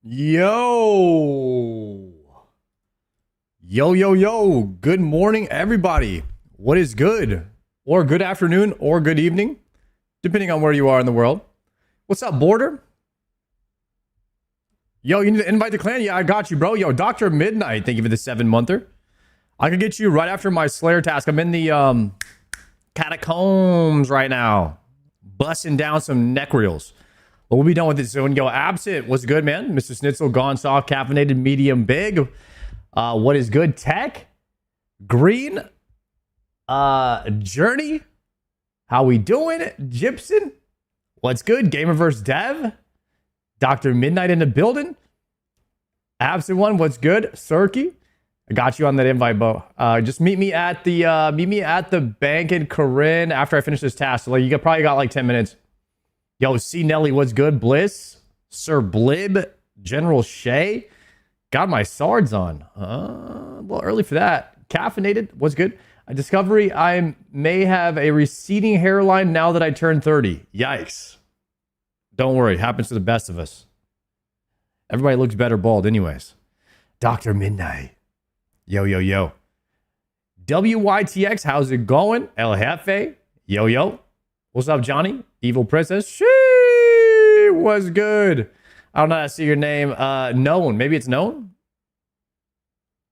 Yo. Yo, yo, yo. Good morning, everybody. What is good? Or good afternoon or good evening, depending on where you are in the world. What's up, Border? Yo, you need to invite the clan? Yeah, I got you, bro. Yo, Dr. Midnight, thank you for the 7-monther. I can get you right after my Slayer task. I'm in the catacombs right now, busting down some neck reels. But we'll be done with this soon. Yo, Absent, what's good, man? Mr. Schnitzel, gone soft, caffeinated, medium, big. What is good? Tech, Green, Journey, how we doing? Gypsum, what's good? Gamerverse Dev, Dr. Midnight in the building. Absent one, what's good? Cirky, I got you on that invite, Bo. Just meet me at the bank in Corinne after I finish this task. So, like, you probably got like 10 minutes. Yo, C Nelly, what's good? Bliss, Sir Blib, General Shay. Got my swords on. A little early for that. Caffeinated, what's good? A discovery, I may have a receding hairline now that I turned 30. Yikes. Don't worry, happens to the best of us. Everybody looks better bald anyways. Dr. Midnight. Yo, yo, yo. WYTX, how's it going? El Jefe. Yo, yo. What's up, Johnny? Evil Princess. She was good. I don't know how to see your name. Known. Maybe it's known?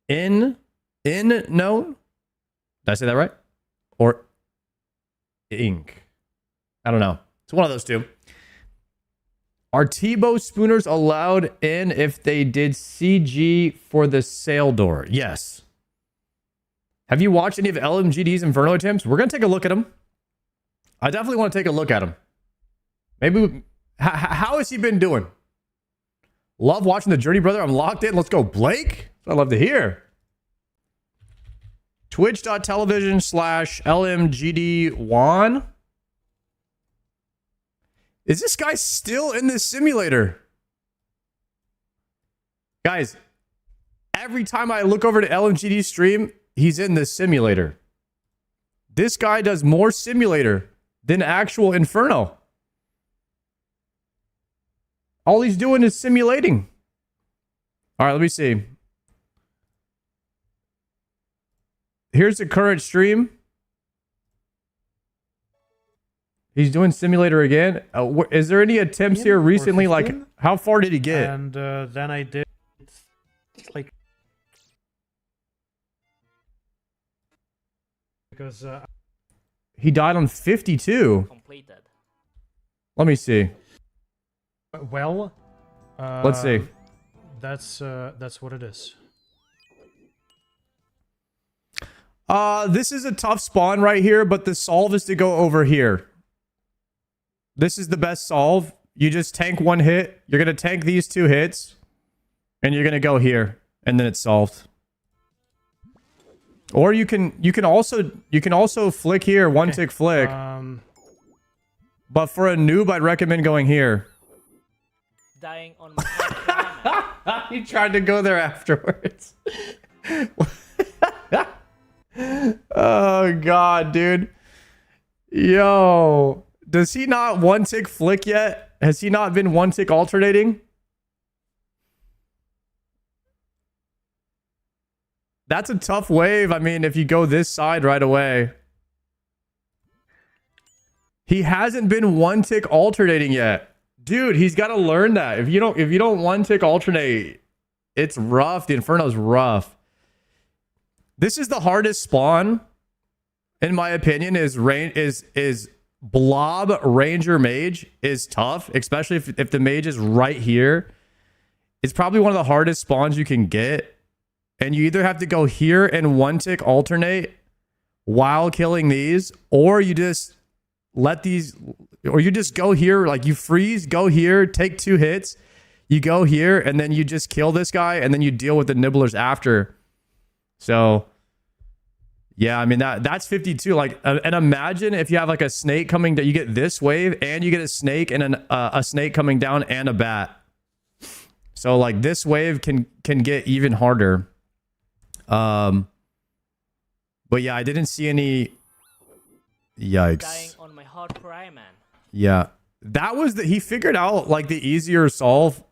In known? Did I say that right? Or ink? I don't know. It's one of those two. Are Tebow Spooners allowed in if they did CG for the sail door? Yes. Have you watched any of LMGD's Inferno attempts? We're going to take a look at them. I definitely want to take a look at him. Maybe, how has he been doing? Love watching the Journey, brother. I'm locked in. Let's go, Blake. I'd love to hear. Twitch.tv/LMGD Juan. Is this guy still in this simulator? Guys, every time I look over to LMGD's stream, he's in this simulator. This guy does more simulator than actual Inferno. All he's doing is simulating. All right, let me see. Here's the current stream. He's doing simulator again. Is there any attempts here recently? Like, how far did he get? And then I did like because he died on 52. Completed. Let me see. well, Let's see. That's what it is. This is a tough spawn right here, but the solve is to go over here. This is the best solve. You just tank one hit. You're gonna tank these 2 hits, and you're gonna go here, and then it's solved. Or you can also flick here, one tick flick. But for a noob, I'd recommend going here. Dying on my He tried to go there afterwards. Oh god, dude. Yo, does he not one tick flick yet? Has he not been one tick alternating? That's a tough wave. I mean, if you go this side right away. He hasn't been one tick alternating yet. Dude, he's got to learn that. If you don't one tick alternate, it's rough. The Inferno's rough. This is the hardest spawn, in my opinion, is Blob Ranger Mage is tough, especially if the mage is right here. It's probably one of the hardest spawns you can get. And you either have to go here and one tick alternate while killing these, or you just let these, or you just go here, like you freeze, go here, take 2 hits, you go here, and then you just kill this guy, and then you deal with the nibblers after. So, yeah, I mean, that's 52. Like, and imagine if you have like a snake coming down, you get this wave, and you get a snake and a snake coming down and a bat. So, like, this wave can get even harder. But yeah, I didn't see any. Yikes. dying on my hard cry, man. Yeah, that was he figured out like the easier solve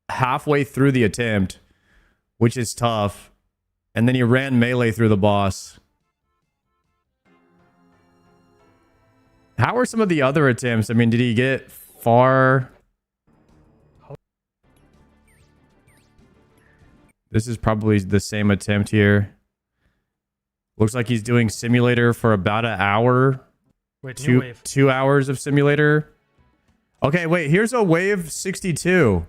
halfway through the attempt, which is tough. And then he ran melee through the boss. How are some of the other attempts? I mean, did he get far? This is probably the same attempt here. Looks like he's doing simulator for about an hour. Wait, new wave. 2 hours of simulator. Okay, wait, here's a wave 62.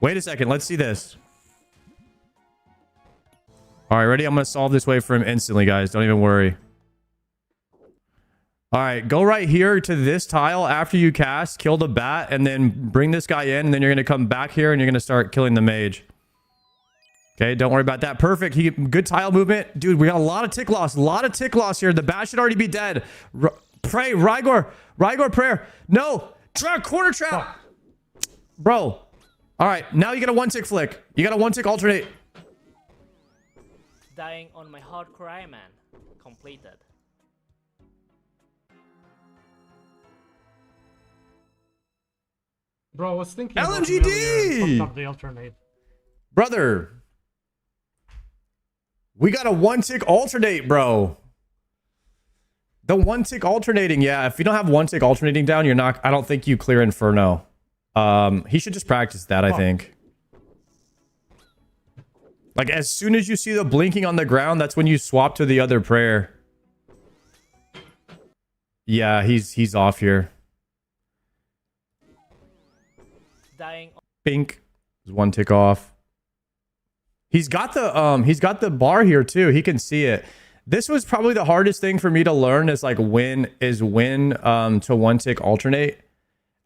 Wait a second, let's see this. All right, ready? I'm going to solve this wave for him instantly, guys. Don't even worry. All right, go right here to this tile after you cast, kill the bat, and then bring this guy in, and then you're going to come back here, and you're going to start killing the mage. Okay, don't worry about that. Perfect. Good tile movement. Dude, we got a lot of tick loss. A lot of tick loss here. The bat should already be dead. Pray, Rygor. Rygor prayer. No. Trap, corner trap. Bro. All right, now you got a one tick flick. You got a one tick alternate. Dying on my hardcore Iron Man. Completed. Bro, I was thinking LMGD! about the alternate. Brother. We got a one tick alternate, bro. The one tick alternating. Yeah, if you don't have one tick alternating down, you're not. I don't think you clear Inferno. He should just practice that, I think. Like, as soon as you see the blinking on the ground, that's when you swap to the other prayer. Yeah, he's off here. Dying. Pink is one tick off. He's got the bar here too. He can see it. This was probably the hardest thing for me to learn is like when to one tick alternate.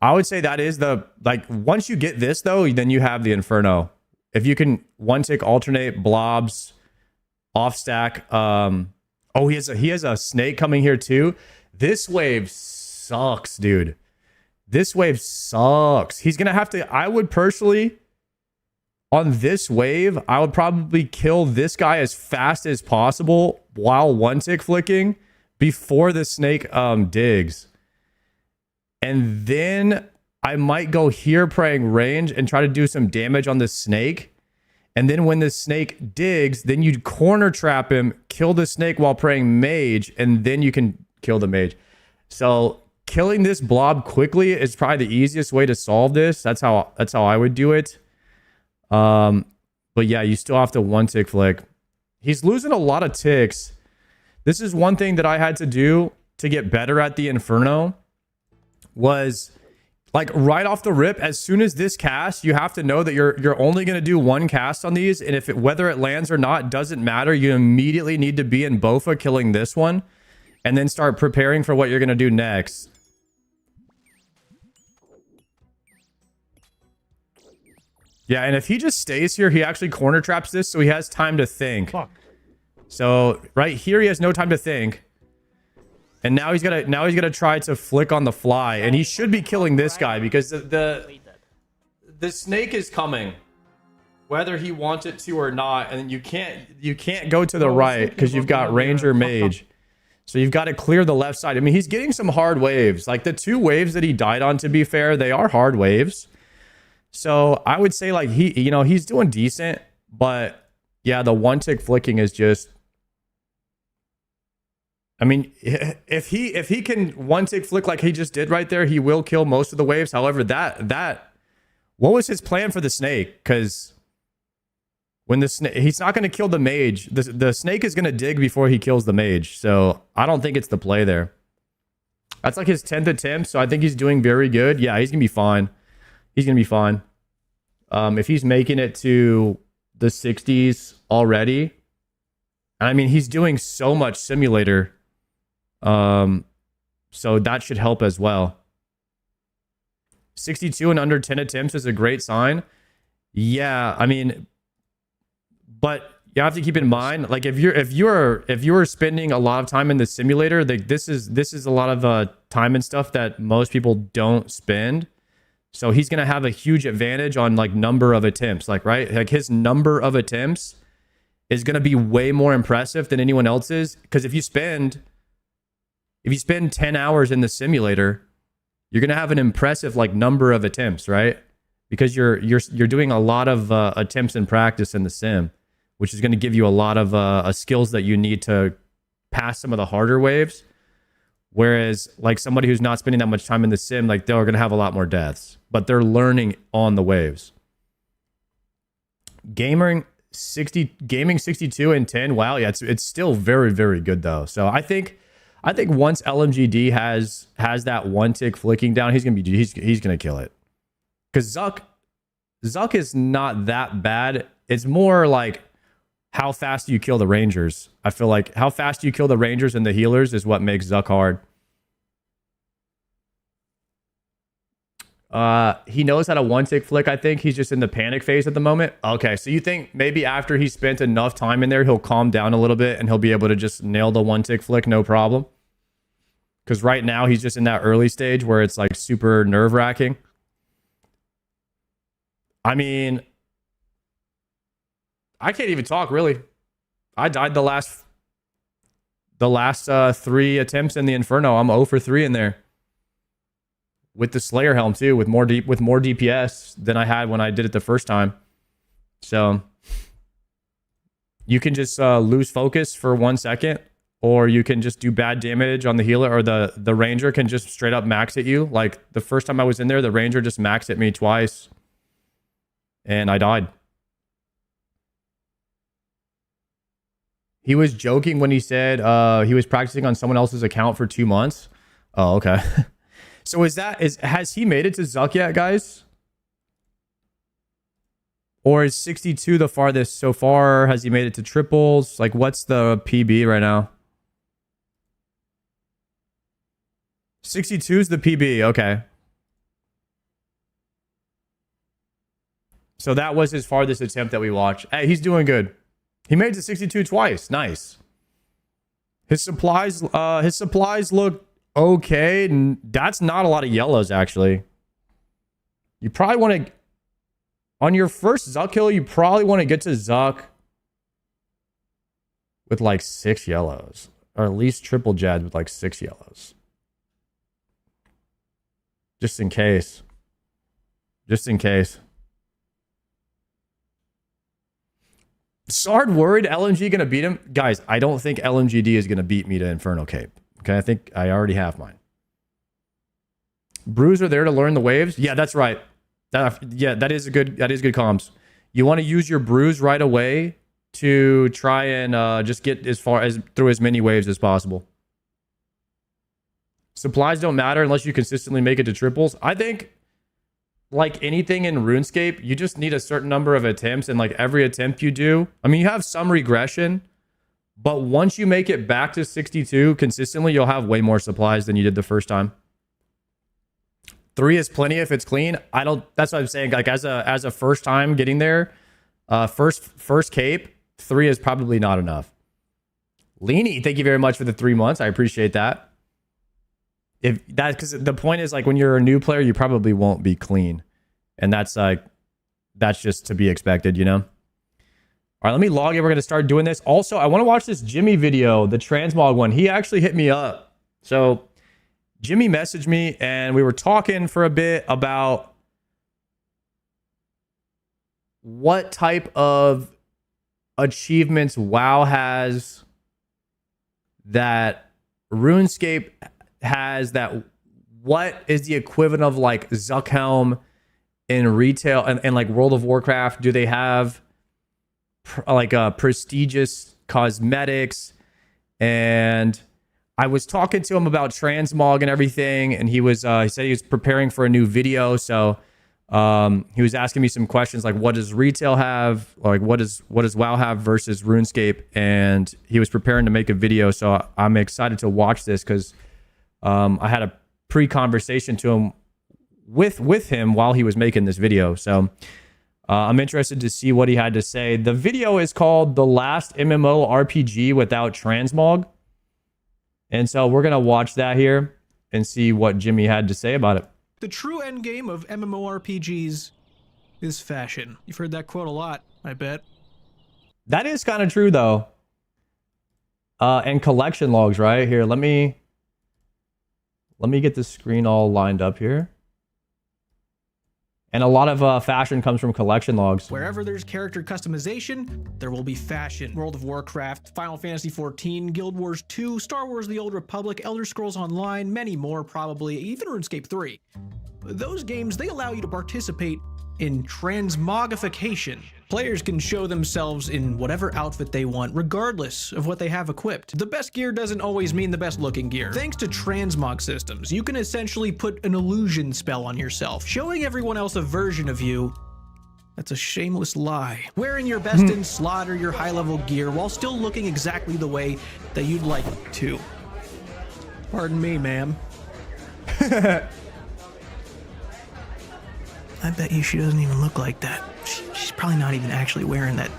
I would say that is the, like, once you get this though, then you have the Inferno. If you can one tick alternate blobs off stack. Oh, he has a snake coming here too. This wave sucks, dude. This wave sucks. He's gonna have to, I would personally, on this wave, I would probably kill this guy as fast as possible while one tick flicking before the snake digs. And then I might go here praying range and try to do some damage on the snake. And then when the snake digs, then you corner trap him, kill the snake while praying mage, and then you can kill the mage. So killing this blob quickly is probably the easiest way to solve this. That's how I would do it. But yeah, you still have to one tick flick. He's losing a lot of ticks. This is one thing that I had to do to get better at the Inferno was, like, right off the rip, as soon as this cast, you have to know that you're only going to do one cast on these, and if whether it lands or not doesn't matter. You immediately need to be in Bofa killing this one and then start preparing for what you're going to do next. Yeah, and if he just stays here, he actually corner traps this, so he has time to think. Fuck. So right here, he has no time to think, and now he's gonna try to flick on the fly, and he should be killing this guy because the snake is coming, whether he wants it to or not, and you can't go to the right because you've got Ranger Mage, so you've got to clear the left side. I mean, he's getting some hard waves. Like the two waves that he died on, to be fair, they are hard waves. So I would say, like, he's doing decent, but yeah, the one tick flicking is just, I mean, if he can one tick flick like he just did right there, he will kill most of the waves. However, what was his plan for the snake? Because when the snake, he's not going to kill the mage. The snake is going to dig before he kills the mage. So I don't think it's the play there. That's like his 10th attempt. So I think he's doing very good. Yeah, he's going to be fine. He's going to be fine. If he's making it to the 60s already, I mean, he's doing so much simulator. So that should help as well. 62 and under 10 attempts is a great sign. Yeah, I mean, but you have to keep in mind, like, if you're spending a lot of time in the simulator, like, this is a lot of time and stuff that most people don't spend. So he's going to have a huge advantage on, like, number of attempts, like, right? Like, his number of attempts is going to be way more impressive than anyone else's. Because if you spend 10 hours in the simulator, you're going to have an impressive, like, number of attempts, right? because you're doing a lot of attempts in practice in the sim, which is going to give you a lot of skills that you need to pass some of the harder waves. Whereas like somebody who's not spending that much time in the sim, like they're going to have a lot more deaths, but they're learning on the waves. Gaming 62 and 10. Wow, yeah, it's still very, very good though. So I think once LMGD has that one tick flicking down, he's gonna kill it. Because Zuck is not that bad. It's more like how fast do you kill the Rangers. I feel like how fast you kill the Rangers and the healers is what makes Zuck hard. He knows how to one tick flick. I think he's just in the panic phase at the moment. Okay, so you think maybe after he spent enough time in there, he'll calm down a little bit and he'll be able to just nail the one tick flick, no problem. Because right now he's just in that early stage where it's like super nerve wracking. I mean, I can't even talk really. I died the last 3 attempts in the Inferno. I'm 0 for 3 in there. With the Slayer helm too, with more DPS than I had when I did it the first time. So you can just lose focus for 1 second, or you can just do bad damage on the healer, or the Ranger can just straight up max at you. Like the first time I was in there, the Ranger just maxed at me twice, and I died. He was joking when he said he was practicing on someone else's account for 2 months. Oh, okay. So has he made it to Zuck yet, guys? Or is 62 the farthest so far? Has he made it to triples? Like, what's the PB right now? 62 is the PB. Okay. So that was his farthest attempt that we watched. Hey, he's doing good. He made it to 62 twice. Nice. His supplies look okay. And that's not a lot of yellows, actually. You probably want to, on your first Zuck kill, you probably want to get to Zuck with like 6 yellows, or at least triple Jad with like 6 yellows. Just in case. Just in case. Sard worried LMG going to beat him? Guys, I don't think LMGD is going to beat me to Inferno Cape. Okay, I think I already have mine. Brews are there to learn the waves? Yeah, that's right. That is good comms. You want to use your brews right away to try and just get as far as through as many waves as possible. Supplies don't matter unless you consistently make it to triples. I think, like anything in RuneScape, you just need a certain number of attempts, and like every attempt you do, I mean, you have some regression, but once you make it back to 62 consistently, you'll have way more supplies than you did the first time. 3 is plenty if it's clean. That's what I'm saying. Like as a first time getting there, first cape, 3 is probably not enough. Leany, thank you very much for the 3 months. I appreciate that. Because the point is, like, when you're a new player, you probably won't be clean, and that's just to be expected, you know. All right, let me log in. We're gonna start doing this. Also, I want to watch this Jimmy video, the transmog one. He actually hit me up. So Jimmy messaged me, and we were talking for a bit about what type of achievements WoW has that RuneScape has, that what is the equivalent of like Zuckhelm in retail and like World of Warcraft? Do they have like prestigious cosmetics? And I was talking to him about transmog and everything, and he said he was preparing for a new video, so he was asking me some questions like, what does retail have, like what does WoW have versus RuneScape, and he was preparing to make a video. So I'm excited to watch this because I had a pre-conversation to him with him while he was making this video. So I'm interested to see what he had to say. The video is called The Last MMO RPG Without Transmog. And so we're going to watch that here and see what Jimmy had to say about it. The true endgame of MMORPGs is fashion. You've heard that quote a lot, I bet. That is kind of true, though. And collection logs, right? Here, let me get the screen all lined up here. And a lot of fashion comes from collection logs. Wherever there's character customization, there will be fashion. World of Warcraft, Final Fantasy XIV, Guild Wars 2, Star Wars The Old Republic, Elder Scrolls Online, many more probably, even RuneScape 3. Those games, they allow you to participate in transmogrification. Players can show themselves in whatever outfit they want, regardless of what they have equipped. The best gear doesn't always mean the best looking gear. Thanks to transmog systems, you can essentially put an illusion spell on yourself, showing everyone else a version of you that's a shameless lie. Wearing your best in slot or your high level gear while still looking exactly the way that you'd like to. Pardon me, ma'am. I bet you she doesn't even look like that. She's probably not even actually wearing that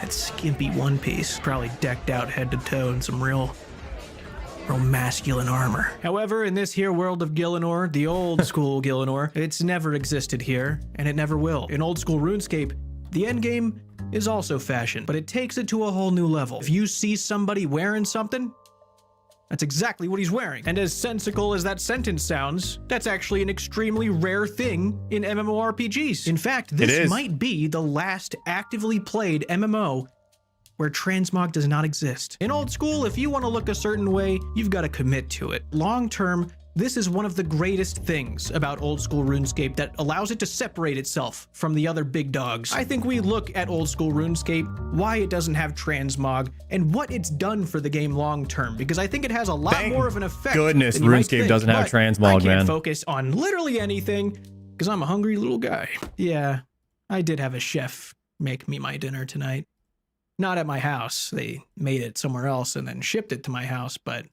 skimpy one piece. Probably decked out head to toe in some real masculine armor. However, in this here world of Gielinor, the old school Gielinor, it's never existed here, and it never will. In old school RuneScape, the endgame is also fashion, but it takes it to a whole new level. If you see somebody wearing something, that's exactly what he's wearing. And as sensical as that sentence sounds, that's actually an extremely rare thing in MMORPGs. In fact, this might be the last actively played MMO where transmog does not exist. In old school, if you want to look a certain way, you've got to commit to it. Long term, this is one of the greatest things about old school RuneScape that allows it to separate itself from the other big dogs. I think we look at old school RuneScape, why it doesn't have transmog, and what it's done for the game long term, because I think it has a lot more of an effect. Goodness, than you might RuneScape think. doesn't have But transmog, I man. can't focus on literally anything because I'm a hungry little guy. Yeah, I did have a chef make me my dinner tonight. Not at my house. They made it somewhere else and then shipped it to my house, but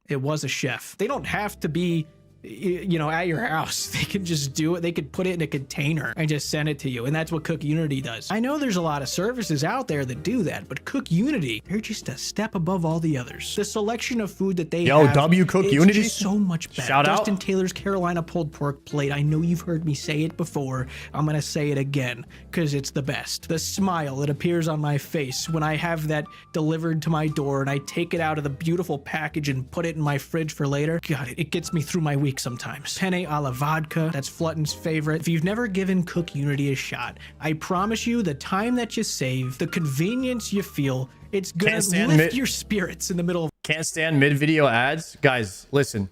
it was a chef. They don't have to be, you know, at your house. They can just do it. They could put it in a container and just send it to you. And that's what Cook Unity does. I know there's a lot of services out there that do that, but Cook Unity, they're just a step above all the others. The selection of food that they have, W Cook it's Unity? just so much better. Shout out. Dustin Taylor's Carolina pulled pork plate. I know you've heard me say it before. I'm gonna say it again because it's the best. The smile that appears on my face when I have that delivered to my door and I take it out of the beautiful package and put it in my fridge for later. God, it gets me through my week sometimes. Penne a la vodka, that's Flutton's favorite. If you've never given Cook Unity a shot, I promise you the time that you save, the convenience you feel, it's gonna lift your spirits in the middle of— Can't stand mid-video ads. Guys, listen.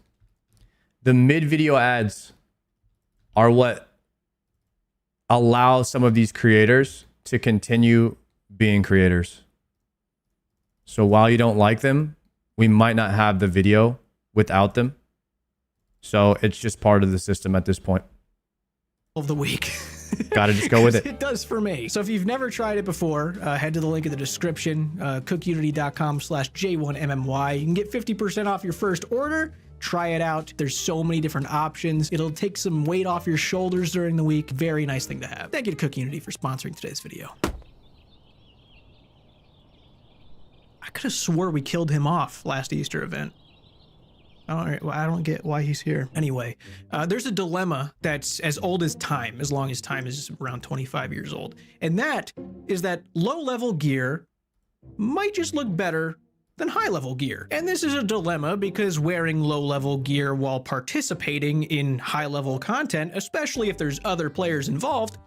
The mid-video ads are what allow some of these creators to continue being creators. So while you don't like them, we might not have the video without them. So it's just part of the system at this point. of the week. Gotta just go with it. It does for me. So if you've never tried it before, head to the link in the description, cookunity.com/J1MMY. You can get 50% off your first order. Try it out. There's so many different options. It'll take some weight off your shoulders during the week. Very nice thing to have. Thank you to Cook Unity for sponsoring today's video. I could have swore we killed him off last Easter event. I don't get why he's here. Anyway, there's a dilemma that's as old as time, as long as time is around 25 years old. And that is that low-level gear might just look better than high-level gear. And this is a dilemma because wearing low-level gear while participating in high-level content, especially if there's other players involved,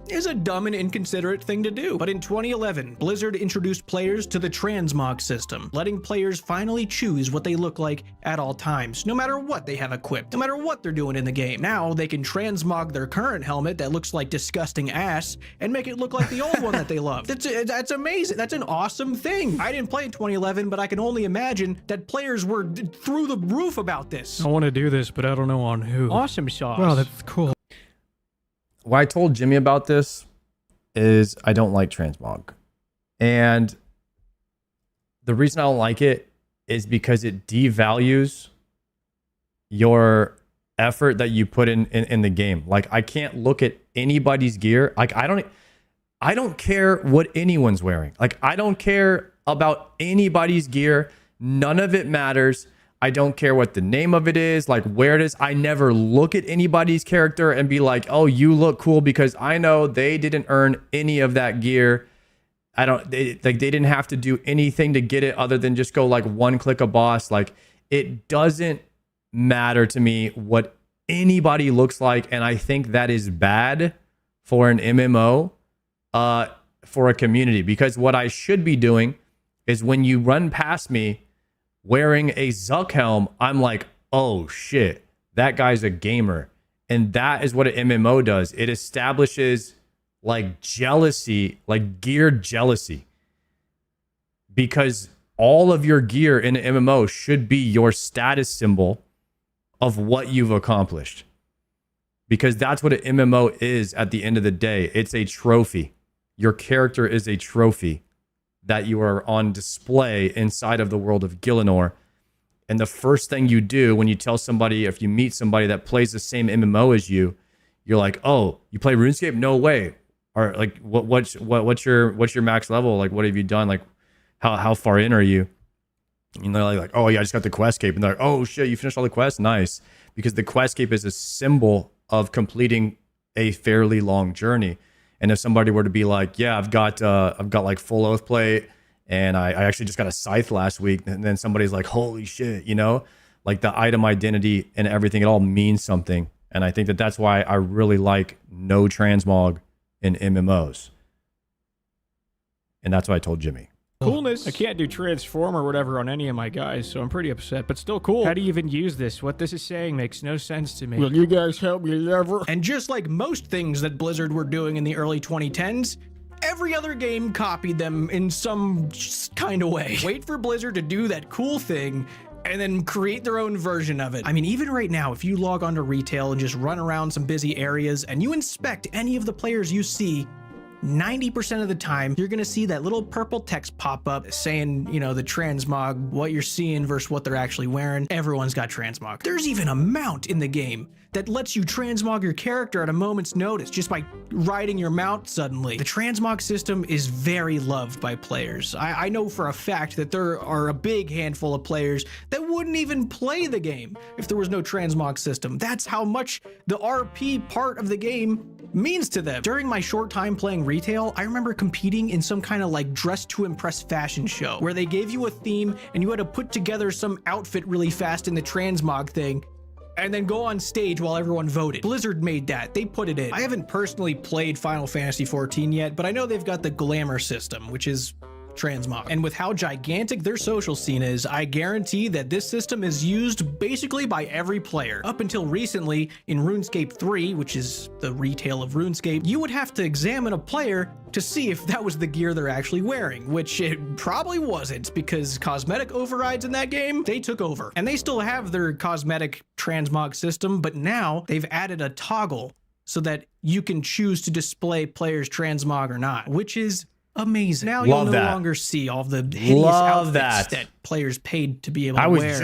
is a dumb and inconsiderate thing to do. But in 2011, Blizzard introduced players to the transmog system, letting players finally choose what they look like at all times, no matter what they have equipped, no matter what they're doing in the game. Now they can transmog their current helmet that looks like disgusting ass and make it look like the old one that they love. That's amazing. That's an awesome thing. I didn't play in 2011, but I can only imagine that players were through the roof about this. I want to do this, but I don't know on who. Awesome sauce. Wow, that's cool. Why I told Jimmy about this is I don't like transmog. And the reason I don't like it is because it devalues your effort that you put in the game. Like, I can't look at anybody's gear. Like, I don't care what anyone's wearing. Like, I don't care about anybody's gear. None of it matters. I don't care what the name of it is, like where it is. I never look at anybody's character and be like, oh, you look cool, because I know they didn't earn any of that gear. They didn't have to do anything to get it other than just go like one click a boss. Like, it doesn't matter to me what anybody looks like, and I think that is bad for an MMO, for a community, because what I should be doing is when you run past me wearing a Zuck helm, I'm like, oh shit, that guy's a gamer. And that is what an MMO does. It establishes like jealousy, like gear jealousy, because all of your gear in an MMO should be your status symbol of what you've accomplished, because that's what an MMO is at the end of the day. It's a trophy. Your character is a trophy that you are on display inside of the world of Gielinor. And the first thing you do when you tell somebody, if you meet somebody that plays the same MMO as you, you're like, oh, you play RuneScape? No way. Or like, what's your max level? Like, what have you done? Like, how far in are you? And they're like, oh yeah, I just got the quest cape. And they're like, oh shit, you finished all the quests? Nice. Because the quest cape is a symbol of completing a fairly long journey. And if somebody were to be like, yeah, I've got like full oath plate, and I actually just got a scythe last week, and then somebody's like, holy shit, you know, like the item identity and everything, it all means something. And I think that that's why I really like no transmog in MMOs. And that's what I told Jimmy. Coolness. I can't do transform or whatever on any of my guys, so I'm pretty upset, but still cool. How do you even use this? What this is saying makes no sense to me. Will you guys help me ever? And just like most things that Blizzard were doing in the early 2010s, every other game copied them in some kind of way. Wait for Blizzard to do that cool thing and then create their own version of it. I mean, even right now, if you log onto retail and just run around some busy areas and you inspect any of the players you see, 90% of the time, you're gonna see that little purple text pop up saying, you know, the transmog, what you're seeing versus what they're actually wearing. Everyone's got transmog. There's even a mount in the game that lets you transmog your character at a moment's notice just by riding your mount suddenly. The transmog system is very loved by players. I know for a fact that there are a big handful of players that wouldn't even play the game if there was no transmog system. That's how much the RP part of the game means to them. During my short time playing retail, I remember competing in some kind of like dress to impress fashion show where they gave you a theme and you had to put together some outfit really fast in the transmog thing and then go on stage while everyone voted. Blizzard made that. They put it in. I haven't personally played Final Fantasy XIV yet, but I know they've got the glamour system, which is transmog. And with how gigantic their social scene is, I guarantee that this system is used basically by every player. Up until recently, in RuneScape 3, which is the retail of RuneScape, you would have to examine a player to see if that was the gear they're actually wearing, which it probably wasn't, because cosmetic overrides in that game, they took over. And they still have their cosmetic transmog system, but now they've added a toggle so that you can choose to display players transmog or not, which is amazing. Now you'll no longer see all the hideous outfits that players paid to be able to wear.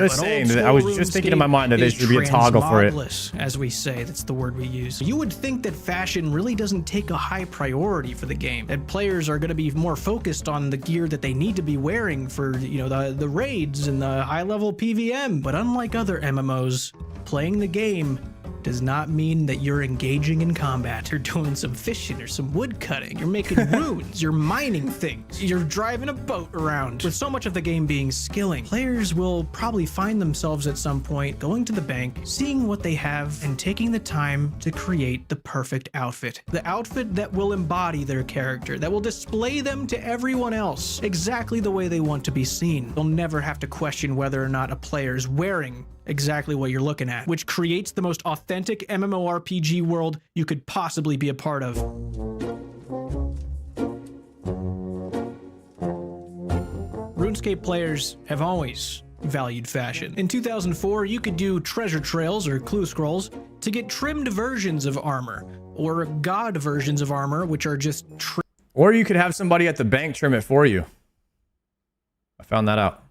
I was just thinking in my mind that there should be a toggle for it. As we say, that's the word we use. You would think that fashion really doesn't take a high priority for the game, that players are going to be more focused on the gear that they need to be wearing for, you know, the raids and the high-level PVM. But unlike other MMOs, playing the game does not mean that you're engaging in combat. You're doing some fishing or some wood cutting. You're making runes. You're mining things. You're driving a boat around. With so much of the game being skilling, players will probably find themselves at some point going to the bank, seeing what they have, and taking the time to create the perfect outfit. The outfit that will embody their character, that will display them to everyone else exactly the way they want to be seen. They'll never have to question whether or not a player is wearing exactly what you're looking at, which creates the most authentic MMORPG world you could possibly be a part of. RuneScape players have always valued fashion. In 2004, you could do treasure trails or clue scrolls to get trimmed versions of armor, or god versions of armor, which are just or you could have somebody at the bank trim it for you. I found that out.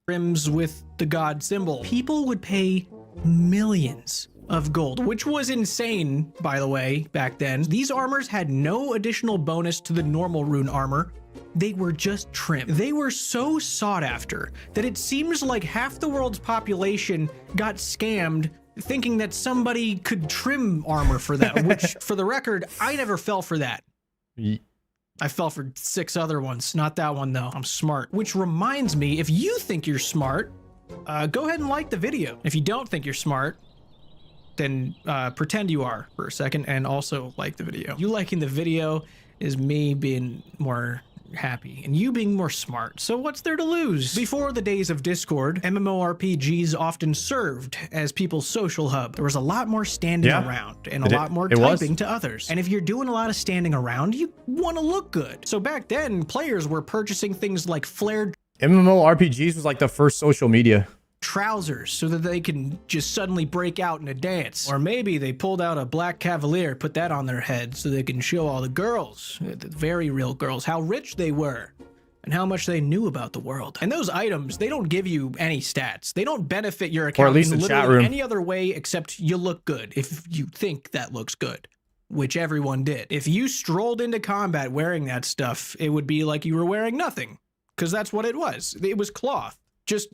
Trims with the god symbol. People would pay millions of gold, which was insane, by the way, back then. These armors had no additional bonus to the normal rune armor. They were just trim. They were so sought after that it seems like half the world's population got scammed thinking that somebody could trim armor for them, which, for the record, I never fell for that. I fell for 6 other ones. Not that one, though. I'm smart. Which reminds me, if you think you're smart, go ahead and like the video. If you don't think you're smart, then pretend you are for a second and also like the video. You liking the video is me being more happy and you being more smart. So what's there to lose? Before the days of Discord, MMORPGs often served as people's social hub. There was a lot more standing around and a lot more typing to others. And if you're doing a lot of standing around, you want to look good. So back then, players were purchasing things like flared MMORPGs was like the first social media. trousers so that they can just suddenly break out in a dance. Or maybe they pulled out a black cavalier, put that on their head so they can show all the girls, the very real girls, how rich they were and how much they knew about the world. And those items, they don't give you any stats. They don't benefit your account or at least in the literally chat room. any other way except you look good if you think that looks good, which everyone did. If you strolled into combat wearing that stuff, it would be like you were wearing nothing, because that's what it was. It was cloth, just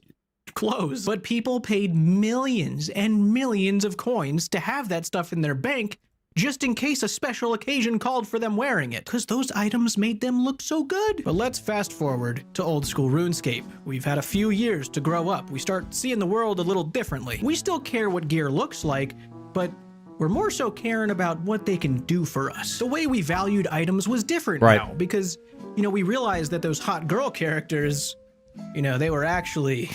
clothes. But people paid millions and millions of coins to have that stuff in their bank just in case a special occasion called for them wearing it, because those items made them look so good. But let's fast forward to old school RuneScape. We've had a few years to grow up. We start seeing the world a little differently. We still care what gear looks like, but we're more so caring about what they can do for us. The way we valued items was different now, because, you know, we realized that those hot girl characters, you know, they were actually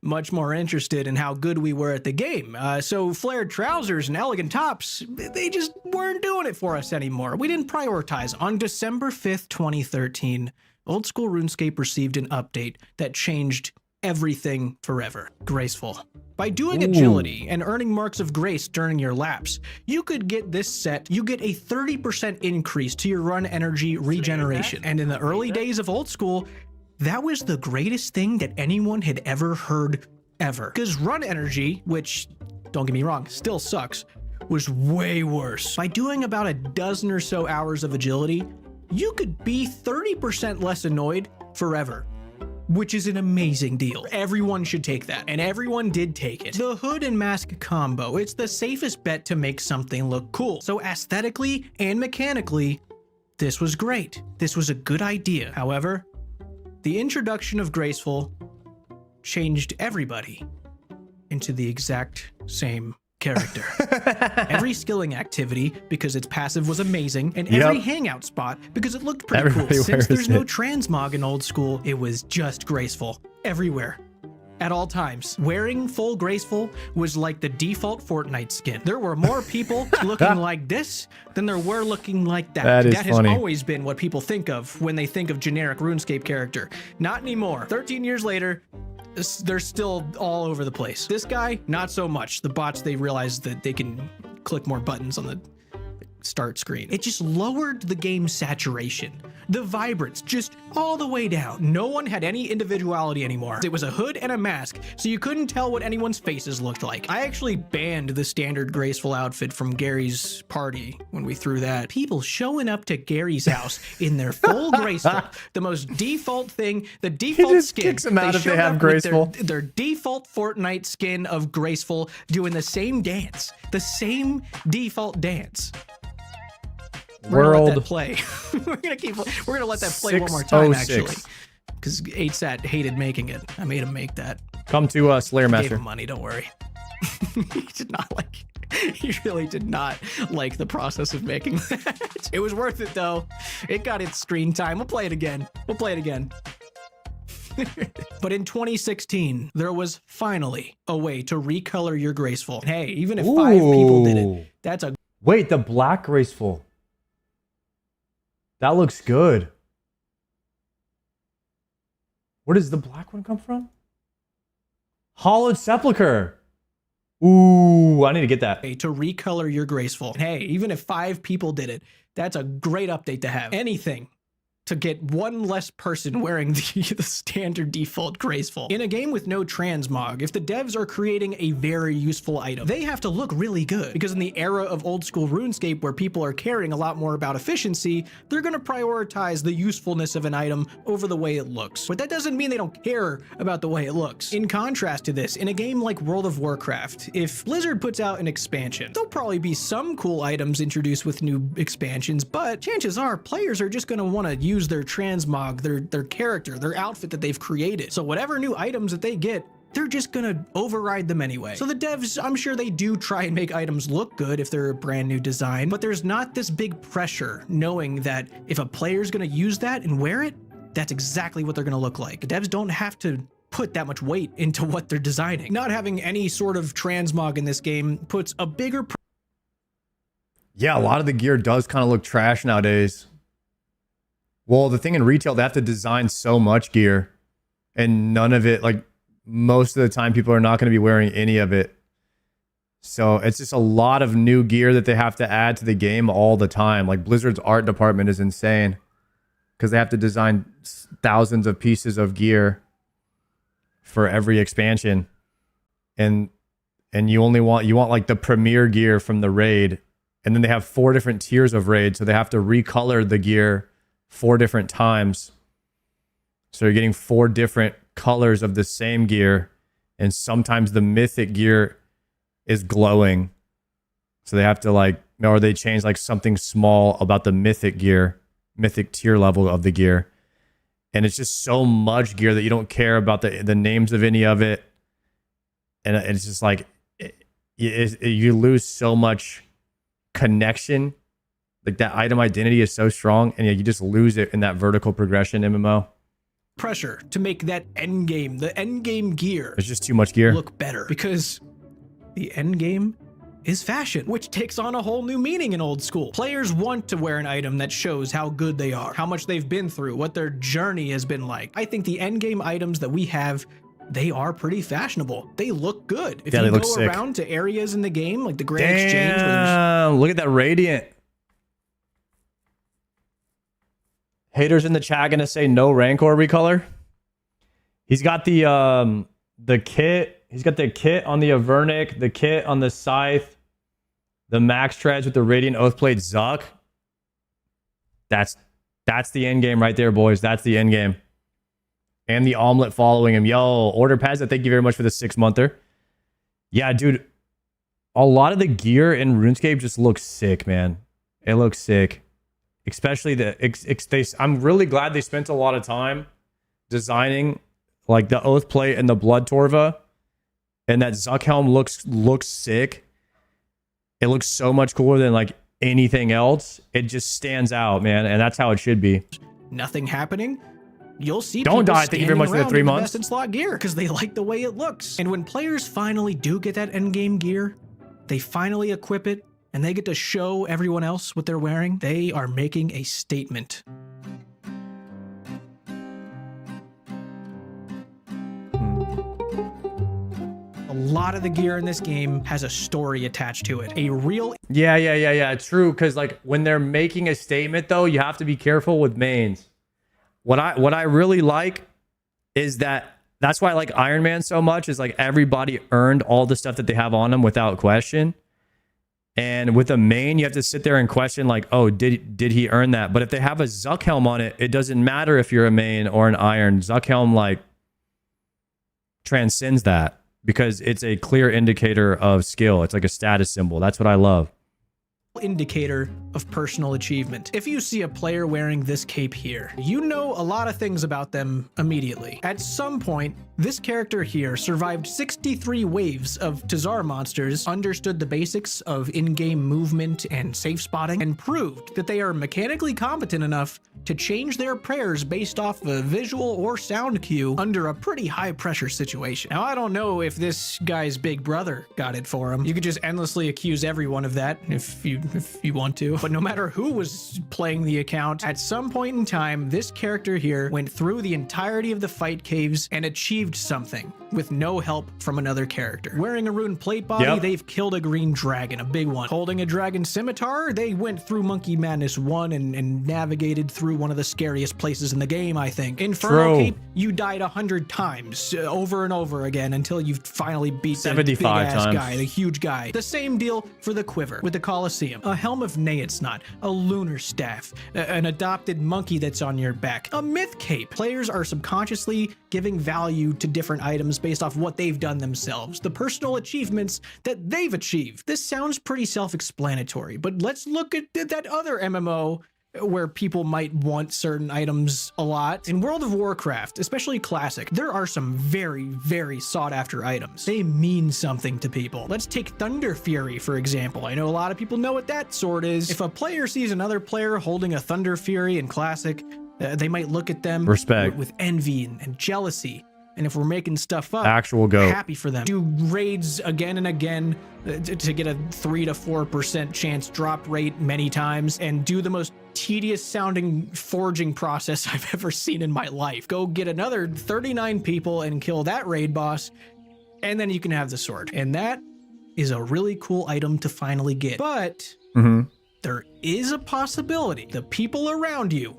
much more interested in how good we were at the game. So flared trousers and elegant tops, they just weren't doing it for us anymore. We didn't prioritize. On December 5th, 2013, Old School RuneScape received an update that changed everything forever. Graceful. By doing agility and earning marks of grace during your laps, you could get this set. You get a 30% increase to your run energy regeneration. And in the early days of Old School, that was the greatest thing that anyone had ever heard, ever. Because run energy, which, don't get me wrong, still sucks, was way worse. By doing about a dozen or so hours of agility, you could be 30% less annoyed forever, which is an amazing deal. Everyone should take that, and everyone did take it. The hood and mask combo, it's the safest bet to make something look cool. So aesthetically and mechanically, this was great. This was a good idea. However, the introduction of Graceful changed everybody into the exact same character. Every skilling activity, because its passive was amazing, and every hangout spot, because it looked pretty cool. Since there's no transmog in Old School, it was just Graceful everywhere. At all times. Wearing full Graceful was like the default Fortnite skin. There were more people looking like this than there were looking like that. That has always been what people think of when they think of generic RuneScape character. Not anymore. 13 years later, they're still all over the place. This guy, not so much. The bots, they realized that they can click more buttons on the start screen. It just lowered the game's saturation. The vibrance just all the way down. No one had any individuality anymore. It was a hood and a mask, so you couldn't tell what anyone's faces looked like. I actually banned the standard Graceful outfit from Gary's party when we threw that. People showing up to Gary's house in their full Graceful, the most default thing, the default skin. Kicks them out if they have Graceful. Their default Fortnite skin of Graceful, doing the same dance, the same default dance. We're gonna let that play. we're gonna let that play one more time, actually, because 8sat hated making it. I made him make that. Come to Slayer Master. Gave him money, don't worry. He really did not like the process of making that. It was worth it though. It got its screen time. We'll play it again. But in 2016, there was finally a way to recolor your Graceful. And hey, even if 5 people did it, that's a... Wait, the black Graceful. That looks good. Where does the black one come from? Hollowed Sepulcher. Ooh, I need to get that. To recolor your Graceful. And hey, even if 5 people did it, that's a great update to have. Anything to get one less person wearing the standard default Graceful. In a game with no transmog, if the devs are creating a very useful item, they have to look really good, because in the era of Old School RuneScape where people are caring a lot more about efficiency, they're going to prioritize the usefulness of an item over the way it looks. But that doesn't mean they don't care about the way it looks. In contrast to this, in a game like World of Warcraft, if Blizzard puts out an expansion, there'll probably be some cool items introduced with new expansions, but chances are players are just going to want to use their transmog, their character, their outfit that they've created. So whatever new items that they get they're just gonna override them anyway. So the devs, I'm sure they do try and make items look good if they're a brand new design, but there's not this big pressure knowing that if a player's gonna use that and wear it, that's exactly what they're gonna look like. The devs don't have to put that much weight into what they're designing. Not having any sort of transmog in this game puts a bigger Yeah, a lot of the gear does kind of look trash nowadays. Well, the thing in retail, they have to design so much gear, and none of it, like most of the time, people are not going to be wearing any of it. So it's just a lot of new gear that they have to add to the game all the time. Like Blizzard's art department is insane because they have to design thousands of pieces of gear for every expansion. And you want like the premier gear from the raid. And then they have 4 different tiers of raid, so they have to recolor the gear 4 different times. So you're getting 4 different colors of the same gear, and sometimes the mythic gear is glowing. So they have to or they change like something small about the mythic gear, mythic tier level of the gear. And it's just so much gear that you don't care about the names of any of it. And it's just like, you lose so much connection. Like that item identity is so strong, and you just lose it in that vertical progression MMO. pressure to make that end game, the end game gear, There's just too much gear. look better, because the end game is fashion, which takes on a whole new meaning in old school. Players want to wear an item that shows how good they are, how much they've been through, what their journey has been like. I think the end game items that we have, they are pretty fashionable. They look good. If Yeah, you they look go sick. around to areas in the game, like the Grand Exchange, where there's Damn, look at that Radiant. Haters in the chat gonna say no Rancor recolor. He's got the kit. He's got the kit on the Avernic, the kit on the Scythe, the Max Treads with the Radiant Oathplate Zuck. That's the end game right there, boys. That's the end game. And the Omelet following him. Yo, Order Pads, thank you very much for the 6-monther. Yeah, dude. A lot of the gear in RuneScape just looks sick, man. It looks sick. Especially I'm really glad they spent a lot of time designing like the Oath Plate and the Blood Torva. And that Zuck helm looks sick. It looks so much cooler than like anything else. It just stands out, man. And that's how it should be. nothing happening, you'll see Don't people die. Thank you very much for the standing 3 around in months. best in slot gear because they like the way it looks. And when players finally do get that end game gear, they finally equip it, and they get to show everyone else what they're wearing, they are making a statement. A lot of the gear in this game has a story attached to it. A real Yeah. True. Because like when they're making a statement, though, you have to be careful with mains. What I really like is that's why I like Iron Man so much, is like everybody earned all the stuff that they have on them without question. And with a main, you have to sit there and question like, oh, did he earn that? But if they have a Zuck helm on it, it doesn't matter if you're a main or an iron. Zuck helm like transcends that because it's a clear indicator of skill. It's like a status symbol. That's what I love. indicator of personal achievement. If you see a player wearing this cape here, you know a lot of things about them immediately. At some point, this character here survived 63 waves of Tazar monsters, understood the basics of in-game movement and safe spotting, and proved that they are mechanically competent enough to change their prayers based off a visual or sound cue under a pretty high-pressure situation. Now, I don't know if this guy's big brother got it for him. You could just endlessly accuse everyone of that if you want to. But no matter who was playing the account, at some point in time, this character here went through the entirety of the fight caves and achieved something with no help from another character. Wearing a rune plate body, Yep. they've killed a green dragon, a big one. Holding a dragon scimitar, they went through Monkey Madness 1 and navigated through one of the scariest places in the game, I think. Inferno True. Cape, you died 100 times over and over again until you finally beat the 75 big-ass times. guy, the huge guy. The same deal for the Quiver with the Colosseum. A helm of Neatsnot, a lunar staff, an adopted monkey that's on your back, a myth cape. Players are subconsciously giving value to different items based off what they've done themselves, the personal achievements that they've achieved. This sounds pretty self-explanatory, but let's look at that other MMO where people might want certain items a lot. In World of Warcraft, especially Classic, there are some very, very sought after items. They mean something to people. Let's take Thunder Fury, for example. I know a lot of people know what that sword is. If a player sees another player holding a Thunder Fury in Classic, they might look at them with envy and jealousy. And if we're making stuff up, actual goat, happy for them. Do raids again and again to get a 3 to 4% chance drop rate many times, and do the most tedious sounding forging process I've ever seen in my life. Go get another 39 people and kill that raid boss, and then you can have the sword. And that is a really cool item to finally get. But there is a possibility the people around you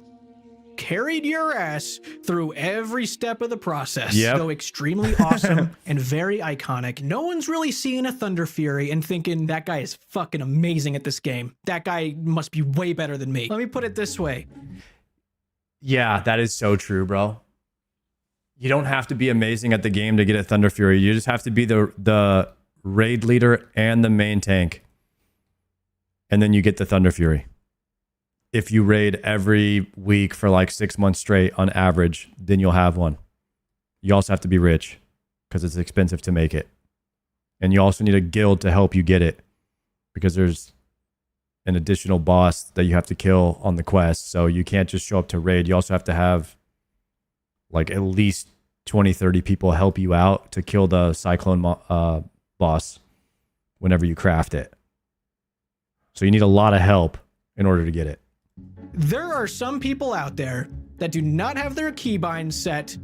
carried your ass through every step of the process. So extremely awesome and very iconic. No one's really seeing a Thunder Fury and thinking that guy is fucking amazing at this game. That guy must be way better than me. Let me put it this way. Yeah, that is so true, bro. You don't have to be amazing at the game to get a Thunder Fury. You just have to be the raid leader and the main tank. And then you get the Thunder Fury. If you raid every week for like 6 months straight on average, then you'll have one. You also have to be rich because it's expensive to make it. And you also need a guild to help you get it because there's an additional boss that you have to kill on the quest. So you can't just show up to raid. You also have to have like at least 20, 30 people help you out to kill the Cyclone boss whenever you craft it. So you need a lot of help in order to get it. There are some people out there that do not have their keybinds set,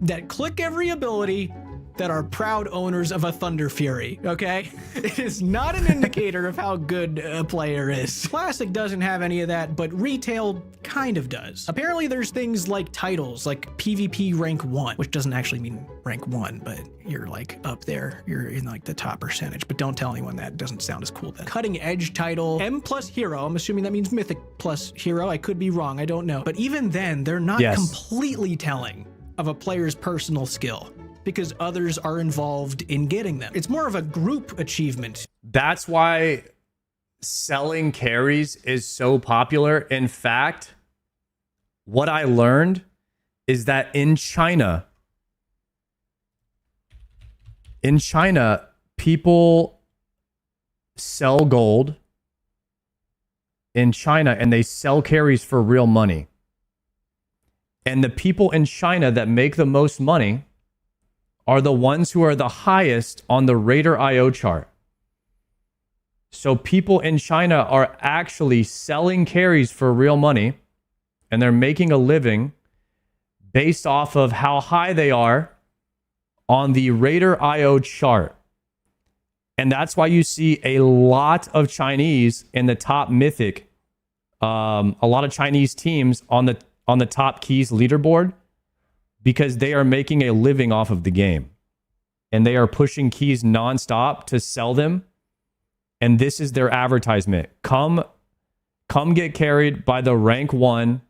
that click every ability, that are proud owners of a Thunder Fury, okay? It is not an indicator of how good a player is. Classic doesn't have any of that, but retail kind of does. Apparently there's things like titles, like PvP rank 1, which doesn't actually mean rank 1, but you're like up there. You're in like the top percentage, but don't tell anyone that. It doesn't sound as cool then. Cutting edge title, M plus hero. I'm assuming that means mythic plus hero. I could be wrong, I don't know. But even then, they're not completely telling of a player's personal skill, because others are involved in getting them. It's more of a group achievement. That's why selling carries is so popular. In fact, what I learned is that in China, people sell gold in China and they sell carries for real money. And the people in China that make the most money are the ones who are the highest on the Raider IO chart. So people in China are actually selling carries for real money, and they're making a living based off of how high they are on the Raider IO chart. And that's why you see a lot of Chinese in the top mythic, a lot of Chinese teams on the top keys leaderboard, because they are making a living off of the game and they are pushing keys nonstop to sell them. And this is their advertisement. Come get carried by the rank 1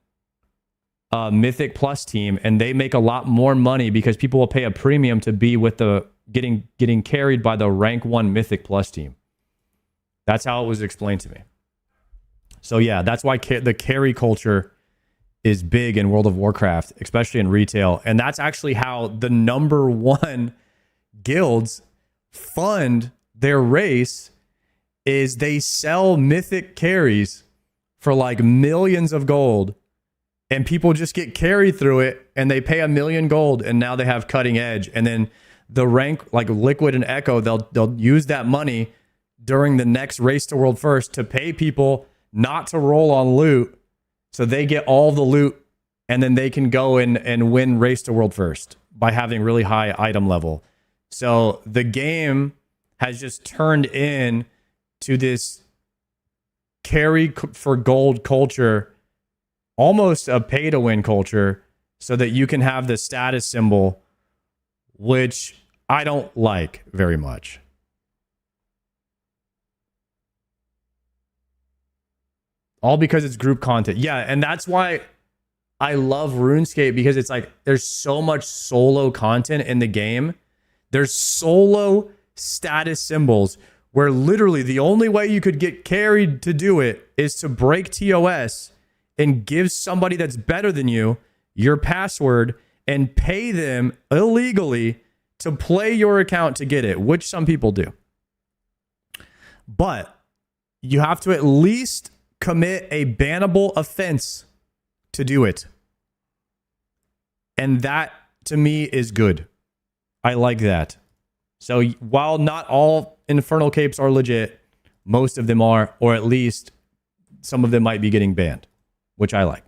Mythic Plus team, and they make a lot more money because people will pay a premium to be with the getting carried by the rank 1 Mythic Plus team. That's how it was explained to me. So yeah, that's why the carry culture is big in World of Warcraft, especially in retail. And that's actually how the number 1 guilds fund their race, is they sell mythic carries for like millions of gold, and people just get carried through it and they pay 1 million gold, and now they have cutting edge. And then the rank like Liquid and Echo, they'll use that money during the next race to World First to pay people not to roll on loot, so they get all the loot, and then they can go and win race to World First by having really high item level. So the game has just turned in to this carry for gold culture, almost a pay to win culture, so that you can have the status symbol, which I don't like very much. All because it's group content. Yeah, and that's why I love RuneScape, because it's like there's so much solo content in the game. There's solo status symbols where literally the only way you could get carried to do it is to break TOS and give somebody that's better than you your password and pay them illegally to play your account to get it, which some people do. But you have to at least commit a bannable offense to do it. And that, to me, is good. I like that. So while not all Infernal Capes are legit, most of them are, or at least some of them might be getting banned, which I like.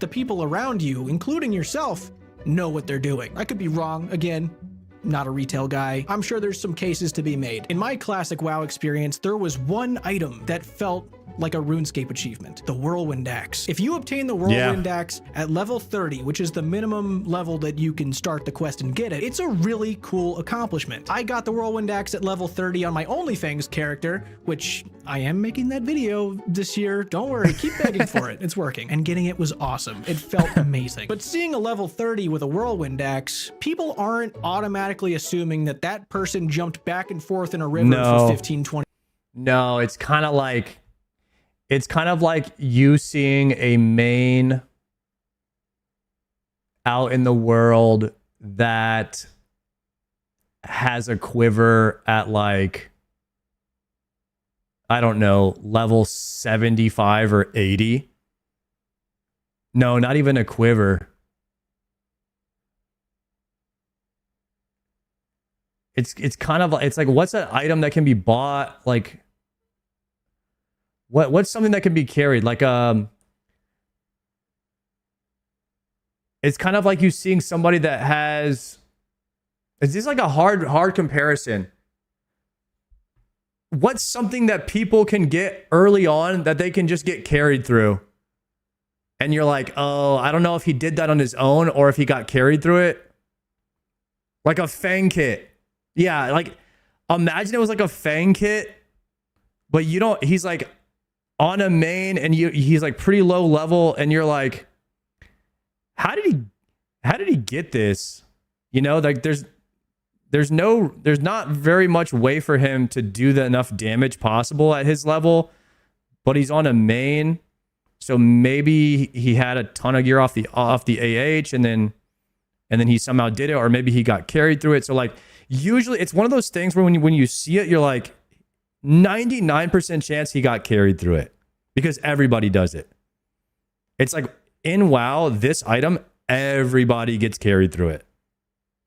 The people around you, including yourself, know what they're doing. I could be wrong. Again, not a retail guy. I'm sure there's some cases to be made. In my classic WoW experience, there was one item that felt like a RuneScape achievement, the Whirlwind Axe. If you obtain the Whirlwind Axe at level 30, which is the minimum level that you can start the quest and get it, it's a really cool accomplishment. I got the Whirlwind Axe at level 30 on my OnlyFans character, which I am making that video this year. Don't worry, keep begging for it. It's working. And getting it was awesome. It felt amazing. But seeing a level 30 with a Whirlwind Axe, people aren't automatically assuming that that person jumped back and forth in a river for 15, 20. No, it's kind of like you seeing a main out in the world that has a quiver at like, I don't know, level 75 or 80. No, not even a quiver. It's kind of like, it's like, what's an item that can be bought? Like, what's something that can be carried? Like, it's kind of like you seeing somebody that has, it's just like a hard comparison. What's something that people can get early on that they can just get carried through? And you're like, oh, I don't know if he did that on his own or if he got carried through it. Like a Fang kit. Yeah, like imagine it was like a Fang kit, but you don't, he's like on a main and he's like pretty low level and you're like, how did he get this? You know, like there's not very much way for him to do enough damage possible at his level, but he's on a main. So maybe he had a ton of gear off the AH and then he somehow did it, or maybe he got carried through it. So like usually it's one of those things where when you see it, you're like 99% chance he got carried through it because everybody does it. It's like in WoW, this item, everybody gets carried through it.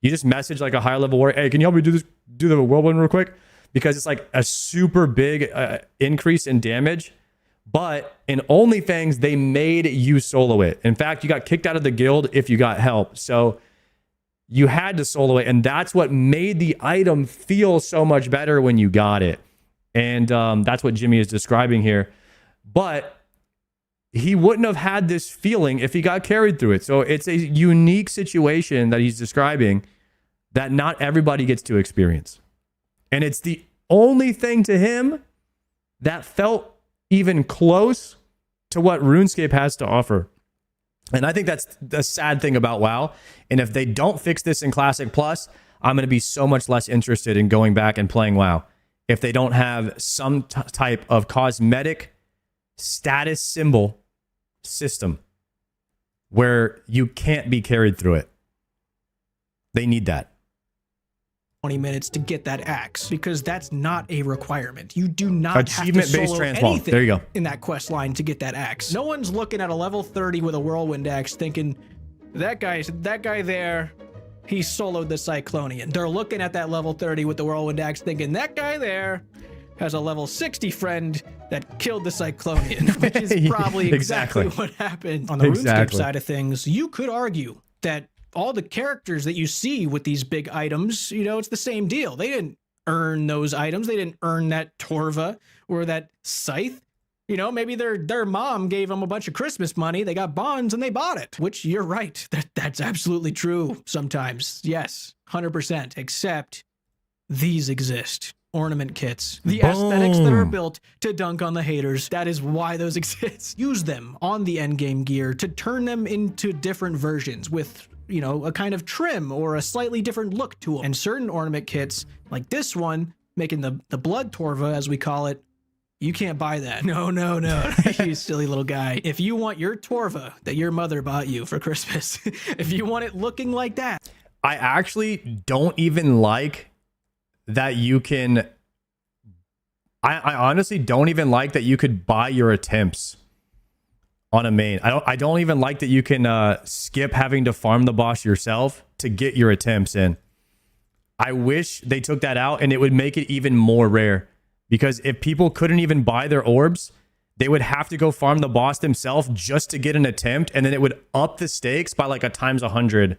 You just message like a higher level warrior, hey, can you help me do the whirlwind real quick? Because it's like a super big increase in damage. But in OnlyFans, they made you solo it. In fact, you got kicked out of the guild if you got help. So you had to solo it. And that's what made the item feel so much better when you got it. And that's what Jimmy is describing here. But he wouldn't have had this feeling if he got carried through it. So it's a unique situation that he's describing that not everybody gets to experience. And it's the only thing to him that felt even close to what RuneScape has to offer. And I think that's the sad thing about WoW. And if they don't fix this in Classic Plus, I'm going to be so much less interested in going back and playing WoW. If they don't have some type of cosmetic status symbol system where you can't be carried through it. They need that. 20 minutes to get that axe, because that's not a requirement. You do not achievement-based have to solo transform. anything There you go. in that quest line to get that axe. No one's looking at a level 30 with a whirlwind axe thinking, that guy there, he soloed the Cyclonian. They're looking at that level 30 with the whirlwind axe thinking, that guy there has a level 60 friend that killed the Cyclonian, which is probably exactly what happened. On the RuneScape side of things, you could argue that all the characters that you see with these big items, you know, it's the same deal. They didn't earn those items. They didn't earn that Torva or that Scythe. You know, maybe their mom gave them a bunch of Christmas money. They got bonds and they bought it, which you're right. That's absolutely true sometimes. Yes, 100%, except these exist. Ornament kits. The aesthetics that are built to dunk on the haters. That is why those exist. Use them on the endgame gear to turn them into different versions with, you know, a kind of trim or a slightly different look to them. And certain ornament kits, like this one, making the blood Torva, as we call it, You can't buy that. No, no, no. You silly little guy. If you want your Torva that your mother bought you for Christmas, if you want it looking like that. I actually don't even like that you can... I honestly don't even like that you could buy your attempts on a main. I don't even like that you can skip having to farm the boss yourself to get your attempts in. I wish they took that out, and it would make it even more rare. Because if people couldn't even buy their orbs, they would have to go farm the boss themselves just to get an attempt, and then it would up the stakes by like a times 100.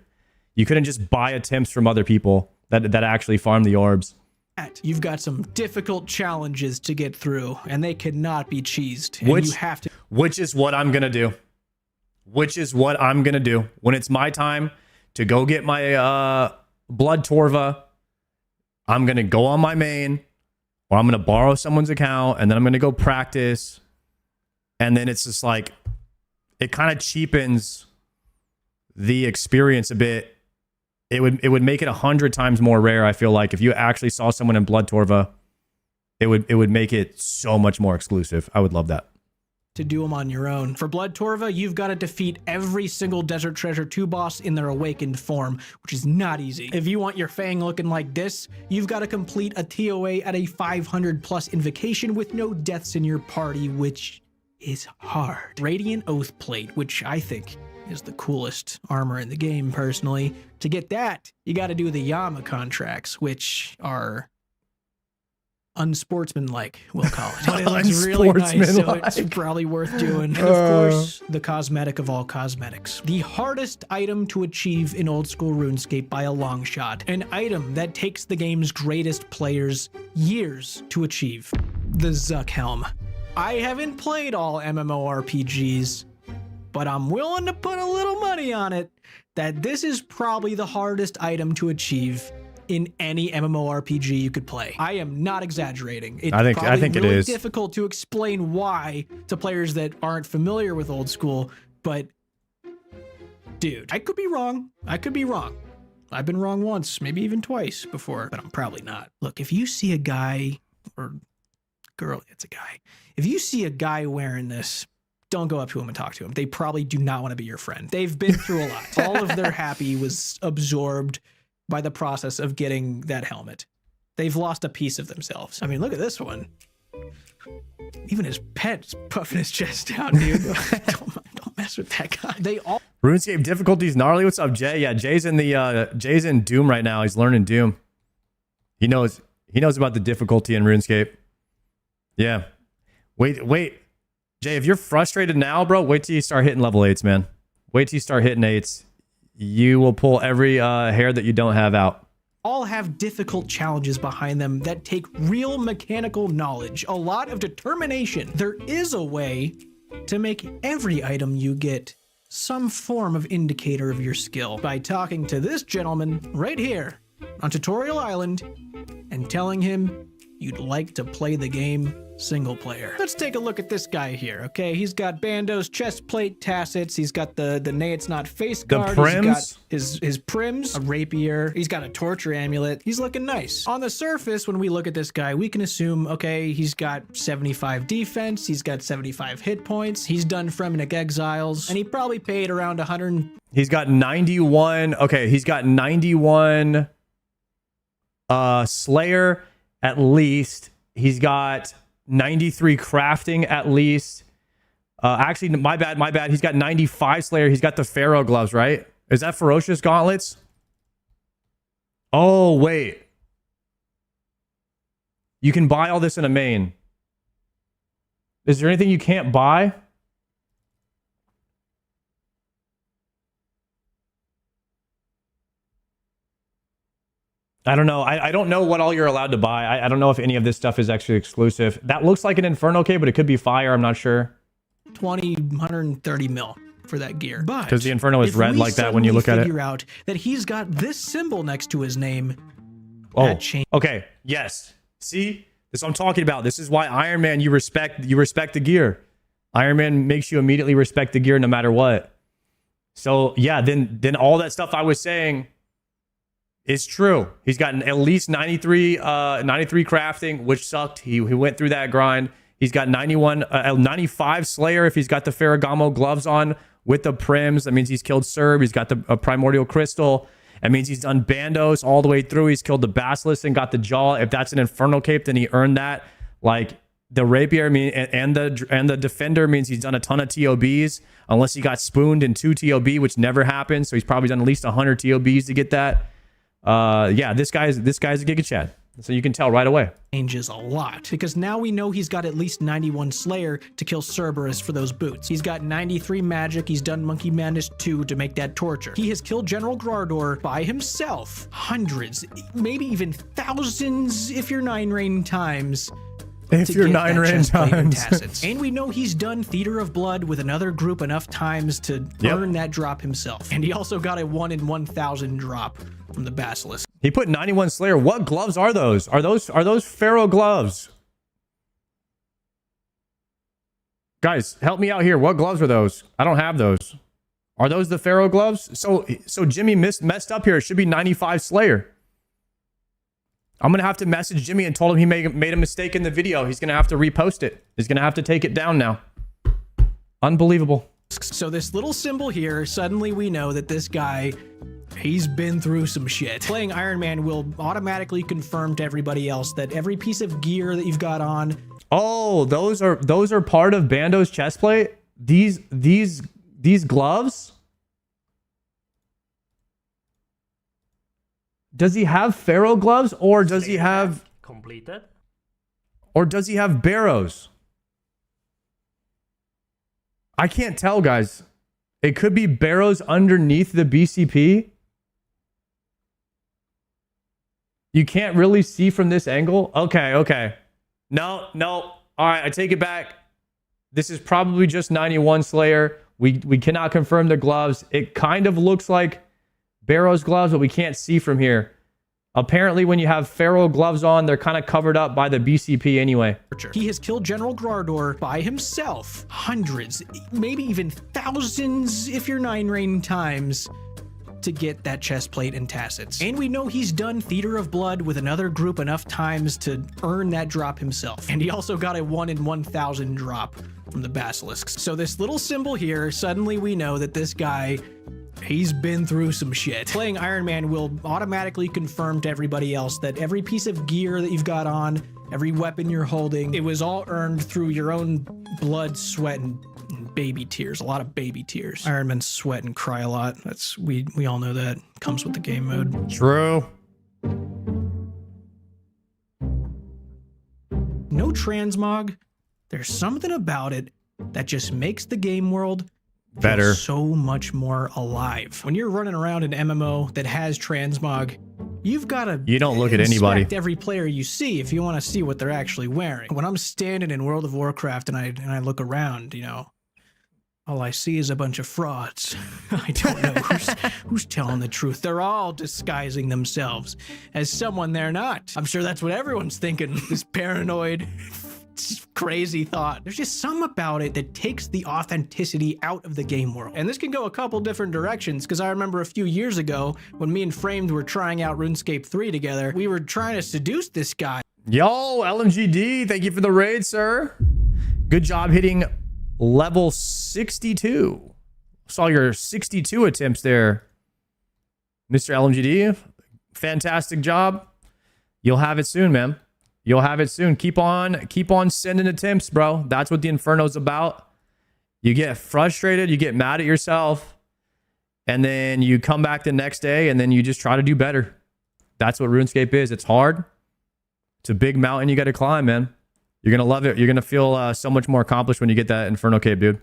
You couldn't just buy attempts from other people that actually farm the orbs. You've got some difficult challenges to get through, and they cannot be cheesed. And you have to. Which is what I'm gonna do. Which is what I'm gonna do when it's my time to go get my blood Torva. I'm gonna go on my main. Or I'm going to borrow someone's account, and then I'm going to go practice. And then it's just like, it kind of cheapens the experience a bit. It would make it 100 times more rare, I feel like. If you actually saw someone in Blood Torva, it would make it so much more exclusive. I would love that. To do them on your own. For Blood Torva, you've got to defeat every single Desert Treasure 2 boss in their awakened form, which is not easy. If you want your Fang looking like this, you've got to complete a TOA at a 500 plus invocation with no deaths in your party, which is hard. Radiant Oath Plate, which I think is the coolest armor in the game, personally. To get that, you got to do the Yama contracts, which are unsportsmanlike, we'll call it. But it looks really nice, so it's probably worth doing. And of course, the cosmetic of all cosmetics. The hardest item to achieve in old school RuneScape by a long shot. An item that takes the game's greatest players years to achieve. The Zuck Helm. I haven't played all MMORPGs, but I'm willing to put a little money on it that this is probably the hardest item to achieve in any MMORPG you could play. I am not exaggerating. It's I think really it is difficult to explain why to players that aren't familiar with old school, but dude, I could be wrong. I could be wrong. I've been wrong once, maybe even twice before, but I'm probably not. Look, if you see a guy or girl, it's a guy. If you see a guy wearing this, don't go up to him and talk to him. They probably do not want to be your friend. They've been through a lot. All of their happy was absorbed by the process of getting that helmet. They've lost a piece of themselves. I mean, look at this one. Even his pet's puffing his chest out, dude. don't mess with that guy. They all... RuneScape difficulties gnarly. What's up, Jay? Yeah, Jay's in Doom right now. He's learning Doom. He knows about the difficulty in RuneScape. Yeah. Wait. Jay, if you're frustrated now, bro, wait till you start hitting level 8s, man. Wait till you start hitting 8s. You will pull every hair that you don't have out. All have difficult challenges behind them that take real mechanical knowledge, a lot of determination. There is a way to make every item you get some form of indicator of your skill by talking to this gentleman right here on Tutorial Island and telling him you'd like to play the game single player. Let's take a look at this guy here, okay? He's got bandos, chest plate, tassets. He's got the nay it's not face guard. The prims? He's got his prims, a rapier. He's got a torture amulet. He's looking nice. On the surface, when we look at this guy, we can assume, okay, he's got 75 defense. He's got 75 hit points. He's done Fremenic Exiles, and he probably paid around 100. He's got 91. Okay, he's got 91 Slayer at least. He's got 93 crafting at least. Actually, my bad. He's got 95 Slayer. He's got the Pharaoh gloves, right? Is that Ferocious Gauntlets? Oh, wait. You can buy all this in a main. Is there anything you can't buy? I don't know. I don't know what all you're allowed to buy. I don't know if any of this stuff is actually exclusive. That looks like an Inferno K, but it could be fire. I'm not sure. 130 mil for that gear. But because the Inferno is red like that when you look at it. Figure out that he's got this symbol next to his name. Oh, okay. Yes. See, this is what I'm talking about. This is why Iron Man, you respect the gear. Iron Man makes you immediately respect the gear no matter what. So yeah, then all that stuff I was saying is true. He's gotten at least 93 crafting, which sucked. He went through that grind. He's got 95 Slayer if he's got the Ferragamo gloves on with the prims. That means he's killed Cerb. He's got the Primordial Crystal. That means he's done Bandos all the way through. He's killed the Basilisk and got the Jaw. If that's an Infernal Cape, then he earned that. Like the Rapier and the Defender means he's done a ton of TOBs, unless he got spooned in 2 TOB, which never happened. So he's probably done at least 100 TOBs to get that. Yeah, this guy's a Giga Chad. So you can tell right away. Changes a lot, because now we know he's got at least 91 Slayer to kill Cerberus for those boots. He's got 93 Magic. He's done Monkey Madness 2 to make that torture. He has killed General Grardor by himself hundreds, maybe even thousands if you're 9-rain times. If you're 9-rain times. And we know he's done Theater of Blood with another group enough times to earn that drop himself. And he also got a 1 in 1,000 drop from the Basilisk. He put 91 Slayer. What gloves are those? Are those Pharaoh gloves? Guys, help me out here. What gloves are those? I don't have those. Are those the Pharaoh gloves? So Jimmy messed up here. It should be 95 Slayer. I'm gonna have to message Jimmy and told him he made a mistake in the video. He's gonna have to repost it. He's gonna have to take it down now. Unbelievable. So this little symbol here, suddenly we know that this guy, he's been through some shit. Playing Iron Man will automatically confirm to everybody else that every piece of gear that you've got on. Oh, those are part of Bando's chestplate. These gloves. Does he have Pharaoh gloves, or does he have completed? Or does he have Barrows? I can't tell, guys. It could be Barrows underneath the BCP. You can't really see from this angle. Okay. No. All right, I take it back. This is probably just 91 Slayer. We cannot confirm the gloves. It kind of looks like Barrow's gloves, but we can't see from here. Apparently, when you have Pharaoh gloves on, they're kind of covered up by the BCP anyway. He has killed General Grardor by himself hundreds, maybe even thousands if you're 9-rain times to get that chest plate and tassets. And we know he's done Theater of Blood with another group enough times to earn that drop himself. And he also got a 1 in 1,000 drop from the Basilisks. So this little symbol here, suddenly we know that this guy, he's been through some shit. Playing Iron Man will automatically confirm to everybody else that every piece of gear that you've got on, every weapon you're holding, it was all earned through your own blood, sweat, and baby tears. A lot of baby tears. Iron Man sweat and cry a lot. That's we all know that. Comes with the game mode. True. No transmog. There's something about it that just makes the game world better, so much more alive. When you're running around an MMO that has transmog, you've got to you don't look at anybody. Every player you see if you want to see what they're actually wearing. When I'm standing in World of Warcraft and I look around, you know, all I see is a bunch of frauds. I don't know who's telling the truth. They're all disguising themselves as someone they're not. I'm sure that's what everyone's thinking. This paranoid, crazy thought. There's just something about it that takes the authenticity out of the game world. And this can go a couple different directions, because I remember a few years ago when me and Framed were trying out RuneScape 3 together, we were trying to seduce this guy. Yo, LMGD, thank you for the raid, sir. Good job hitting level 62. Saw your 62 attempts there, Mr. LMGD. Fantastic job. You'll have it soon, man. You'll have it soon. Keep on sending attempts, bro. That's what the Inferno's about. You get frustrated, you get mad at yourself, and then you come back the next day and then you just try to do better. That's what RuneScape is. It's hard. It's a big mountain you got to climb, man. You're going to love it. You're going to feel so much more accomplished when you get that Inferno Cape, dude.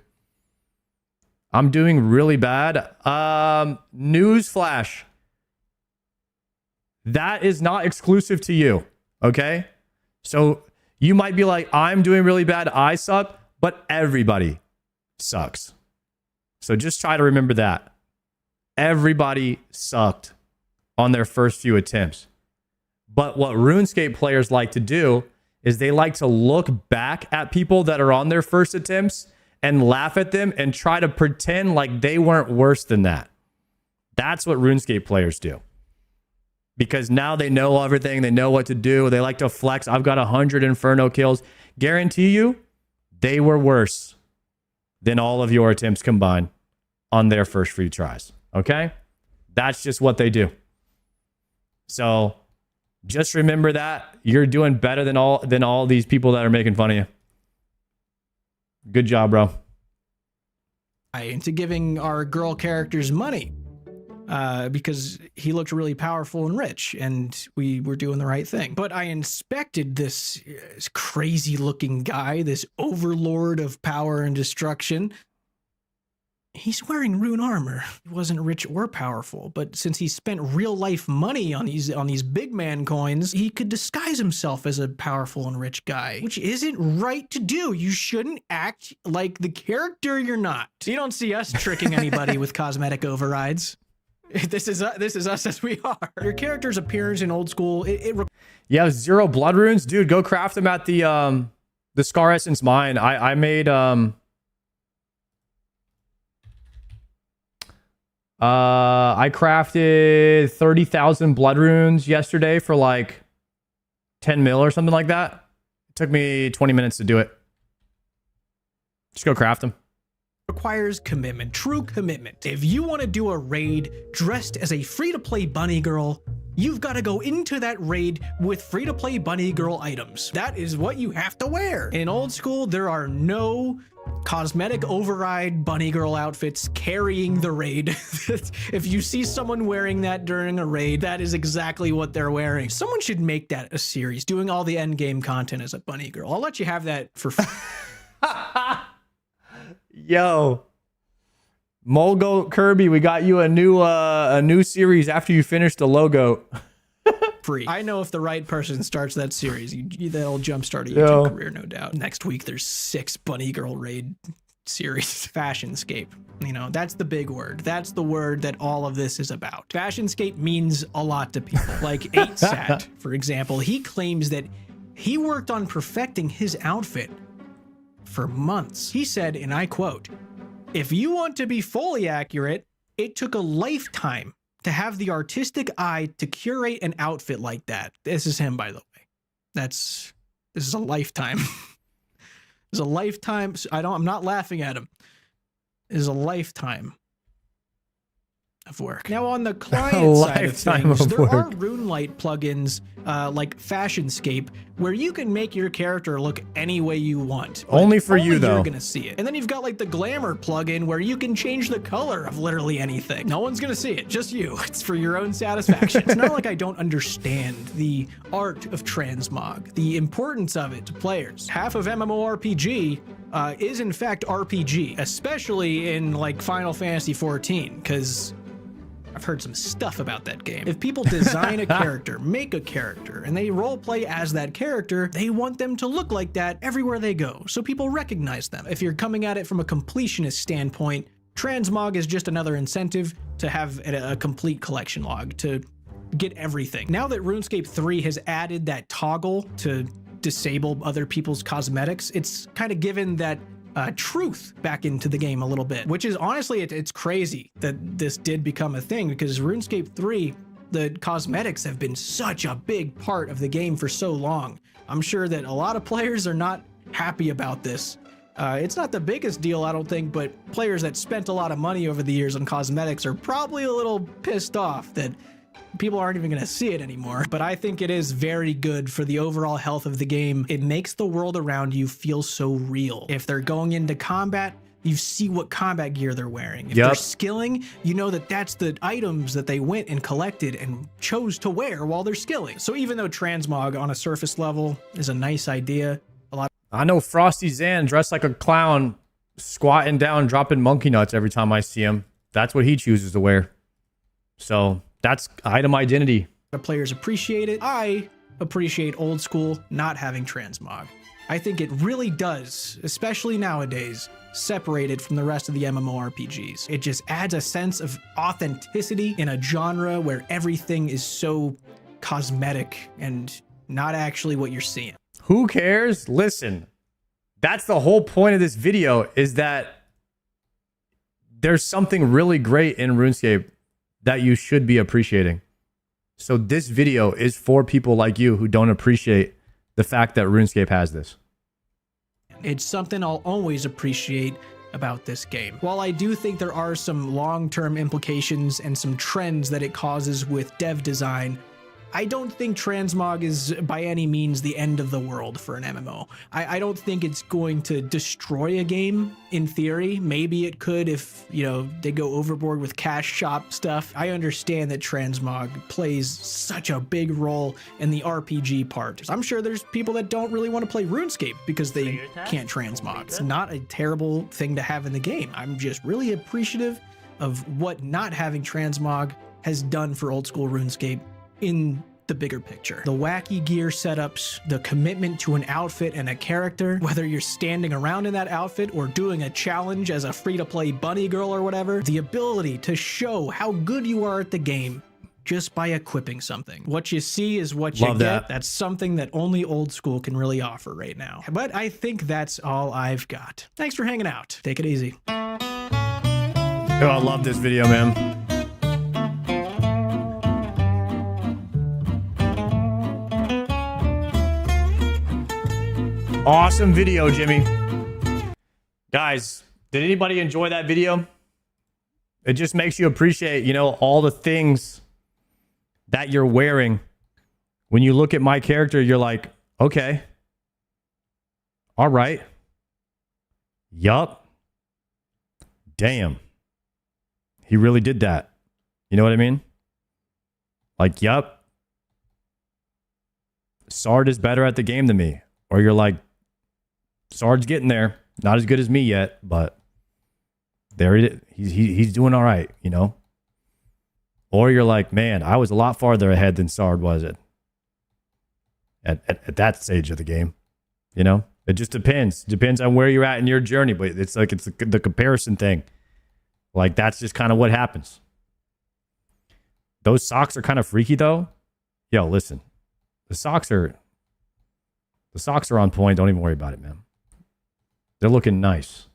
I'm doing really bad. Newsflash. That is not exclusive to you, okay? So you might be like, I'm doing really bad, I suck, but everybody sucks. So just try to remember that. Everybody sucked on their first few attempts. But what RuneScape players like to do is they like to look back at people that are on their first attempts and laugh at them and try to pretend like they weren't worse than that. That's what RuneScape players do. Because now they know everything. They know what to do. They like to flex. I've got 100 Inferno kills. Guarantee you, they were worse than all of your attempts combined on their first free tries. Okay? That's just what they do. So just remember that you're doing better than all these people that are making fun of you. Good job, bro. Into giving our girl characters money because he looked really powerful and rich, and we were doing the right thing. But I inspected this crazy looking guy, this overlord of power and destruction. He's wearing rune armor. He wasn't rich or powerful, but since he spent real life money on these big man coins, he could disguise himself as a powerful and rich guy, which isn't right to do. You shouldn't act like the character you're not. You don't see us tricking anybody with cosmetic overrides. This is us as we are. Your character's appearance in old school, Yeah, 0 blood runes, dude. Go craft them at the Scar Essence mine. I made I crafted 30,000 blood runes yesterday for like 10 mil or something like that. It took me 20 minutes to do it. Just go craft them. requires commitment, true commitment. If you want to do a raid dressed as a free-to-play bunny girl, you've got to go into that raid with free-to-play bunny girl items. That is what you have to wear. In old school, there are no cosmetic override bunny girl outfits carrying the raid. If you see someone wearing that during a raid, that is exactly what they're wearing. Someone should make that a series, doing all the end game content as a bunny girl. I'll let you have that for free. Yo, Molgo Kirby, we got you a new series after you finish the logo. Free. I know if the right person starts that series, they'll jumpstart a YouTube career, no doubt. Next week, there's 6 bunny girl raid series. Fashionscape. You know, that's the big word. That's the word that all of this is about. Fashionscape means a lot to people. Like 8sat, for example, he claims that he worked on perfecting his outfit for months. He said, and I quote, "If you want to be fully accurate, it took a lifetime to have the artistic eye to curate an outfit like that." This is him, by the way. This is a lifetime. This is a lifetime. I'm not laughing at him. This is a lifetime of work. Now on the client side of things, there are RuneLite plugins like Fashionscape where you can make your character look any way you want. Only for you though. You're gonna see it. And then you've got like the Glamour plugin where you can change the color of literally anything. No one's gonna see it, just you. It's for your own satisfaction. It's not like I don't understand the art of transmog, the importance of it to players. Half of MMORPG is in fact RPG, especially in like Final Fantasy 14, because I've heard some stuff about that game. If people design a character, make a character, and they roleplay as that character, they want them to look like that everywhere they go, so people recognize them. If you're coming at it from a completionist standpoint, transmog is just another incentive to have a complete collection log, to get everything. Now that RuneScape 3 has added that toggle to disable other people's cosmetics, it's kind of given that truth back into the game a little bit, which is honestly, it's crazy that this did become a thing, because RuneScape 3, the cosmetics have been such a big part of the game for so long. I'm sure that a lot of players are not happy about this. It's not the biggest deal, I don't think, but players that spent a lot of money over the years on cosmetics are probably a little pissed off that people aren't even going to see it anymore. But I think it is very good for the overall health of the game. It makes the world around you feel so real. If they're going into combat, you see what combat gear they're wearing. If they're skilling, you know that that's the items that they went and collected and chose to wear while they're skilling. So even though transmog on a surface level is a nice idea, I know Frosty Zan dressed like a clown, squatting down, dropping monkey nuts every time I see him. That's what he chooses to wear. So that's item identity. The players appreciate it. I appreciate old school not having transmog. I think it really does, especially nowadays, separate it from the rest of the MMORPGs. It just adds a sense of authenticity in a genre where everything is so cosmetic and not actually what you're seeing. Who cares? Listen, that's the whole point of this video, is that there's something really great in RuneScape that you should be appreciating. So this video is for people like you who don't appreciate the fact that RuneScape has this. It's something I'll always appreciate about this game. While I do think there are some long-term implications and some trends that it causes with dev design, I don't think transmog is by any means the end of the world for an MMO. I don't think it's going to destroy a game in theory. Maybe it could if, you know, they go overboard with cash shop stuff. I understand that transmog plays such a big role in the RPG part. I'm sure there's people that don't really want to play RuneScape because they can't transmog. It's not a terrible thing to have in the game. I'm just really appreciative of what not having transmog has done for old school RuneScape in the bigger picture. The wacky gear setups, the commitment to an outfit and a character, whether you're standing around in that outfit or doing a challenge as a free-to-play bunny girl or whatever, the ability to show how good you are at the game just by equipping something. What you see is what you Love get. that. That's something that only old school can really offer right now. But I think that's all I've got. Thanks for hanging out. Take it easy. Oh, I love this video, man. Awesome video, Jimmy. Guys, did anybody enjoy that video? It just makes you appreciate, you know, all the things that you're wearing. When you look at my character, you're like, okay. All right. Yup. Damn. He really did that. You know what I mean? Like, yup. Sard is better at the game than me. Or you're like, Sard's getting there. Not as good as me yet, but there it is. He's doing all right, you know? Or you're like, man, I was a lot farther ahead than Sard was at that stage of the game. You know? It just depends. Depends on where you're at in your journey, but it's like it's the comparison thing. Like, that's just kind of what happens. Those socks are kind of freaky, though. Yo, listen. The socks are on point. Don't even worry about it, man. They're looking nice.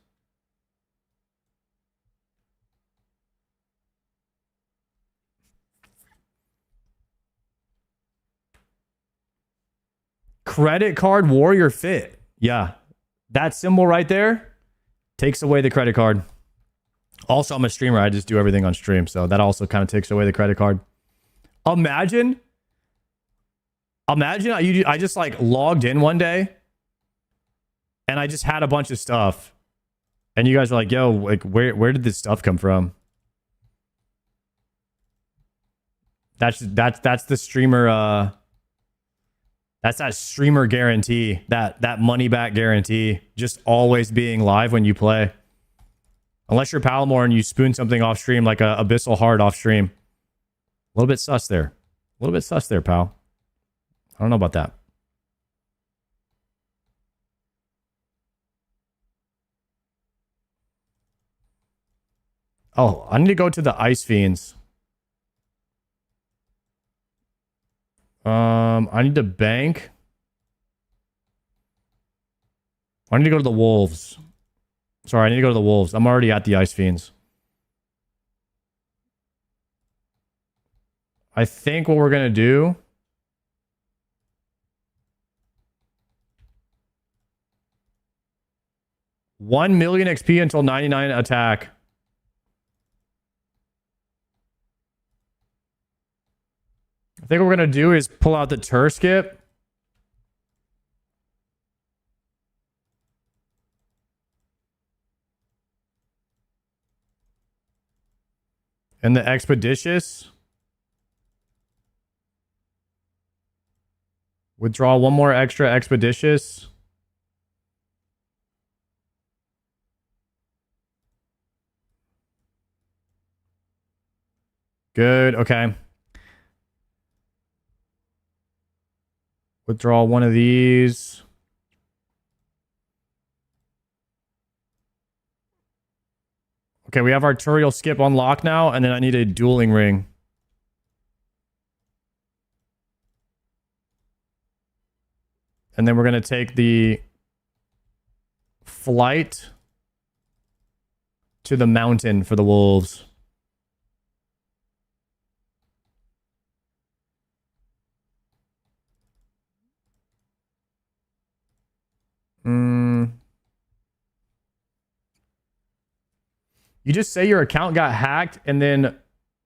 Credit card warrior fit. Yeah. That symbol right there takes away the credit card. Also, I'm a streamer. I just do everything on stream. So that also kind of takes away the credit card. Imagine I just like logged in one day and I just had a bunch of stuff and you guys are like, yo, like where did this stuff come from? That's the streamer that's that streamer guarantee, that money back guarantee, just always being live when you play. Unless you're Palamore and you spoon something off stream like a Abyssal Heart off stream. A little bit sus there. A little bit sus there, pal. I don't know about that. Oh, I need to go to the Ice Fiends. I need to bank. I need to go to the Wolves. Sorry, I need to go to the Wolves. I'm already at the Ice Fiends. I think what we're going to do... 1 million XP until 99 attack. I think what we're going to do is pull out the Turskip. And the Expeditious. Withdraw one more extra Expeditious. Good. Okay. Withdraw one of these. Okay, we have Arturial Skip unlocked now, and then I need a Dueling Ring. And then we're going to take the Flight to the Mountain for the Wolves. You just say your account got hacked and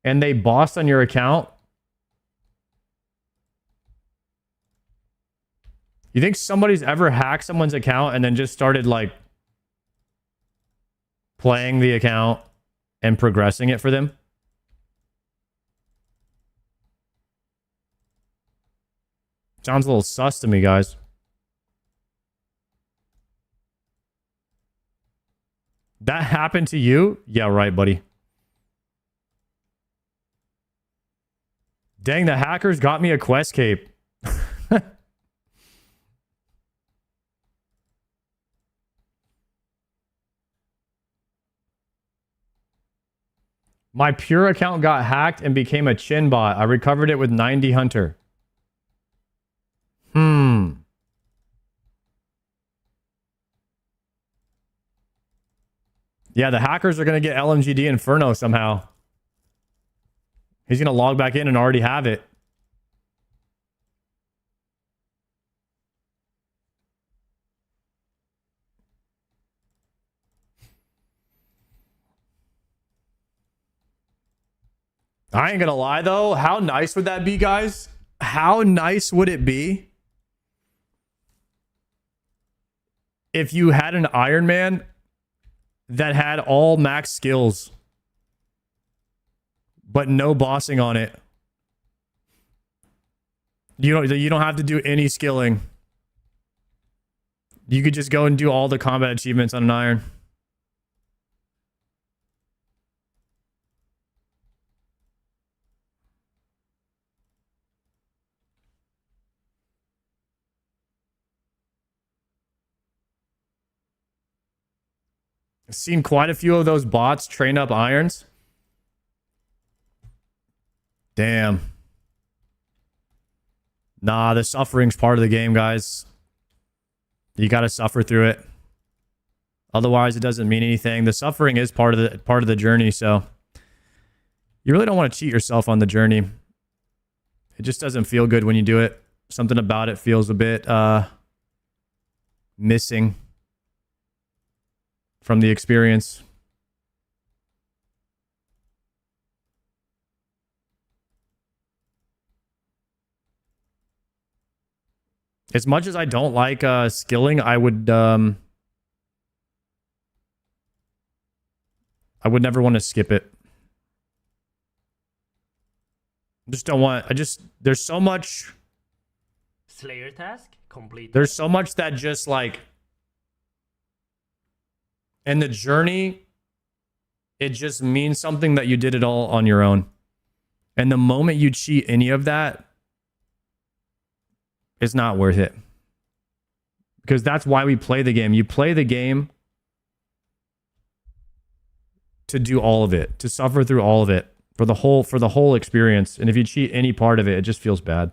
they bossed on your account. You think somebody's ever hacked someone's account and then just started like playing the account and progressing it for them? Sounds a little sus to me, guys. That happened to you? Yeah, right, buddy. Dang, the hackers got me a quest cape. My pure account got hacked and became a chin bot. I recovered it with 90 hunter. Yeah, the hackers are going to get LMGD Inferno somehow. He's going to log back in and already have it. I ain't going to lie, though. How nice would that be, guys? How nice would it be if you had an Iron Man that had all max skills, but no bossing on it? You don't have to do any skilling. You could just go and do all the combat achievements on an Iron. I've seen quite a few of those bots train up Irons. Damn. Nah, the suffering's part of the game, guys. You got to suffer through it. Otherwise, it doesn't mean anything. The suffering is part of the journey, so you really don't want to cheat yourself on the journey. It just doesn't feel good when you do it. Something about it feels a bit missing from the experience. As much as I don't like skilling, I would never want to skip it. Just don't want. There's so much. Slayer task complete. There's so much that just like. In the journey, it just means something that you did it all on your own. And the moment you cheat any of that, it's not worth it. Because that's why we play the game. You play the game to do all of it, to suffer through all of it, for the whole experience. And if you cheat any part of it, it just feels bad.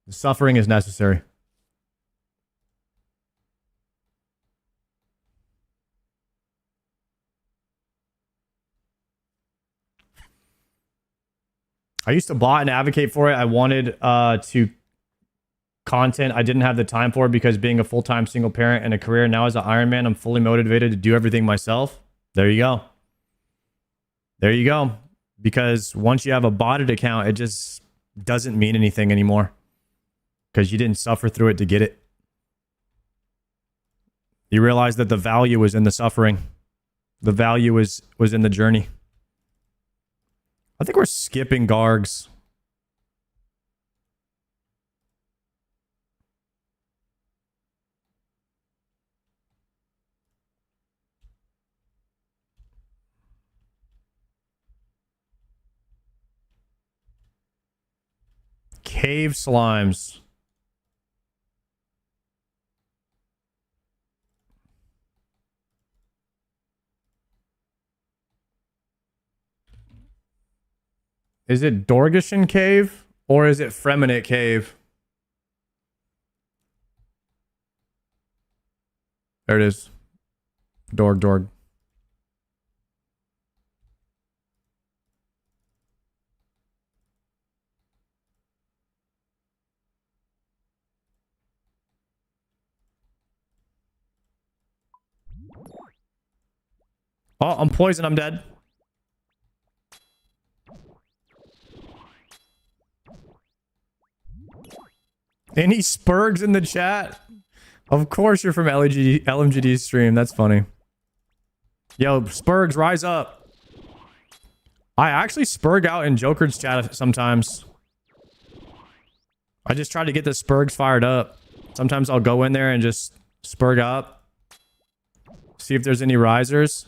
The suffering is necessary. I used to bot and advocate for it. I wanted to content I didn't have the time for because being a full-time single parent and a career now as an Iron Man, I'm fully motivated to do everything myself. There you go. There you go. Because once you have a botted account, it just doesn't mean anything anymore. Because you didn't suffer through it to get it. You realize that the value was in the suffering. The value was in the journey. I think we're skipping Gargs. Cave slimes. Is it Dorgishan Cave or is it Freminate Cave? There it is. Dorg. Oh, I'm poisoned. I'm dead. Any Spurgs in the chat? Of course you're from LMGD's stream. That's funny. Yo, Spurgs, rise up. I actually Spurg out in Joker's chat sometimes. I just try to get the Spurgs fired up. Sometimes I'll go in there and just Spurg up. See if there's any risers.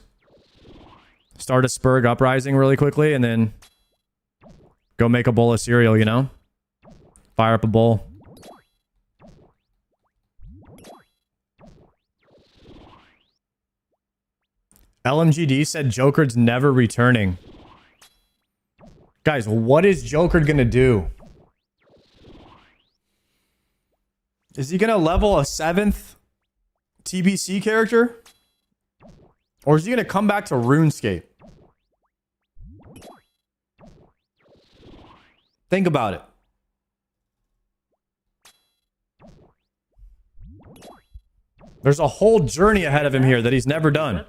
Start a Spurg uprising really quickly and then go make a bowl of cereal, you know? Fire up a bowl. LMGD said Joker's never returning. Guys, what is Joker gonna do? Is he gonna level a 7th TBC character? Or is he gonna come back to RuneScape? Think about it. There's a whole journey ahead of him here that he's never done.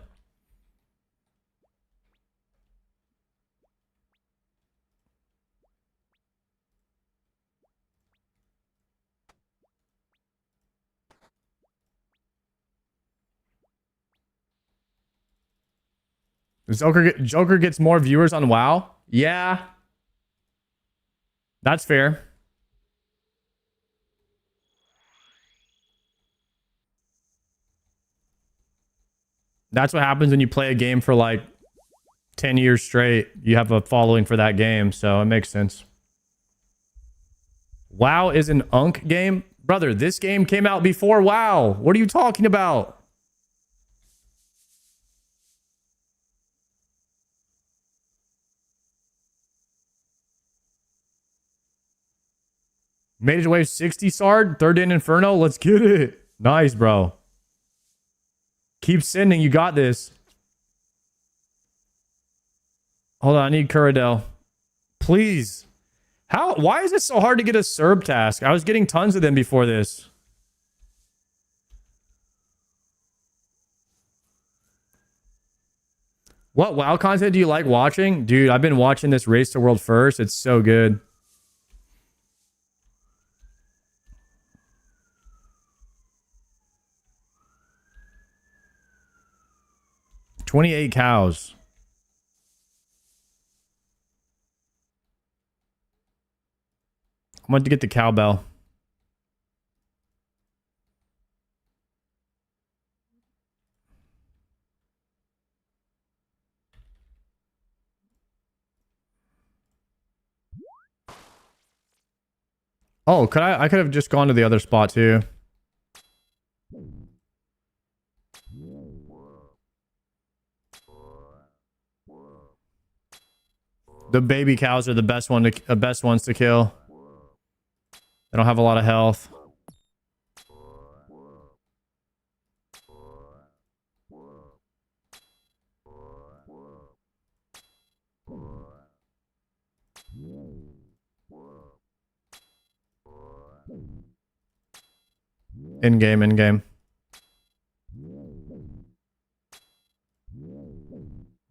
Joker gets more viewers on WoW? Yeah. That's fair. That's what happens when you play a game for like 10 years straight. You have a following for that game, so it makes sense. WoW is an Unk game? Brother, this game came out before WoW. What are you talking about? Mage Wave 60 Sard, 3rd in Inferno. Let's get it. Nice, bro. Keep sending. You got this. Hold on. I need Kuradel. Please. Why is it so hard to get a Cerb task? I was getting tons of them before this. What WoW content do you like watching? Dude, I've been watching this Race to World First. It's so good. $28 cows. I'm going to get the cowbell. Oh, I could have just gone to the other spot too. The baby cows are the best ones to kill. They don't have a lot of health. In game.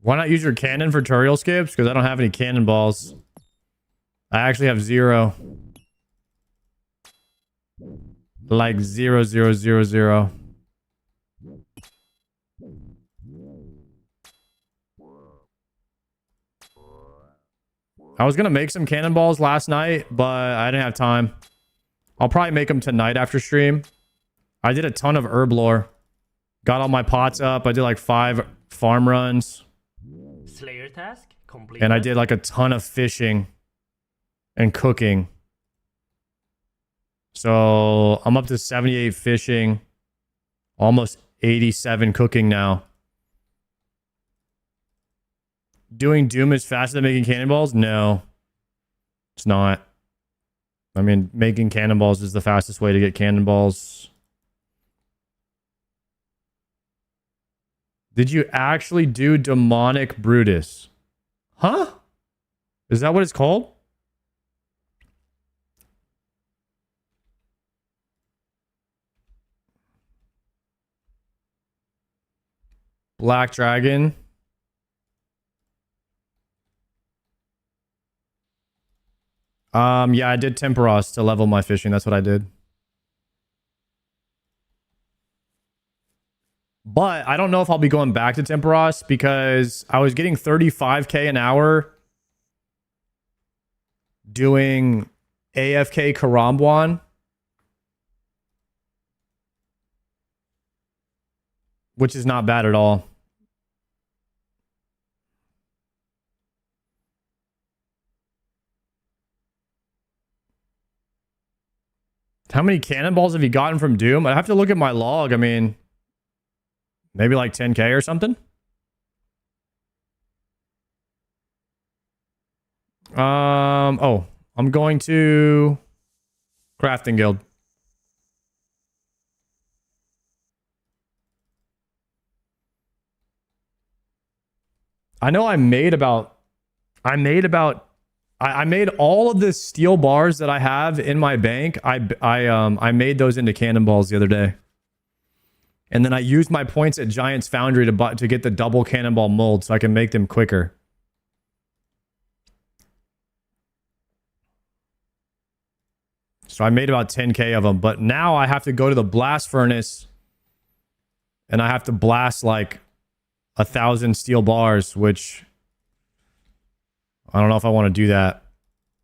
Why not use your cannon for tutorial skips? Because I don't have any cannonballs. I actually have 0. Like 0, 0, 0, 0. I was going to make some cannonballs last night, but I didn't have time. I'll probably make them tonight after stream. I did a ton of herb lore. Got all my pots up. I did like 5 farm runs. Slayer task complete. And I did like a ton of fishing and cooking. So I'm up to 78 fishing, almost 87 cooking now. Doing Doom is faster than making cannonballs? No, it's not. I mean, making cannonballs is the fastest way to get cannonballs. Did you actually do Demonic Brutus? Huh? Is that what it's called? Black Dragon. Yeah, I did Temporos to level my fishing. That's what I did. But I don't know if I'll be going back to Temporos because I was getting 35k an hour doing AFK Karambwan, which is not bad at all. How many cannonballs have you gotten from Doom? I have to look at my log. I mean, maybe like 10k or something. Oh, I'm going to Crafting Guild. I know I made all of the steel bars that I have in my bank. I made those into cannonballs the other day. And then I used my points at Giant's Foundry to get the double cannonball mold so I can make them quicker. So I made about 10k of them, but now I have to go to the blast furnace and I have to blast like 1,000 steel bars, which I don't know if I want to do that,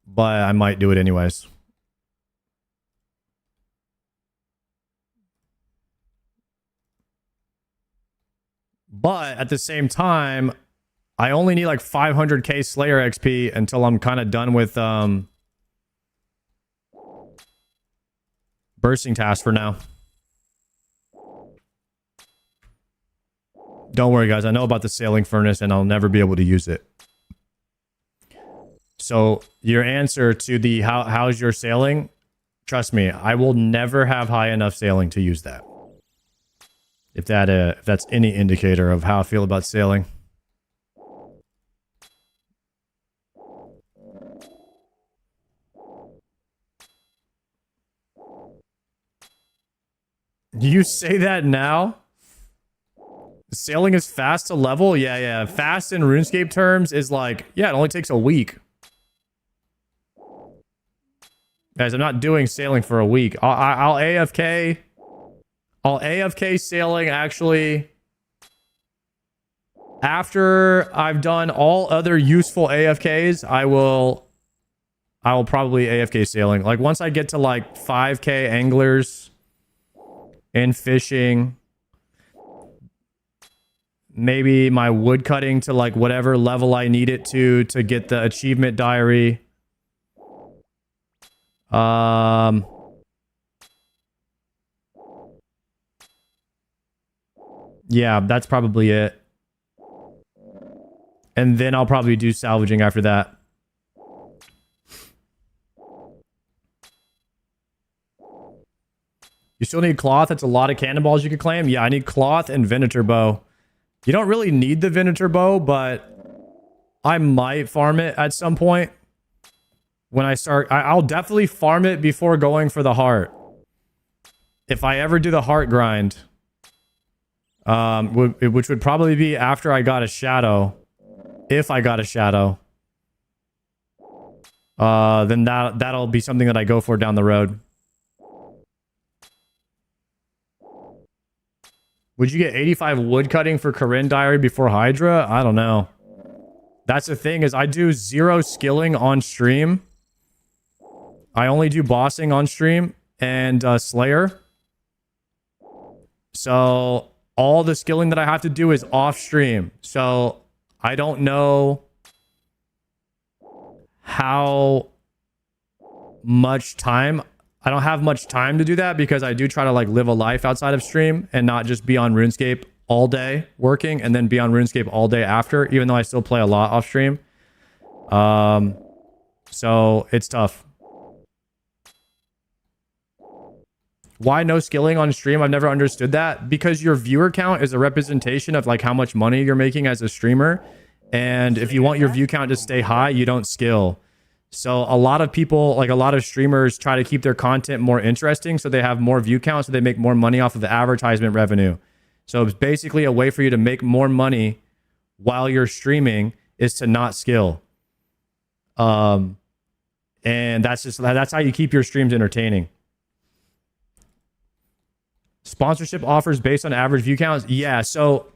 but I might do it anyways. But at the same time, I only need like 500k Slayer XP until I'm kind of done with bursting task for now. Don't worry, guys. I know about the sailing furnace and I'll never be able to use it. So your answer to the how's your sailing? Trust me, I will never have high enough sailing to use that. If that's any indicator of how I feel about sailing. You say that now? Sailing is fast to level? Yeah. Fast in RuneScape terms is like, yeah, it only takes a week. Guys, I'm not doing sailing for a week. I'll AFK. I'll AFK sailing actually after I've done all other useful AFKs. I will probably AFK sailing. Like once I get to like 5k anglers and fishing, maybe my wood cutting to like whatever level I need it to get the achievement diary. Yeah, that's probably it. And then I'll probably do salvaging after that. You still need cloth? That's a lot of cannonballs you could claim. Yeah, I need cloth and Venator bow. You don't really need the Venator bow, but I might farm it at some point. When I start, I'll definitely farm it before going for the heart. If I ever do the heart grind. Which would probably be after I got a shadow. If I got a shadow. Then that'll be something that I go for down the road. Would you get 85 wood cutting for Corinne Diary before Hydra? I don't know. That's the thing is I do 0 skilling on stream. I only do bossing on stream and Slayer. So all the skilling that I have to do is off stream. So I don't know how much time. I don't have much time to do that because I do try to like live a life outside of stream and not just be on RuneScape all day working and then be on RuneScape all day after, even though I still play a lot off stream. So it's tough. Why no skilling on stream? I've never understood that. Because your viewer count is a representation of like how much money you're making as a streamer. And if you want your view count to stay high, you don't skill. So a lot of people, like a lot of streamers, try to keep their content more interesting so they have more view count so they make more money off of the advertisement revenue. So it's basically a way for you to make more money while you're streaming is to not skill. And that's how you keep your streams entertaining. Sponsorship offers based on average view counts. Yeah. So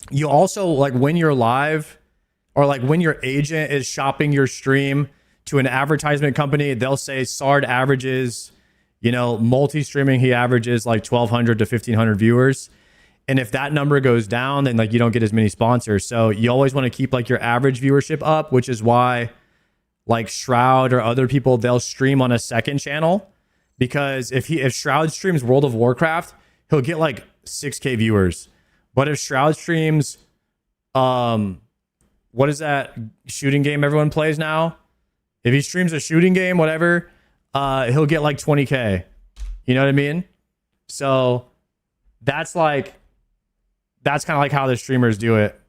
you also, like, when you're live, or like when your agent is shopping your stream to an advertisement company, they'll say Sard averages, multi-streaming, he averages like 1,200 to 1,500 viewers. And if that number goes down, then like you don't get as many sponsors. So you always want to keep like your average viewership up, which is why like Shroud or other people, they'll stream on a second channel, because if Shroud streams World of Warcraft, he'll get like 6K viewers. But if Shroud streams, what is that shooting game everyone plays now? If he streams a shooting game, whatever, he'll get like 20K. You know what I mean? So that's kind of like how the streamers do it.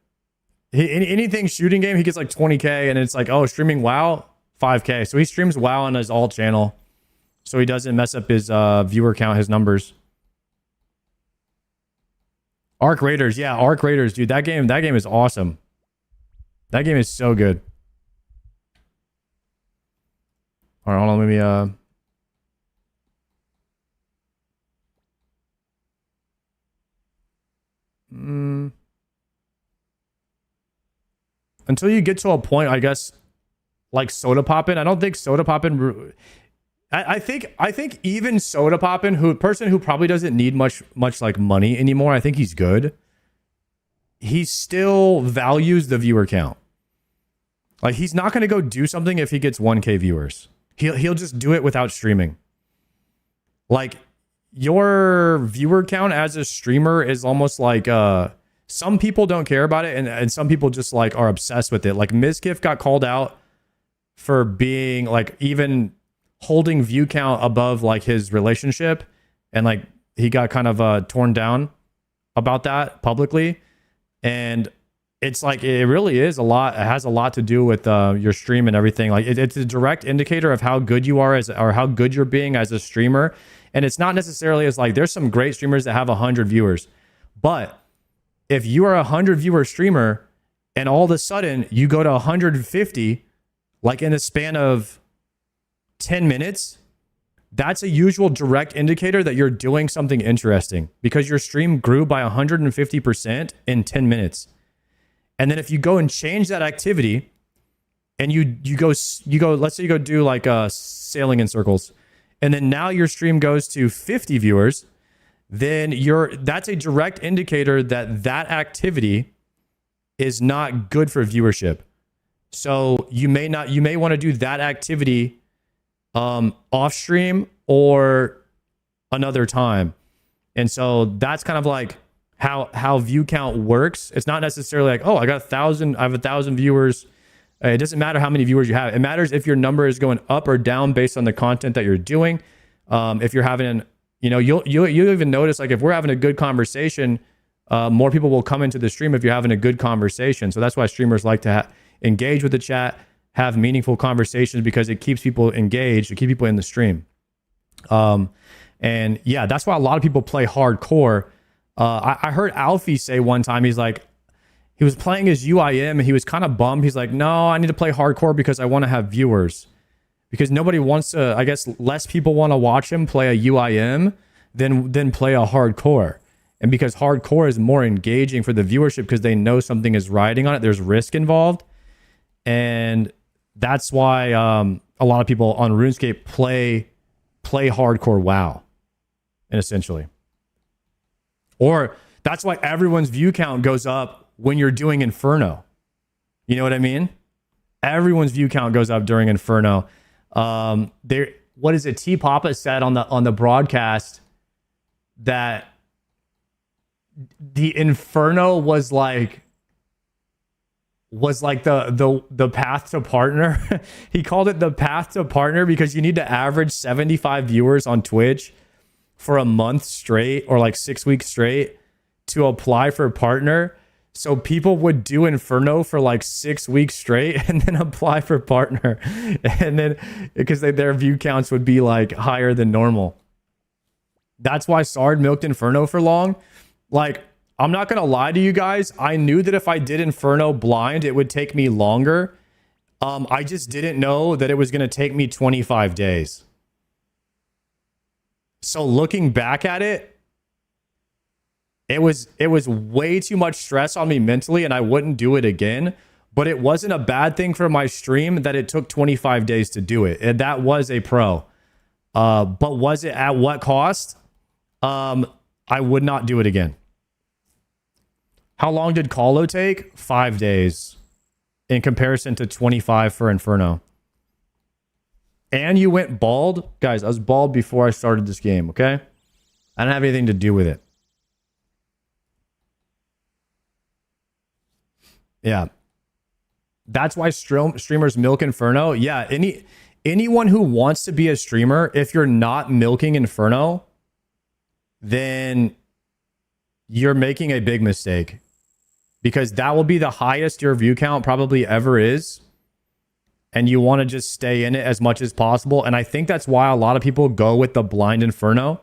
Anything shooting game, he gets like 20K, and it's like, oh, streaming WoW, 5K. So he streams WoW on his alt channel, so he doesn't mess up his viewer count, his numbers. Arc Raiders, yeah, Arc Raiders, dude. That game is awesome. That game is so good. All right, hold on, let me until you get to a point, I guess, like Soda Poppin'. I don't think Soda Poppin'. I think even Soda Poppin', person who probably doesn't need much like money anymore, I think he's good. He still values the viewer count. Like, he's not going to go do something if he gets 1K viewers. He'll just do it without streaming. Like, your viewer count as a streamer is almost like some people don't care about it, and some people just like are obsessed with it. Like, Mizkif got called out for being like even holding view count above like his relationship, and like he got kind of torn down about that publicly. And it's like, it really is a lot. It has a lot to do with your stream and everything. Like, it's a direct indicator of how good you are or how good you're being as a streamer. And it's not necessarily as like, there's some great streamers that have 100 viewers, but if you are a 100 viewer streamer and all of a sudden you go to 150, like in a span of 10 minutes, that's a usual direct indicator that you're doing something interesting, because your stream grew by 150% in 10 minutes. And then if you go and change that activity and you go, let's say you go do like sailing in circles, and then now your stream goes to 50 viewers, then that's a direct indicator that activity is not good for viewership. So you may want to do that activity off stream or another time. And so that's kind of like how view count works. It's not necessarily like, oh, I have 1,000 viewers. It doesn't matter how many viewers you have. It matters if your number is going up or down based on the content that you're doing. If you're having you'll even notice, like, if we're having a good conversation, more people will come into the stream if you're having a good conversation. So that's why streamers like to engage with the chat, have meaningful conversations, because it keeps people engaged, it keeps people in the stream. And yeah, that's why a lot of people play hardcore. I heard Alfie say one time, he's like, he was playing his UIM and he was kind of bummed. He's like, no, I need to play hardcore because I want to have viewers. Because nobody wants to, I guess less people want to watch him play a UIM than play a hardcore. And because hardcore is more engaging for the viewership, because they know something is riding on it, there's risk involved. And that's why a lot of people on RuneScape play hardcore WoW, and essentially. Or that's why everyone's view count goes up when you're doing Inferno. You know what I mean? Everyone's view count goes up during Inferno. What is it? T Papa said on the broadcast that the Inferno was like the path to partner. He called it the path to partner because you need to average 75 viewers on Twitch for a month straight, or like 6 weeks straight, to apply for partner. So people would do Inferno for like 6 weeks straight and then apply for partner. And then because their view counts would be like higher than normal. That's why Sard milked Inferno for long. Like, I'm not going to lie to you guys. I knew that if I did Inferno blind, it would take me longer. I just didn't know that it was going to take me 25 days. So looking back at it, it was way too much stress on me mentally, and I wouldn't do it again. But it wasn't a bad thing for my stream that it took 25 days to do it. And that was a pro. But was it at what cost? I would not do it again. How long did Colo take? 5 days in comparison to 25 for Inferno. And you went bald? Guys, I was bald before I started this game, okay? I don't have anything to do with it. Yeah. That's why streamers milk Inferno. Yeah, anyone who wants to be a streamer, if you're not milking Inferno, then you're making a big mistake. Because that will be the highest your view count probably ever is. And you want to just stay in it as much as possible. And I think that's why a lot of people go with the blind Inferno.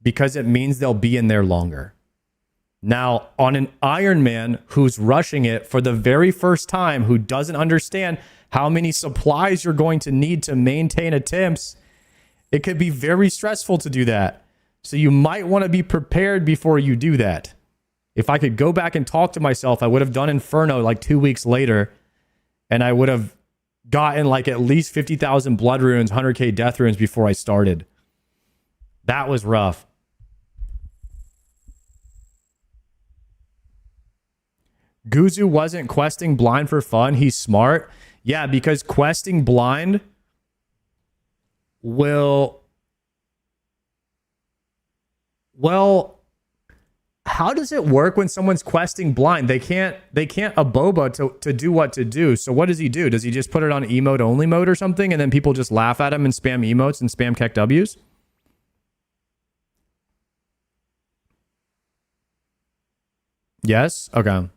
Because it means they'll be in there longer. Now, on an Iron Man who's rushing it for the very first time, who doesn't understand how many supplies you're going to need to maintain attempts, it could be very stressful to do that. So you might want to be prepared before you do that. If I could go back and talk to myself, I would have done Inferno like 2 weeks later, and I would have gotten like at least 50,000 blood runes, 100k death runes before I started. That was rough. Guzu wasn't questing blind for fun. He's smart. Yeah, because questing blind will... Well, how does it work when someone's questing blind? They can't aboba to do what to do. So what does he do? Does he just put it on emote only mode or something, and then people just laugh at him and spam emotes and spam Keck Ws? Yes? Okay.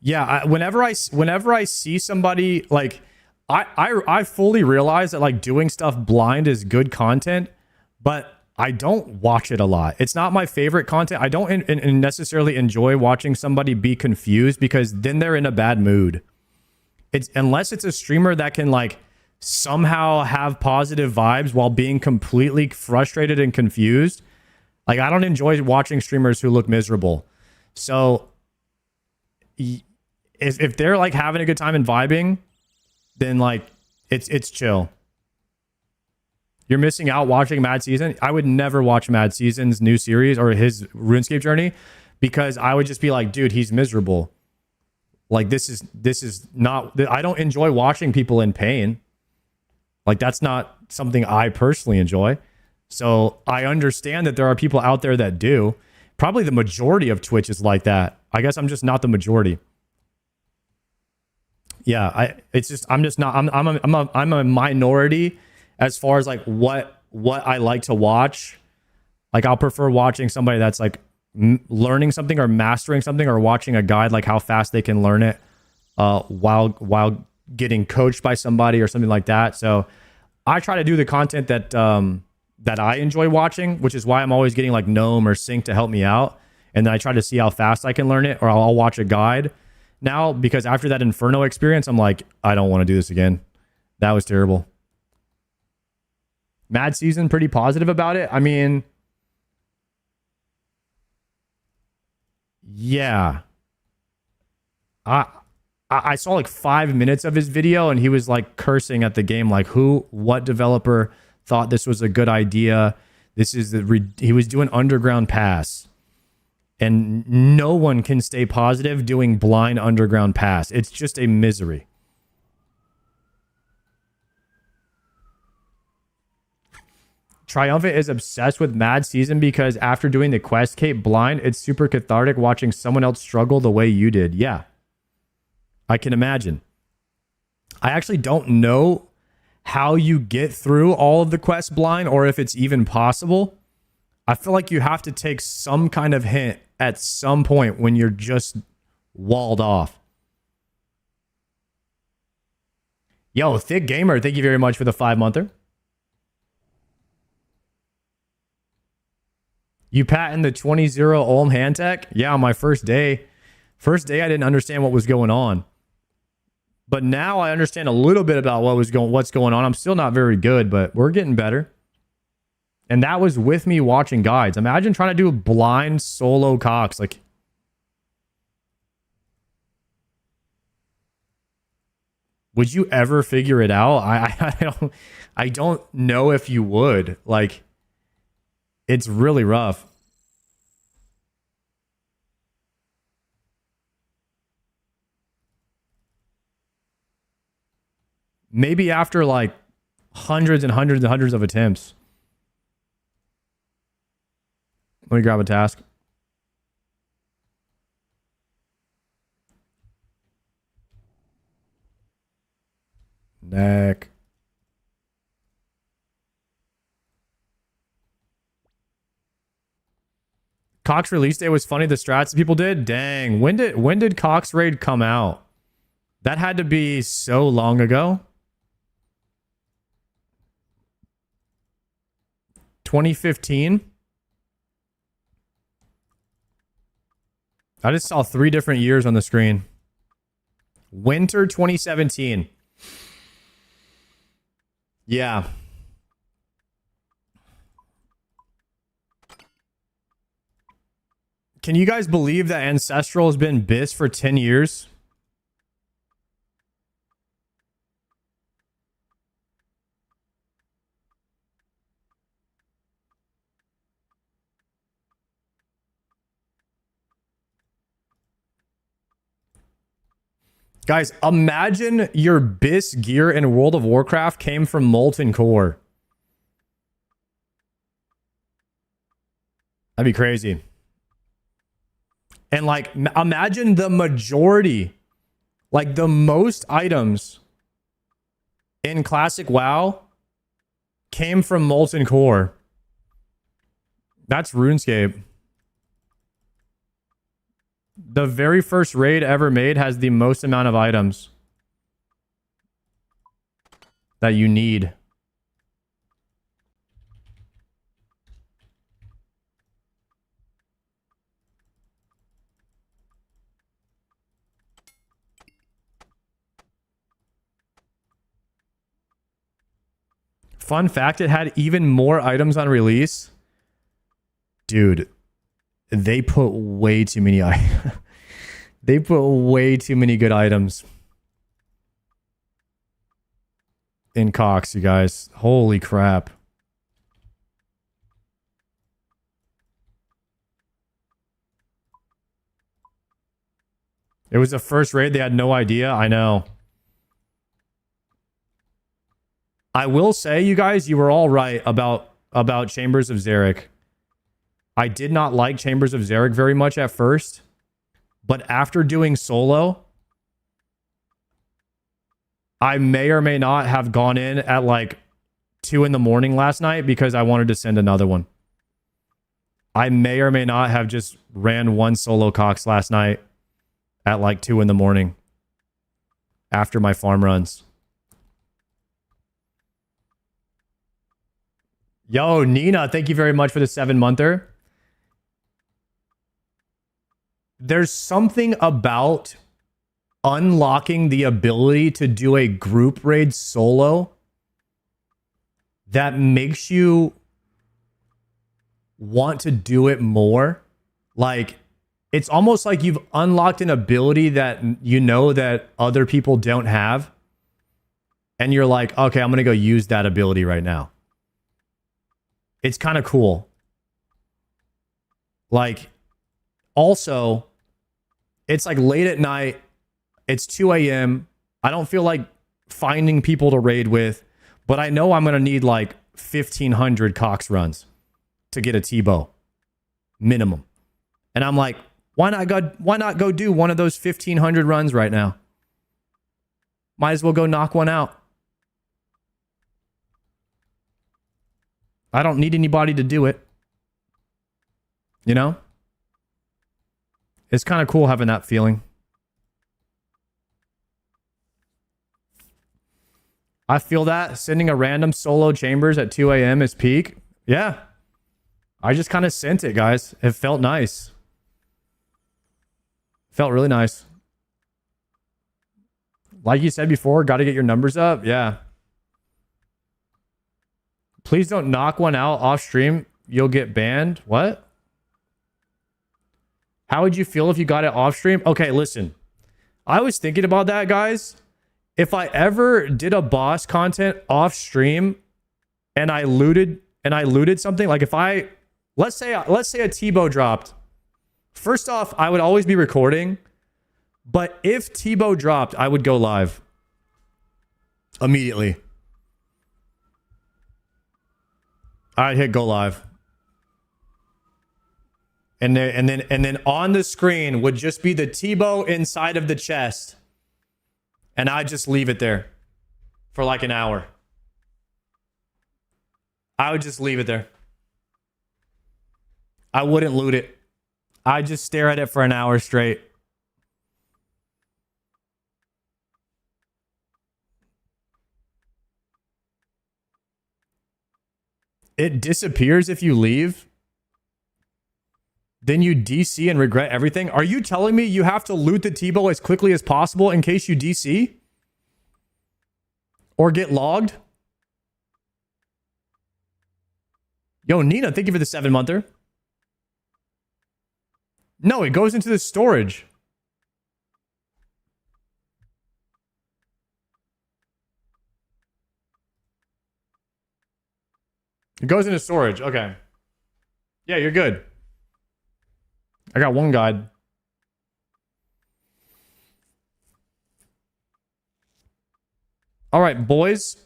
Yeah, whenever I see somebody like I fully realize that like doing stuff blind is good content, but I don't watch it a lot. It's not my favorite content. I don't necessarily enjoy watching somebody be confused because then they're in a bad mood. It's unless it's a streamer that can like somehow have positive vibes while being completely frustrated and confused. Like I don't enjoy watching streamers who look miserable. So if they're like having a good time and vibing, then like it's chill. You're missing out watching Mad Season. I would never watch Mad Season's new series or his RuneScape journey because I would just be like, dude, he's miserable. Like this is not, I don't enjoy watching people in pain. Like that's not something I personally enjoy. So I understand that there are people out there that do. Probably the majority of Twitch is like that. I guess I'm just not the majority. Yeah, I'm a minority as far as like what I like to watch. Like I'll prefer watching somebody that's like learning something or mastering something, or watching a guide like how fast they can learn it while getting coached by somebody or something like that. So I try to do the content that that I enjoy watching, which is why I'm always getting like Gnome or Sync to help me out. And then I try to see how fast I can learn it, or I'll watch a guide now, because after that Inferno experience, I'm like, I don't want to do this again. That was terrible. Mad Season, pretty positive about it. I mean, yeah. I saw like 5 minutes of his video and he was like cursing at the game, like what developer thought this was a good idea? He was doing underground pass. And no one can stay positive doing blind underground pass. It's just a misery. Triumphant is obsessed with Mad Season because after doing the quest cape blind, it's super cathartic watching someone else struggle the way you did. Yeah, I can imagine. I actually don't know how you get through all of the quests blind, or if it's even possible. I feel like you have to take some kind of hint at some point when you're just walled off. Yo, Thick Gamer, thank you very much for the 5-monther. You patent the 20-0 ohm hand tech? Yeah, on my first day. First day I didn't understand what was going on. But now I understand a little bit about what's going on. I'm still not very good, but we're getting better. And that was with me watching guides. Imagine trying to do a blind solo cocks. Like, would you ever figure it out? I don't know if you would. Like, it's really rough. Maybe after like hundreds and hundreds and hundreds of attempts. Let me grab a task. Neck. Cox release day was funny. The strats people did. Dang. When did Cox raid come out? That had to be so long ago. 2015. I just saw 3 different years on the screen. Winter 2017. Yeah. Can you guys believe that Ancestral has been BIS for 10 years? Guys, imagine your BIS gear in World of Warcraft came from Molten Core. That'd be crazy. And like, imagine the majority, like the most items in Classic WoW came from Molten Core. That's RuneScape. The very first raid ever made has the most amount of items that you need. Fun fact, it had even more items on release. Dude, they put way too many they put way too many good items in Cox, you guys. Holy crap. It was the first raid. They had no idea. I know. I will say, you guys, you were all right about Chambers of Xeric. I did not like Chambers of Xeric very much at first, but after doing solo, I may or may not have gone in at like 2 in the morning last night because I wanted to send another one. I may or may not have just ran one solo Cox last night at like 2 in the morning after my farm runs. Yo, Nina, thank you very much for the 7-monther. There's something about unlocking the ability to do a group raid solo that makes you want to do it more. Like, it's almost like you've unlocked an ability that you know that other people don't have. And you're like, okay, I'm going to go use that ability right now. It's kind of cool. Like, also, it's like late at night. It's 2 a.m. I don't feel like finding people to raid with, but I know I'm going to need like 1,500 Cox runs to get a T-bow minimum. And I'm like, why not go do one of those 1,500 runs right now? Might as well go knock one out. I don't need anybody to do it. You know? It's kind of cool having that feeling. I feel that. Sending a random solo Chambers at 2 a.m. is peak. Yeah. I just kind of sent it, guys. It felt nice. Felt really nice. Like you said before, got to get your numbers up. Yeah. Please don't knock one out off stream. You'll get banned. What? How would you feel if you got it off stream? Okay, listen. I was thinking about that, guys. If I ever did a boss content off stream and I looted something, like if I let's say a Tebow dropped. First off, I would always be recording, but if Tebow dropped, I would go live immediately. I'd hit go live. And then on the screen would just be the Tebow inside of the chest. And I'd just leave it there for like an hour. I would just leave it there. I wouldn't loot it. I'd just stare at it for an hour straight. It disappears if you leave. Then you DC and regret everything. Are you telling me you have to loot the Tebow as quickly as possible in case you DC? Or get logged? Yo, Nina, thank you for the 7-monther. No, it goes into the storage. It goes into storage. Okay. Yeah, you're good. I got one guide. All right, boys.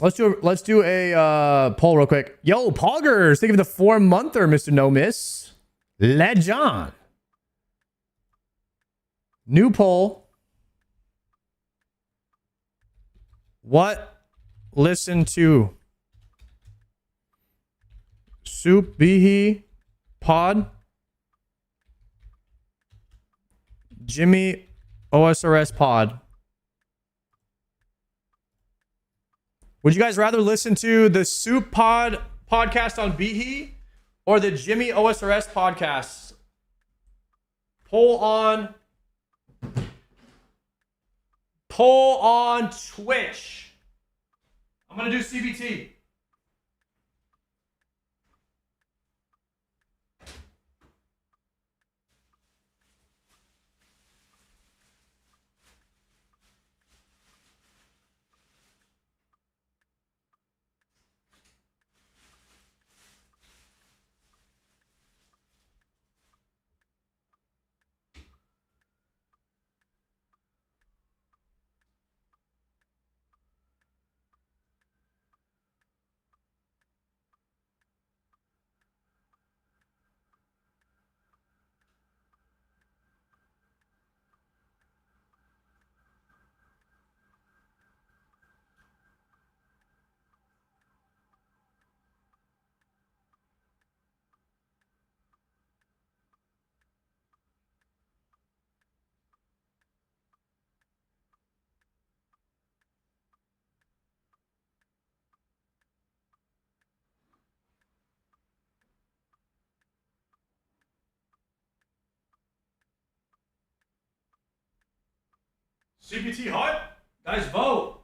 Let's do a poll real quick. Yo, Poggers, thank you for the 4-monther, Mr. No Miss. Legend. New poll. What listen to? Soup Behe Pod, Jimmy OSRS Pod. Would you guys rather listen to the Soup Pod podcast on Behe or the Jimmy OSRS podcast? Poll on Twitch. I'm gonna do CBT. CBT hot? Guys, vote.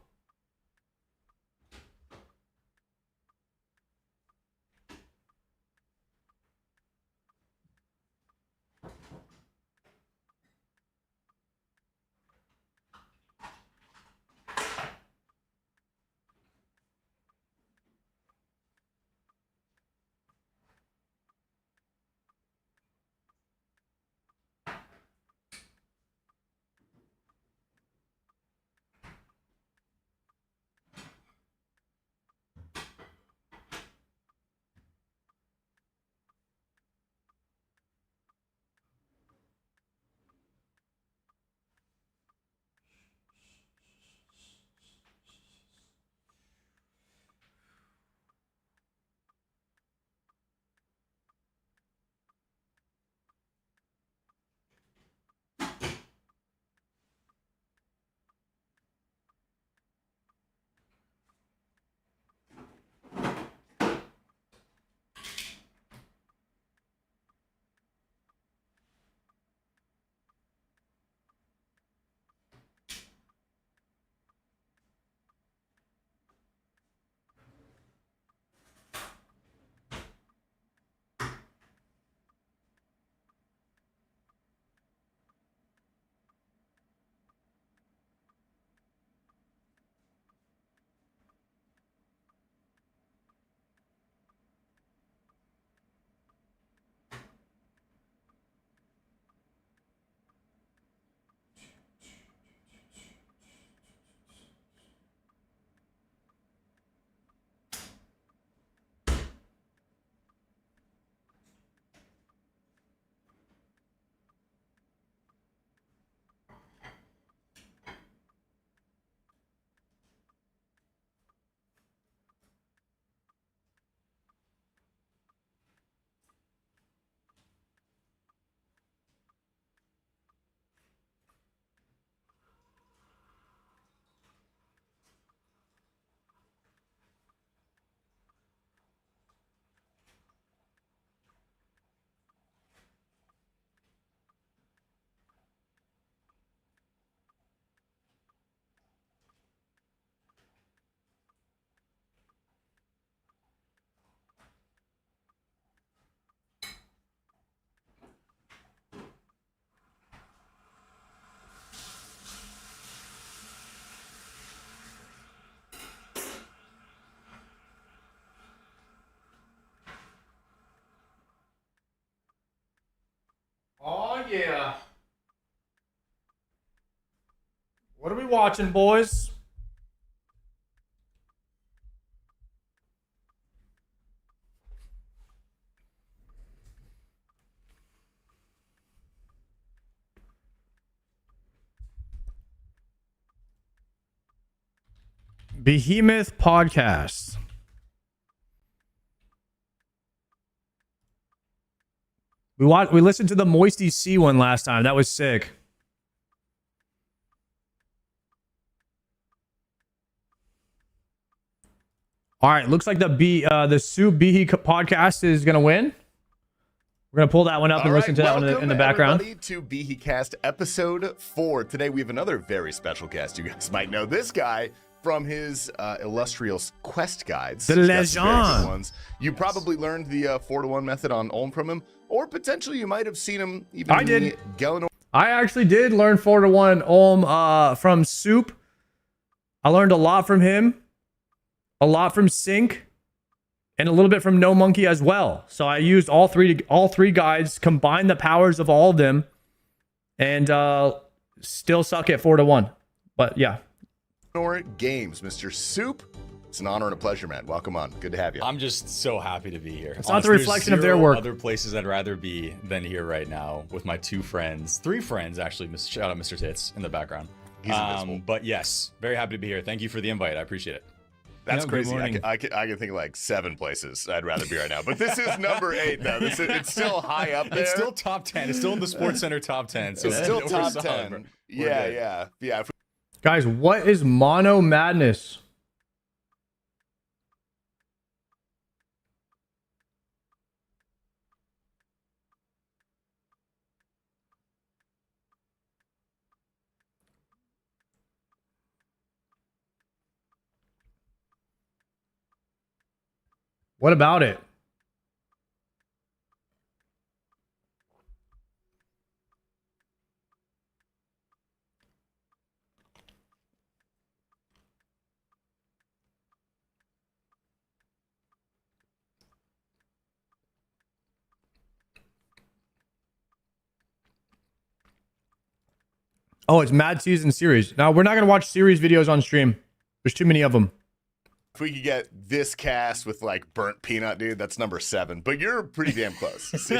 yeah. What are we watching, boys? Behemoth Podcast. We listened to the Moisty Sea one last time. That was sick. All right, looks like the Soup Behe podcast is gonna win. We're gonna pull that one up and listen to that one in the background. Welcome to BeHeCast episode 4. Today we have another very special guest. You guys might know this guy from his illustrious quest guides. The legend. Ones. You probably learned the 4-to-1 method on Ulm from him, or potentially you might have seen him even I did. Galen. I actually did learn 4-to-1 Ulm from Soup. I learned a lot from him, a lot from Sync, and a little bit from No Monkey as well. So I used all three guides, combined the powers of all of them, and still suck at 4-to-1. But yeah. Games, Mr. Soup. It's an honor and a pleasure, man. Welcome on. Good to have you. I'm just so happy to be here. It's not the reflection of their work. Other places I'd rather be than here right now with my 2 friends, 3 friends actually. Shout out Mr. Tits in the background. He's invisible. But yes, very happy to be here. Thank you for the invite. I appreciate it. That's crazy. I can think of like 7 places I'd rather be right now. But this is number 8, though. It's still high up there. It's still top 10. It's still in the Sports Center top 10. So it's still top solid. 10. Yeah. Guys, what is Mono Madness? What about it? Oh, it's Mad Season series. Now, we're not going to watch series videos on stream. There's too many of them. If we could get this cast with like burnt peanut, dude, that's number 7. But you're pretty damn close. So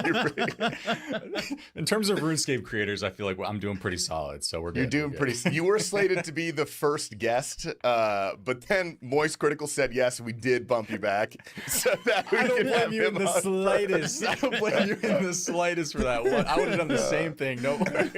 In terms of RuneScape creators, I feel like I'm doing pretty solid. So we're good. You're doing pretty. You were slated to be the first guest, but then Moist Critical said yes. We did bump you back. So that we I don't could have blame you in him the on slightest. I don't blame you in the slightest for that one. I would have done the same thing. No worry.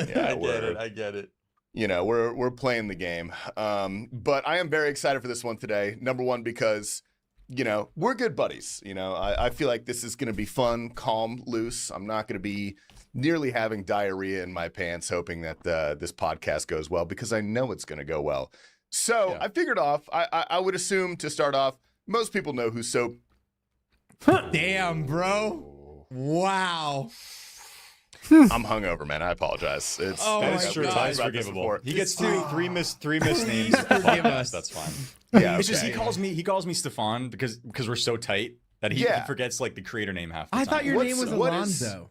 Yeah, I get it. You know, we're playing the game. But I am very excited for this one today. Number one, because, you know, we're good buddies. You know, I feel like this is going to be fun, calm, loose. I'm not going to be nearly having diarrhea in my pants, hoping that this podcast goes well, because I know it's going to go well. So yeah. I figured I would assume to start off, most people know who Soap. Damn, bro. Wow. I'm hungover, man. I apologize. That's true. It's forgivable. He gets three misnames. Forgive us. That's fine. Yeah, it's just he calls me Stefan because we're so tight that he forgets like the creator name half the time. I thought your name was Alonzo.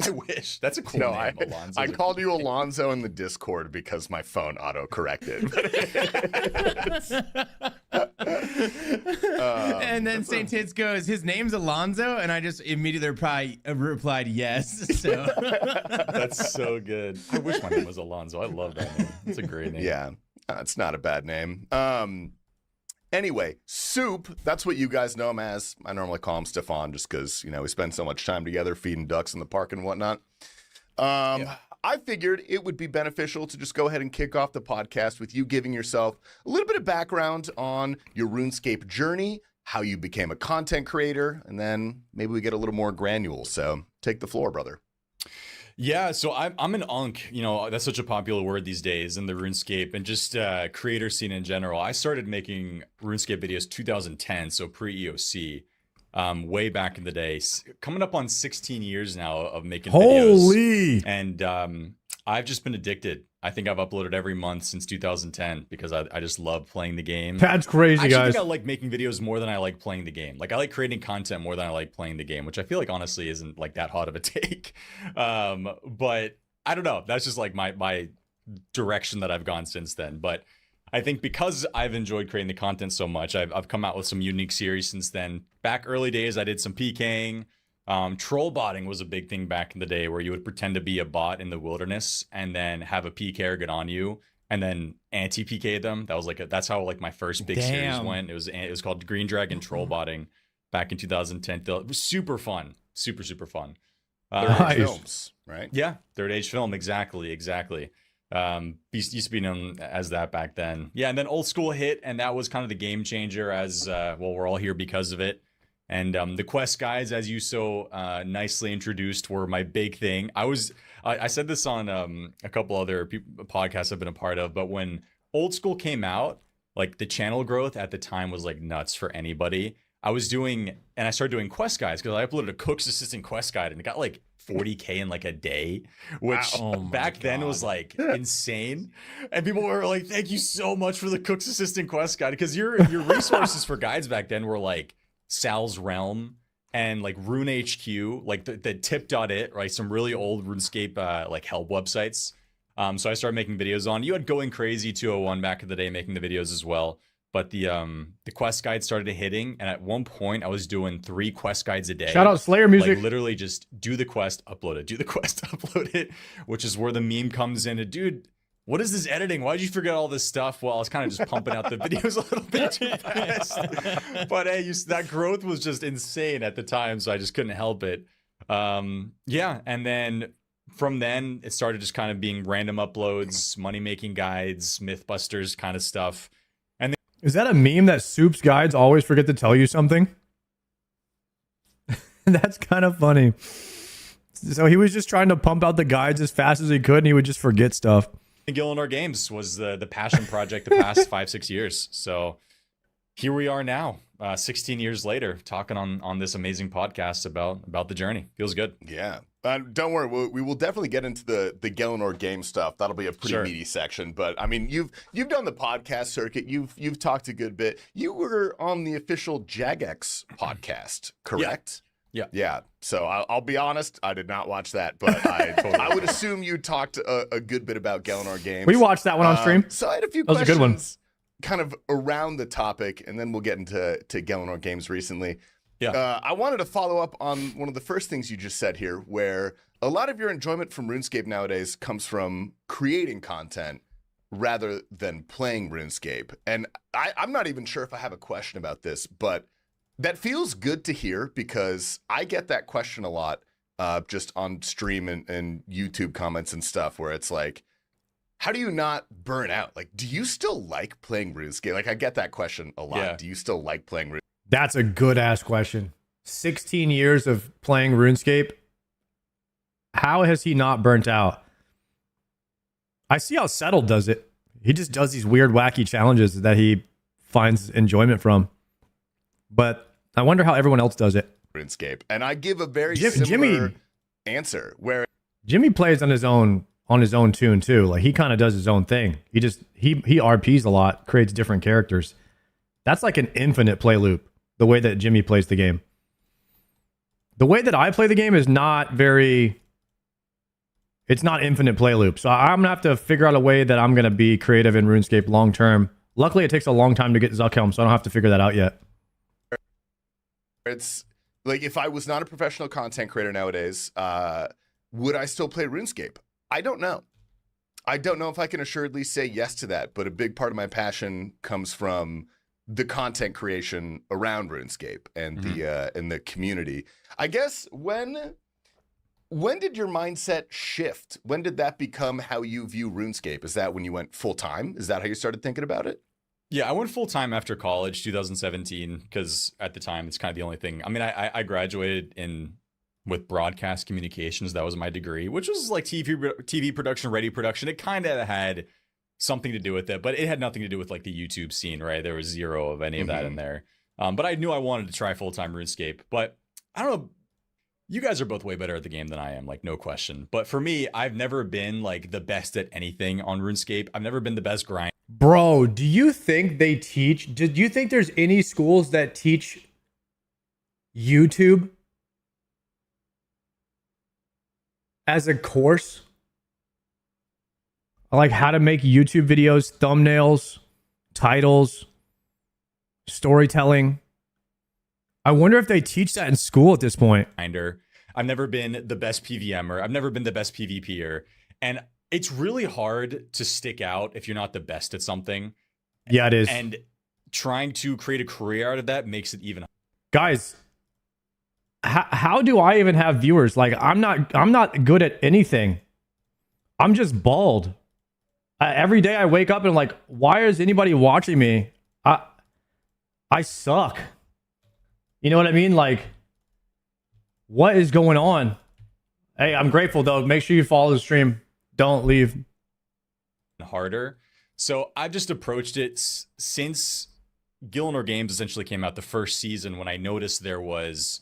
I wish. That's a cool name. I called you Alonzo in the Discord because my phone auto-corrected. And then St. Tits goes, his name's Alonzo, and I just immediately replied yes. So that's so good. I wish my name was Alonzo. I love that name. It's a great name. Yeah, it's not a bad name. Anyway, Soup, that's what you guys know him as. I normally call him Stefan just because, you know, we spend so much time together feeding ducks in the park and whatnot. I figured it would be beneficial to just go ahead and kick off the podcast with you giving yourself a little bit of background on your RuneScape journey, how you became a content creator, and then maybe we get a little more granular. So take the floor, brother. Yeah, so I'm an unk, you know, that's such a popular word these days in the RuneScape and just creator scene in general. I started making RuneScape videos 2010, so pre-EOC, way back in the day. Coming up on 16 years now of making videos. Holy! And I've just been addicted. I think I've uploaded every month since 2010 because I just love playing the game. That's crazy, I actually guys. think I like making videos more than I like playing the game. Like I like creating content more than I like playing the game, which I feel like honestly isn't like that hot of a take. But I don't know. That's just like my direction that I've gone since then. But I think because I've enjoyed creating the content so much, I've come out with some unique series since then. Back early days, I did some PKing. Troll botting was a big thing back in the day where you would pretend to be a bot in the wilderness and then have a PKer get on you and then anti-PK them. That was like that's how like my first big series went. It was called Green Dragon Troll botting back in 2010. It was super fun. Super fun. Third films, right? Yeah, Third Age Film, exactly. Used to be known as that back then. Yeah, and then Old School hit, and that was kind of the game changer as, well, we're all here because of it. And the quest guides, as you so nicely introduced, were my big thing. I said this on a couple other podcasts I've been a part of, but when Old School came out, like the channel growth at the time was like nuts for anybody. I started doing quest guides because I uploaded a cook's assistant quest guide and it got like 40K in like a day, which back then was like insane. And people were like, thank you so much for the cook's assistant quest guide, because your resources for guides back then were like Sal's Realm and like Rune HQ, like the tip.it, right? Some really old RuneScape like help websites. So I started making videos on. You had Going Crazy 201 back in the day making the videos as well. But the quest guide started hitting, and at one point I was doing 3 quest guides a day. Shout out Slayer music. Like literally just do the quest, upload it, do the quest, upload it, which is where the meme comes in. And dude, what is this editing? Why'd you forget all this stuff? Well, I was kind of just pumping out the videos a little bit too fast. But hey, that growth was just insane at the time, so I just couldn't help it. Yeah, and then from then it started just kind of being random uploads, money-making guides, Mythbusters kind of stuff. Is that a meme that Soup's guides always forget to tell you something? That's kind of funny. So he was just trying to pump out the guides as fast as he could, and he would just forget stuff. Gillinor Games was the passion project the past 5-6 years. So here we are now, 16 years later, talking on this amazing podcast about the journey. Feels good. Yeah. Don't worry, we will definitely get into the Gillinor game stuff. That'll be a pretty meaty section. But I mean, you've done the podcast circuit. You've talked a good bit. You were on the official Jagex podcast, correct? Yeah. So I'll be honest, I did not watch that, but I would assume you talked a good bit about Gillinor games. We watched that one on stream. So I had a few that was questions a good one. kind of around the topic, and then we'll get into Gillinor games recently. Yeah. I wanted to follow up on one of the first things you just said here, where a lot of your enjoyment from RuneScape nowadays comes from creating content rather than playing RuneScape. And I'm not even sure if I have a question about this, but that feels good to hear because I get that question a lot just on stream and YouTube comments and stuff where it's like, how do you not burn out? Like, do you still like playing RuneScape? Like, I get that question a lot. Yeah. Do you still like playing RuneScape? That's a good ass question. 16 years of playing RuneScape. How has he not burnt out? I see how Settled does it. He just does these weird, wacky challenges that he finds enjoyment from. But I wonder how everyone else does it. RuneScape. And I give a very similar answer where Jimmy plays on his own tune too. Like he kind of does his own thing. He RPs a lot, creates different characters. That's like an infinite play loop. The way that Jimmy plays the game. The way that I play the game is not it's not infinite play loop. So I'm going to have to figure out a way that I'm going to be creative in RuneScape long term. Luckily, it takes a long time to get Zuckhelm, so I don't have to figure that out yet. it's like if I was not a professional content creator nowadays, would I still play RuneScape? I don't know. I don't know if I can assuredly say yes to that, but a big part of my passion comes from the content creation around RuneScape and the community. I guess when did your mindset shift? When did that become how you view RuneScape? Is that when you went full time? Is that how you started thinking about it? Yeah, I went full time after college, 2017, because at the time it's kind of the only thing. I mean, I graduated with broadcast communications. That was my degree, which was like TV production, radio production. It kind of had something to do with it, but it had nothing to do with like the YouTube scene, right? There was zero of any of that in there. But I knew I wanted to try full-time RuneScape. But I don't know. You guys are both way better at the game than I am, like no question. But for me, I've never been like the best at anything on RuneScape. I've never been the best grind. Bro, do you think they teach? Do you think there's any schools that teach YouTube as a course? Like how to make YouTube videos, thumbnails, titles, storytelling. I wonder if they teach that in school at this point. I've never been the best PVMer. I've never been the best PvPer. And it's really hard to stick out if you're not the best at something. Yeah, it is. And trying to create a career out of that makes it even. Guys, how do I even have viewers? Like I'm not good at anything. I'm just bald. Every day I wake up and I'm like, why is anybody watching me? I suck. You know what I mean? Like, what is going on? Hey, I'm grateful though. Make sure you follow the stream. Don't leave. Harder. So I've just approached it since Gillinor Games essentially came out the first season, when I noticed there was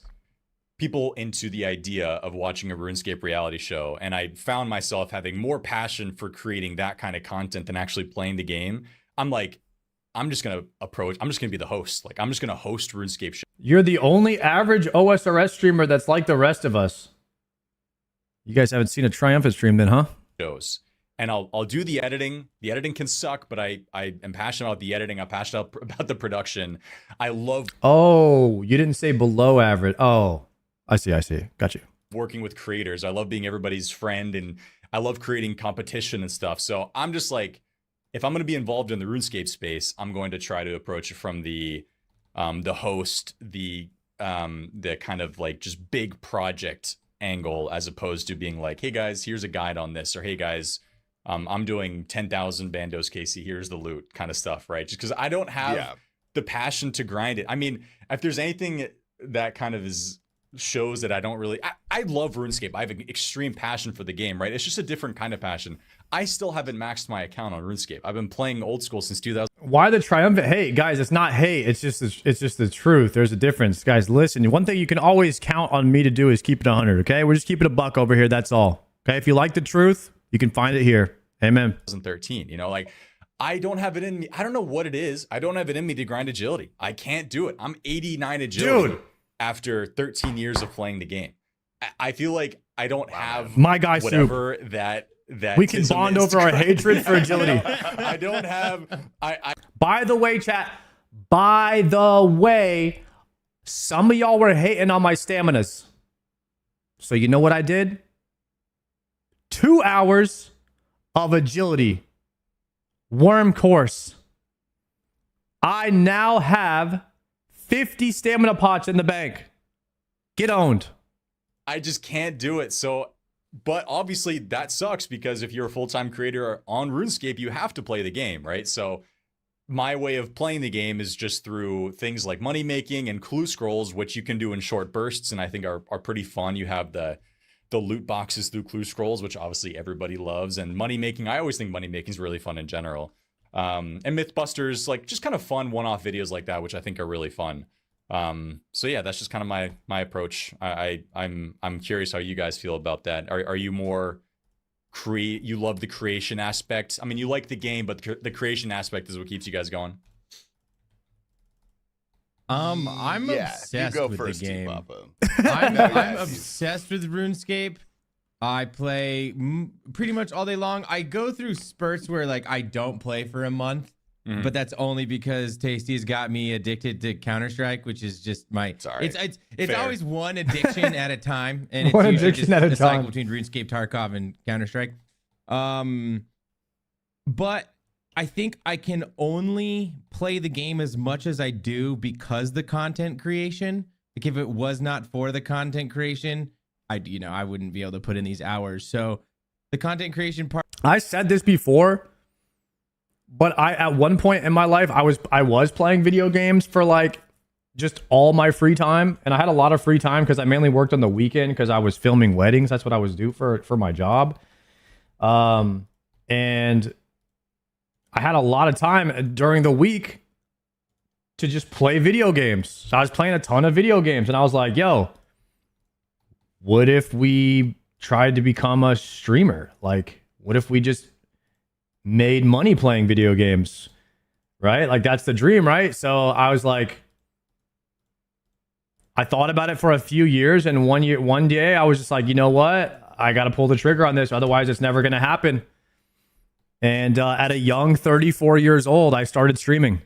people into the idea of watching a RuneScape reality show. And I found myself having more passion for creating that kind of content than actually playing the game. I'm like, I'm just going to be the host. Like, I'm just going to host RuneScape shows. You're the only average OSRS streamer that's like the rest of us. You guys haven't seen a triumphant stream then, huh? And I'll do the editing. The editing can suck, but I am passionate about the editing. I'm passionate about the production. I love... Oh, you didn't say below average. Oh, I see. Got you. Working with creators. I love being everybody's friend, and I love creating competition and stuff. So I'm just like, if I'm going to be involved in the RuneScape space, I'm going to try to approach it from the host, the kind of like just big project angle, as opposed to being like, hey guys, here's a guide on this, or hey guys, I'm doing 10,000 bandos, Casey, here's the loot kind of stuff, right? Just because I don't have the passion to grind it. I mean, if there's anything that kind of shows that I don't really, I love RuneScape. I have an extreme passion for the game, right? It's just a different kind of passion. I still haven't maxed my account on RuneScape. I've been playing old school since 2000. Why the triumphant hate? Guys, it's not hate. It's just the truth. There's a difference. Guys, listen. One thing you can always count on me to do is keep it 100, okay? We're just keeping a buck over here. That's all. Okay? If you like the truth, you can find it here. Amen. 2013, you know, like I don't have it in me. I don't know what it is. I don't have it in me to grind agility. I can't do it. I'm 89 agility after 13 years of playing the game. I feel like I don't have my guy whatever Soup. that we can bond over our hatred for agility. I don't have. By the way, chat. By the way, some of y'all were hating on my staminas. So you know what I did? 2 hours of agility. Worm course. I now have 50 stamina pots in the bank. Get owned. I just can't do it. So, but obviously that sucks, because if you're a full-time creator on RuneScape, you have to play the game, right? So my way of playing the game is just through things like money making and clue scrolls, which you can do in short bursts, and I think are pretty fun. You have the loot boxes through clue scrolls, which obviously everybody loves, and money making. I always think money making is really fun in general. And Mythbusters, like just kind of fun one-off videos like that, which I think are really fun. So yeah, that's just kind of my approach. I'm curious how you guys feel about that. Are you more you love the creation aspect? I mean, you like the game, but the creation aspect is what keeps you guys going. I'm obsessed you go with first, the game. Papa. I'm obsessed with RuneScape. I play pretty much all day long. I go through spurts where like I don't play for a month, but that's only because Tasty's got me addicted to Counter-Strike, which is just my. Sorry. It's always one addiction at a time, and it's One usually addiction just at a the cycle time. between RuneScape, Tarkov, and Counter-Strike. But I think I can only play the game as much as I do because the content creation. Like if it was not for the content creation, I wouldn't be able to put in these hours. So the content creation part. I said this before, but at one point in my life, I was playing video games for like just all my free time, and I had a lot of free time because I mainly worked on the weekend because I was filming weddings. That's what I was doing for my job. And I had a lot of time during the week to just play video games. So I was playing a ton of video games, and I was like, yo, what if we tried to become a streamer? Like, what if we just made money playing video games? Right? Like, that's the dream, right? So I was like, I thought about it for a few years, and one day I was just like, you know what? I got to pull the trigger on this. Otherwise, it's never going to happen. And at a young 34 years old, I started streaming.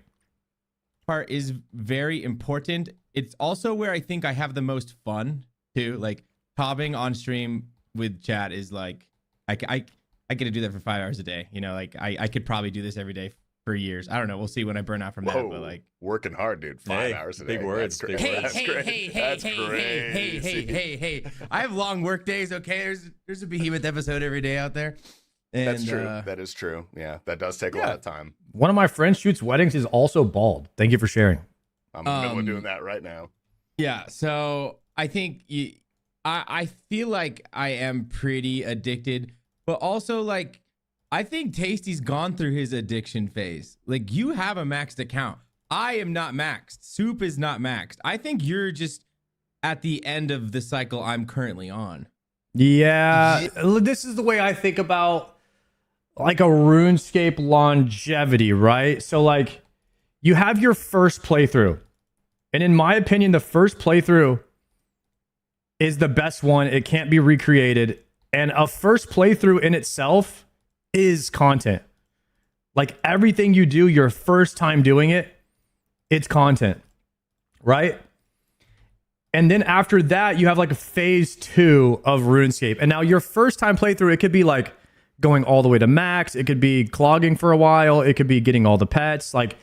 Part is very important. It's also where I think I have the most fun too. Like popping on stream with chat is like, I get to do that for 5 hours a day. You know, like I could probably do this every day for years. I don't know. We'll see when I burn out from that. But like working hard, dude. 5 hours a day. Big words. That's Big great. words. Hey. I have long work days. Okay, there's a behemoth episode every day out there. And, That's true. That is true. Yeah, that does take a lot of time. One of my friends shoots weddings. Is also bald. Thank you for sharing. I'm in the middle of doing that right now. Yeah. So I think I feel like I am pretty addicted, but also like I think Tasty's gone through his addiction phase. Like you have a maxed account. I am not maxed. Soup is not maxed. I think you're just at the end of the cycle I'm currently on. Yeah, this is the way I think about like a RuneScape longevity, right? So like you have your first playthrough. And in my opinion, the first playthrough is the best one. It can't be recreated. And a first playthrough in itself is content. Like everything you do your first time doing it, it's content, right? And then after that, you have like a phase 2 of RuneScape. And now your first time playthrough, it could be like going all the way to max. It could be clogging for a while. It could be getting all the pets. Like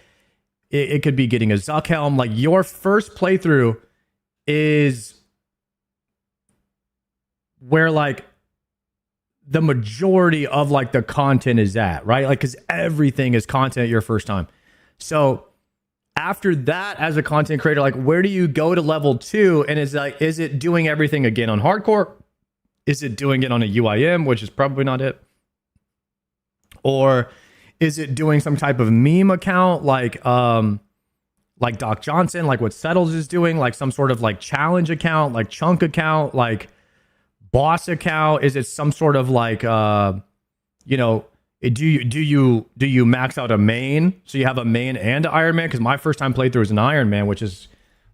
it could be getting a Zuck helm. Like your first playthrough is where like the majority of like the content is at, right? Like, cause everything is content your first time. So after that, as a content creator, like where do you go to level 2? And is like, is it doing everything again on hardcore? Is it doing it on a UIM, which is probably not it? Or is it doing some type of meme account like Doc Johnson, like what Settles is doing, like some sort of like challenge account, like chunk account, like boss account? Is it some sort of like you know, do you max out a main so you have a main and an Iron Man? Because my first time playthrough is an Iron Man, which is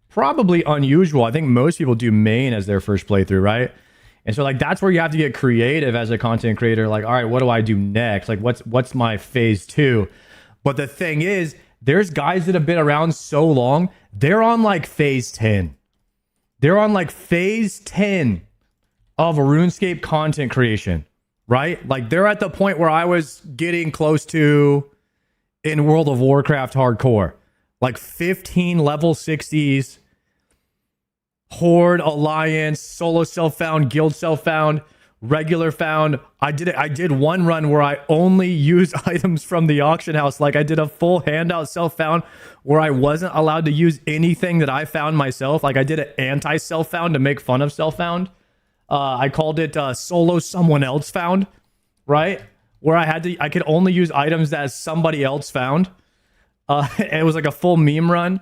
probably unusual. I think most people do main as their first playthrough, right? And so like that's where you have to get creative as a content creator. Like, all right, what do I do next? Like what's my phase 2? But the thing is, there's guys that have been around so long, they're on like phase 10. They're on like phase 10 of RuneScape content creation, right? Like they're at the point where I was getting close to in World of Warcraft hardcore. Like 15 level 60s, Horde, Alliance, solo self-found, guild self-found, regular found. I did one run where I only used items from the auction house. Like I did a full handout self-found where I wasn't allowed to use anything that I found myself. Like I did an anti-self-found to make fun of self-found. I called it solo someone else found, right? Where I could only use items that somebody else found. It was like a full meme run.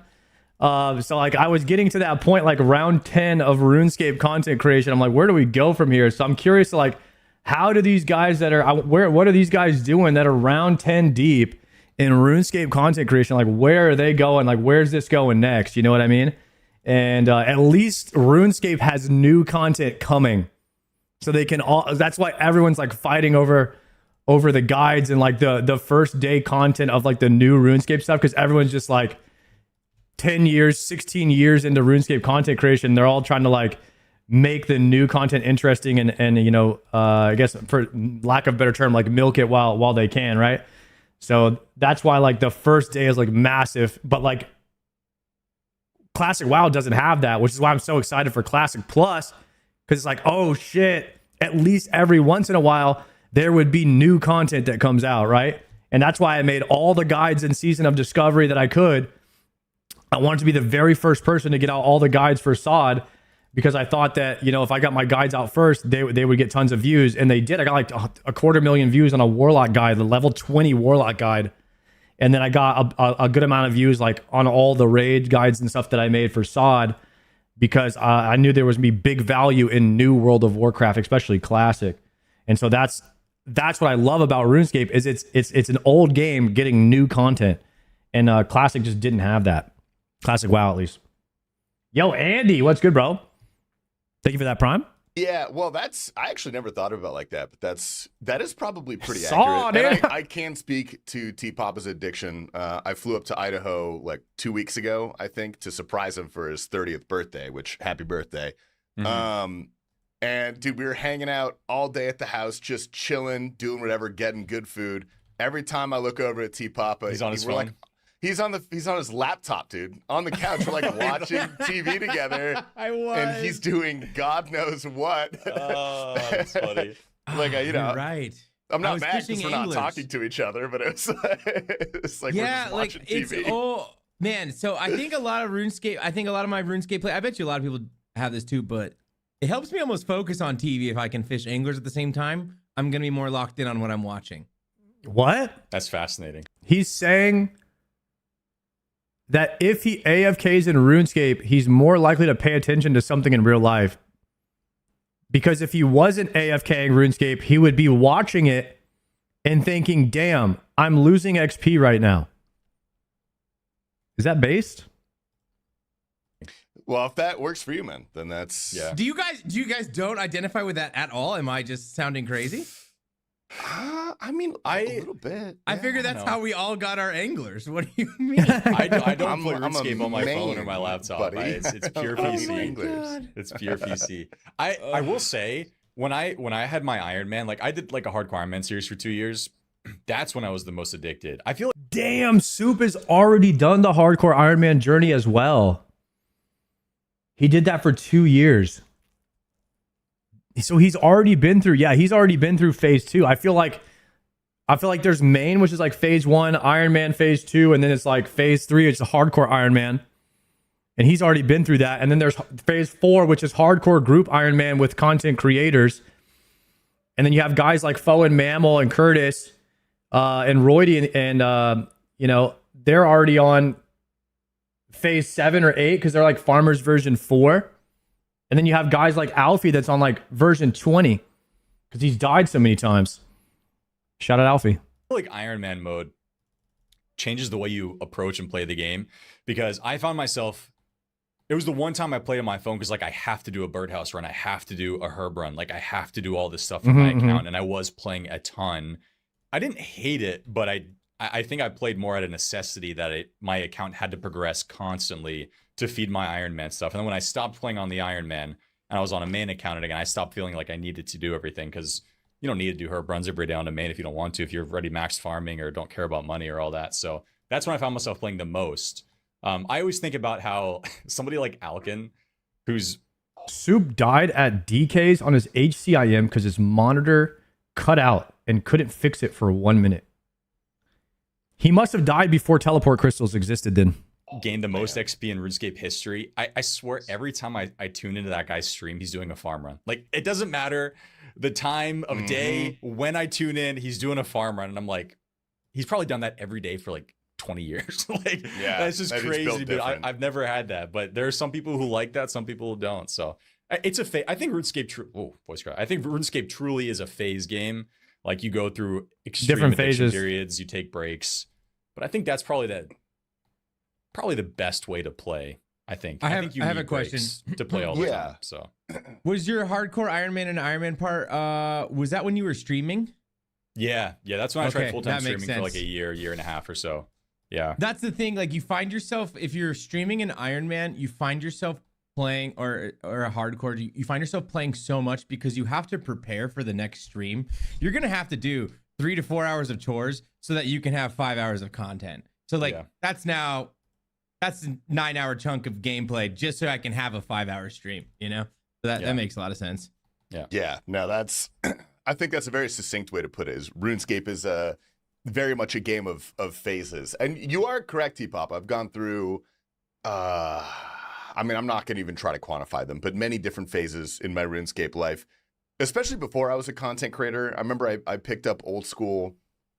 So like I was getting to that point, like round 10 of RuneScape content creation. I'm like, where do we go from here? So I'm curious to like, how do these guys that are what are these guys doing that are round 10 deep in RuneScape content creation? Like, where are they going? Like, where's this going next? You know what I mean? And at least RuneScape has new content coming, so they can all. That's why everyone's like fighting over the guides and like the first day content of like the new RuneScape stuff, because everyone's just like 10 years, 16 years into RuneScape content creation. They're all trying to like make the new content interesting and you know, I guess for lack of a better term, like milk it while they can, right? So that's why like the first day is like massive, but like Classic WoW doesn't have that, which is why I'm so excited for Classic Plus, because it's like, oh shit, at least every once in a while there would be new content that comes out, right? And that's why I made all the guides in Season of Discovery that I could. I wanted to be the very first person to get out all the guides for SOD, because I thought that, you know, if I got my guides out first, they would get tons of views, and they did. I got like 250,000 views on a Warlock guide, the level 20 Warlock guide. And then I got a good amount of views like on all the raid guides and stuff that I made for SOD. because I knew there was gonna be big value in new World of Warcraft, especially Classic. And so that's what I love about RuneScape is it's an old game getting new content, and Classic just didn't have that. Classic WoW at least. Yo, Andy, what's good, bro? Thank you for that Prime. Yeah, well, I actually never thought about it like that, but that is probably pretty Saw, accurate. dude. And I can speak to T Papa's addiction. I flew up to Idaho like 2 weeks ago, I think, to surprise him for his 30th birthday, which happy birthday. And dude, we were hanging out all day at the house, just chilling, doing whatever, getting good food. Every time I look over at T Papa, He's on his phone. like, he's on his laptop, dude, on the couch. We're like watching TV together. I was. And he's doing God knows what. Oh, that's funny. Like, you know, You're right. I'm I not was mad because fishing we're not anglers. talking to each other, but it's like we're Yeah, just like watching it's TV. man. So I think a lot of RuneScape. I think a lot of my RuneScape play. I bet you a lot of people have this too, but it helps me almost focus on TV if I can fish anglers at the same time. I'm gonna be more locked in on what I'm watching. What? That's fascinating. He's saying that if he AFKs in RuneScape, he's more likely to pay attention to something in real life. Because if he wasn't AFKing RuneScape, he would be watching it and thinking, damn, I'm losing XP right now. Is that based? Well, if that works for you, man, then that's Yeah. Do you guys don't identify with that at all? Am I just sounding crazy? I mean, a little bit. I yeah. figure that's how we all got our anglers. What do you mean? I don't I'm play a RuneScape on my phone or main, my laptop. buddy. It's pure Oh PC. my God. It's pure PC. I will say when I had my Iron Man, like I did like a hardcore Iron Man series for 2 years. That's when I was the most addicted. I feel like Damn, Soup has already done the hardcore Iron Man journey as well. He did that for 2 years. So he's already been through, he's already been through phase 2. I feel like there's main, which is like phase 1, Iron Man phase 2, and then it's like phase 3, it's a hardcore Iron Man. And he's already been through that. And then there's phase 4, which is hardcore group Iron Man with content creators. And then you have guys like Foe and Mammal and Curtis and Roydy and you know, they're already on phase 7 or 8 because they're like Farmers version 4. And then you have guys like Alfie that's on like version 20 because he's died so many times. Shout out Alfie. like Iron Man mode changes the way you approach and play the game, because I found myself, it was the one time I played on my phone because like I have to do a birdhouse run, I have to do a herb run, like I have to do all this stuff for my account, and I was playing a ton. I didn't hate it, but I think I played more out of necessity that my account had to progress constantly to feed my Iron Man stuff. And then when I stopped playing on the Iron Man and I was on a main account again, I stopped feeling like I needed to do everything, because you don't need to do herb runs every day on a main if you don't want to, if you're already maxed farming or don't care about money or all that. So that's when I found myself playing the most. I always think about how somebody like Alkin, who's Soup died at DK's on his HCIM because his monitor cut out and couldn't fix it for 1 minute. He must have died before teleport crystals existed then. gained the most XP in RuneScape history. I swear every time I tune into that guy's stream, he's doing a farm run. Like, it doesn't matter the time of day, when I tune in, he's doing a farm run. And I'm like, he's probably done that every day for like 20 years. Like, Yeah, that's just maybe it's built crazy, dude. different. I've never had that, but there are some people who like that, some people who don't. So it's a I think RuneScape, voice cry. I think RuneScape truly is a phase game. Like, you go through extreme Different addiction phases. periods, you take breaks. But I think that's probably the best way to play. I think. I have you a need question. breaks to play all the Yeah. time. So Was your hardcore Iron Man and Iron Man part, was that when you were streaming? yeah, that's when I Okay, tried full-time that makes streaming for like sense. a year and a half or so. Yeah. That's the thing. Like, you find yourself, if you're streaming an Iron Man, you find yourself playing, or a hardcore, you find yourself playing so much because you have to prepare for the next stream. You're going to have to do 3 to 4 hours of chores so that you can have 5 hours of content. So like, Yeah. that's a 9-hour chunk of gameplay just so I can have a 5-hour stream, you know? So that makes a lot of sense. Yeah, no, that's. I think that's a very succinct way to put it. Is RuneScape is very much a game of phases, and you are correct, T-Pop. I've gone through. I mean, I'm not going to even try to quantify them, but many different phases in my RuneScape life, especially before I was a content creator. I remember I picked up old school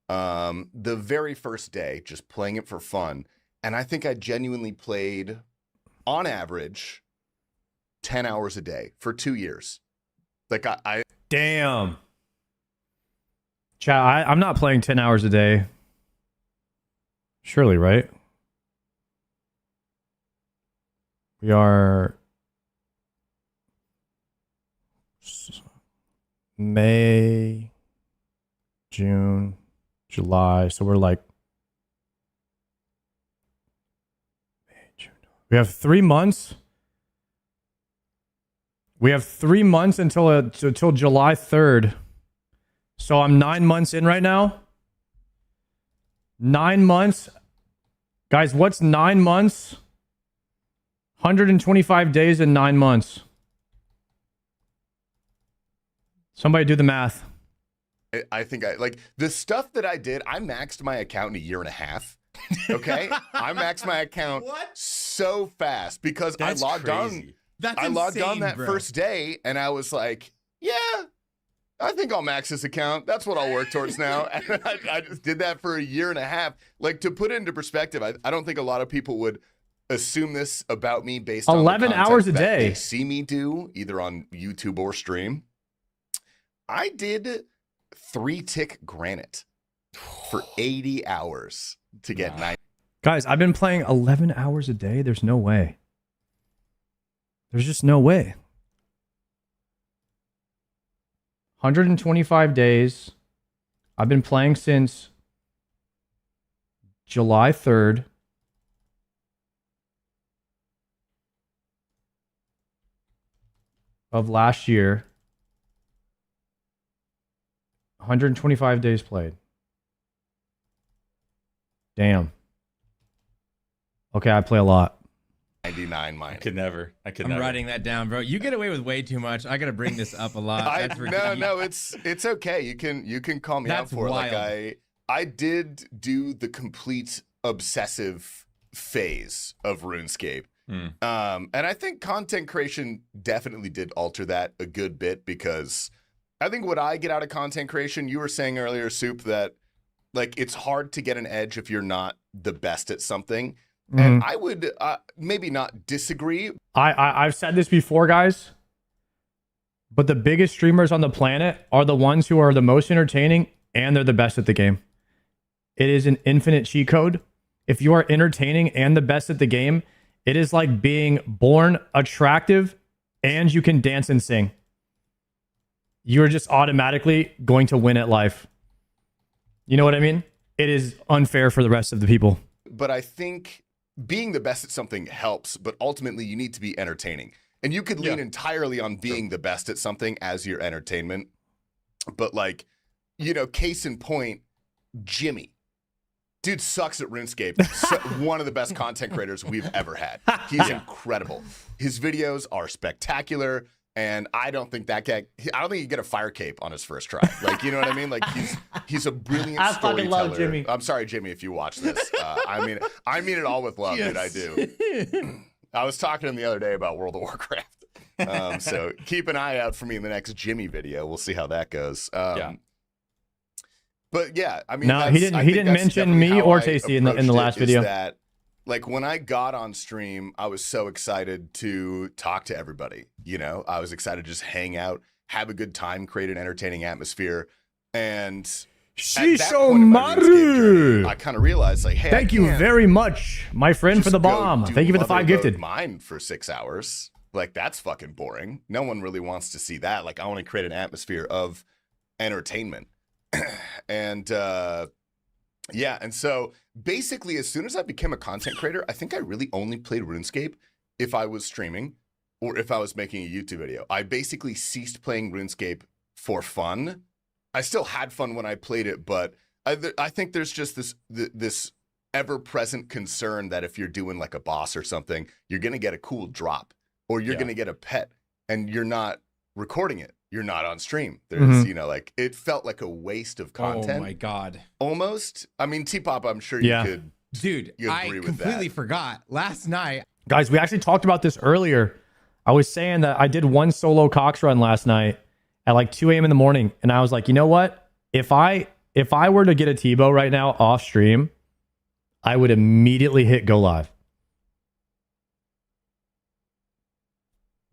the very first day, just playing it for fun, and I think I genuinely played, on average, 10 hours a day for 2 years. Like I Damn. Chat, I'm not playing 10 hours a day. Surely, right? We are May, June, July. So we're like May, June. We have 3 months. We have 3 months until July 3rd. So I'm 9 months in right now. 9 months. Guys, what's 9 months? 125 days in 9 months. Somebody do the math. I think I like the stuff that I did. I maxed my account in a year and a half. Okay, I maxed my account so fast because That's I logged crazy. on. That's I logged on insane, that bro. first day, and I was like, "Yeah, I think I'll max this account. That's what I'll work towards now." And I just did that for a year and a half. Like, to put it into perspective, I don't think a lot of people would assume this about me based on 11 the content hours a that day. they see me do either on YouTube or stream. I did 3-tick granite for 80 hours to get 9. Guys, I've been playing 11 hours a day. There's no way. There's just no way. 125 days. I've been playing since July 3rd. Of last year. 125 days played. Damn. Okay, I play a lot. 99 I could never. I'm writing that down, bro. You get away with way too much. I gotta bring this up a lot. That's No, ridiculous. it's okay. You can call me out That's for wild. it. Like I did do the complete obsessive phase of RuneScape. And I think content creation definitely did alter that a good bit, because I think what I get out of content creation, you were saying earlier, Soup, that like it's hard to get an edge if you're not the best at something. And I would maybe not disagree. I've said this before, guys, but the biggest streamers on the planet are the ones who are the most entertaining, and they're the best at the game. It is an infinite cheat code. If you are entertaining and the best at the game, it is like being born attractive and you can dance and sing. You're just automatically going to win at life. You know what I mean? It is unfair for the rest of the people. But I think being the best at something helps, but ultimately you need to be entertaining. And you could lean entirely on being the best at something as your entertainment. But like, you know, case in point, Jimmy. Dude sucks at RuneScape. One of the best content creators we've ever had. He's incredible. His videos are spectacular. And I don't think that guy, I don't think he'd get a fire cape on his first try. Like, you know what I mean? Like, he's a brilliant I storyteller. fucking love Jimmy. I'm sorry, Jimmy, if you watch this. I mean it all with love, dude. I do. I was talking to him the other day about World of Warcraft. So keep an eye out for me in the next Jimmy video. We'll see how that goes. But yeah, I mean, No, he didn't mention me or Tasty in the last video. That, like, when I got on stream, I was so excited to talk to everybody. You know, I was excited to just hang out, have a good time, create an entertaining atmosphere. And at that point in my RuneScape journey, I kind of realized, like, hey, thank you very much, my friend, for the bomb. Thank you for the 5 gifted. Mine for 6 hours. Like, that's fucking boring. No one really wants to see that. Like, I want to create an atmosphere of entertainment. And yeah, and so basically, as soon as I became a content creator, I think I really only played RuneScape if I was streaming or if I was making a YouTube video. I basically ceased playing RuneScape for fun. I still had fun when I played it, but I think there's just this ever-present concern that if you're doing like a boss or something, you're gonna get a cool drop or you're gonna get a pet, and you're not recording it. You're not on stream. There's, you know, like, it felt like a waste of content. Oh my god. Almost. I mean, T-Pop, I'm sure you could. Dude, you I agree with completely that. forgot. Last night, Guys, we actually talked about this earlier. I was saying that I did one solo Cox run last night at like 2 a.m. in the morning. And I was like, you know what? If I were to get a Tebow right now off stream, I would immediately hit go live.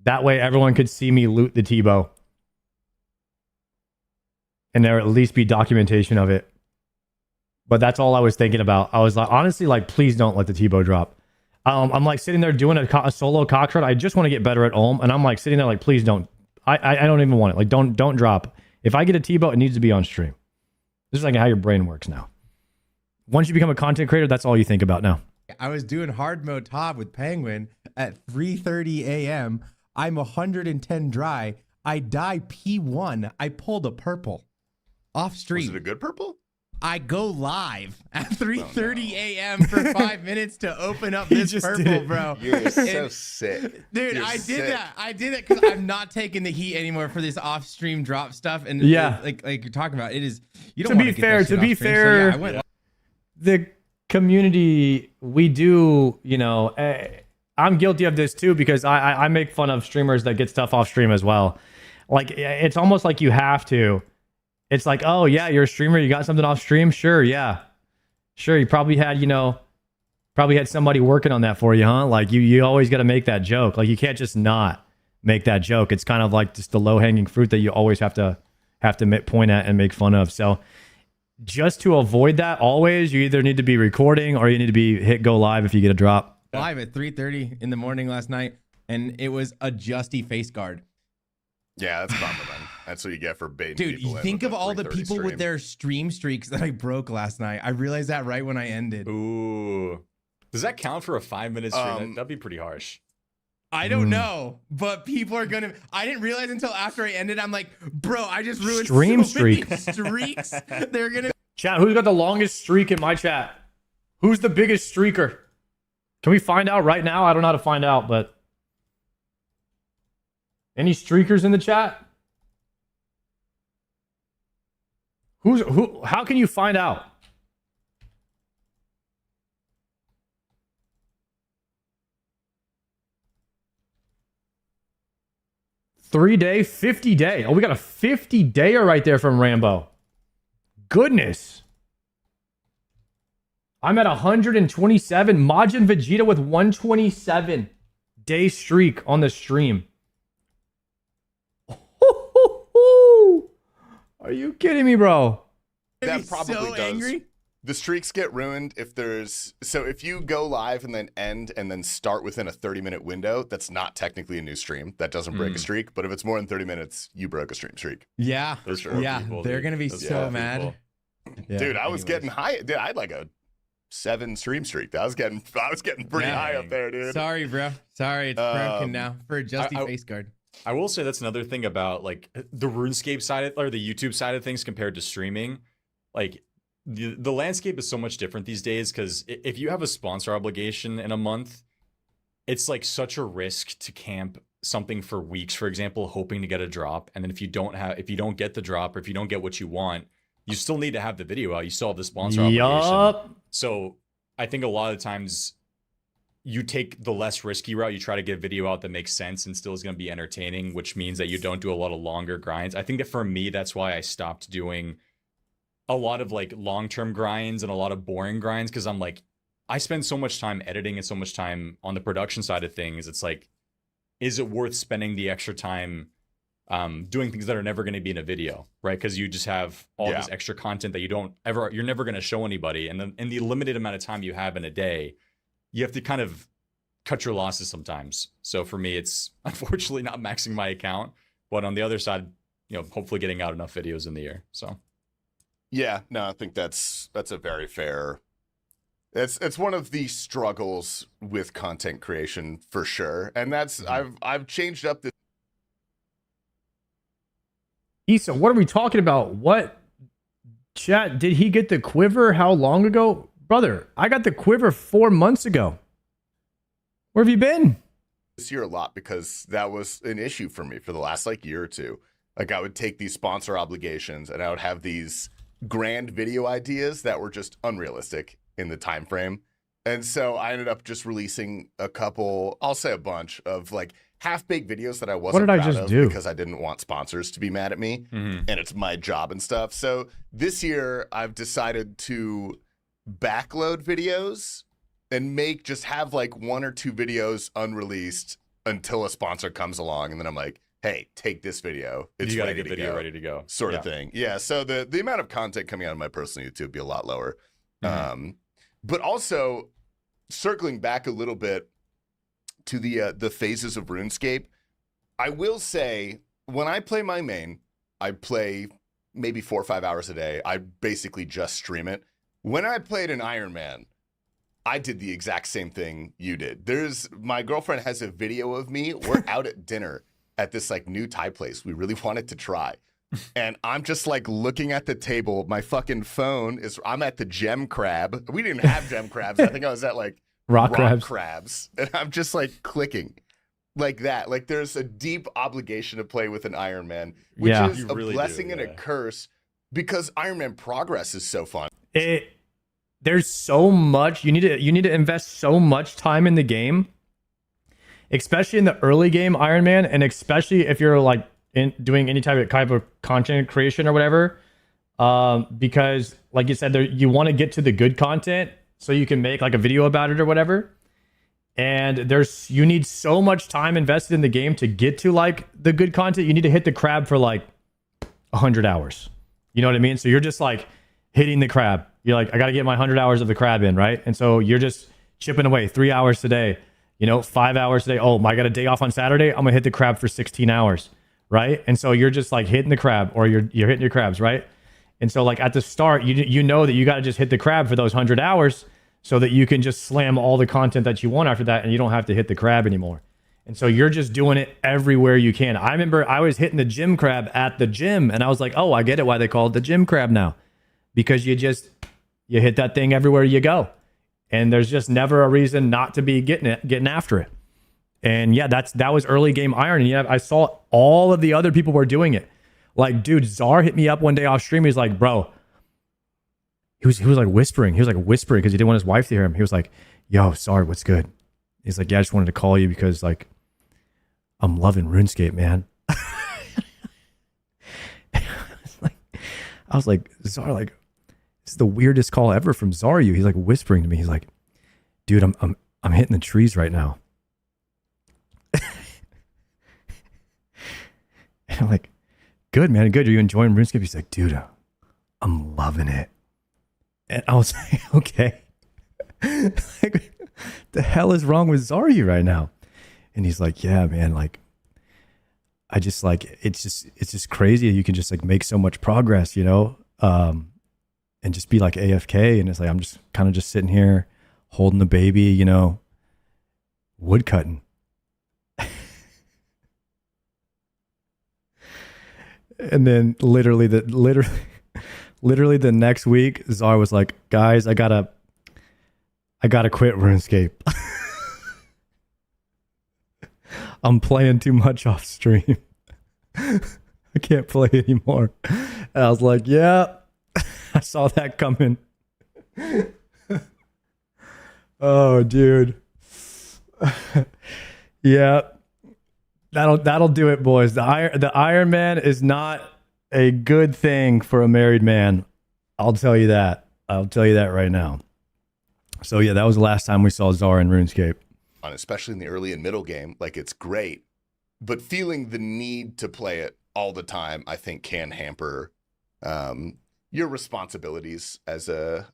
That way everyone could see me loot the Tebow. And there at least be documentation of it. But that's all I was thinking about. I was like, honestly, like, please don't let the Tebow drop. I'm like sitting there doing a solo cock shot. I just want to get better at Ulm. And I'm like sitting there like, please don't. I don't even want it. Like, don't drop. If I get a Tebow, it needs to be on stream. This is like how your brain works now. Once you become a content creator, that's all you think about now. I was doing hard mode top with Penguin at 3:30 a.m. I'm 110 dry. I die P1. I pulled a purple off stream. Was it a good purple? I go live at 3:30 a.m. for 5 minutes to open up this purple, bro. You're so sick. Dude, You're I sick. did that. I did it because I'm not taking the heat anymore for this off-stream drop stuff. And Yeah. like you're talking about, it is. You don't To want be get fair, that shit to be off stream. fair, So, yeah, I went the community, we do, you know, I'm guilty of this too because I make fun of streamers that get stuff off stream as well. Like, it's almost like you have to. It's like, oh yeah, you're a streamer, you got something off stream? Sure, yeah. Sure, you probably had, you know, somebody working on that for you, huh? Like, you always got to make that joke. Like, you can't just not make that joke. It's kind of like just the low-hanging fruit that you always have to point at and make fun of. So just to avoid that, always, you either need to be recording or you need to be hit go live if you get a drop. live at 3:30 in the morning last night, and it was a Justy face guard. Yeah, that's bummer, man. That's what you get for baiting Dude, people you in think with of a all the 3:30 people stream. with their stream streaks that I broke last night. I realized that right when I ended. Ooh. Does that count for a 5-minute stream? That'd be pretty harsh. I don't know, but people are gonna. I didn't realize until after I ended. I'm like, bro, I just ruined Stream so many streak. streaks. They're gonna. Chat, who's got the longest streak in my chat? Who's the biggest streaker? Can we find out right now? I don't know how to find out, but any streakers in the chat? Who? How can you find out? Three-day, 50-day. Oh, we got a 50-dayer right there from Rambo. Goodness. I'm at 127. Majin Vegeta with 127-day streak on the stream. Are you kidding me, bro? That probably so does. angry. The streaks get ruined if if you go live and then end and then start within a 30-minute window, that's not technically a new stream. That doesn't break a streak. But if it's more than 30 minutes, you broke a stream streak. Yeah, Those poor yeah, people, they're dude. gonna be Those so poor mad. people. Yeah, Dude, I was anyways. getting high. Dude, I had like a 7 stream streak. I was getting pretty Yeah. high up there, dude. Sorry, bro. Sorry, it's broken now for a Justy I- face guard. I will say that's another thing about like the RuneScape side or the YouTube side of things compared to streaming. Like the landscape is so much different these days because if you have a sponsor obligation in a month, it's like such a risk to camp something for weeks, for example, hoping to get a drop. And then if you don't get the drop or if you don't get what you want, you still need to have the video out. You still have the sponsor obligation. Yup. So I think a lot of times you take the less risky route. You try to get a video out that makes sense and still is going to be entertaining, which means that you don't do a lot of longer grinds. I think that for me, that's why I stopped doing a lot of like long-term grinds and a lot of boring grinds. Cause I'm like, I spend so much time editing and so much time on the production side of things. It's like, is it worth spending the extra time doing things that are never going to be in a video, right? Because you just have all this extra content that you're never going to show anybody. And then in the limited amount of time you have in a day, you have to kind of cut your losses sometimes. So for me, it's unfortunately not maxing my account, but on the other side, you know, hopefully getting out enough videos in the year. So Yeah, no, I think that's a very fair. It's one of the struggles with content creation for sure, and that's I've changed up this. Issa, what are we talking about? What? Chat, did he get the quiver how long ago? Brother, I got the quiver 4 months ago. Where have you been? This year a lot because that was an issue for me for the last like year or two. Like I would take these sponsor obligations and I would have these grand video ideas that were just unrealistic in the time frame. And so I ended up just releasing a couple, I'll say a bunch of like half-baked videos that I wasn't did I proud just of do? because I didn't want sponsors to be mad at me and it's my job and stuff. So this year I've decided to backload videos and just have like 1 or 2 videos unreleased until a sponsor comes along, and then I'm like, hey, take this video. It's You got a ready good to video go. ready to go. Sort of thing. Yeah. So the amount of content coming out of my personal YouTube would be a lot lower. But also circling back a little bit to the phases of RuneScape, I will say when I play my main, I play maybe 4 or 5 hours a day. I basically just stream it. When I played an Iron Man, I did the exact same thing you did. My girlfriend has a video of me. We're out at dinner at this like new Thai place we really wanted to try. And I'm just like looking at the table. My fucking phone I'm at the gem crab. We didn't have gem crabs. I think I was at like Rock crabs. And I'm just like clicking like that. Like there's a deep obligation to play with an Iron Man, which is You a really blessing do, and a curse because Iron Man progress is so fun. There's so much you need to invest so much time in the game, especially in the early game Iron Man, and especially if you're like doing any type of content creation or whatever, because like you said, you want to get to the good content so you can make like a video about it or whatever. And you need so much time invested in the game to get to like the good content. You need to hit the crab for like 100 hours. You know what I mean? So you're just like hitting the crab. You're like, I got to get my 100 hours of the crab in, right? And so you're just chipping away 3 hours today, 5 hours today. Oh, I got a day off on Saturday. I'm gonna hit the crab for 16 hours, right? And so you're just like hitting the crab, or you're hitting your crabs, right? And so like at the start, you know that you got to just hit the crab for those 100 hours so that you can just slam all the content that you want after that, and you don't have to hit the crab anymore. And so you're just doing it everywhere you can. I remember I was hitting the gym crab at the gym, and I was like, oh, I get it why they call it the gym crab now, because you hit that thing everywhere you go, and there's just never a reason not to be getting after it. And yeah, that was early game Iron. And yeah, I saw all of the other people were doing it. Like, dude, Czar hit me up one day off stream. He's like, bro, he was like whispering. He was like whispering because he didn't want his wife to hear him. He was like, yo, Czar, what's good? He's like, yeah, I just wanted to call you because like I'm loving RuneScape, man. I was like, Czar, like, this is the weirdest call ever from Zaryu. He's like whispering to me. He's like, dude, I'm hitting the trees right now. And I'm like, good, man, good. Are you enjoying RuneScape? He's like, dude, I'm loving it. And I was like, okay. Like, the hell is wrong with Zaryu right now? And he's like, yeah, man, like, I just like, it's just crazy. You can just like make so much progress, and just be like AFK. And it's like, I'm just kind of just sitting here holding the baby, wood cutting. And then literally the next week, Czar was like, guys, I gotta quit RuneScape. I'm playing too much off stream. I can't play anymore. And I was like, yeah, I saw that coming. Oh, dude. Yeah. That'll do it, boys. The Iron Man is not a good thing for a married man. I'll tell you that. I'll tell you that right now. So yeah, that was the last time we saw Czar in RuneScape. Especially in the early and middle game, like it's great, but feeling the need to play it all the time, I think, can hamper your responsibilities as a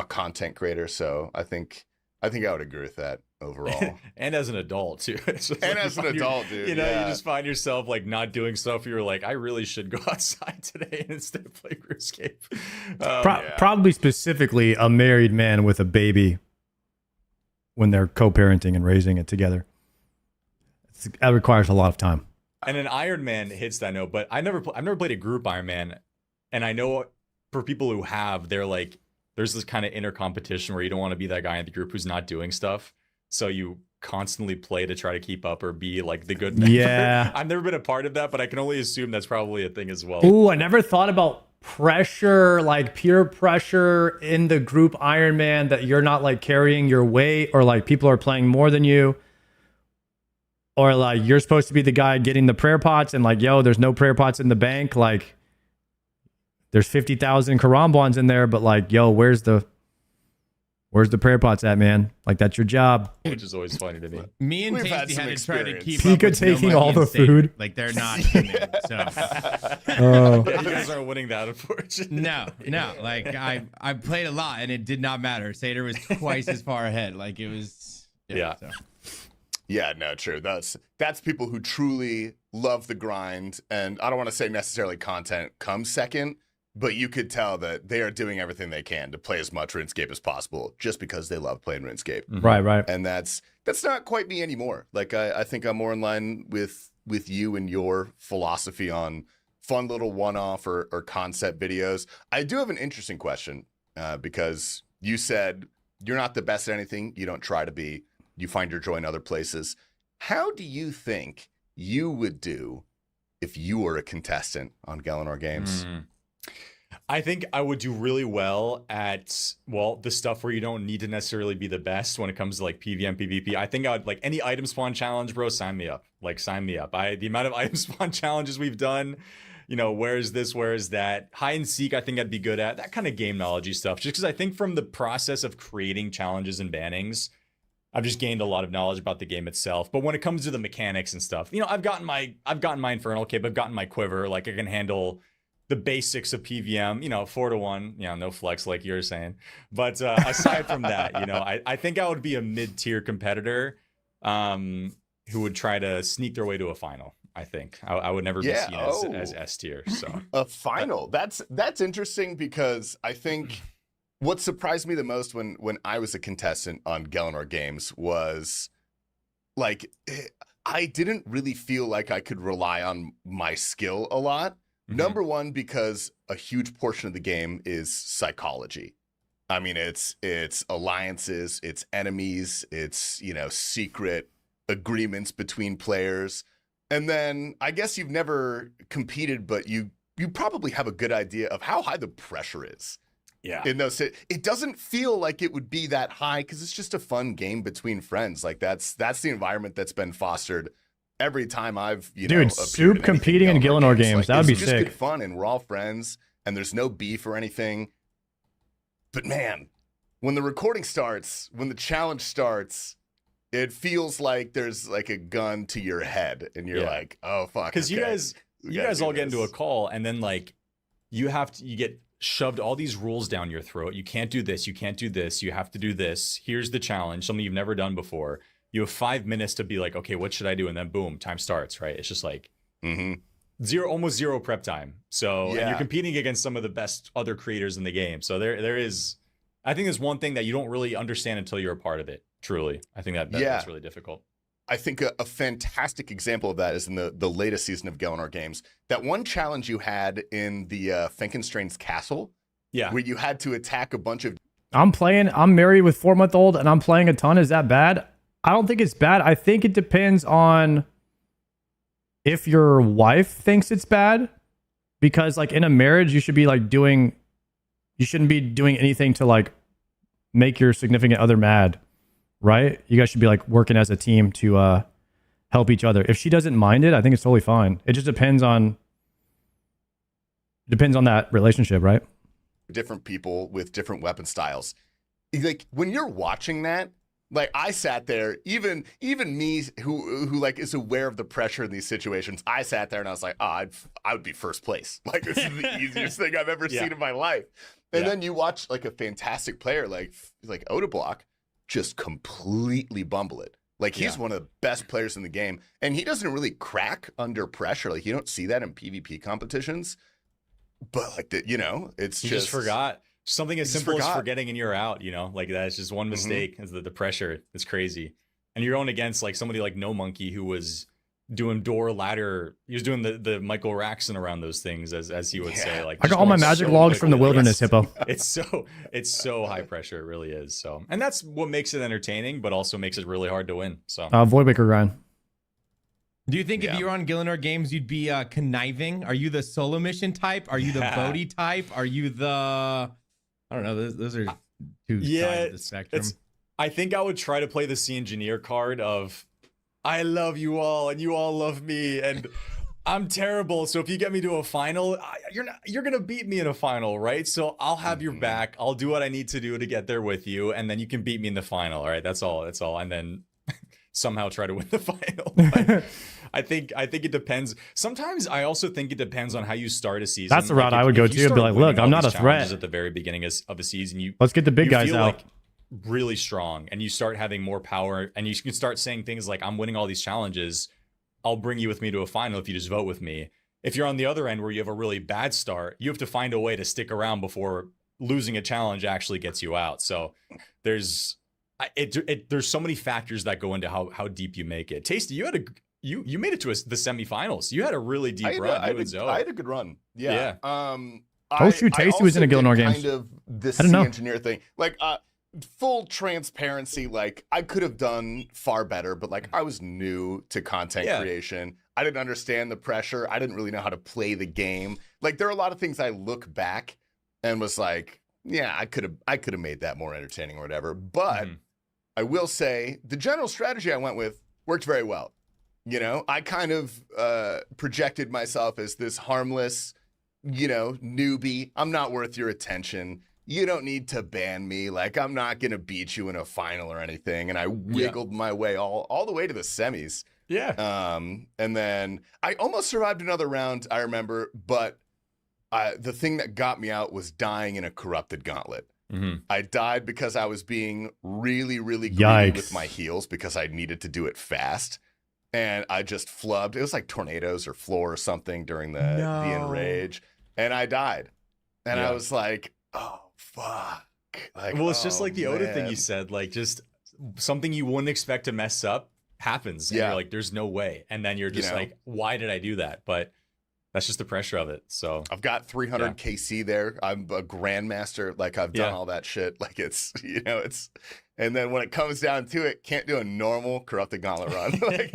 content creator. So I think I would agree with that overall. And as an adult too. It's just And like as an adult, dude. You yeah. just find yourself like not doing stuff. You're like, I really should go outside today and instead play RuneScape. Probably specifically a married man with a baby when they're co-parenting and raising it together. That requires a lot of time. And an Iron Man hits that note, but I've never played a group Iron Man, and I know for people who have, they're like, there's this kind of inner competition where you don't want to be that guy in the group who's not doing stuff. So you constantly play to try to keep up or be like the good member. Yeah. I've never been a part of that, but I can only assume that's probably a thing as well. Ooh, I never thought about pressure, like peer pressure in the group Iron Man, that you're not like carrying your weight, or like people are playing more than you. Or like you're supposed to be the guy getting the prayer pots and like, yo, there's no prayer pots in the bank. Like there's 50,000 Karambwans in there, but like, yo, where's the Where's the prayer pots at, man? Like, that's your job. which is always funny to me. Me and We've had Tasty some had to try to experience. keep Pika up with taking No Money all the and State. food. Like they're not coming. So Oh. Yeah, you guys aren't winning that, unfortunately. no. Like I played a lot and it did not matter. Seder was twice as far ahead. Like it was. Yeah. So. Yeah, no, true. That's people who truly love the grind, and I don't want to say necessarily content comes second, but you could tell that they are doing everything they can to play as much RuneScape as possible, just because they love playing RuneScape. Right. And that's not quite me anymore. Like I think I'm more in line with you and your philosophy on fun little one-off or concept videos. I do have an interesting question because you said you're not the best at anything. You don't try to be. You find your joy in other places. How do you think you would do if you were a contestant on Galanor Games? I think I would do really well at, well, the stuff where you don't need to necessarily be the best when it comes to like PvM, PvP. I think I would, like, any item spawn challenge, bro, sign me up. Like, sign me up. The amount of item spawn challenges we've done, you know, where is this, where is that? Hide and seek, I think I'd be good at. That kind of game knowledge stuff. Just because I think from the process of creating challenges and bannings, I've just gained a lot of knowledge about the game itself. But when it comes to the mechanics and stuff, you know, I've gotten my Infernal Cape, I've gotten my Quiver, like I can handle the basics of PvM, you know, 4-1, you know, no flex like you're saying. But aside from that, you know, I think I would be a mid-tier competitor who would try to sneak their way to a final. I think I would never be seen as S tier. So A final. That's interesting because I think what surprised me the most when I was a contestant on Galanor Games was like I didn't really feel like I could rely on my skill a lot. Number one, because a huge portion of the game is psychology. I mean, it's alliances, it's enemies, it's, you know, secret agreements between players. And then I guess you've never competed, but you probably have a good idea of how high the pressure is. yeah. In those, it doesn't feel like it would be that high because it's just a fun game between friends. Like that's the environment that's been fostered every time I've, you know, Dude, Soup competing in Galanor games, that would be it's just sick. good fun, and we're all friends, and there's no beef or anything. But man, when the recording starts, when the challenge starts, it feels like there's like a gun to your head, and you're like, oh fuck. Because okay, you guys all get into a call, and then like you get shoved all these rules down your throat. You can't do this. You can't do this. You have to do this. Here's the challenge, something you've never done before. You have 5 minutes to be like, okay, what should I do? And then boom, time starts, right? It's just like almost zero prep time. So and you're competing against some of the best other creators in the game. So there is, I think there's one thing that you don't really understand until you're a part of it. Truly. I think that's really difficult. I think a fantastic example of that is in the latest season of Galanor Games. That one challenge you had in the Fenkenstrain's castle, where you had to attack a bunch of. I'm married with 4-month-old and I'm playing a ton. Is that bad? I don't think it's bad. I think it depends on if your wife thinks it's bad, because like in a marriage, you should be like you shouldn't be doing anything to like make your significant other mad. Right? You guys should be like working as a team to help each other. If she doesn't mind it, I think it's totally fine. It just depends on that relationship, right? Different people with different weapon styles. Like when you're watching that, like I sat there, even me who like is aware of the pressure in these situations, I sat there and I was like, I would be first place. Like this is the easiest thing I've ever seen in my life. And then you watch like a fantastic player like Odablock just completely bumble it. Like he's one of the best players in the game, and he doesn't really crack under pressure. Like you don't see that in PvP competitions. But like it's you just forgot something as simple as forgetting and you're out. You know, like that's just one mistake. Is the pressure is crazy, and you're going against like somebody like No Monkey who was doing door ladder. He was doing the Michael Raxon around those things, as he would say. Like I got all my magic logs from the wilderness, Hippo. It's so high pressure. It really is. So, and that's what makes it entertaining, but also makes it really hard to win. So, Voidwaker grind. Do you think if you were on Galanor Games, you'd be conniving? Are you the solo mission type? Are you the Bodhi type? Are you the? I don't know. Those are two sides of the spectrum. I think I would try to play the Sea Engineer card of, I love you all and you all love me, and I'm terrible. So if you get me to a final, you're gonna beat me in a final, right? So I'll have your back. I'll do what I need to do to get there with you, and then you can beat me in the final. All right, that's all. That's all. And then somehow try to win the final. But I think it depends. Sometimes I also think it depends on how you start a season. That's the route I would go to. Be like, look, I'm not a threat. At the very beginning of a season, let's get the big guys feel out. Like really strong, and you start having more power, and you can start saying things like, I'm winning all these challenges. I'll bring you with me to a final if you just vote with me. If you're on the other end where you have a really bad start, you have to find a way to stick around before losing a challenge actually gets you out. So there's so many factors that go into how deep you make it. Tasty, you made it to the semifinals. You had a really deep run. I had a good run. Yeah. Tasty was in a Gilnor game. Kind of the sea engineer thing. Like, full transparency, like I could have done far better, but like I was new to content creation. I didn't understand the pressure. I didn't really know how to play the game. Like there are a lot of things I look back and was like, yeah, I could have made that more entertaining or whatever. But I will say the general strategy I went with worked very well. You know, I kind of projected myself as this harmless, newbie. I'm not worth your attention. You don't need to ban me. Like, I'm not going to beat you in a final or anything. And I wiggled my way all the way to the semis. Yeah. And then I almost survived another round, I remember. But the thing that got me out was dying in a corrupted gauntlet. I died because I was being really, really greedy with my heals because I needed to do it fast. And I just flubbed. It was like tornadoes or floor or something during the enrage. And I died. And I was like, oh, fuck. Like, well, it's just like the Oda thing you said, like just something you wouldn't expect to mess up happens. And you're like, there's no way. And then you're just like, why did I do that? But that's just the pressure of it. So I've got 300 KC there. I'm a grandmaster. Like I've done all that shit. Like it's, and then when it comes down to it, can't do a normal corrupted gauntlet run. Like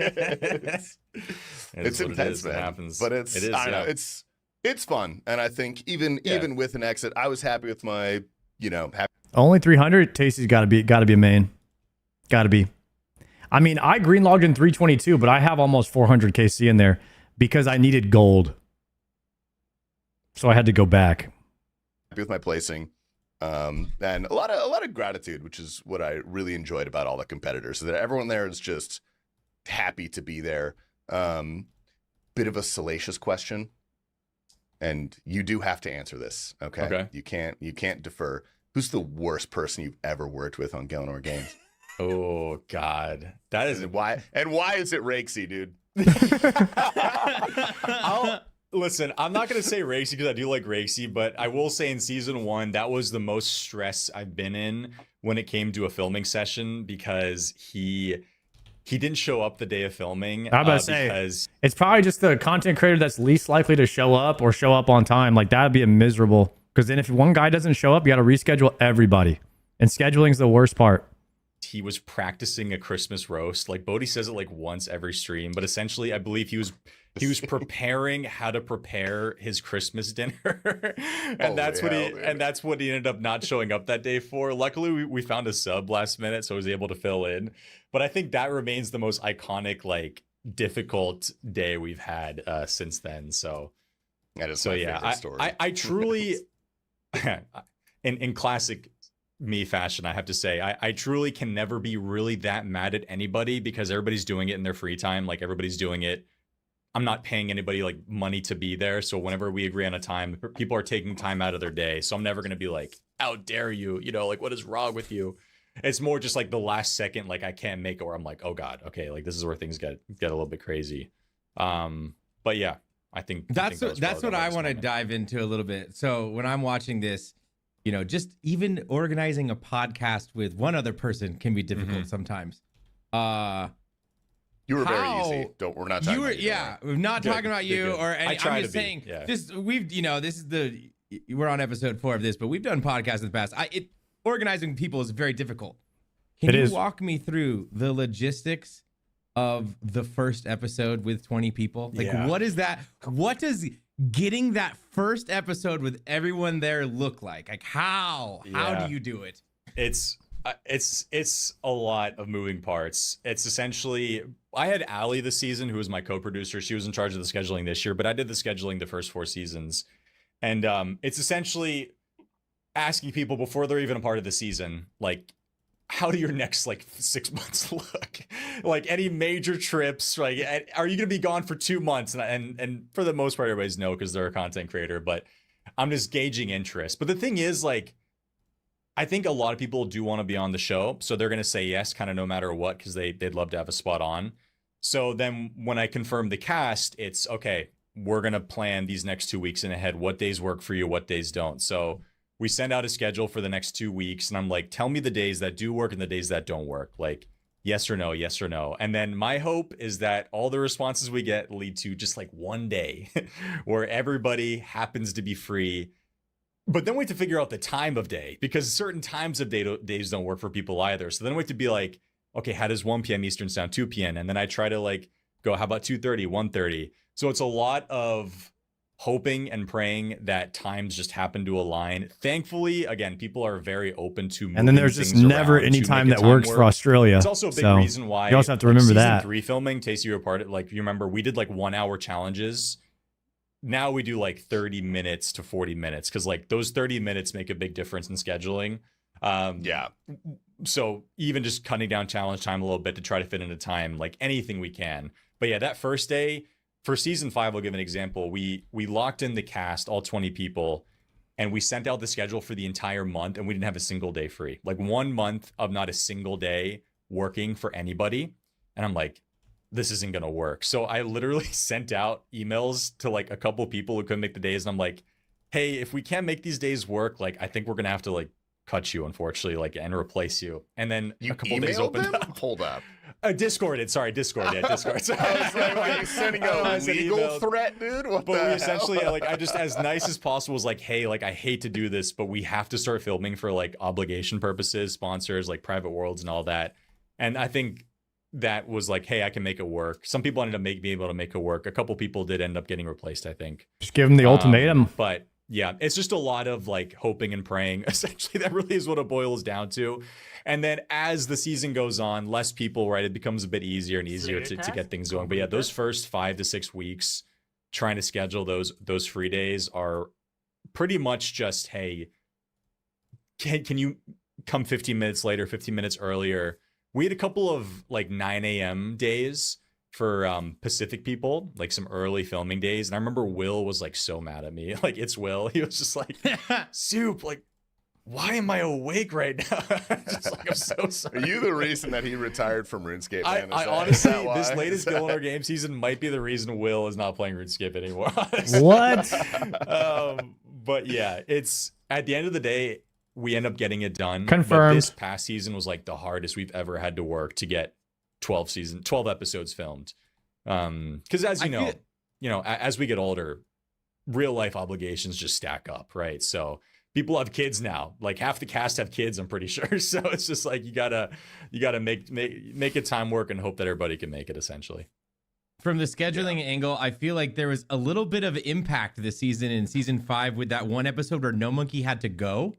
it's intense, man. It happens. But I don't know, it's fun. And I think even with an exit, I was happy with my, Only 300. Tasty's got to be a main. Got to be. I mean, I green logged in 322, but I have almost 400 KC in there because I needed gold. So I had to go back. Happy with my placing. And a lot of gratitude, which is what I really enjoyed about all the competitors. So that everyone there is just happy to be there. Bit of a salacious question. And you do have to answer this, okay? You can't defer. Who's the worst person you've ever worked with on Gilnor Games? Oh God, that is why. And why is it Rakesy, dude? Listen, I'm not gonna say Rakesy because I do like Rakesy, but I will say in season 1 that was the most stress I've been in when it came to a filming session because he didn't show up the day of filming. I'm about to say it's probably just the content creator that's least likely to show up or show up on time. Like that'd be a miserable. Because then if one guy doesn't show up, you got to reschedule everybody, and scheduling is the worst part. He was practicing a Christmas roast. Like Bodhi says it like once every stream, but essentially I believe he was preparing how to prepare his Christmas dinner. And that's what he ended up not showing up that day for. Luckily we found a sub last minute, so I was able to fill in. But I think that remains the most iconic, like difficult day we've had since then. So that is my favorite story. I truly in classic me fashion, I have to say, I truly can never be really that mad at anybody because everybody's doing it in their free time. Like everybody's doing it. I'm not paying anybody like money to be there. So whenever we agree on a time, people are taking time out of their day. So I'm never going to be like, how dare you? Like what is wrong with you? It's more just like the last second, like I can't make it where I'm like, oh God, okay. Like this is where things get a little bit crazy. But yeah, I think that's what I want to dive into a little bit. So when I'm watching this, just even organizing a podcast with one other person can be difficult sometimes. You were very easy. We're not talking about you. We're not talking about you or any, I'm just saying, just this is we're on episode 4 of this, but we've done podcasts in the past. Organizing people is very difficult. Can you walk me through the logistics of the first episode with 20 people? Like, what is that? What does getting that first episode with everyone there look like? Like how do you do it? It's a lot of moving parts. It's essentially, I had Allie this season, who was my co-producer. She was in charge of the scheduling this year, but I did the scheduling the first 4 seasons. And it's essentially asking people before they're even a part of the season, like, how do your next like 6 months look? Like any major trips, like are you gonna be gone for 2 months? And for the most part, everybody's no, because they're a content creator, but I'm just gauging interest. But the thing is, like, I think a lot of people do want to be on the show, so they're gonna say yes kind of no matter what, because they'd love to have a spot on. So then when I confirm the cast, it's okay, we're gonna plan these next 2 weeks in ahead. What days work for you, what days don't. So we send out a schedule for the next 2 weeks, and I'm like, tell me the days that do work and the days that don't work. Like, yes or no, yes or no. And then my hope is that all the responses we get lead to just like one day where everybody happens to be free. But then we have to figure out the time of day, because certain times of days don't work for people either. So then we have to be like, okay, how does 1 p.m. Eastern sound, 2 p.m.? And then I try to like go, how about 2:30, 1:30? So it's a lot of hoping and praying that times just happen to align. Thankfully, again, people are very open to moving. And then there's just never any time that works for Australia. It's also a big reason why you also have to remember season that. 3 filming takes you apart. Like, you remember we did like 1 hour challenges. Now we do like 30 minutes to 40 minutes, because like those 30 minutes make a big difference in scheduling. Yeah. So even just cutting down challenge time a little bit to try to fit into time, like anything we can. But yeah, that first day for season 5, I'll give an example. We locked in the cast, all 20 people, and we sent out the schedule for the entire month, and we didn't have a single day free. Like 1 month of not a single day working for anybody. And I'm like, this isn't going to work. So I literally sent out emails to like a couple people who couldn't make the days. And I'm like, hey, if we can't make these days work, like, I think we're going to have to like cut you, unfortunately, like, and replace you. And then You a couple days emailed opened them? up. Hold up. Discord. Sorry, Discord. Yeah, Discord. Sorry. I was like, are you sending a legal threat, dude? What But the we hell? essentially, like, I just, as nice as possible, was like, hey, like, I hate to do this, but we have to start filming for like obligation purposes, sponsors, like private worlds and all that. And I think that was like, hey, I can make it work. Some people ended up being able to make it work. A couple people did end up getting replaced, I think. Just give them the ultimatum. But yeah, it's just a lot of like hoping and praying. Essentially, that really is what it boils down to. And then as the season goes on, less people, right? It becomes a bit easier and easier to get things going. But yeah, those first 5 to 6 weeks trying to schedule those free days are pretty much just, hey, can you come 15 minutes later, 15 minutes earlier? We had a couple of like 9 a.m. days for Pacific people, like some early filming days. And I remember Will was like so mad at me. Like, it's Will. He was just like, Soup, like, why am I awake right now? Just like, I'm so sorry. Are you the reason that he retired from RuneScape? Man? I honestly, this latest Go in our game season might be the reason Will is not playing RuneScape anymore. Honestly. What? But yeah, it's at the end of the day, we end up getting it done. Confirmed. But this past season was like the hardest we've ever had to work to get 12 episodes filmed. Because as you know, as we get older, real life obligations just stack up, right? So people have kids now. Like half the cast have kids, I'm pretty sure. So it's just like you gotta make a time work and hope that everybody can make it, essentially. From the scheduling angle, I feel like there was a little bit of impact this season in season 5 with that one episode where No Monkey had to go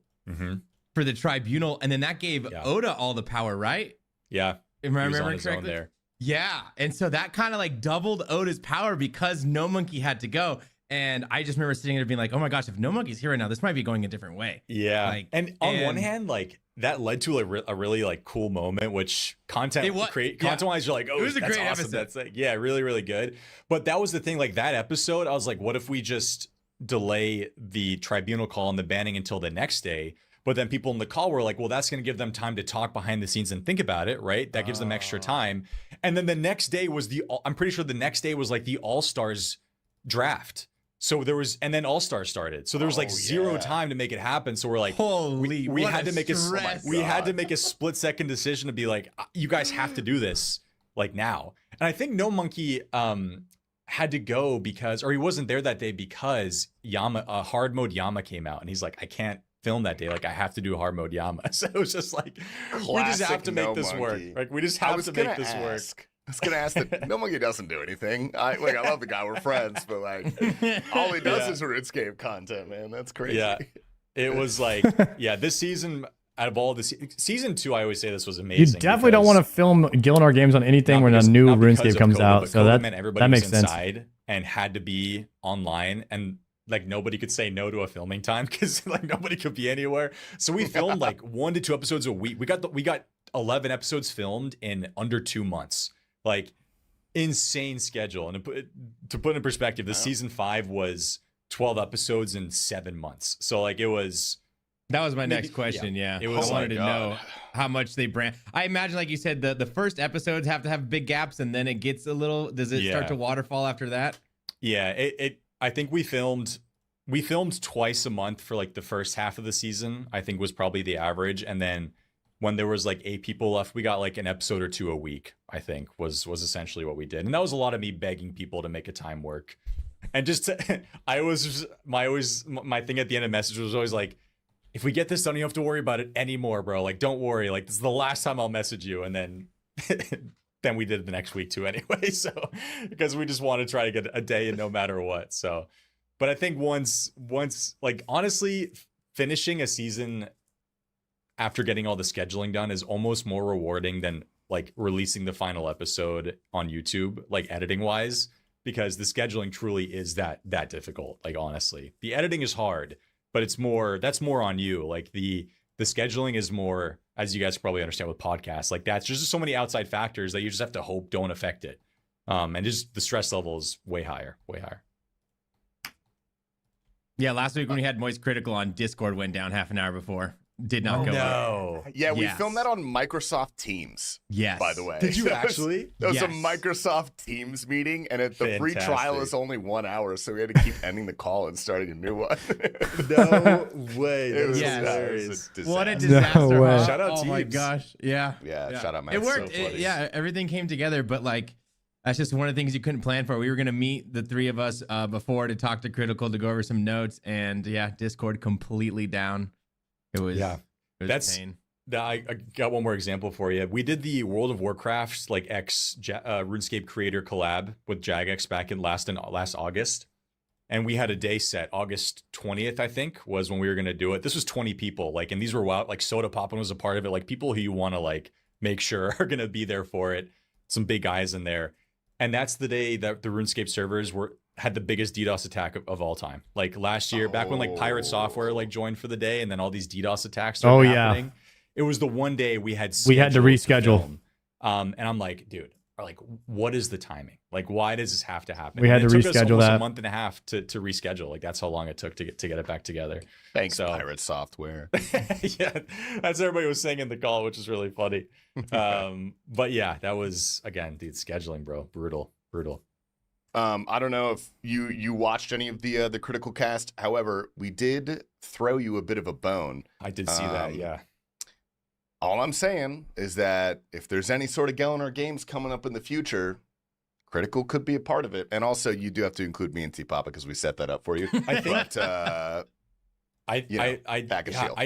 for the tribunal, and then that gave Oda all the power, right? Yeah. If I remember correctly. There. Yeah, and so that kind of like doubled Oda's power because No Monkey had to go. And I just remember sitting there being like, oh my gosh, if No Monkey's here right now, this might be going a different way. Yeah. Like, and on one hand, like that led to a really like cool moment, which content wise, you're like, oh, it was a that's great awesome. episode. That's like, yeah, really, really good. But that was the thing, like that episode, I was like, what if we just delay the tribunal call and the banning until the next day? But then people in the call were like, well, that's going to give them time to talk behind the scenes and think about it, right? That gives them extra time. And then the next day was I'm pretty sure the next day was like the All-Stars draft. So there was, and then All-Stars started. So there was like zero time to make it happen. So we're like, holy, we had to make we had to make a split-second decision to be like, you guys have to do this like now. And I think No Monkey had to go because, or he wasn't there that day because hard mode Yama came out, and he's like, I can't film that day. Like, I have to do hard mode Yama. So it was just like, we just have to make this work. Like, we just have to make this work. I was gonna ask that. No Monkey doesn't do anything. I love the guy. We're friends, but like, all he does is RuneScape content, man. That's crazy. Yeah, it was like, this season, out of all the season 2, I always say this was You amazing. definitely don't want to film Gillinar games on anything when a new RuneScape comes out. So that makes sense. And had to be online, and like nobody could say no to a filming time because like nobody could be anywhere. So we filmed like 1 to 2 episodes a week. We got 11 episodes filmed in under 2 months. Like insane schedule. And to put in perspective, the season 5 was 12 episodes in 7 months. So like it was. That was my next question. Yeah, It was I wanted to know how much they brand. I imagine, like you said, the first episodes have to have big gaps, and then it gets a little. Does it start to waterfall after that? Yeah, I think we filmed twice a month for like the first half of the season. I think was probably the average, and then when there was like 8 people left, we got like an episode or 2 a week. I think was essentially what we did, and that was a lot of me begging people to make a time work, and just my thing at the end of the message was always like, if we get this done, you don't have to worry about it anymore, bro. Like, don't worry. Like, this is the last time I'll message you. And then then we did it the next week too anyway. So because we just want to try to get a day in no matter what. So, but I think once like honestly, finishing a season after getting all the scheduling done is almost more rewarding than like releasing the final episode on YouTube, like editing wise, because the scheduling truly is that difficult. Like, honestly, the editing is hard, but that's more on you. Like the scheduling is more, as you guys probably understand with podcasts, like that's just so many outside factors that you just have to hope don't affect it. And just the stress level is way higher. Yeah, last week when we had Moist Critical on, Discord went down half an hour before. Did not go well. Yeah, we filmed that on Microsoft Teams. Yes. By the way. Did you actually? That was a Microsoft Teams meeting, and the free trial is only 1 hour, so we had to keep ending the call and starting a new one. No way. It was hilarious. a What a disaster. disaster. No way. huh? Shout out Oh Teams. my gosh. Yeah. Yeah, shout out, man. It worked. So funny. Everything came together, but like that's just one of the things you couldn't plan for. We were gonna meet the 3 of us before to talk to Critical to go over some notes, and Discord completely down. It was That's a pain. I got one more example for you. We did the World of Warcraft like RuneScape creator collab with Jagex back in last August, and we had a day set. August 20th, I think, was when we were gonna do it. This was 20 people, like, and these were like Soda Poppin was a part of it, like people who you want to like make sure are gonna be there for it. Some big guys in there, and that's the day that the RuneScape servers had the biggest DDoS attack of all time. Like last year, back when like Pirate Software like joined for the day, and then all these DDoS attacks started happening. It was the one day we had to reschedule. And I'm like, dude, like, what is the timing? Like, why does this have to happen? We had to reschedule us almost that. a month and a half to reschedule. Like, that's how long it took to get it back together. Thanks, Pirate Software. Yeah, that's everybody was saying in the call, which is really funny. But yeah, that was, again, dude, scheduling, bro, brutal. I don't know if you watched any of the Critical Cast. However, we did throw you a bit of a bone. I did see that, yeah. All I'm saying is that if there's any sort of Gillinar games coming up in the future, Critical could be a part of it. And also, you do have to include me and T-Papa because we set that up for you. I think. But, back and shield.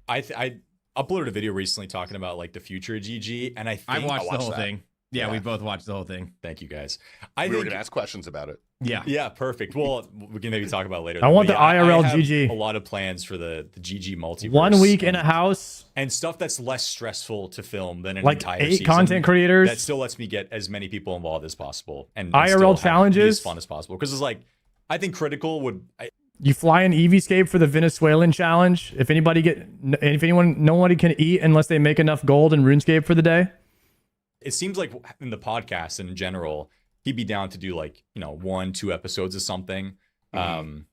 I uploaded a video recently talking about like the future of GG, and I watched the whole that. thing. Yeah, we both watched the whole thing. Thank you guys. We were going to ask questions about it. Yeah, perfect. Well, we can maybe talk about it later. I want the IRL I have GG. a lot of plans for the GG multiverse. 1 week in a house. And stuff that's less stressful to film than an Like entire 8 season. content creators. That still lets me get as many people involved as possible. And IRL still have challenges. as fun as possible. Because it's like, I think Critical would... You fly an Eevescape for the Venezuelan challenge. If nobody can eat unless they make enough gold in RuneScape for the day. It seems like in the podcast in general, he'd be down to do like, 1-2 episodes of something. 12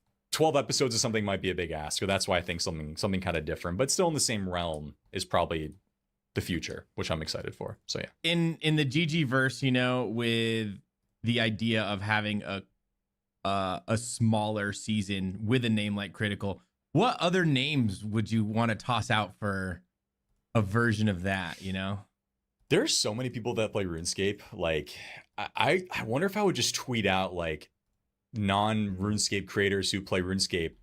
episodes of something might be a big ask. So that's why I think something kind of different, but still in the same realm is probably the future, which I'm excited for. So yeah. In the GG verse, with the idea of having a smaller season with a name like Critical, what other names would you want to toss out for a version of that, There's so many people that play RuneScape. Like, I wonder if I would just tweet out like non-RuneScape creators who play RuneScape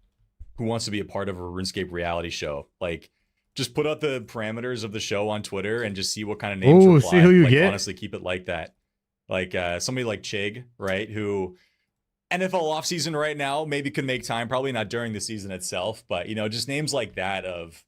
who wants to be a part of a RuneScape reality show. Like, just put out the parameters of the show on Twitter and just see what kind of names reply. See who you like, get. Honestly, keep it like that. Like somebody like Chig, right? Who NFL offseason right now maybe could make time. Probably not during the season itself, but just names like that of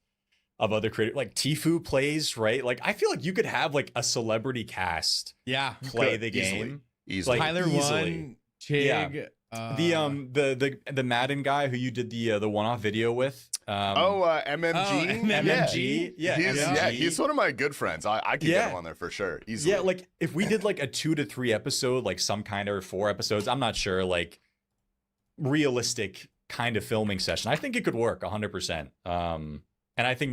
of other creators. Like Tfue plays, right? Like I feel like you could have like a celebrity cast Yeah. play Could, the game. Easily. Like, Tyler easily. won. Chig. The Madden guy who you did the one-off video with. MMG. MMG. Yeah, MMG. He's one of my good friends. I could get him on there for sure. Easily. Yeah, like if we did like a 2 to 3 episode, like some kind of 4 episodes, I'm not sure, like realistic kind of filming session. I think it could work 100%. And I think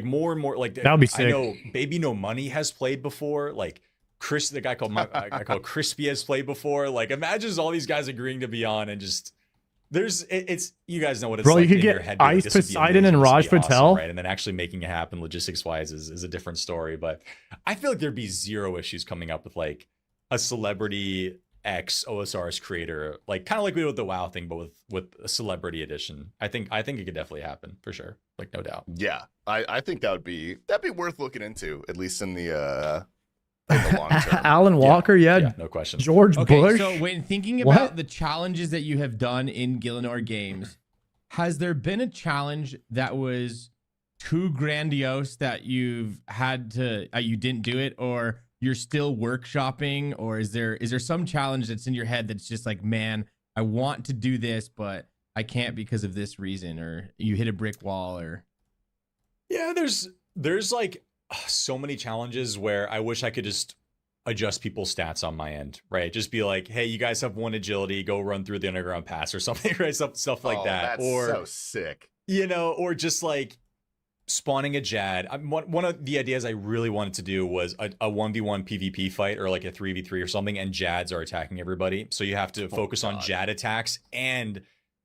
more and more like That would be sick. I know Baby No Money has played before. Like Chris, the guy called Crispy has played before. Like imagine all these guys agreeing to be on and just it's you guys know what it's Bro, like you could in your get head. Like, Ice this would be Poseidon amazing, and this would Raj be Patel. awesome, right? And then actually making it happen logistics wise is a different story. But I feel like there'd be zero issues coming up with like a celebrity X OSR's creator, like kind of like we did with the WoW thing, but with a celebrity edition. I think it could definitely happen for sure. Like no doubt. Yeah, I think that'd be worth looking into, at least in the long term. Alan Walker, yeah, no question. George Okay, Bush. so when thinking What? about the challenges that you have done in Gillinor games, has there been a challenge that was too grandiose that you've had to you didn't do it, or you're still workshopping, or is there some challenge that's in your head that's just like, man, I want to do this, but I can't because of this reason, or you hit a brick wall, or Yeah, there's like so many challenges where I wish I could just adjust people's stats on my end, right? Just be like, hey, you guys have 1 agility, go run through the underground pass or something, right? Stuff like that. That's or so sick. or just like spawning a Jad. One of the ideas I really wanted to do was a 1v1 PvP fight or like a 3v3 or something, and Jads are attacking everybody. So you have to focus on Jad attacks and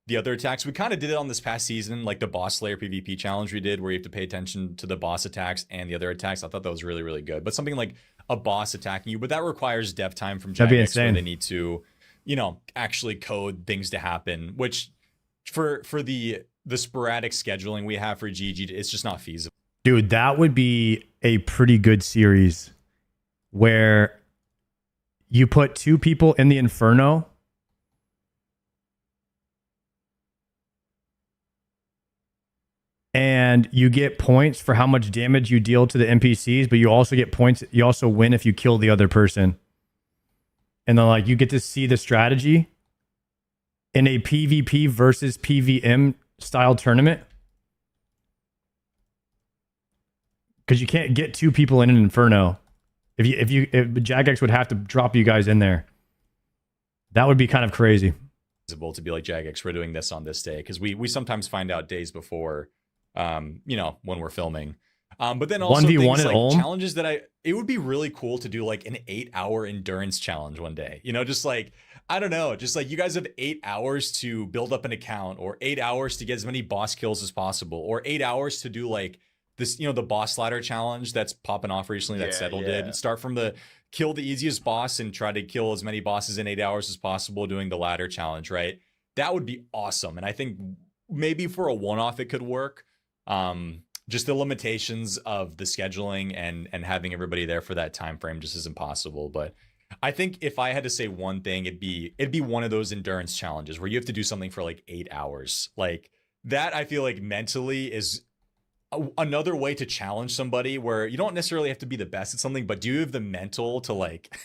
the other attacks. We kind of did it on this past season, like the boss slayer PvP challenge we did, where you have to pay attention to the boss attacks and the other attacks. I thought that was really, really good. But something like a boss attacking you, but that requires dev time from That'd be Jagex, insane. where they need to, actually code things to happen, which for the sporadic scheduling we have for GG, it's just not feasible. Dude, that would be a pretty good series where you put 2 people in the Inferno and you get points for how much damage you deal to the NPCs, but you also get points. You also win if you kill the other person. And then like you get to see the strategy in a PvP versus PvM style tournament. Because you can't get 2 people in an Inferno. If Jagex would have to drop you guys in there. That would be kind of crazy. To be like, Jagex, we're doing this on this day, because we sometimes find out days before, when we're filming. But then also 1v1 things at like home? challenges that it would be really cool to do like an 8-hour endurance challenge one day. Just like, I don't know, just like you guys have 8 hours to build up an account, or 8 hours to get as many boss kills as possible, or 8 hours to do like this, the boss ladder challenge that's popping off recently that Settle did. Start from kill the easiest boss and try to kill as many bosses in 8 hours as possible doing the ladder challenge, right? That would be awesome. And I think maybe for a one-off it could work. Just the limitations of the scheduling and having everybody there for that time frame just isn't possible. But I think if I had to say one thing, it'd be one of those endurance challenges where you have to do something for like 8 hours. Like that, I feel like mentally is another way to challenge somebody, where you don't necessarily have to be the best at something, but do you have the mental to like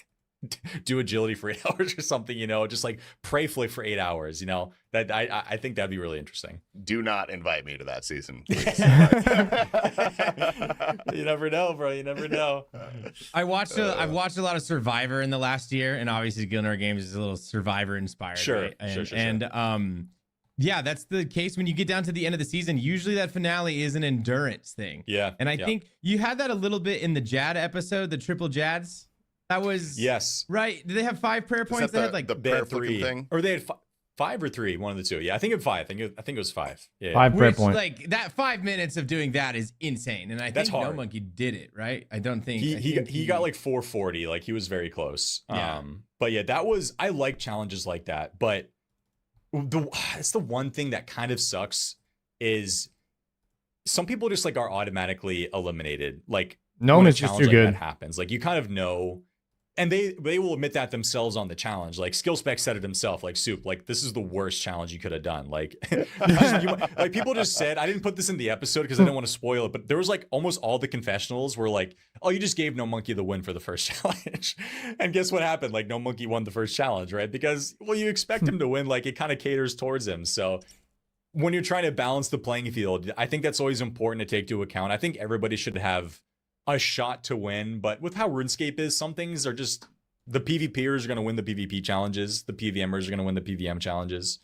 do agility for 8 hours or something, just like prayfully for 8 hours, that I think that'd be really interesting. Do not invite me to that season, please. You never know, bro. You never know. I've watched a lot of Survivor in the last year, and obviously Gillinor Games is a little Survivor inspired. Sure, right? sure. And yeah, that's the case when you get down to the end of the season. Usually that finale is an endurance thing. Yeah. And I think you had that a little bit in the Jad episode, the triple Jads. That was right. Did they have 5 prayer points? They had like the prayer flipping thing, or they had 5 or 3, one of the two. Yeah, I think it was 5. I think it was 5. Yeah, 5 prayer points. Like that 5 minutes of doing that is insane, and I think No Monkey did it right. I don't think he got like 440. Like he was very close. Yeah. But yeah, I like challenges like that. But it's the one thing that kind of sucks is some people just like are automatically eliminated. Like Gnome is just too like good. that happens. Like you kind of know And they will admit that themselves on the challenge. Like SkillSpec said it himself, like Soup, like this is the worst challenge you could have done. Like, like people just said, I didn't put this in the episode because I didn't want to spoil it, but there was like almost all the confessionals were like, oh, you just gave No Monkey the win for the first challenge. And guess what happened? Like No Monkey won the first challenge, right? Because, well, you expect him to win, like it kind of caters towards him. So when you're trying to balance the playing field, I think that's always important to take into account. I think everybody should have a shot to win, but with how RuneScape is, some things are just the PvPers are going to win the PvP challenges, the PVMers are going to win the PVM challenges.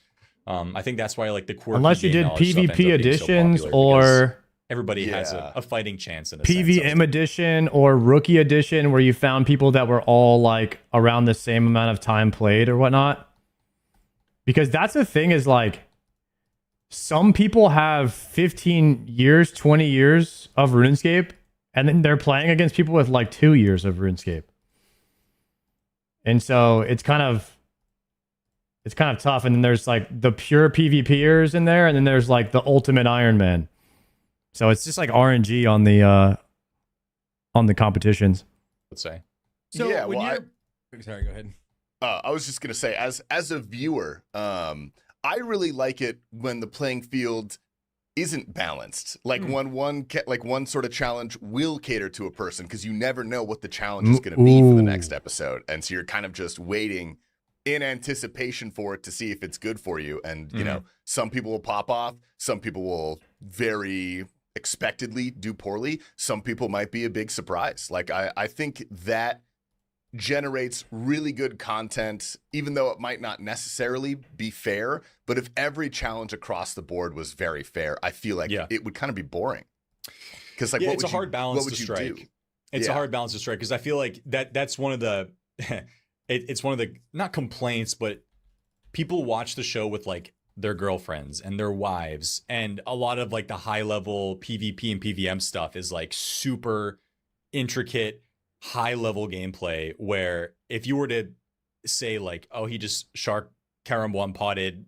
I think that's why like the quirky unless you game did knowledge stuff ends up PvP being so editions popular, because or everybody has a fighting chance in a PVM sense. edition or rookie edition where you found people that were all like around the same amount of time played or whatnot. Because that's the thing is like some people have 15 years, 20 years of RuneScape, and then they're playing against people with like 2 years of RuneScape. And so it's kind of tough. And then there's like the pure PvPers in there, and then there's like the ultimate Iron Man. So it's just like RNG on the competitions. Let's say. So Yeah, when well, you're sorry, go ahead. I was just gonna say, as a viewer, I really like it when the playing field isn't balanced. Like when one sort of challenge will cater to a person, because you never know what the challenge is going to be for the next episode, and so you're kind of just waiting in anticipation for it to see if it's good for you. And you know, some people will pop off, some people will very expectedly do poorly, some people might be a big surprise. Like I think that generates really good content, even though it might not necessarily be fair. But if every challenge across the board was very fair, I feel like it would kind of be boring. Because like, it's a hard balance to strike. Do? It's a hard balance to strike, because I feel like that's one of the it's one of the, not complaints, but people watch the show with like their girlfriends and their wives, and a lot of like the high level PvP and PVM stuff is like super intricate, high level gameplay, where if you were to say like, oh, he just Shark Karam one potted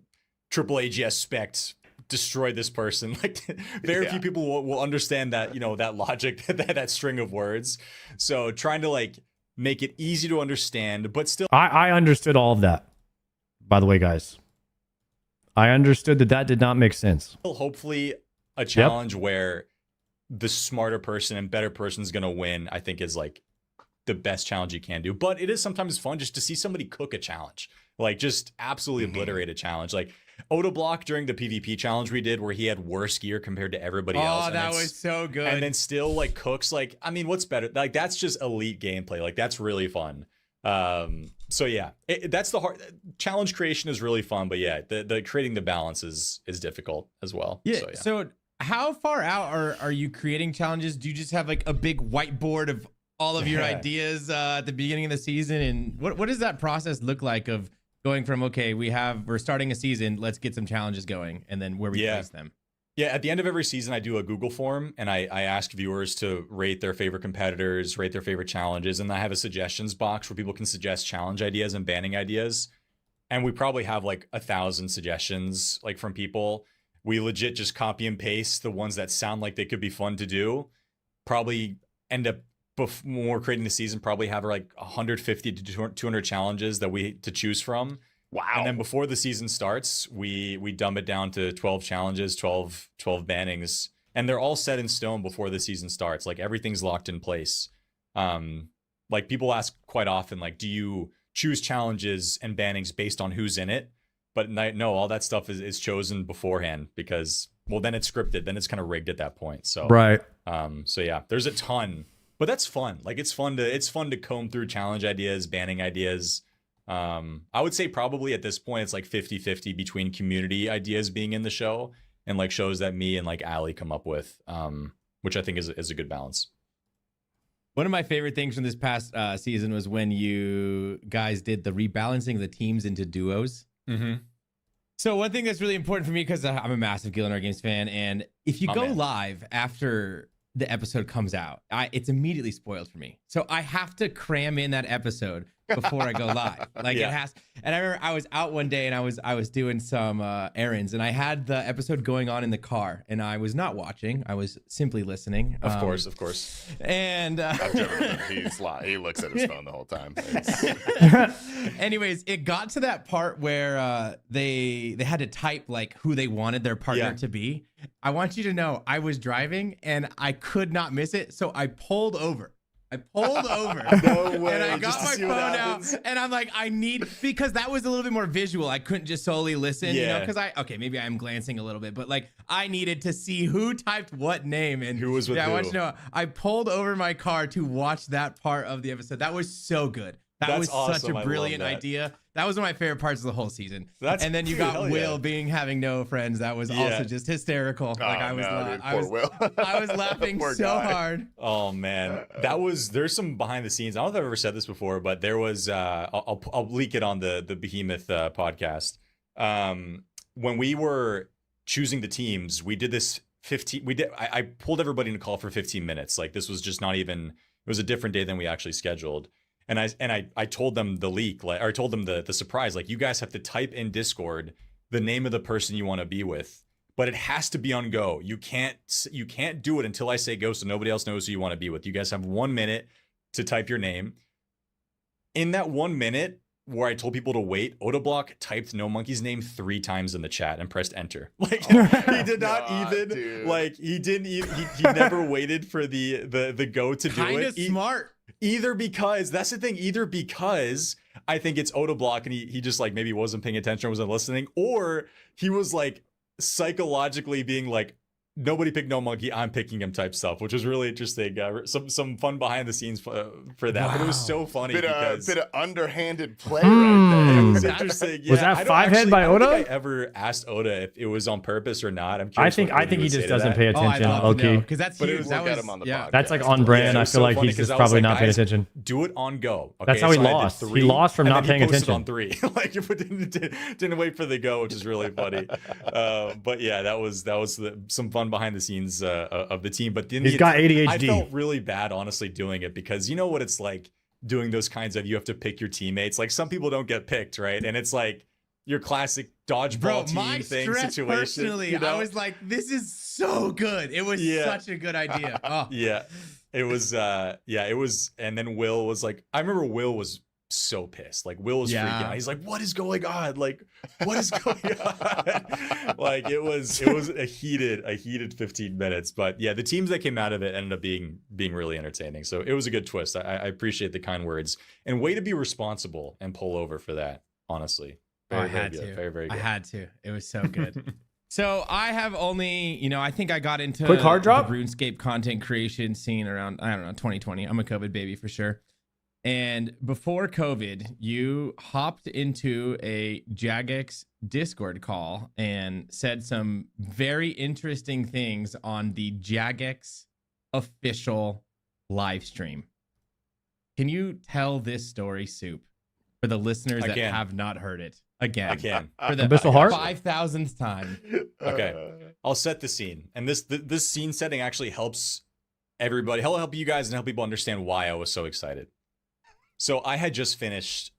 triple AGS spect destroyed this person, like very few people will understand that, you know, that logic, that string of words. So trying to like make it easy to understand, but still I understood all of that, by the way, guys. I understood that did not make sense. hopefully a challenge where the smarter person and better person is going to win, I think is like the best challenge you can do. But it is sometimes fun just to see somebody cook a challenge, like just absolutely obliterate a challenge. Like Otoblock during the PvP challenge we did, where he had worse gear compared to everybody else. Oh, that was so good. And then still like cooks. Like, I mean, what's better? Like, that's just elite gameplay. Like, that's really fun. So yeah, that's the hard challenge creation is really fun, but yeah, the creating the balance is difficult as well. Yeah. So, yeah. So how far out are you creating challenges? Do you just have like a big whiteboard of all of your ideas at the beginning of the season? And what does that process look like of going from, okay, we're starting a season, let's get some challenges going, and then where we place them? Yeah, at the end of every season, I do a Google form, and I ask viewers to rate their favorite competitors, rate their favorite challenges, and I have a suggestions box where people can suggest challenge ideas and banning ideas. And we probably have like 1,000 suggestions like from people. We legit just copy and paste the ones that sound like they could be fun to do. Probably end up, when we're creating the season, probably have like 150 to 200 challenges that we to choose from. Wow. And then before the season starts, we dumb it down to 12 challenges, 12 bannings, and they're all set in stone before the season starts. Like, everything's locked in place. Like, people ask quite often, like, do you choose challenges and bannings based on who's in it? But no, all that stuff is chosen beforehand, because, well, then it's scripted, then it's kind of rigged at that point. So Right. So yeah, there's a ton, but that's fun. Like, it's fun to comb through challenge ideas, banning ideas. I would say probably at this point it's like 50-50 between community ideas being in the show and like shows that me and like Ali come up with, which I think is a good balance. One of my favorite things from this past season was when you guys did the rebalancing of the teams into duos. Mm-hmm. So one thing that's really important for me, because I'm a massive Gillinar Games fan, and if you go live after the episode comes out, it's immediately spoiled for me. So I have to cram in that episode before I go live. Like Yeah. it has. And I remember I was out one day and I was doing some errands, and I had the episode going on in the car, and I was not watching. I was simply listening. Of course. And I've never he looks at his phone the whole time. anyways, it got to that part where they had to type like who they wanted their partner to be. I want you to know I was driving and I could not miss it, so I pulled over. No way. And I got just to my see phone what out, happens. and I'm like, because that was a little bit more visual. I couldn't just solely listen, you know, Yeah. because maybe I'm glancing a little bit, but like I needed to see who typed what name and Who was with I want who. you to know, I pulled over my car to watch that part of the episode. That was so good. That That's was such awesome. I a love brilliant that. idea. That was one of my favorite parts of the whole season. That's- and then you dude, got hell Will yeah. having no friends. That was Yeah. also just hysterical. Like Oh, I was, no, dude, I poor was, Will. I was laughing Poor so guy. hard. Oh man, there's some behind the scenes. I don't know if I've ever said this before, but there was I'll leak it on the Behemoth podcast. When we were choosing the teams, we did this 15. I pulled everybody in a call for 15 minutes. Like this was just not even. It was a different day than we actually scheduled. And I told them the leak, like, or I told them the surprise, like you guys have to type in Discord the name of the person you want to be with, but it has to be on go. You can't do it until I say go, so nobody else knows who you want to be with. You guys have 1 minute to type your name. In that 1 minute where I told people to wait, Otoblock typed No Monkey's name 3 times in the chat and pressed enter. Like he did not God, even dude. like he didn't even he never waited for the go to do Kind it. of smart. Either because that's the thing, either because I think it's Otoblock and he just like maybe wasn't paying attention or wasn't listening, or he was like psychologically being like, nobody picked No Monkey, I'm picking him type stuff, which was really interesting. Some fun behind the scenes for that, but it was so funny Bit because of underhanded play right there. it was interesting. Was Yeah, that I don't five head actually- by I don't think Oda? I ever asked Oda if it was on purpose or not. I'm I curious. think what he would just say to doesn't that. pay Oh, I'd attention, love low to know, key. because that's But huge. we'll That get was, him on the yeah. podcast. That's like on brand. Yeah, it I was feel so like funny he's 'cause just I was probably like, not paying guys, attention. Do it on go. That's how he so I did lost. He 3, lost from and not then he paying posted attention. on 3. Like if it didn't wait for the go, which is really funny. But yeah, that was some fun behind the scenes of the team. But then He's got ADHD. I felt really bad, honestly, doing it because you know what it's like doing those kinds of you have to pick your teammates. Like some people don't get picked, right? And it's like your classic dodgeball Bro, team my thing stress situation. personally, you know? I was like, this is so good. It was such a good idea. Oh. Yeah. It was it was, and then Will was like, I remember Will was so pissed. Like Will was freaking out. He's like, what is going on? Like, what is going on? Like it was a heated 15 minutes. But yeah, the teams that came out of it ended up being really entertaining. So it was a good twist. I appreciate the kind words. And way to be responsible and pull over for that, honestly. I had good. to. Very good. I had to. It was so good. So I have only, I think I got into Quick hard drop? the RuneScape content creation scene around, 2020. I'm a COVID baby for sure. And before COVID, you hopped into a Jagex Discord call and said some very interesting things on the Jagex official live stream. Can you tell this story, Soup, for the listeners that Again. have not heard it? Again. I can. For the Abyssal Heart? 5,000th time. Okay. I'll set the scene. And this scene setting actually helps everybody. It'll help you guys and help people understand why I was so excited. So I had just finished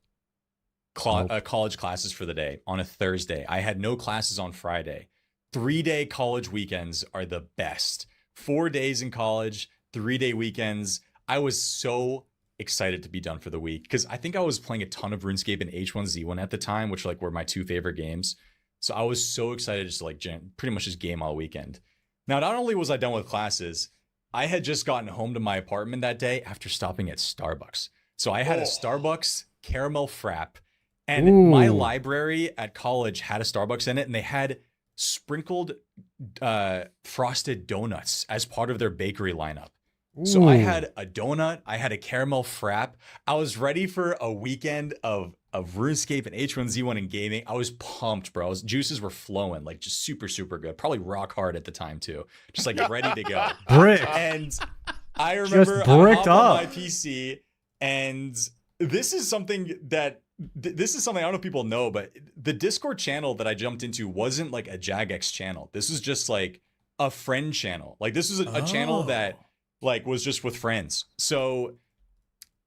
college classes for the day on a Thursday. I had no classes on Friday. 3-day college weekends are the best. 4 days in college, 3-day weekends. I was so excited to be done for the week because I think I was playing a ton of RuneScape and H1Z1 at the time, which like were my 2 favorite games. So I was so excited just to like pretty much just game all weekend. Now, not only was I done with classes, I had just gotten home to my apartment that day after stopping at Starbucks. So I had a Starbucks caramel frap, and my library at college had a Starbucks in it, and they had sprinkled frosted donuts as part of their bakery lineup. So I had a donut, I had a caramel frap. I was ready for a weekend of RuneScape and H1Z1 and gaming. I was pumped, bro. Juices were flowing, like just super, super good. Probably rock hard at the time too. Just like ready to go. Brick. And I remember I bricked hopped on up. my PC, and this is something I don't know if people know, but the Discord channel that I jumped into wasn't like a Jagex channel. This is just like a friend channel. Like this was a channel that like was just with friends. So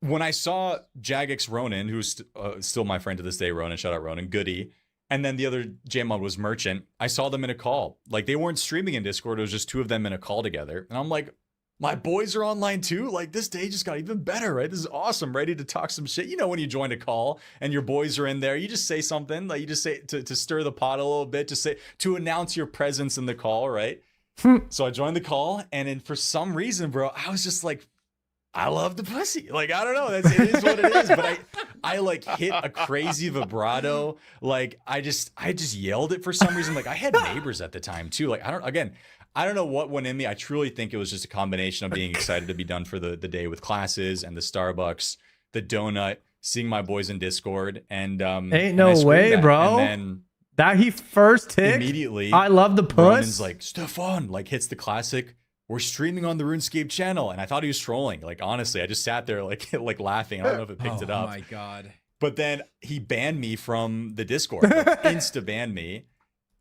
when I saw Jagex Ronan, who's still my friend to this day, Ronan, shout out Ronan, Goody, and then the other JMod was Merchant, I saw them in a call. Like, they weren't streaming in Discord, it was just two of them in a call together. And I'm like, my boys are online too? Like, this day just got even better, right? This is awesome, ready to talk some shit. You know, when you join a call and your boys are in there, you just say something, like you just say to stir the pot a little bit, to announce your presence in the call, right? So I joined the call, and then for some reason, bro, I was just like, I love the pussy. Like, I don't know. It is what it is. But I like hit a crazy vibrato. Like, I just yelled it for some reason. Like, I had neighbors at the time too. Like, I don't know what went in me. I truly think it was just a combination of being excited to be done for the day with classes and the Starbucks, the donut, seeing my boys in Discord, and ain't no way, bro. And then that he first hit immediately. I love the puss. Ronan's like, Stefan, like, hits the classic, we're streaming on the RuneScape channel. And I thought he was trolling. Like, honestly, I just sat there like laughing. I don't know if it picked it up. Oh my God. But then he banned me from the Discord. Like, insta banned me.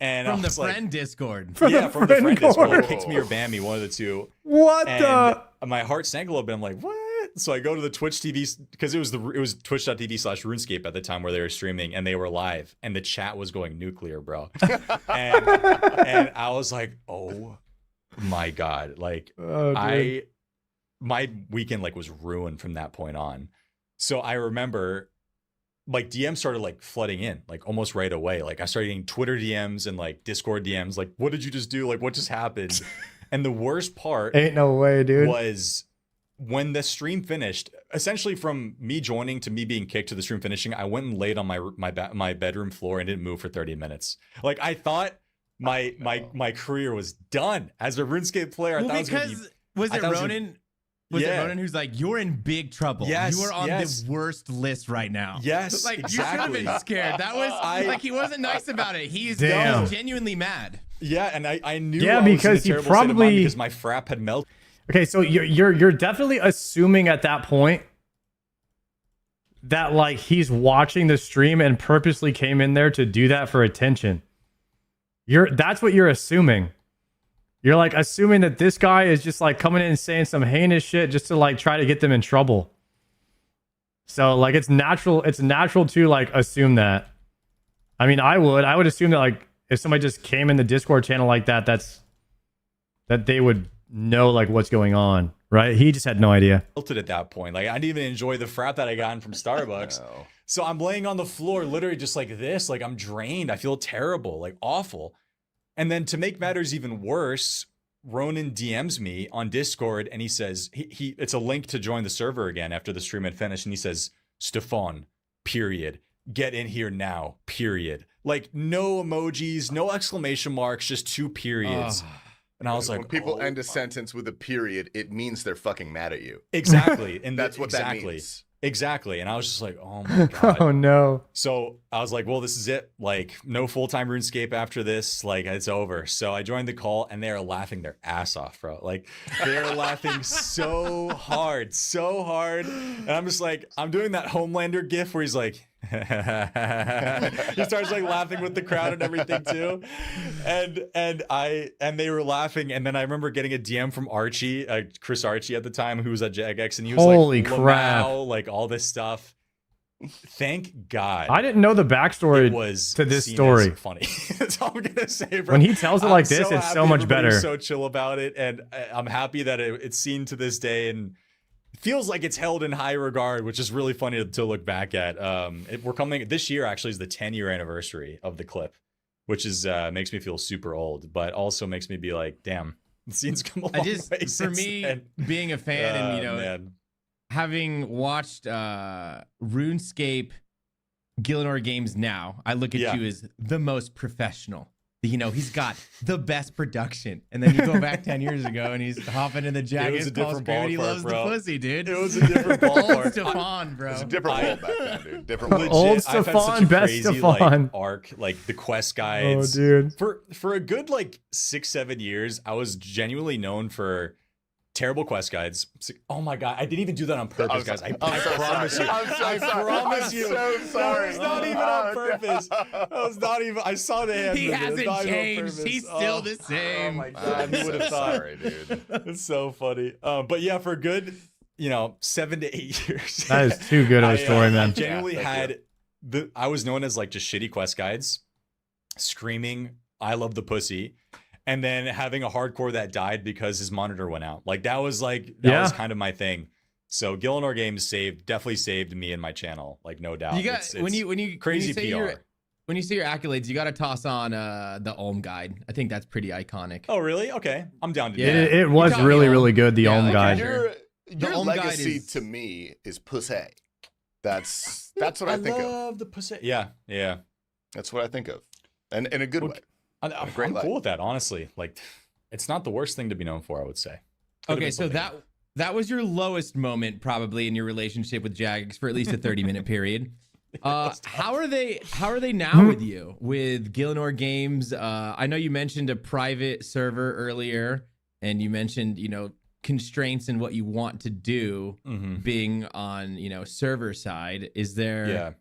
And From I the was like, friend Discord. from the friend Discord. Discord. He kicked me or banned me, one of the two. What And the? my heart sank a little bit. I'm like, what? So I go to the Twitch TV, because it was twitch.tv/RuneScape at the time where they were streaming, and they were live, and the chat was going nuclear, bro. and I was like, oh my God. Like, my weekend like was ruined from that point on. So I remember like DMs started like flooding in like almost right away. Like, I started getting Twitter DMs and like Discord DMs. Like, what did you just do? Like, what just happened? And the worst part Ain't no way, dude. was when the stream finished, essentially from me joining to me being kicked to the stream finishing, I went and laid on my bedroom floor and didn't move for 30 minutes. Like, I thought my career was done as a RuneScape player. Well, I thought because was it Ronan? Was it Ronan who's like, you're in big trouble? Yes, you are on yes. the worst list right now. Yes, like exactly. you should have been scared. That was like, he wasn't nice about it. He's Damn. genuinely mad. Yeah, and I knew Yeah, I was because in he a terrible state of mind probably- because my frap had melted. Okay, so you're definitely assuming at that point that like he's watching the stream and purposely came in there to do that for attention. That's what you're assuming. You're like assuming that this guy is just like coming in and saying some heinous shit just to like try to get them in trouble. So like it's natural to like assume that. I mean, I would assume that like if somebody just came in the Discord channel like that, that they would know like what's going on, right? He just had no idea. At that point, like, I didn't even enjoy the frap that I got from Starbucks. No. So I'm laying on the floor, literally just like this, like I'm drained. I feel terrible, like awful. And then to make matters even worse, Ronan DMs me on Discord, and he says it's a link to join the server again after the stream had finished, and he says, Stefan, period, get in here now, period. Like, no emojis, no exclamation marks, just 2 periods. And I was like, when people end a sentence with a period, it means they're fucking mad at you. Exactly. And That's what that means. Exactly. And I was just like, oh my God. Oh no. So I was like, well, this is it. Like, no full-time RuneScape after this. Like, it's over. So I joined the call, and they're laughing their ass off, bro. Like, they're laughing so hard. And I'm just like, I'm doing that Homelander gif where he's like, he starts like laughing with the crowd and everything too. And they were laughing. And then I remember getting a DM from Archie, Chris Archie at the time, who was at JagX, and he was Holy like, crap. Lamau, like all this stuff. Thank God. I didn't know the backstory It was to this seen story. as funny. That's all I'm gonna say, bro. When he tells it like I'm this, it's happy so much everybody was better. So chill about it, and I'm happy that it's seen to this day, and it feels like it's held in high regard, which is really funny to look back at. We're coming this year. Actually, is the 10-year anniversary of the clip, which is makes me feel super old, but also makes me be like, damn, the scene's come a long way For since me, then. being a fan and Man. having watched RuneScape Gillinor games now, I look at Yeah. you as the most professional. He's got the best production. And then you go back 10 years ago and he's hopping in the It was jacket, a Paul different Screaming, he ballpark, loves bro. the pussy, dude. It was a different Old ballpark. Stefan, bro. It was a different world back then, dude. Different world. Old Legit, I've had Stefan, such a best crazy, Stefan. Like, arc, like the quest Oh, guides. dude. For a good like 6-7 years, I was genuinely known for terrible quest guides. Oh my God, I didn't even do that on purpose, guys. I promise you. I promise you. I'm so sorry. That was not even on purpose. That was not even. I saw the hand. He movement. It was hasn't not even on changed. purpose. He's still the same. Oh my God, I'm who would have so thought? sorry, dude. It's so funny. But yeah, for good you know, 7 to 8 years. That is too good of a story, man. I genuinely Yeah, had I was known as like just shitty quest guides, screaming, "I love the pussy," and then having a hardcore that died because his monitor went out. Like that was Yeah. kind of my thing. So Gillinor Games definitely saved me and my channel, like no doubt. You got when you crazy when you say PR. when you say your accolades, you got to toss on the Ulm guide. I think that's pretty iconic. Oh really? Okay, I'm down to do Yeah. that. It was got me really, on. really good. The Yeah, Ulm like, guide. sure. Your Ulm guide legacy is- to me is pussy. That's what I think of. love the pussy. Yeah, yeah. That's what I think of, and in a good way. I'm great life. cool with that, honestly. Like, it's not the worst thing to be known for, I would say. Could've Okay, been so something that was your lowest moment probably in your relationship with Jagex for at least a 30-minute period. How are they now with you with Gillinor Games? I know you mentioned a private server earlier, and you mentioned constraints and what you want to do being on server side. Is there? Yeah.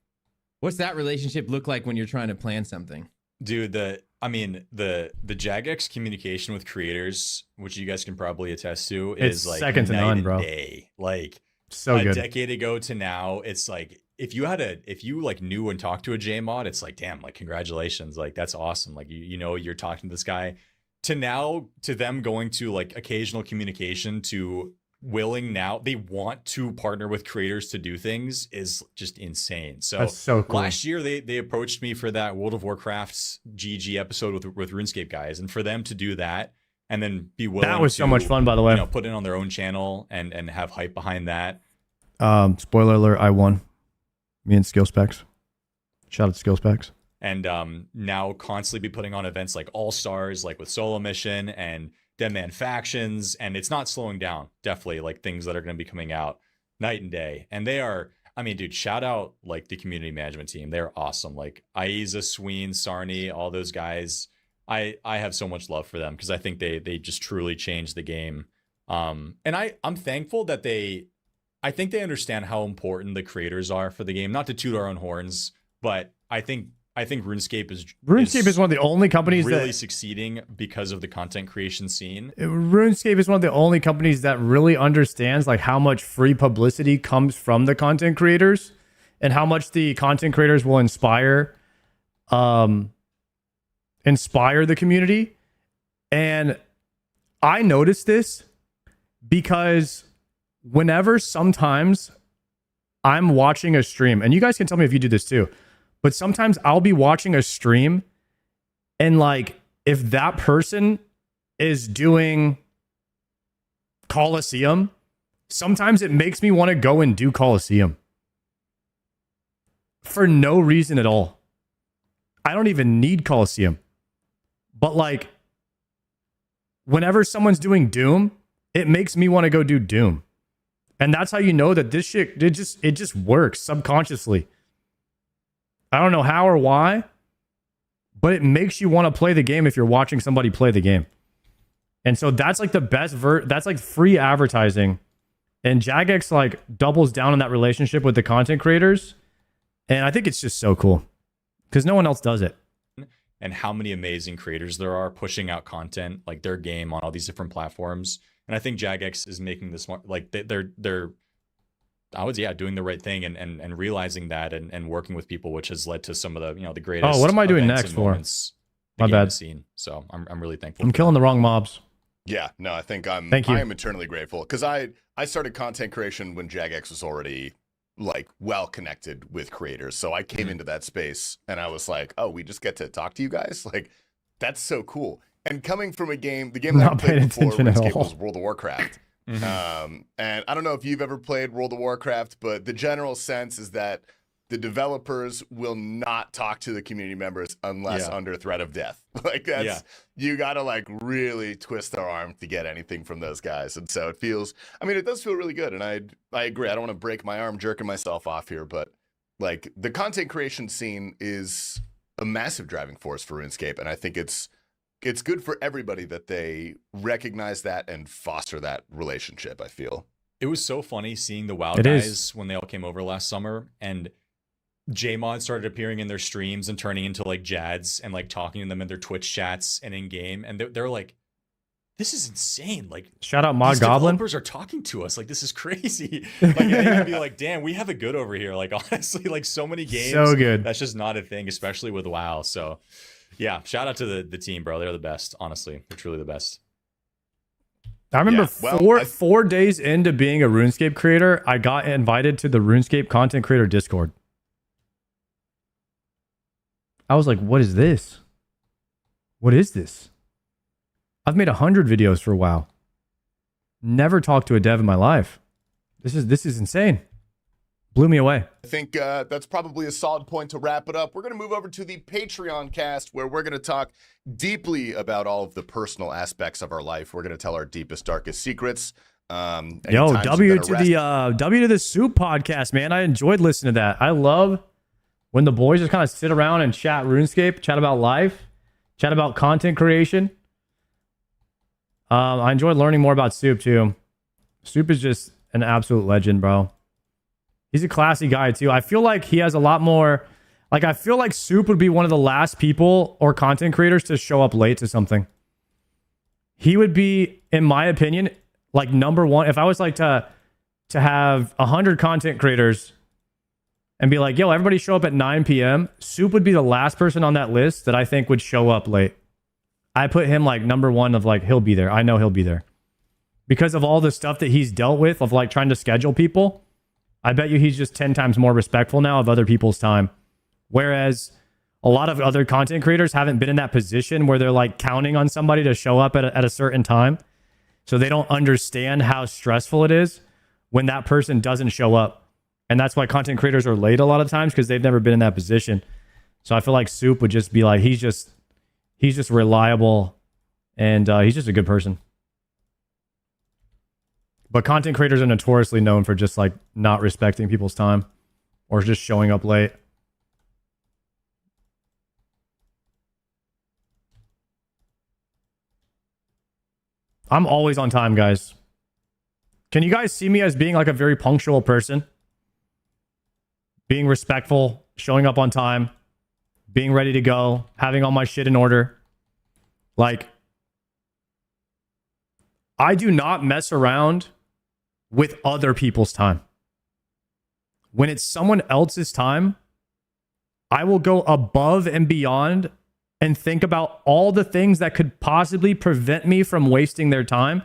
What's that relationship look like when you're trying to plan something? Dude, the Jagex communication with creators, which you guys can probably attest to, It's is like second to night none, and bro. day. Like So a good. decade ago to now, it's like if you like knew and talked to a JMod, it's like, damn, like congratulations, like that's awesome. Like you're talking to this guy. To now, to them going to like occasional communication to willing now, they want to partner with creators to do things is just insane. So That's so cool. last year they approached me for that World of Warcraft's GG episode with RuneScape guys, and for them to do that and then be willing That was to, so much fun, by the way. put it on their own channel and have hype behind that. Spoiler alert, I won. Me and Skill Specs. Shout out to Skill Specs. And now constantly be putting on events like All Stars, like with Solo Mission and Dead Man Factions, and it's not slowing down. Definitely, like things that are going to be coming out night and day. And they are, I mean, dude, shout out like the community management team. They're awesome. Like Aiza, Sween, Sarni, all those guys. I have so much love for them because I think they just truly changed the game. And I'm thankful that I think they understand how important the creators are for the game. Not to toot our own horns, but I think RuneScape is one of the only companies really that succeeding because of the content creation scene. RuneScape is one of the only companies that really understands like how much free publicity comes from the content creators and how much the content creators will inspire the community. And I noticed this because whenever sometimes I'm watching a stream, and you guys can tell me if you do this too, but sometimes I'll be watching a stream and like if that person is doing Coliseum, sometimes it makes me want to go and do Coliseum for no reason at all. I don't even need Coliseum. But like whenever someone's doing Doom, it makes me want to go do Doom. And that's how you know that this shit, it just works subconsciously. I don't know how or why, but it makes you want to play the game if you're watching somebody play the game. And so that's like the best that's like free advertising. And Jagex like doubles down on that relationship with the content creators. And I think it's just so cool because no one else does it. And how many amazing creators there are pushing out content like their game on all these different platforms. And I think Jagex is making this like they're doing the right thing and realizing that and working with people, which has led to some of the the greatest. Oh, what am I doing events next and for? moments the My game bad. has seen. So I'm really thankful. I'm for killing the wrong mobs. Yeah, no, I think I Thank you. am eternally grateful because I started content creation when Jagex was already like well connected with creators. So I came into that space and I was like, oh, we just get to talk to you guys? Like, that's so cool. And coming from the game that I Not played paying before attention at RuneScape all. was World of Warcraft. And I don't know if you've ever played World of Warcraft, but the general sense is that the developers will not talk to the community members unless under threat of death. Like that's you gotta like really twist their arm to get anything from those guys. And so it does feel really good. And I agree. I don't want to break my arm jerking myself off here, but like the content creation scene is a massive driving force for RuneScape. And I think it's good for everybody that they recognize that and foster that relationship, I feel. It was so funny seeing the WoW It guys is. when they all came over last summer and JMod started appearing in their streams and turning into like Jads and like talking to them in their Twitch chats and in game. And they're like, this is insane. Like, Shout out Mod these Goblin. developers are talking to us. Like, this is crazy. Like, they would be like, damn, we have it good over here. Like, honestly, like so many games. So good. That's just not a thing, especially with WoW. So, yeah, shout out to the team, bro. They're the best. Honestly, they're truly the best. I remember Yeah, well, 4 days into being a RuneScape creator, I got invited to the RuneScape content creator Discord. I was like, what is this? What is this? I've made 100 videos for WoW. Never talked to a dev in my life. This is insane. Blew me away. I think that's probably a solid point to wrap it up. We're going to move over to the Patreon cast where we're going to talk deeply about all of the personal aspects of our life. We're going to tell our deepest, darkest secrets. Yo, W to the Soup podcast, man. I enjoyed listening to that. I love when the boys just kind of sit around and chat RuneScape, chat about life, chat about content creation. I enjoyed learning more about Soup too. Soup is just an absolute legend, bro. He's a classy guy too. I feel like he has a lot more. Like, I feel like Soup would be one of the last people or content creators to show up late to something. He would be, in my opinion, like number one. If I was like to have 100 content creators and be like, yo, everybody show up at 9 p.m., Soup would be the last person on that list that I think would show up late. I put him like number one of like, he'll be there. I know he'll be there. Because of all the stuff that he's dealt with of like trying to schedule people, I bet you he's just 10 times more respectful now of other people's time. Whereas a lot of other content creators haven't been in that position where they're like counting on somebody to show up at a certain time. So they don't understand how stressful it is when that person doesn't show up. And that's why content creators are late a lot of times, because they've never been in that position. So I feel like Soup would just be like, he's just reliable, and he's just a good person. But content creators are notoriously known for just like not respecting people's time or just showing up late. I'm always on time, guys. Can you guys see me as being like a very punctual person? Being respectful, showing up on time, being ready to go, having all my shit in order. Like, I do not mess around with other people's time. When it's someone else's time, I will go above and beyond and think about all the things that could possibly prevent me from wasting their time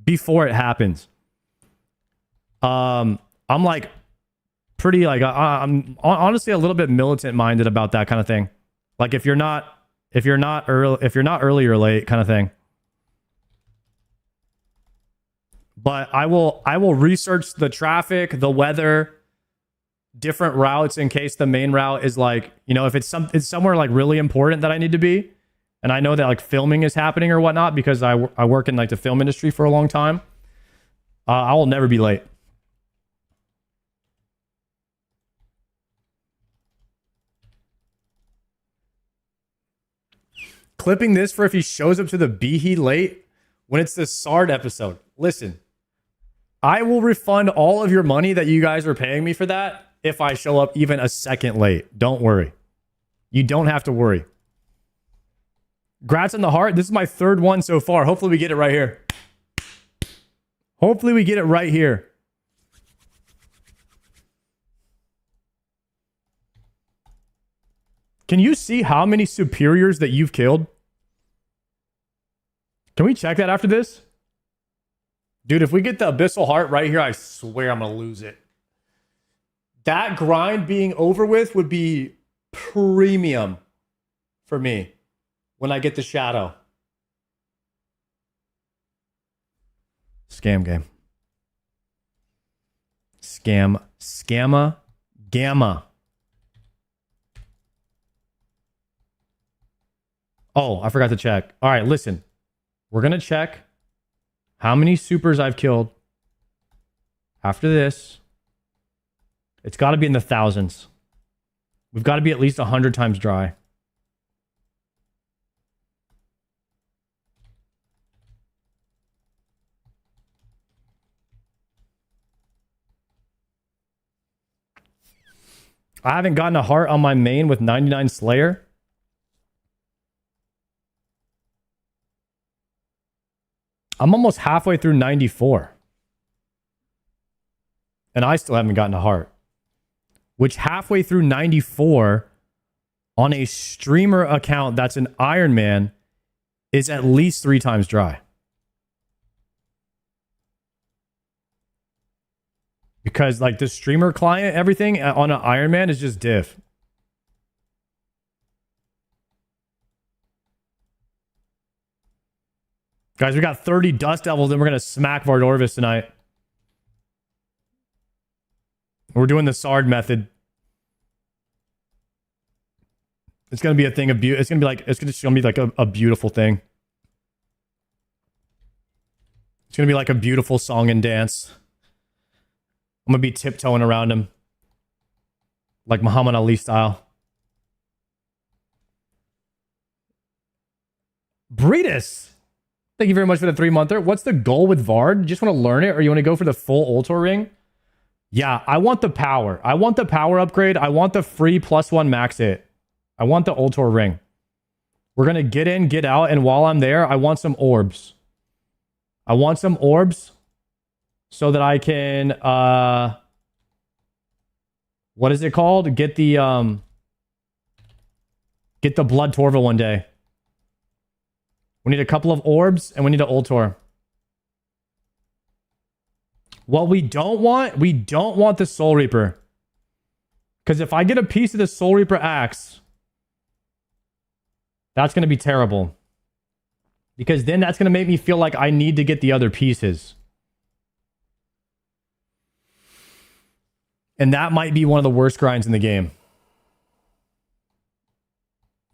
before it happens. I'm like pretty like I'm honestly a little bit militant minded about that kind of thing. Like if you're not early or late kind of thing. But I will research the traffic, the weather, different routes in case the main route is like, you know, if it's somewhere like really important that I need to be, and I know that like filming is happening or whatnot because I work in like the film industry for a long time, I will never be late. Clipping this for if he shows up to the Behe late when it's the Sard episode. Listen, I will refund all of your money that you guys are paying me for that if I show up even a second late. Don't worry. You don't have to worry. Grats on the heart. This is my third one so far. Hopefully we get it right here. Hopefully we get it right here. Can you see how many superiors that you've killed? Can we check that after this? Dude, if we get the Abyssal Heart right here, I swear I'm going to lose it. That grind being over with would be premium for me when I get the Shadow. Scam game. Scamma. Gamma. Oh, I forgot to check. All right, listen. We're going to check how many supers I've killed after this. It's got to be in the thousands. We've got to be at least 100 times dry. I haven't gotten a heart on my main with 99 Slayer. I'm almost halfway through 94. And I still haven't gotten a heart. Which halfway through 94 on a streamer account that's an Iron Man is at least 3 times dry. Because like the streamer client, everything on an Iron Man is just diff. Guys, we got 30 Dust Devils and we're going to smack Vardorvis tonight. We're doing the Sard method. It's going to be a thing of beauty. It's going to be like, it's going to be like a beautiful thing. It's going to be like a beautiful song and dance. I'm going to be tiptoeing around him. Like Muhammad Ali style. Breedus. Thank you very much for the 3-monther. What's the goal with Vard? You just want to learn it or you want to go for the full Ultor ring? Yeah, I want the power. I want the power upgrade. I want the free +1 max hit. I want the Ultor ring. We're going to get in, get out, and while I'm there, I want some orbs. I want some orbs so that I can, what is it called? Get the Blood Torva one day. We need a couple of orbs, and we need an Ultor. What we don't want the Soul Reaper. Because if I get a piece of the Soul Reaper axe, that's going to be terrible. Because then that's going to make me feel like I need to get the other pieces. And that might be one of the worst grinds in the game.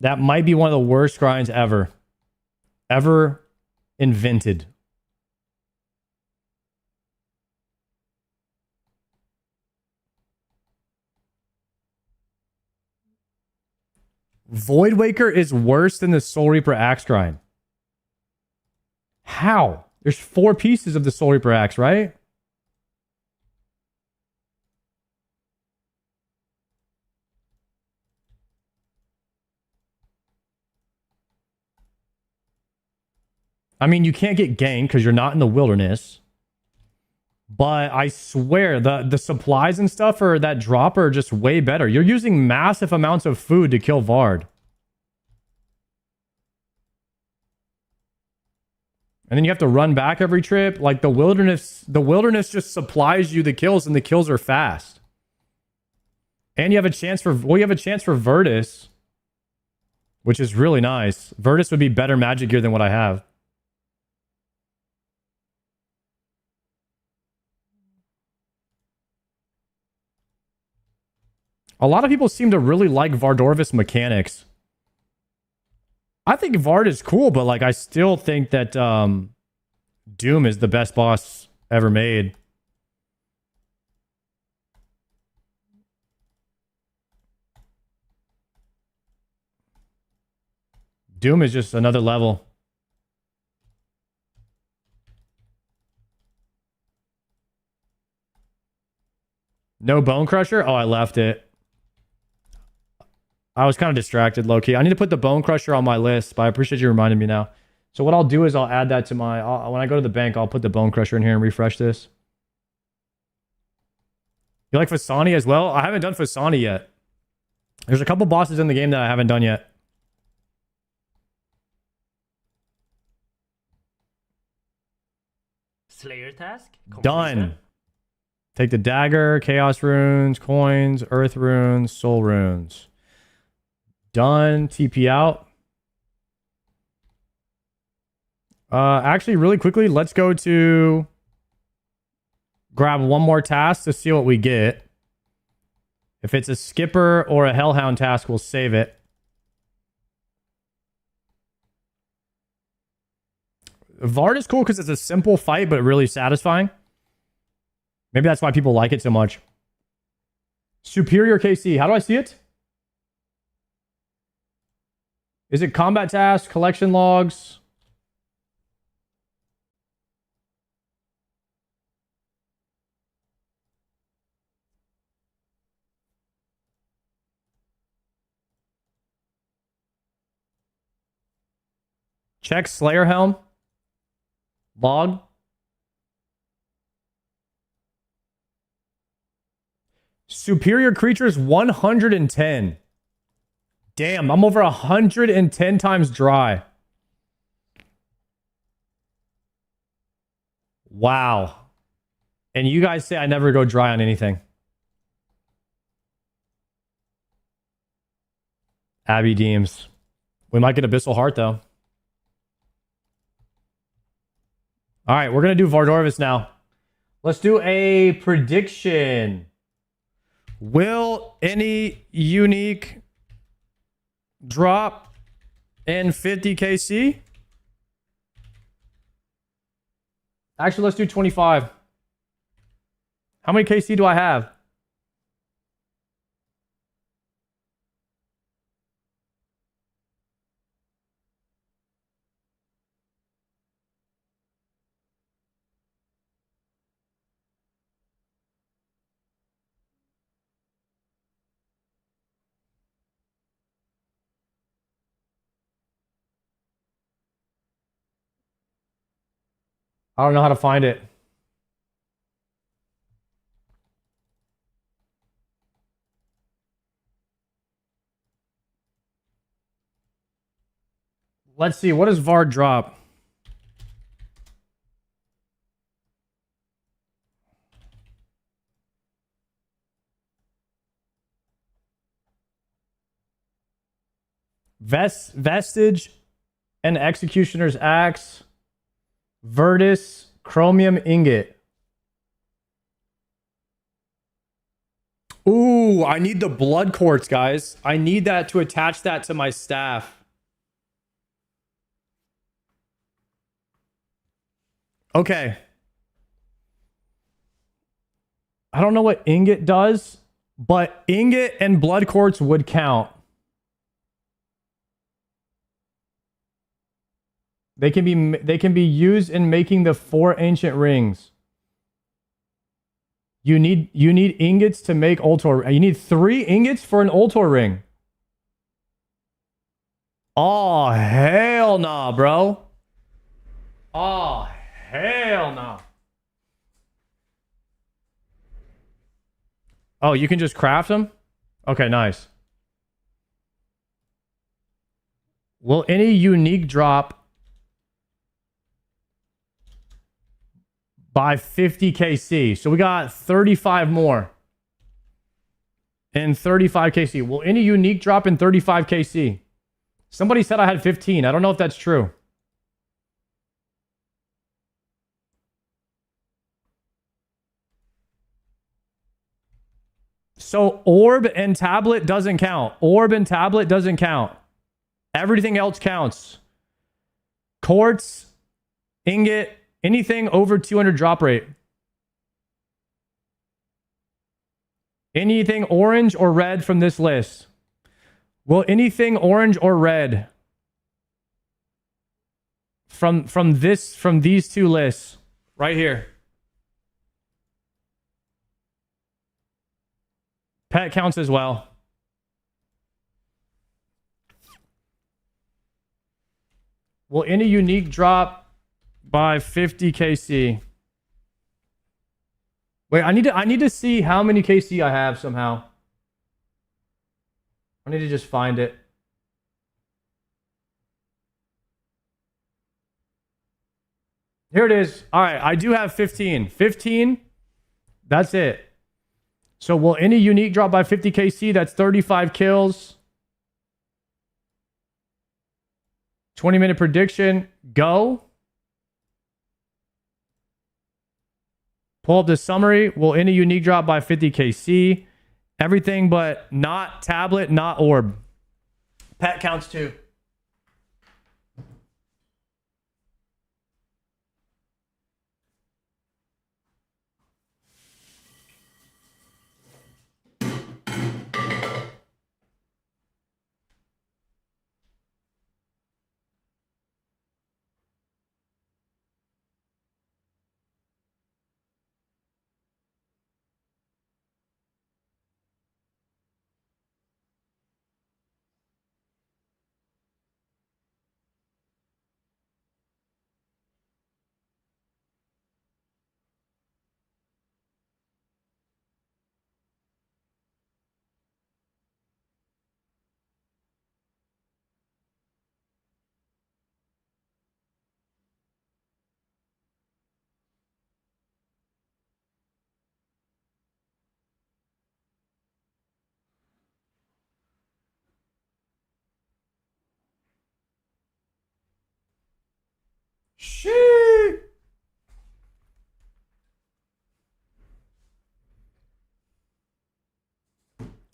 That might be one of the worst grinds ever. Ever invented. Voidwaker is worse than the Soul Reaper axe grind. How? There's 4 pieces of the Soul Reaper axe, right? I mean, you can't get ganked because you're not in the wilderness. But I swear, the supplies and stuff for that drop are just way better. You're using massive amounts of food to kill Vard. And then you have to run back every trip. Like the wilderness just supplies you the kills, and the kills are fast. And you have a chance for, well, you have a chance for Virtus, which is really nice. Virtus would be better magic gear than what I have. A lot of people seem to really like Vardorvis mechanics. I think Vard is cool, but like I still think that Doom is the best boss ever made. Doom is just another level. No Bone Crusher? Oh, I left it. I was kind of distracted, low-key. I need to put the Bone Crusher on my list, but I appreciate you reminding me now. So what I'll do is I'll add that to my... when I go to the bank, I'll put the Bone Crusher in here and refresh this. You like Fasani as well? I haven't done Fasani yet. There's a couple bosses in the game that I haven't done yet. Slayer task completed. Done. Take the dagger, chaos runes, coins, earth runes, soul runes. Done. TP out. Actually, really quickly, let's go to grab one more task to see what we get. If it's a skipper or a hellhound task, we'll save it. Vard is cool because it's a simple fight, but really satisfying. Maybe that's why people like it so much. Superior KC. How do I see it? Is it combat tasks, collection logs? Check Slayer Helm. Log. Superior creatures 110. Damn, I'm over 110 times dry. Wow. And you guys say I never go dry on anything. Abby Deems. We might get Abyssal Heart, though. All right, we're going to do Vardorvis now. Let's do a prediction. Will any unique drop in 50 KC? Actually, let's do 25. How many KC do I have? I don't know how to find it. Let's see. What does Vard drop? Vestige and Executioner's Axe. Verdus, Chromium Ingot. Ooh, I need the Blood Quartz, guys. I need that to attach that to my staff. Okay. I don't know what Ingot does, but Ingot and Blood Quartz would count. They can be used in making the 4 ancient rings. You need ingots to make Ultor. You need 3 ingots for an Ultor ring. Oh, hell nah, bro. Oh, hell nah. Oh, you can just craft them? Okay, nice. Will any unique drop by 50 KC? So we got 35 more. And 35 KC. Will any unique drop in 35 KC? Somebody said I had 15. I don't know if that's true. So orb and tablet doesn't count. Orb and tablet doesn't count. Everything else counts. Quartz, ingot, anything over 200 drop rate. Anything orange or red from this list. Will anything orange or red from these two lists right here? Pet counts as well. Will any unique drop by 50 KC? Wait, I need to see how many KC I have somehow. I need to just find it. Here it is. All right, I do have 15. 15, that's it. So will any unique drop by 50 KC? That's 35 kills. 20-minute prediction. Go. Pull up the summary. Will any unique drop by 50 KC? Everything but not tablet, not orb. Pet counts too.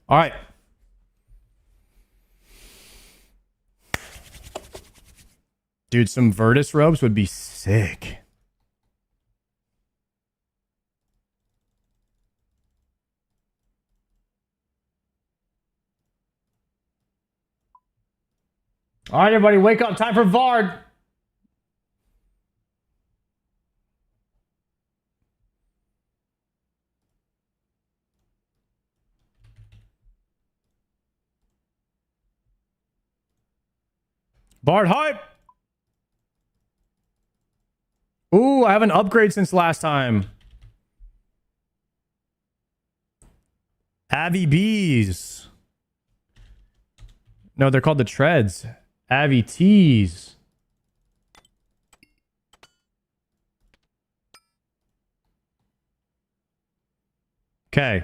All right. Dude, some Virtus robes would be sick. All right, everybody, wake up. Time for Vard. Bard hype. Ooh, I have an upgrade since last time. Avi Bees. No, they're called the Treads. Avi Tees. Okay.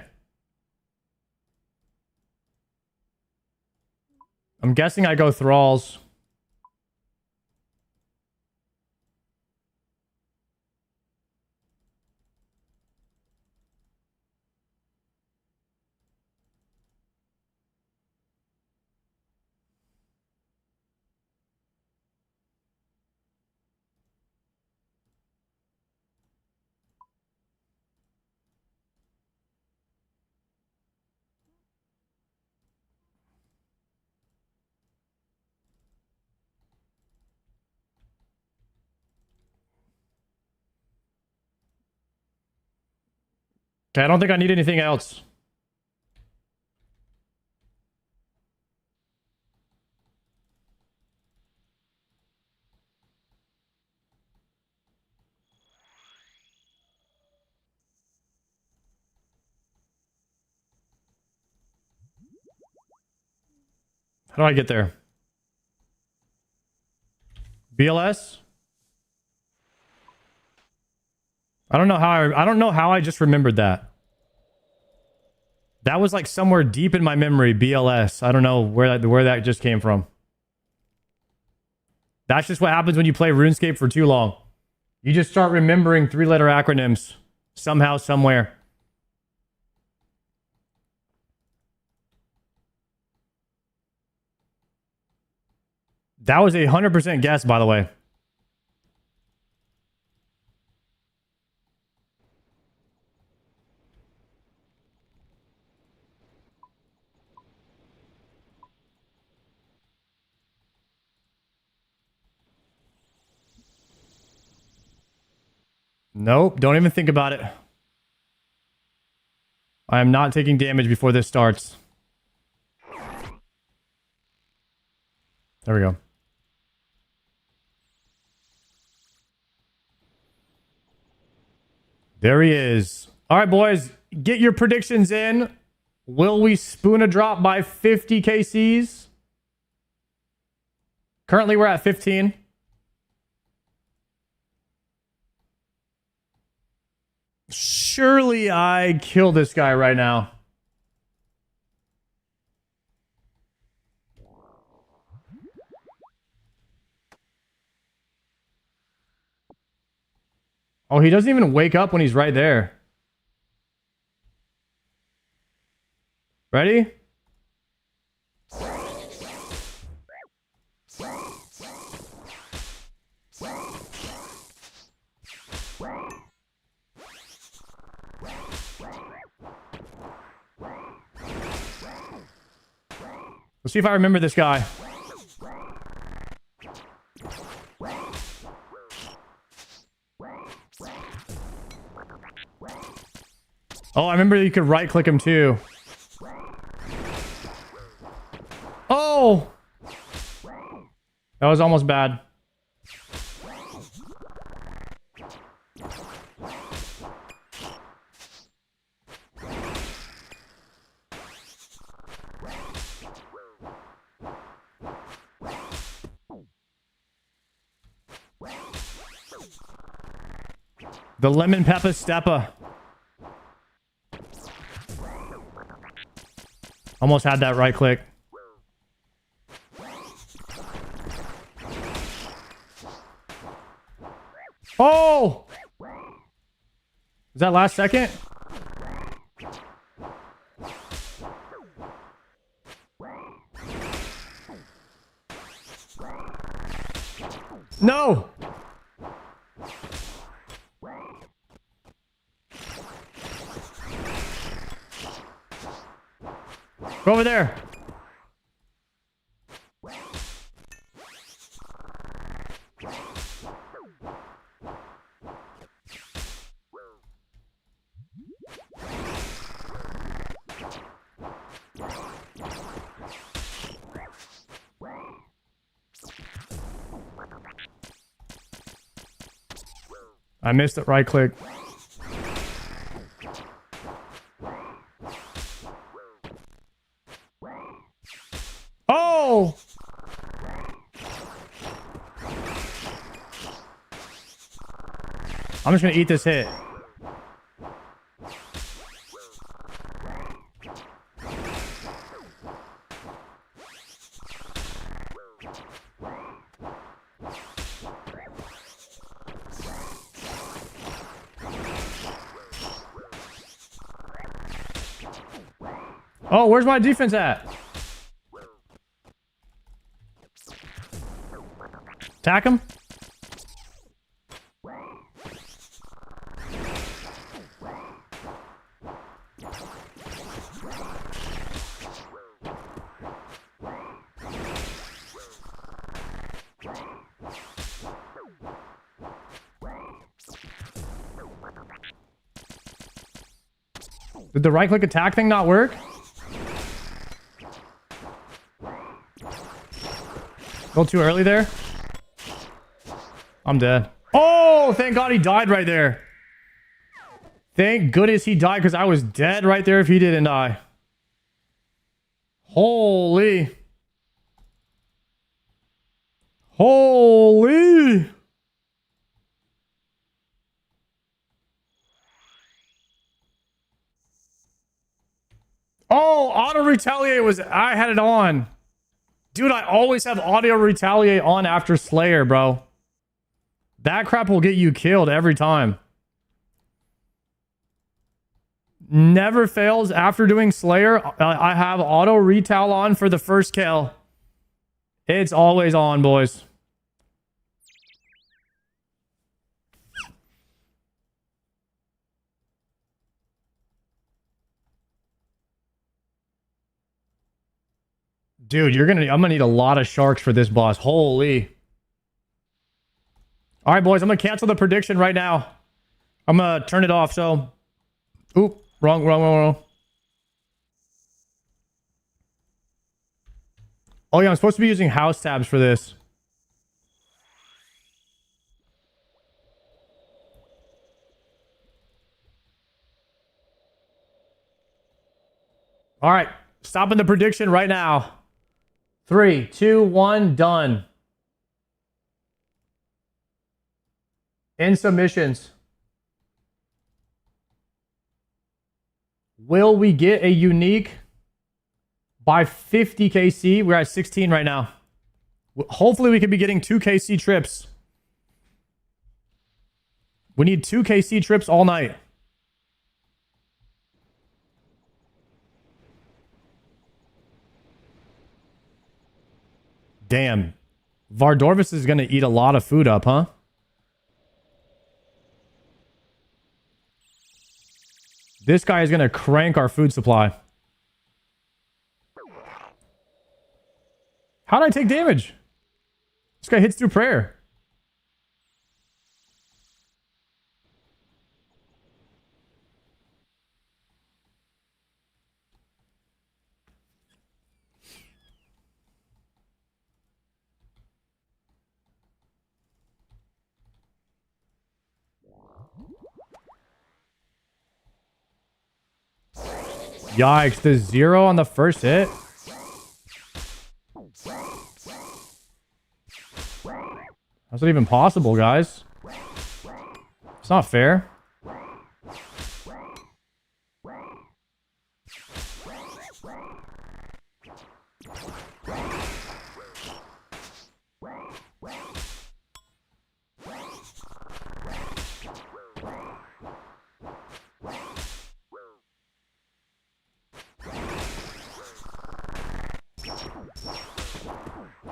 I'm guessing I go Thralls. Okay, I don't think I need anything else. How do I get there? BLS? I don't know how I just remembered that. That was like somewhere deep in my memory, BLS. I don't know where that just came from. That's just what happens when you play RuneScape for too long. You just start remembering 3-letter acronyms somehow, somewhere. That was a 100% guess, by the way. Nope, don't even think about it. I am not taking damage before this starts. There we go. There he is. All right, boys, get your predictions in. Will we spoon a drop by 50 KCs? Currently, we're at 15. Surely I kill this guy right now. Oh, he doesn't even wake up when he's right there. Ready? Let's see if I remember this guy. Oh, I remember you could right click him too. Oh! That was almost bad. The lemon pepper stepper. Almost had that right click. Oh! Was that last second? No! Go over there. I missed it. Right click. Oh! I'm just gonna eat this hit. Oh, where's my defense at? Attack him. Did the right click attack thing not work? Go too early there. I'm dead. Oh, thank God he died right there. Thank goodness he died because I was dead right there if he didn't die. Holy. Holy. Oh, auto retaliate was, I had it on. Dude, I always have auto retaliate on after Slayer, bro. That crap will get you killed every time. Never fails after doing Slayer. I have auto retal on for the first kill. It's always on, boys. Dude, I'm gonna need a lot of sharks for this boss. Holy. All right, boys, I'm gonna cancel the prediction right now. I'm gonna turn it off. So, oop, wrong. Oh yeah, I'm supposed to be using house tabs for this. All right, stopping the prediction right now. 3, 2, 1, done. In submissions. Will we get a unique by 50 KC? We're at 16 right now. Hopefully we could be getting 2 KC trips. We need 2 KC trips all night. Damn. Vardorvis is going to eat a lot of food up, huh? This guy is going to crank our food supply. How did I take damage? This guy hits through prayer. Yikes, the 0 on the first hit. How's it even possible, guys? It's not fair.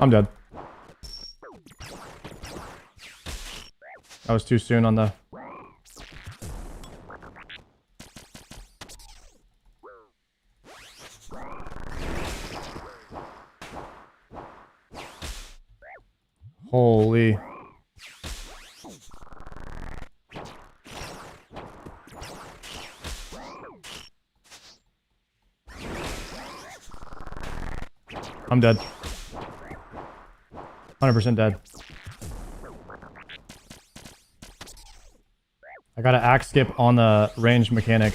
I'm dead. That was too soon on the... Holy. I'm dead. 100% dead. I got an axe skip on the ranged mechanic.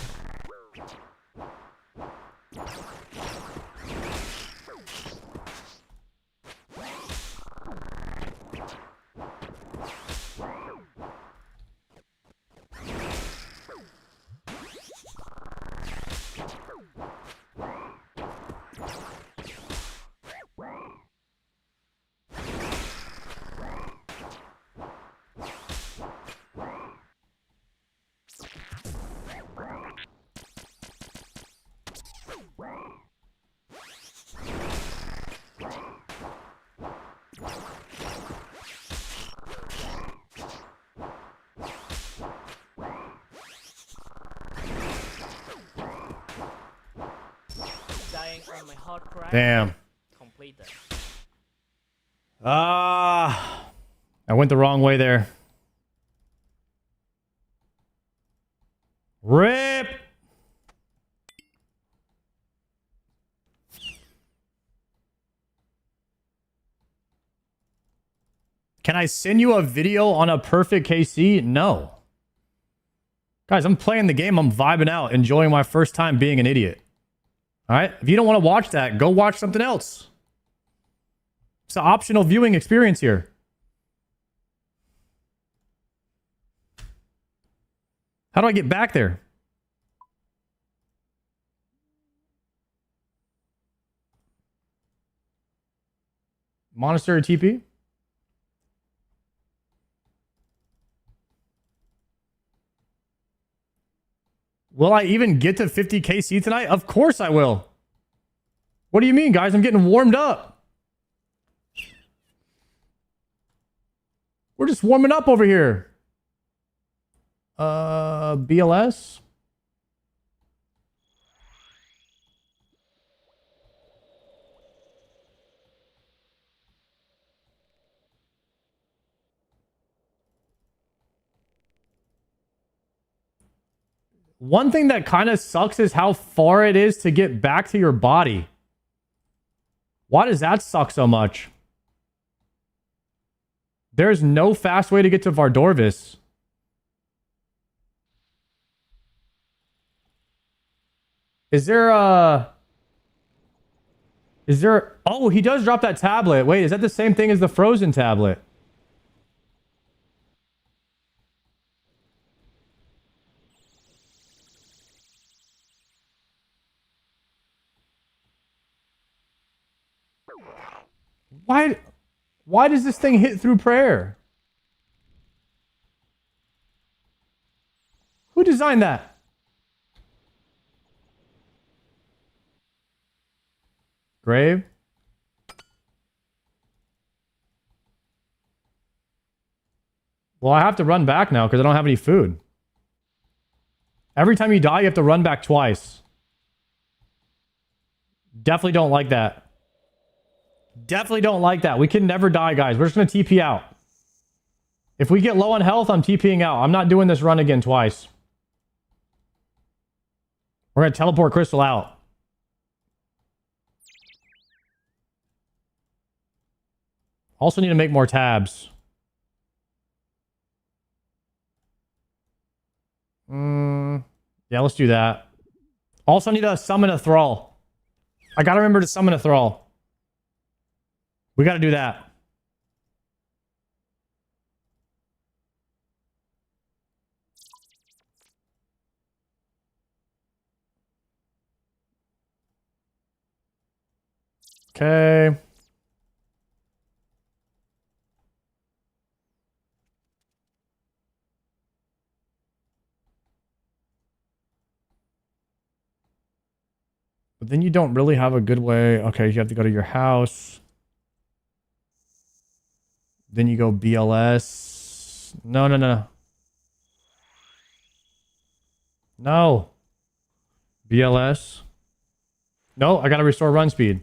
Dying on my hard crack. Damn. Completed. Ah, I went the wrong way there. Rip. Can I send you a video on a perfect KC? No. Guys, I'm playing the game. I'm vibing out, enjoying my first time being an idiot. All right? If you don't want to watch that, go watch something else. It's an optional viewing experience here. How do I get back there? Monastery TP? Will I even get to 50 KC tonight? Of course I will. What do you mean, guys? I'm getting warmed up. We're just warming up over here. BLS? One thing that kind of sucks is how far it is to get back to your body. Why does that suck so much? There's no fast way to get to Vardorvis. Is there a... Oh, he does drop that tablet. Wait, is that the same thing as the frozen tablet? Why does this thing hit through prayer? Who designed that? Grave? Well, I have to run back now because I don't have any food. Every time you die, you have to run back twice. Definitely don't like that. Definitely don't like that. We can never die, guys. We're just going to TP out. If we get low on health, I'm TPing out. I'm not doing this run again twice. We're going to teleport Crystal out. Also need to make more tabs. Yeah, let's do that. Also need to summon a thrall. I got to remember to summon a thrall. We got to do that. Okay. But then you don't really have a good way. Okay, you have to go to your house. Then you go BLS. this. No, no, no. No. BLS. No, I gotta restore run speed.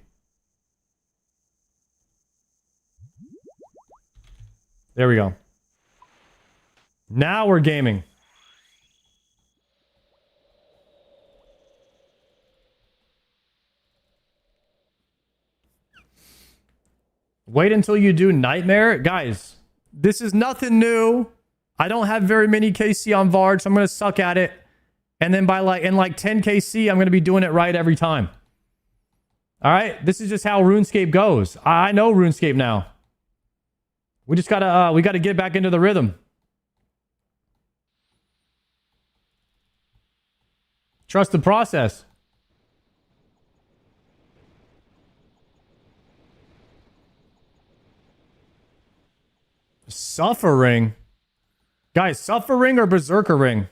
There we go. Now we're gaming. Wait until you do Nightmare. Guys, this is nothing new. I don't have very many KC on Vard, so I'm going to suck at it. And then in 10 KC, I'm going to be doing it right every time. All right? This is just how RuneScape goes. I know RuneScape now. We just got to get back into the rhythm. Trust the process. Suffering? Guys, Suffering or Berserker Ring?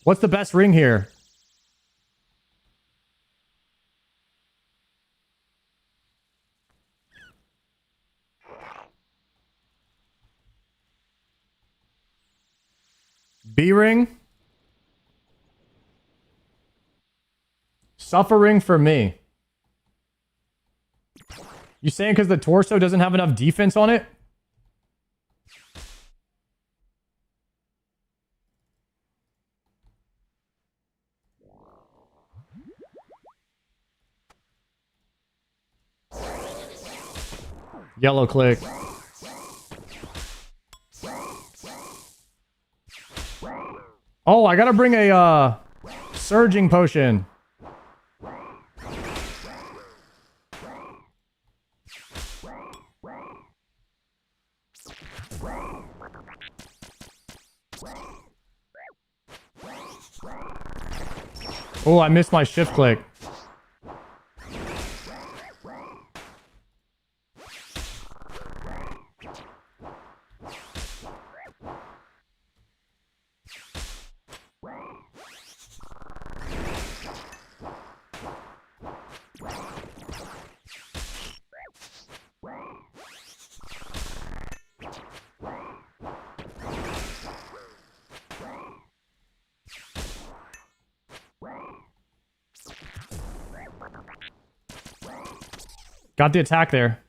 What's the best ring here? B-ring? Suffering for me. You saying because the torso doesn't have enough defense on it? Yellow click. Oh, I gotta bring a surging potion. Oh, I missed my shift click. Got the attack there.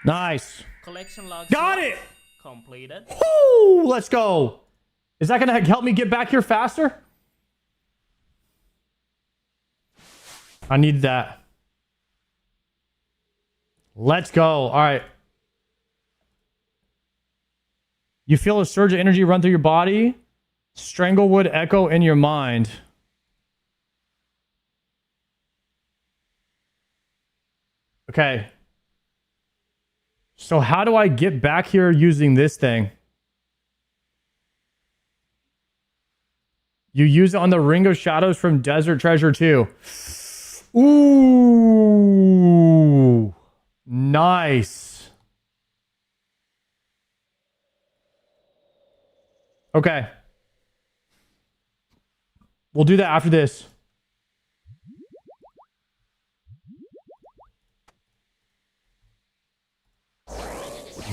Nice. Collection logs. Got it. Completed. Woo! Let's go. Is that going to help me get back here faster? I need that. Let's go. All right. You feel a surge of energy run through your body. Stranglewood echo in your mind. Okay. So how do I get back here using this thing? You use it on the Ring of Shadows from Desert Treasure 2. Ooh. Nice. Okay. We'll do that after this.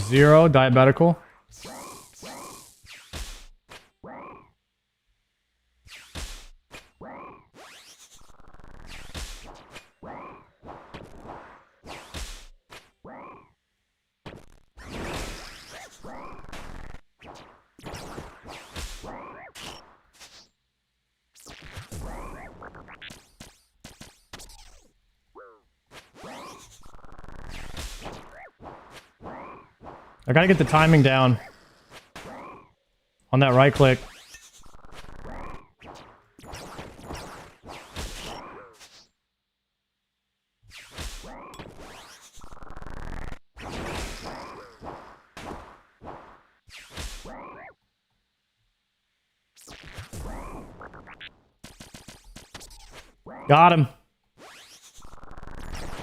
Zero, diabetical. I gotta get the timing down on that right click. Got him.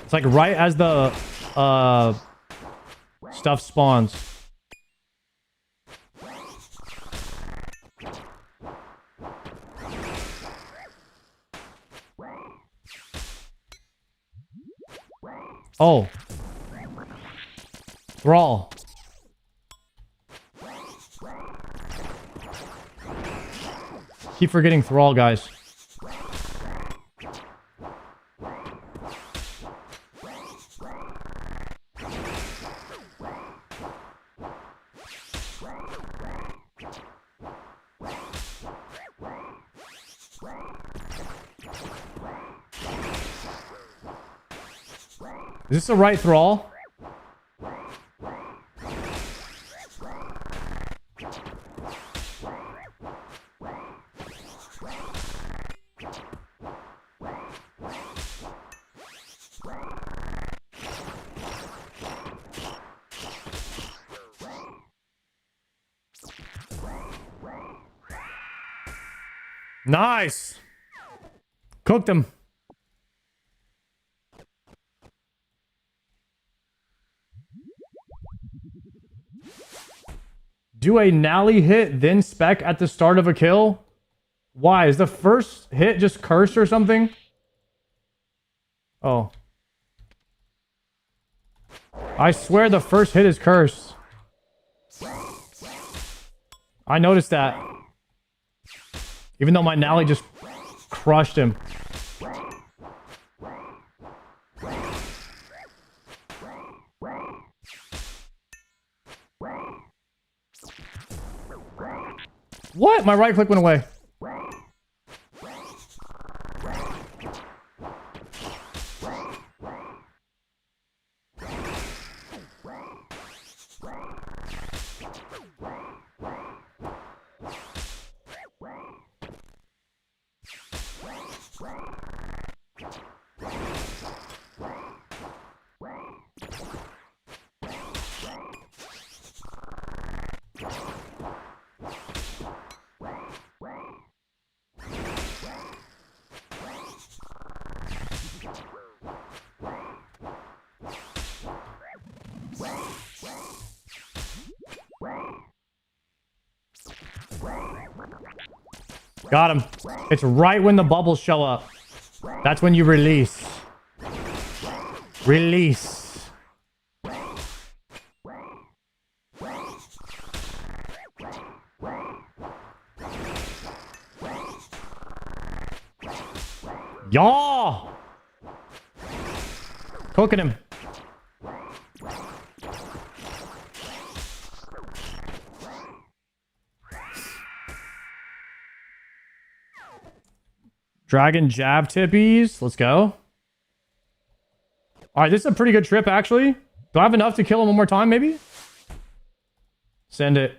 It's like right as the stuff spawns. Oh. Thrall. Keep forgetting Thrall, guys. Is this the right Thrall? Nice. Cooked him. Do a nally hit, then spec at the start of a kill? Why? Is the first hit just cursed or something? Oh. I swear the first hit is cursed. I noticed that. Even though my nally just crushed him. What? My right click went away. Got him. It's right when the bubbles show up. That's when you release. Release. Yaw! Cooking him. Dragon jab tippies. Let's go. All right, this is a pretty good trip, actually. Do I have enough to kill him one more time, maybe? Send it.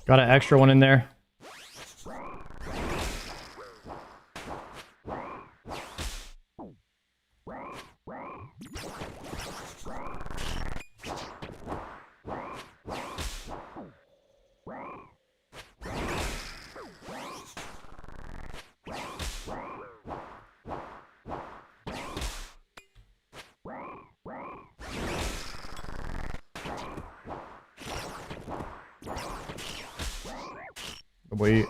Got an extra one in there. Wait.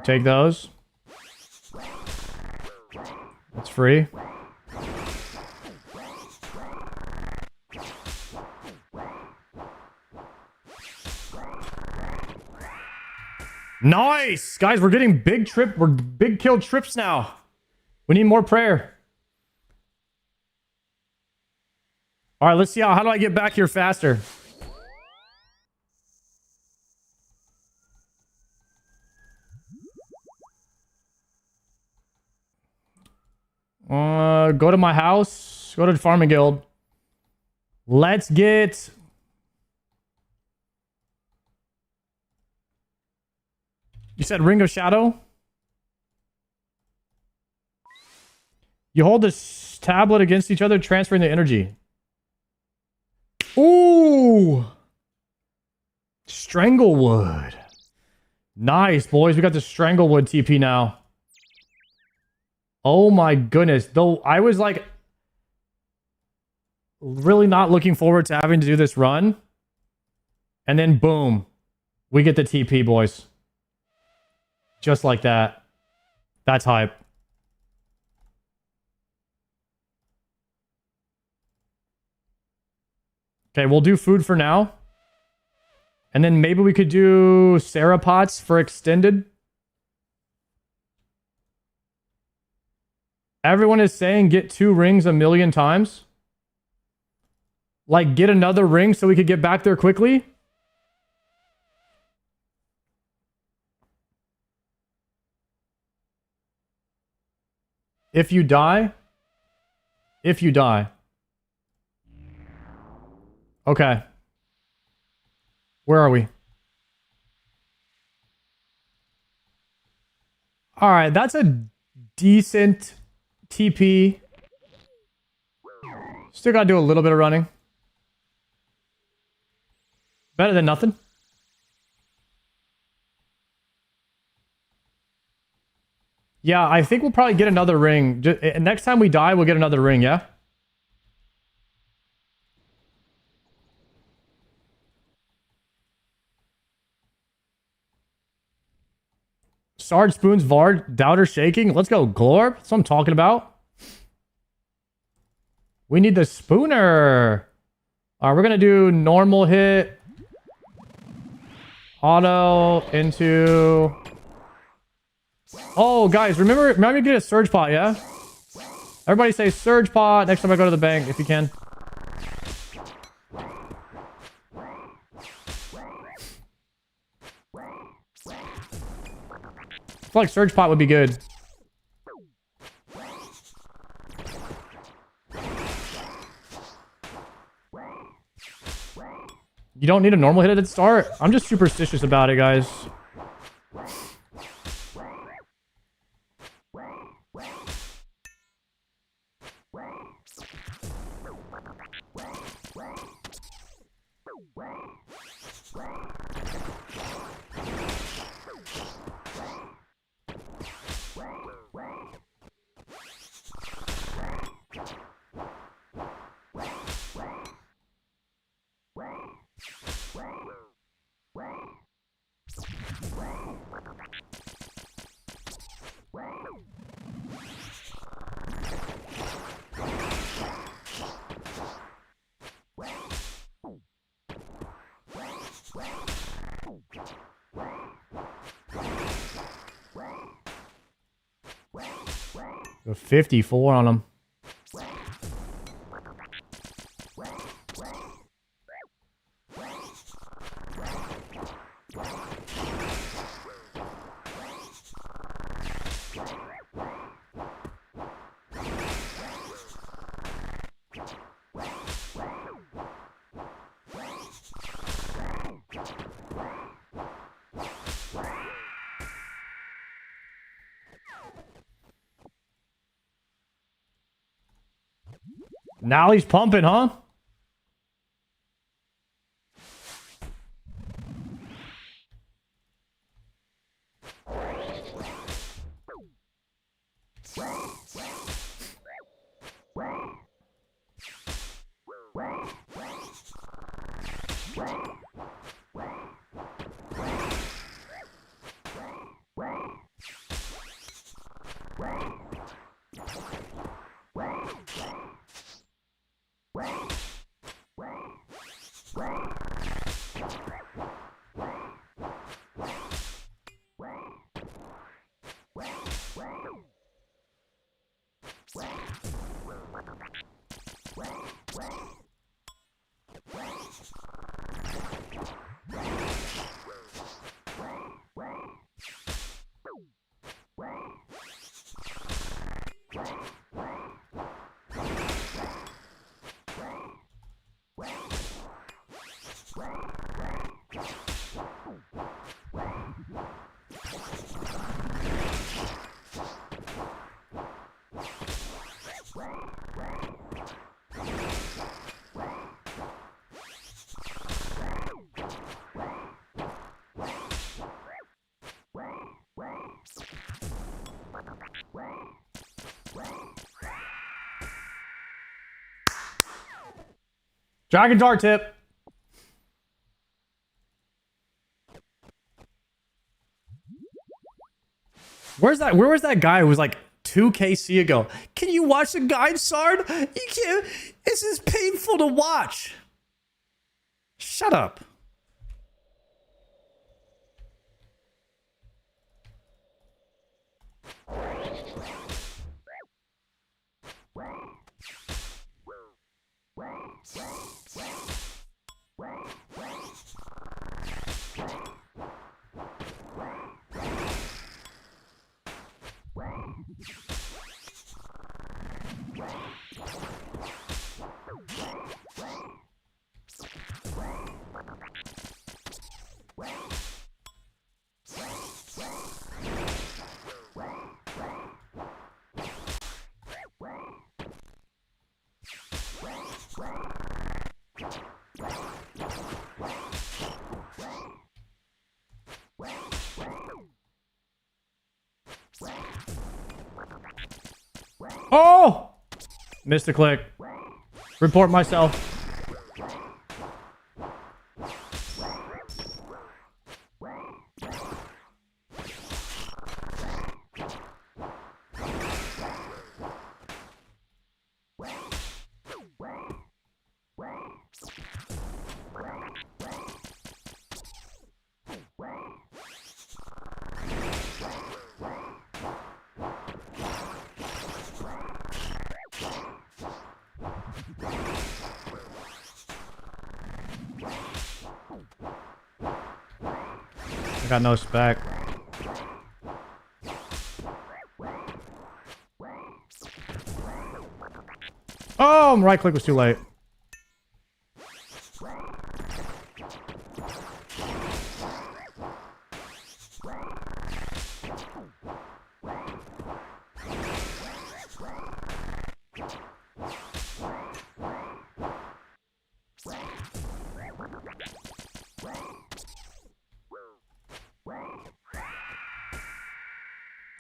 Take those. It's free. Nice! Guys, we're getting we're big kill trips now. We need more prayer. All right, let's see how do I get back here faster? Go to my house. Go to the farming guild. Let's get... You said Ring of Shadow? You hold this tablet against each other, transferring the energy. Ooh! Stranglewood. Nice, boys. We got the Stranglewood TP now. Oh my goodness. Though I was like really not looking forward to having to do this run. And then boom. We get the TP, boys. Just like that. That's hype. Okay, we'll do food for now. And then maybe we could do Serapots for extended. Everyone is saying get 2 rings 1,000,000 times. Like, get another ring so we could get back there quickly. If you die. If you die. Okay. Where are we? All right, that's a decent TP. Still gotta do a little bit of running. Better than nothing. Yeah, I think we'll probably get another ring. Next time we die, we'll get another ring, yeah? Sarge Spoons, Vard, Doubter shaking. Let's go, Glorb. That's what I'm talking about. We need the Spooner. All right, we're going to do normal hit. Auto into... Oh, guys, remember to get a Surge Pot, yeah? Everybody say Surge Pot next time I go to the bank, if you can. I feel like Surge Pot would be good. You don't need a normal hit at the start? I'm just superstitious about it, guys. Go 54 on him. Now he's pumping, huh? Dragon Dart tip. Where was that guy who was like 2 KC ago? Can you watch the guide, Sard? You can't. This is painful to watch. Shut up. Oh! Missed a click. Report myself. I got no spec. Oh, my right click was too late.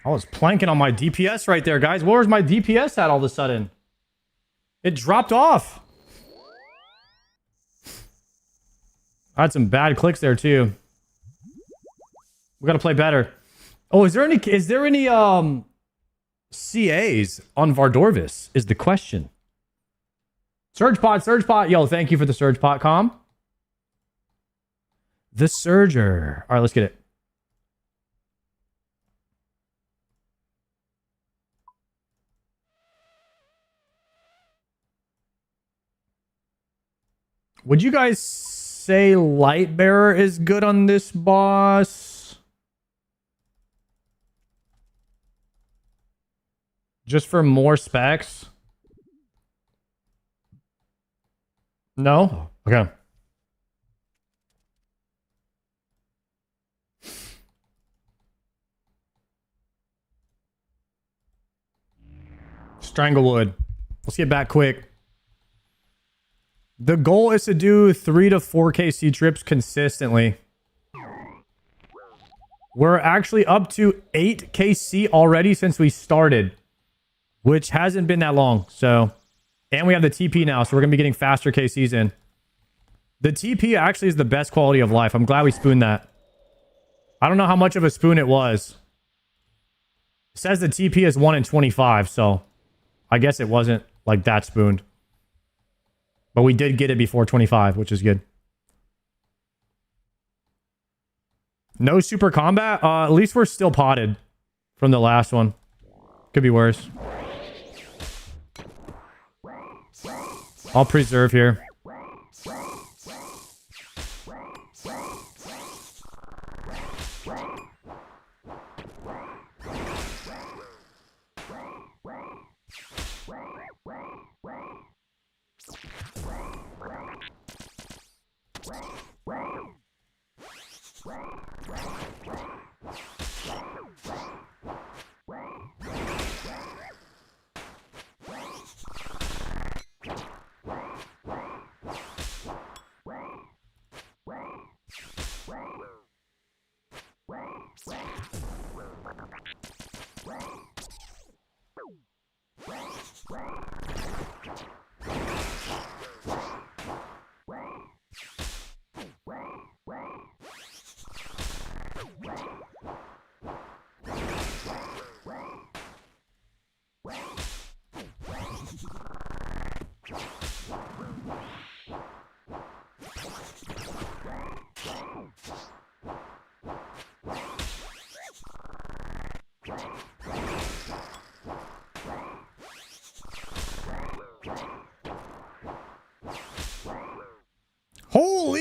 I was planking on my DPS right there, guys. Where's my DPS at all of a sudden? It dropped off. I had some bad clicks there too. We gotta play better. Oh, is there any CAs on Vardorvis is the question. Surge pot. Yo, thank you for the surge pot, com. The Surger. All right, let's get it. Would you guys say Lightbearer is good on this boss? Just for more specs? No? Okay. Stranglewood. Let's get back quick. The goal is to do 3 to 4 KC trips consistently. We're actually up to 8 KC already since we started, which hasn't been that long. So, and we have the TP now, so we're going to be getting faster KCs in. The TP actually is the best quality of life. I'm glad we spooned that. I don't know how much of a spoon it was. It says the TP is 1 in 25, so I guess it wasn't like that spooned. But we did get it before 25, which is good. No super combat? At least we're still potted from the last one. Could be worse. I'll preserve here.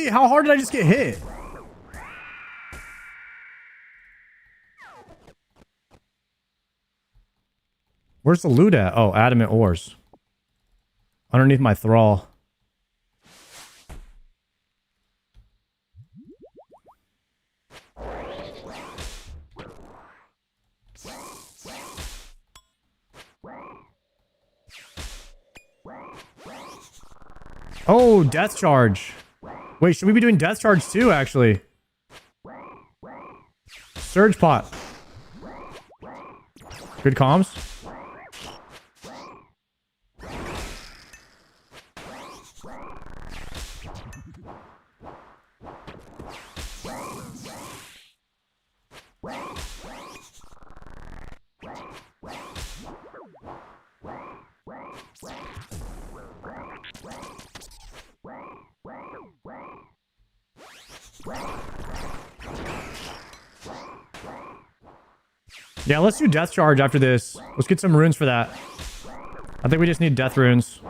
Really? How hard did I just get hit? Where's the loot at? Oh, adamant ores. Underneath my thrall. Oh, death charge. Wait, should we be doing death charge too, actually? Surge pot. Good comms. Yeah, let's do death charge after this. Let's get some runes for that. I think we just need death runes.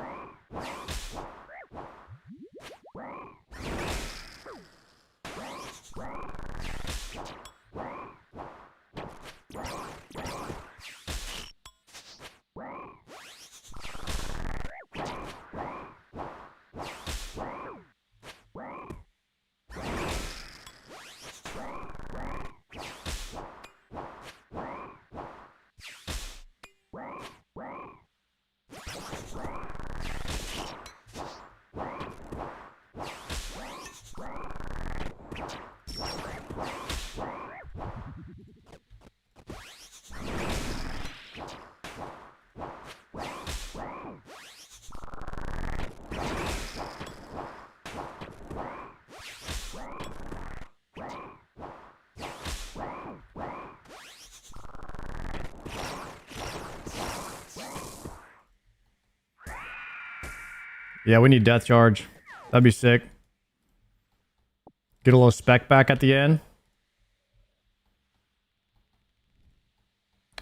Yeah, we need death charge. That'd be sick. Get a little spec back at the end.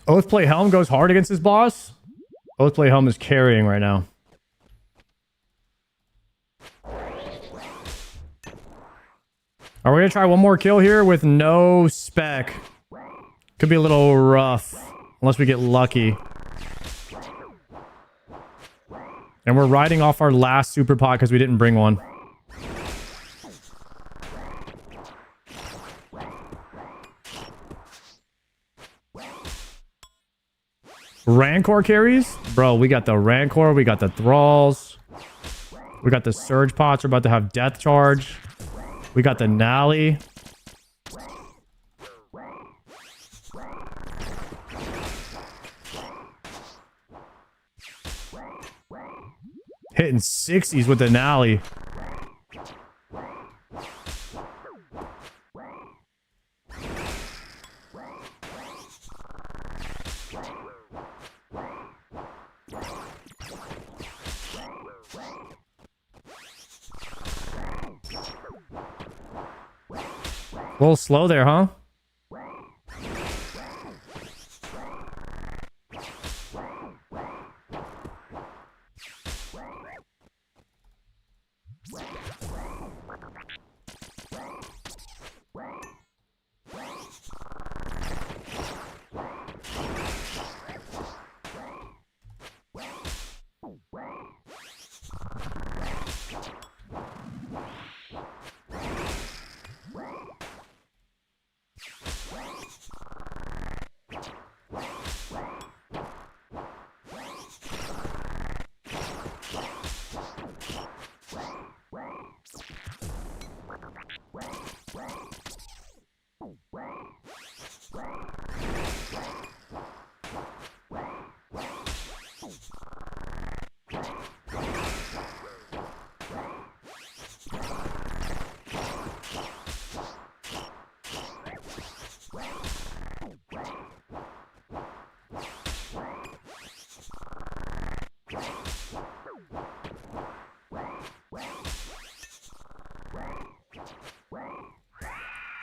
Oathplate Helm goes hard against his boss. Oathplate Helm is carrying right now. Are we gonna try one more kill here with no spec? Could be a little rough unless we get lucky. And we're riding off our last super pot because we didn't bring one. Rancor carries? Bro, we got the Rancor, we got the Thralls. We got the Surge pots, we're about to have Death Charge. We got the Nally. Hitting 60s with the Nally. A little slow there, huh?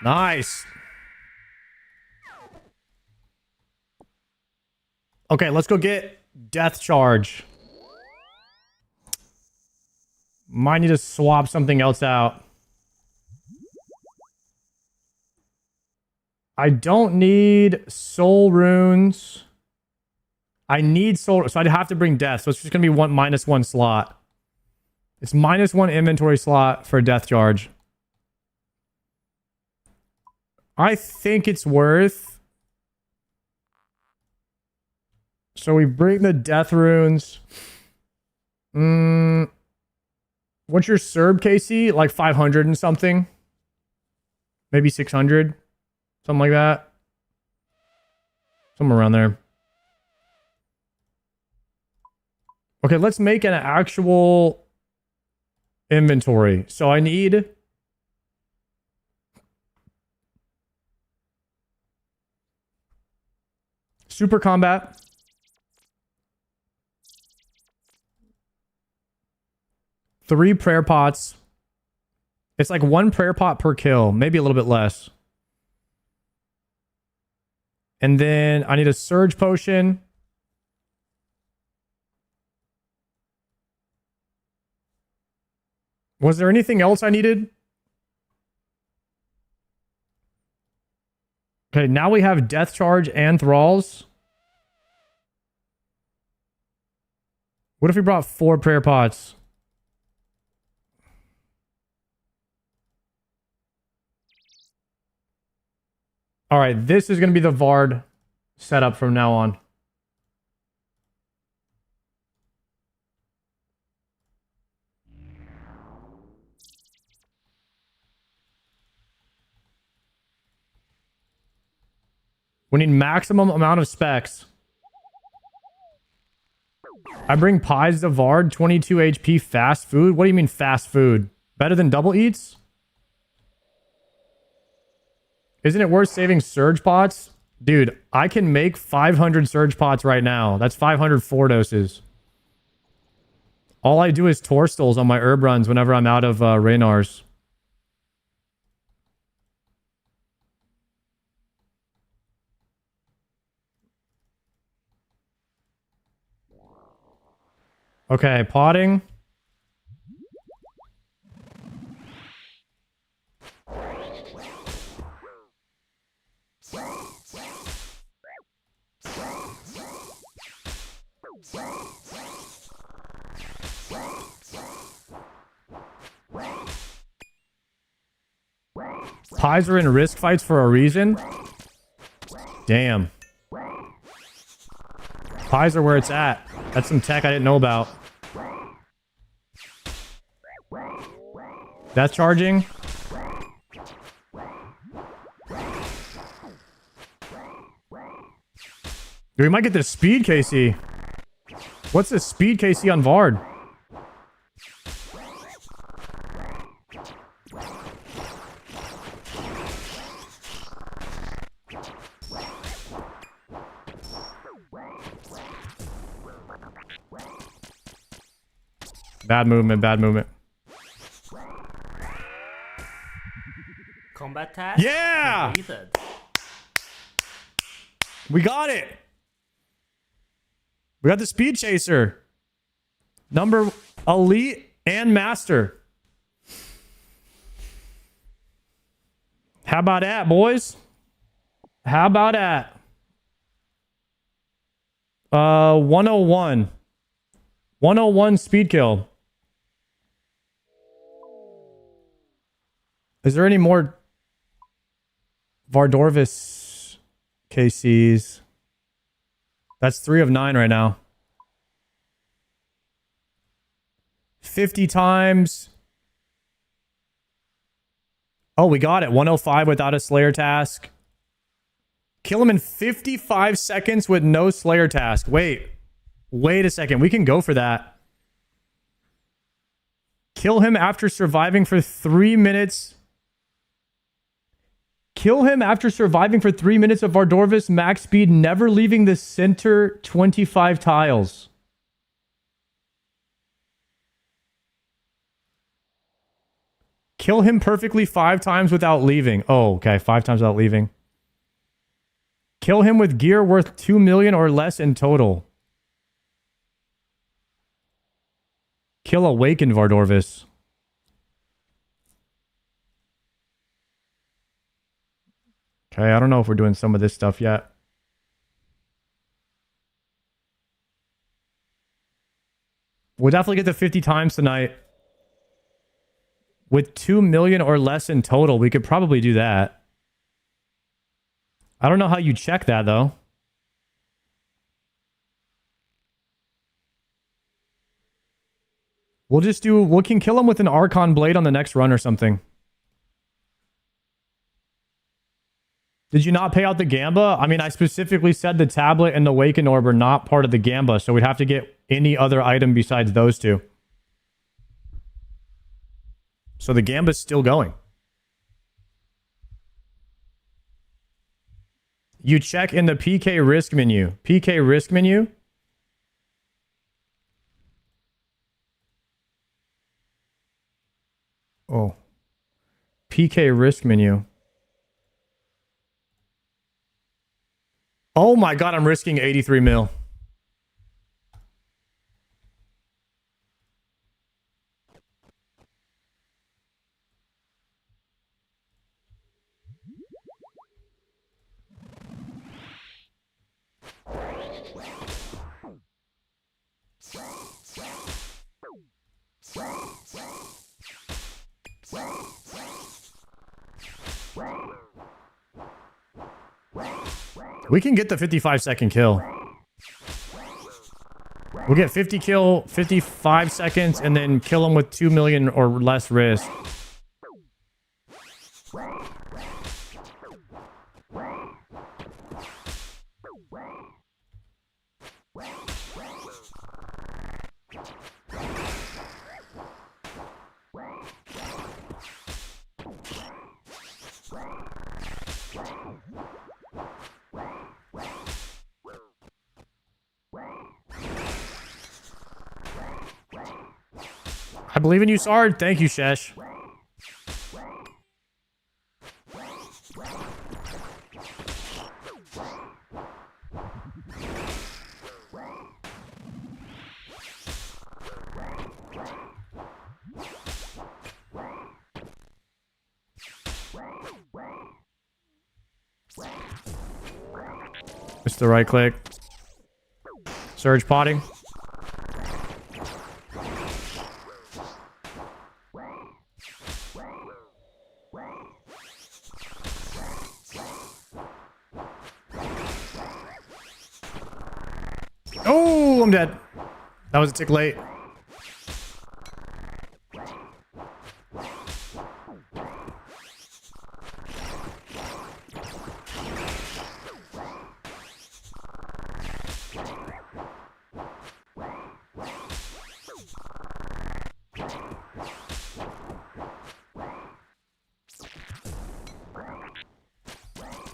Nice. Okay, let's go get Death Charge. Might need to swap something else out. I don't need soul runes. I need soul, so I'd have to bring death. So it's just gonna be -1 slot. It's -1 inventory slot for death charge. I think it's worth. So we bring the death runes. What's your Cerb, KC? Like 500 and something? Maybe 600? Something like that? Somewhere around there. Okay, let's make an actual inventory. So I need... Super combat. Three prayer pots. It's like 1 prayer pot per kill. Maybe a little bit less. And then I need a surge potion. Was there anything else I needed? Okay, now we have death charge and thralls. What if we brought 4 prayer pots? All right, this is going to be the Vard setup from now on. We need maximum amount of specs. I bring pies to Vard, 22 HP, fast food. What do you mean fast food? Better than double eats? Isn't it worth saving surge pots? Dude, I can make 500 surge pots right now. That's 500 4 doses. All I do is Torstals on my herb runs whenever I'm out of Raynars. Okay, potting. Pies are in risk fights for a reason? Damn. Pies are where it's at. That's some tech I didn't know about. That's charging. We might get the speed KC. What's the speed KC on Vard? Bad movement, bad movement. Combat task Yeah! completed. We got it! We got the speed chaser. Number elite and master. How about that, boys? How about that? 101. 101 speed kill. Is there any more Vardorvis KCs? That's 3 of 9 right now. 50 times. Oh, we got it. 105 without a Slayer task. Kill him in 55 seconds with no Slayer task. Wait a second. We can go for that. Kill him after surviving for 3 minutes. Kill him after surviving for 3 minutes of Vardorvis max speed, never leaving the center 25 tiles. Kill him perfectly 5 times without leaving. Oh, okay. 5 times without leaving. Kill him with gear worth 2 million or less in total. Kill Awakened Vardorvis. Okay, I don't know if we're doing some of this stuff yet. We'll definitely get to 50 times tonight. With 2 million or less in total, we could probably do that. I don't know how you check that, though. We can kill him with an Archon Blade on the next run or something. Did you not pay out the Gamba? I mean, I specifically said the tablet and the Waken Orb are not part of the Gamba, so we'd have to get any other item besides those two. So the Gamba's still going. You check in the PK risk menu. PK risk menu. Oh. PK risk menu. Oh my god, I'm risking 83 mil. We can get the 55-second kill. We'll get 50 kill, 55 seconds, and then kill him with 2 million or less risk. I believe in you, Sard. Thank you, Shesh. It's the right click. Surge potting. Oh, I'm dead. That was a tick late.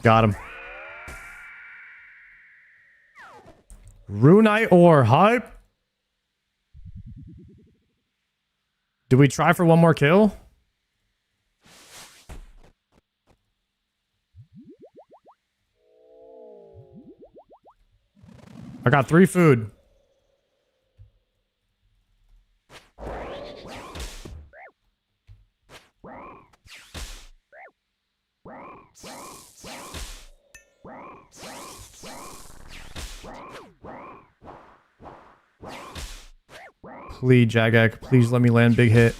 Got him. Runite or hype? Do we try for one more kill? I got 3 food. Please, Jagak, please let me land big hit.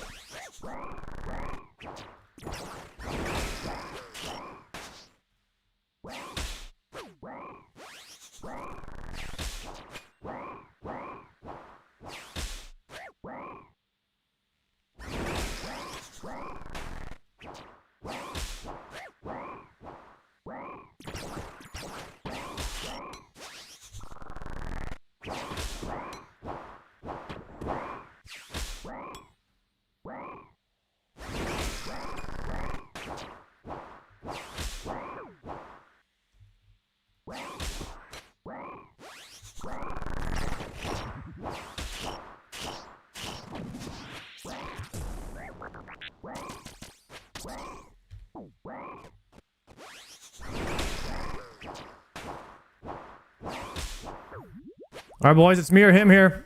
All right, boys, it's me or him here.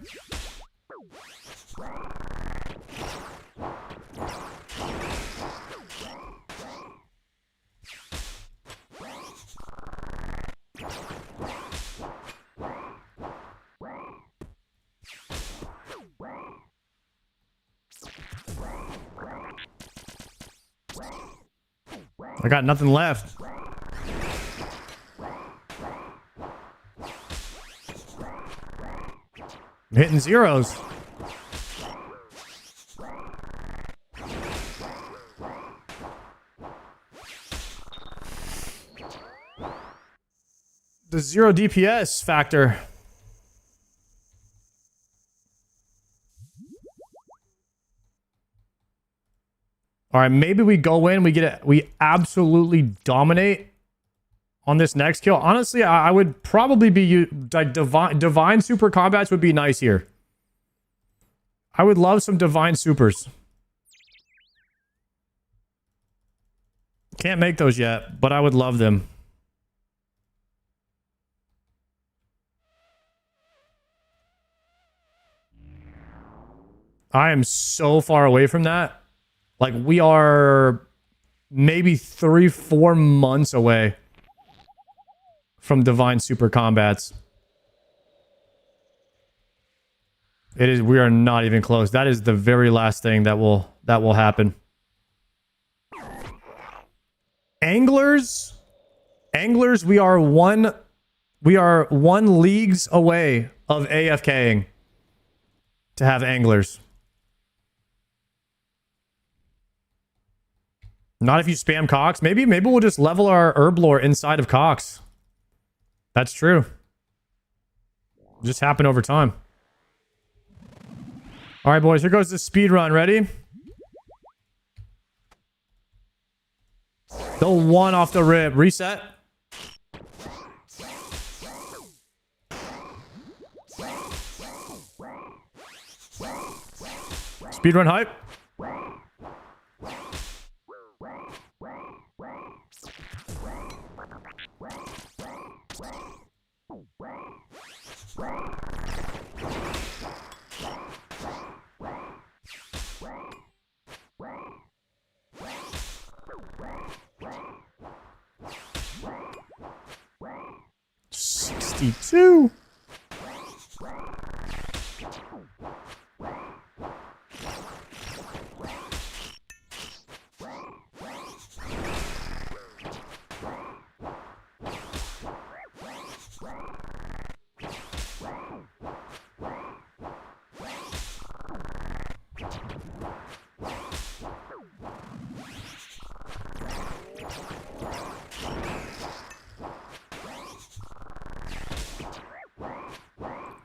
I got nothing left. I'm hitting zeros. The 0 DPS factor. All right, maybe we go in, we absolutely dominate on this next kill. Honestly, I would probably be like divine super combats would be nice here. I would love some divine supers. Can't make those yet, but I would love them. I am so far away from that. Like, we are maybe 3-4 months away from divine super combats. It is, we are not even close. That is the very last thing that will happen. Anglers, we are one leagues away of AFKing to have anglers. Not if you spam Cox. Maybe we'll just level our herb lore inside of Cox. That's true. Just happen over time. All right, boys. Here goes the speed run. Ready? The one off the rip. Reset. Speed run hype. Two.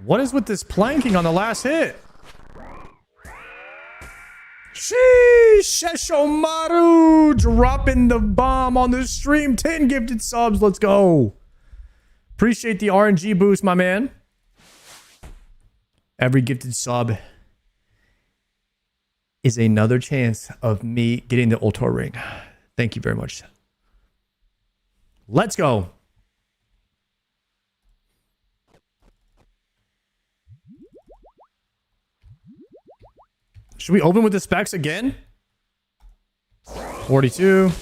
What is with this planking on the last hit? Sheesh! Sheshomaru dropping the bomb on the stream. 10 gifted subs. Let's go. Appreciate the RNG boost, my man. Every gifted sub is another chance of me getting the Ultra ring. Thank you very much. Let's go. Should we open with the specs again? 42.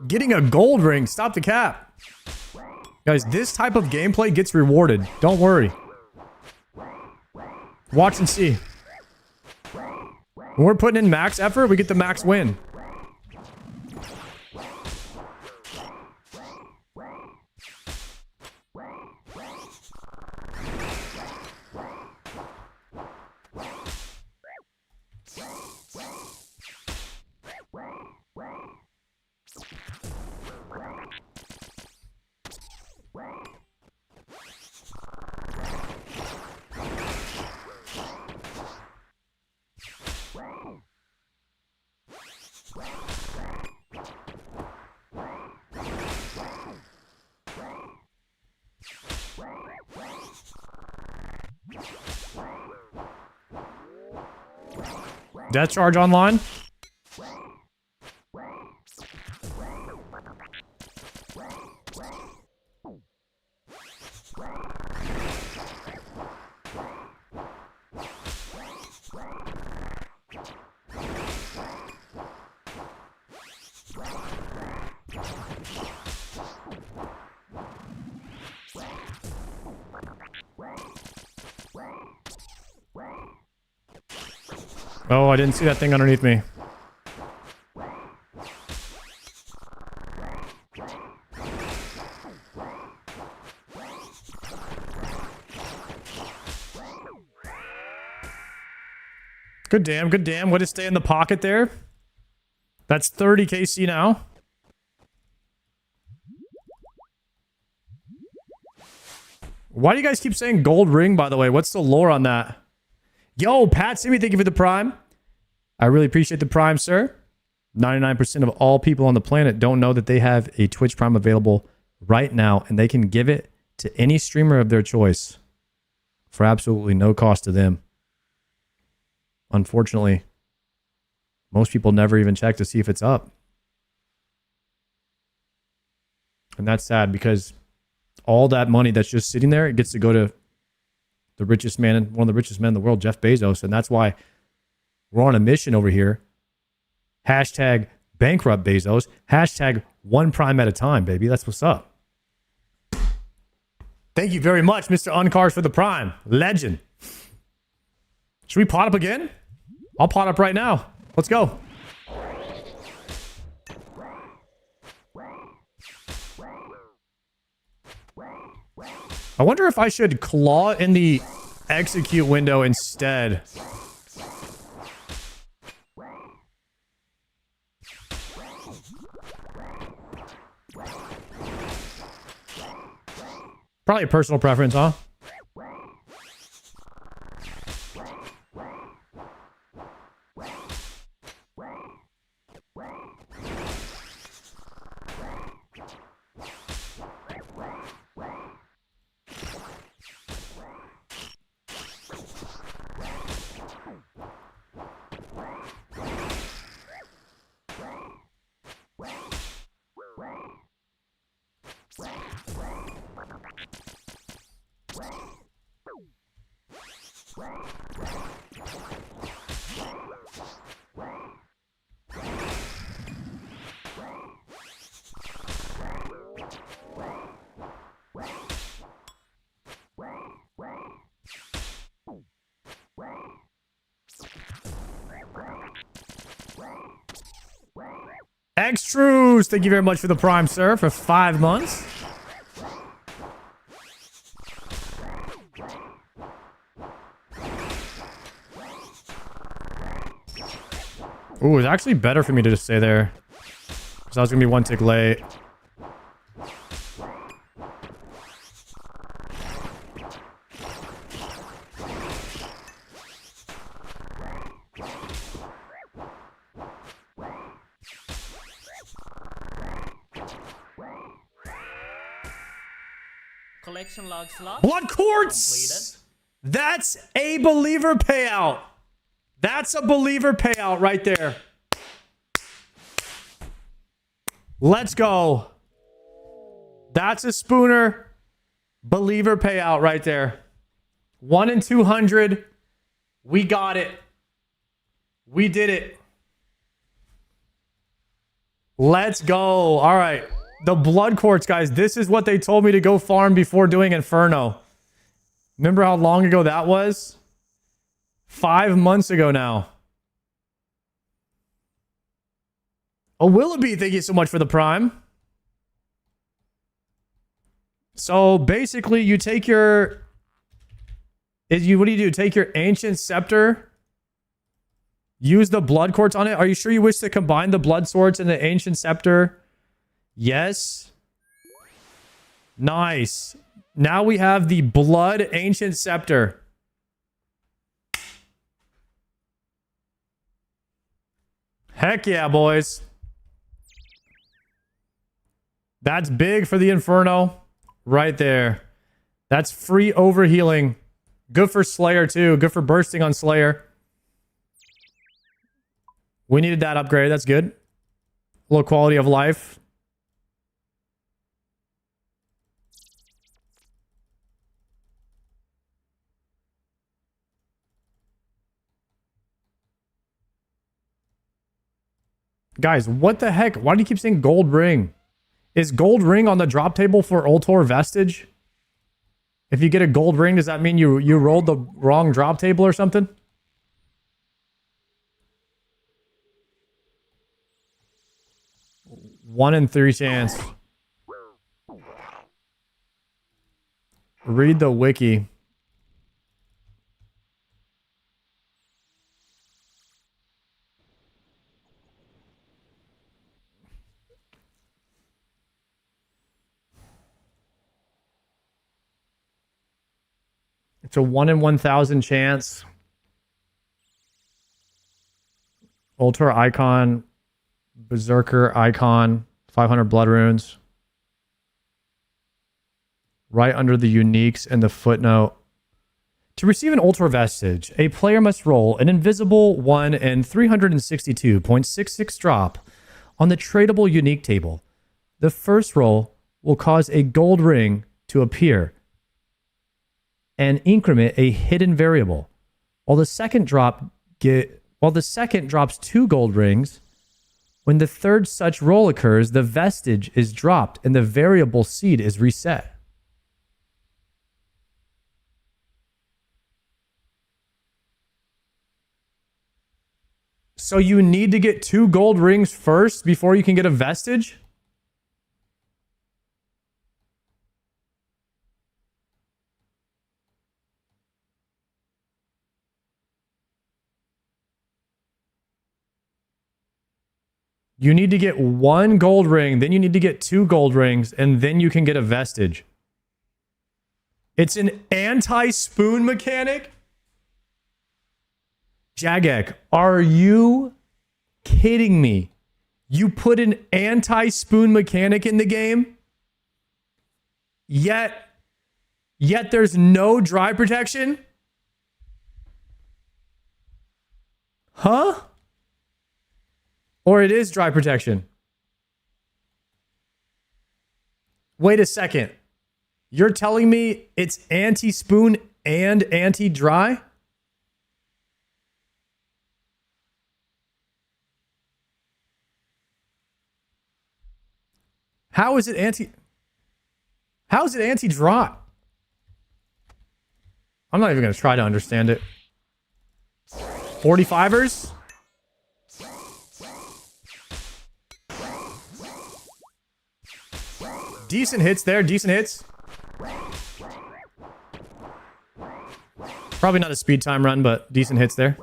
Getting a gold ring. Stop the cap. Guys, this type of gameplay gets rewarded. Don't worry. Watch and see. When we're putting in max effort, we get the max win. Death charge online. Oh, I didn't see that thing underneath me. Good damn, good damn. Way to stay in the pocket there. That's 30 KC now. Why do you guys keep saying gold ring, by the way? What's the lore on that? Yo, Pat Simi, thank you for the prime. I really appreciate the prime, sir. 99% of all people on the planet don't know that they have a Twitch Prime available right now, and they can give it to any streamer of their choice for absolutely no cost to them. Unfortunately, most people never even check to see if it's up. And that's sad because all that money that's just sitting there, it gets to go to the richest man, one of the richest men in the world, Jeff Bezos. And that's why we're on a mission over here. Hashtag bankrupt Bezos. Hashtag one prime at a time, baby. That's what's up. Thank you very much, Mr. Uncars, for the prime. Legend. Should we pot up again? I'll pot up right now. Let's go. I wonder if I should claw in the execute window instead. Probably a personal preference, huh? Extrues, thank you very much for the prime, sir, for 5 months. Ooh, it's actually better for me to just stay there. Because I was going to be one tick late. Collection log slot. Blood quartz! That's a believer payout. That's a believer payout right there. Let's go. That's a spooner believer payout right there. 1 in 200. We got it. We did it. Let's go. All right. The blood quartz, guys. This is what they told me to go farm before doing Inferno. Remember how long ago that was? 5 months ago now. Oh, Willoughby, thank you so much for the prime. So basically, you take your... what do you do? Take your ancient scepter. Use the blood quartz on it. Are you sure you wish to combine the blood swords and the ancient scepter? Yes. Nice. Now we have the blood ancient scepter. Heck yeah, boys. That's big for the Inferno. Right there. That's free overhealing. Good for Slayer too. Good for bursting on Slayer. We needed that upgrade. That's good. A little quality of life. Guys, what the heck? Why do you keep saying gold ring? Is gold ring on the drop table for Ultor Vestige? If you get a gold ring, does that mean you rolled the wrong drop table or something? One in 3 chance. Read the wiki. It's a 1 in 1,000 chance. Ultra icon, Berserker icon, 500 blood runes. Right under the uniques and the footnote. To receive an Ultra Vestige, a player must roll an invisible 1 in 362.66 drop on the tradable unique table. The first roll will cause a gold ring to appear and increment a hidden variable, while the second drops 2 gold rings. When the third such roll occurs, the vestige is dropped and the variable seed is reset. So you need to get 2 gold rings first before you can get a vestige? You need to get 1 gold ring, then you need to get 2 gold rings, and then you can get a vestige. It's an anti-spoon mechanic? Jagek, are you kidding me? You put an anti-spoon mechanic in the game? Yet there's no dry protection? Huh? Or it is dry protection? Wait a second. You're telling me it's anti-spoon and anti-dry? How is it anti-dry? I'm not even going to try to understand it. 45ers? Decent hits there, decent hits. Probably not a speed time run, but decent hits there.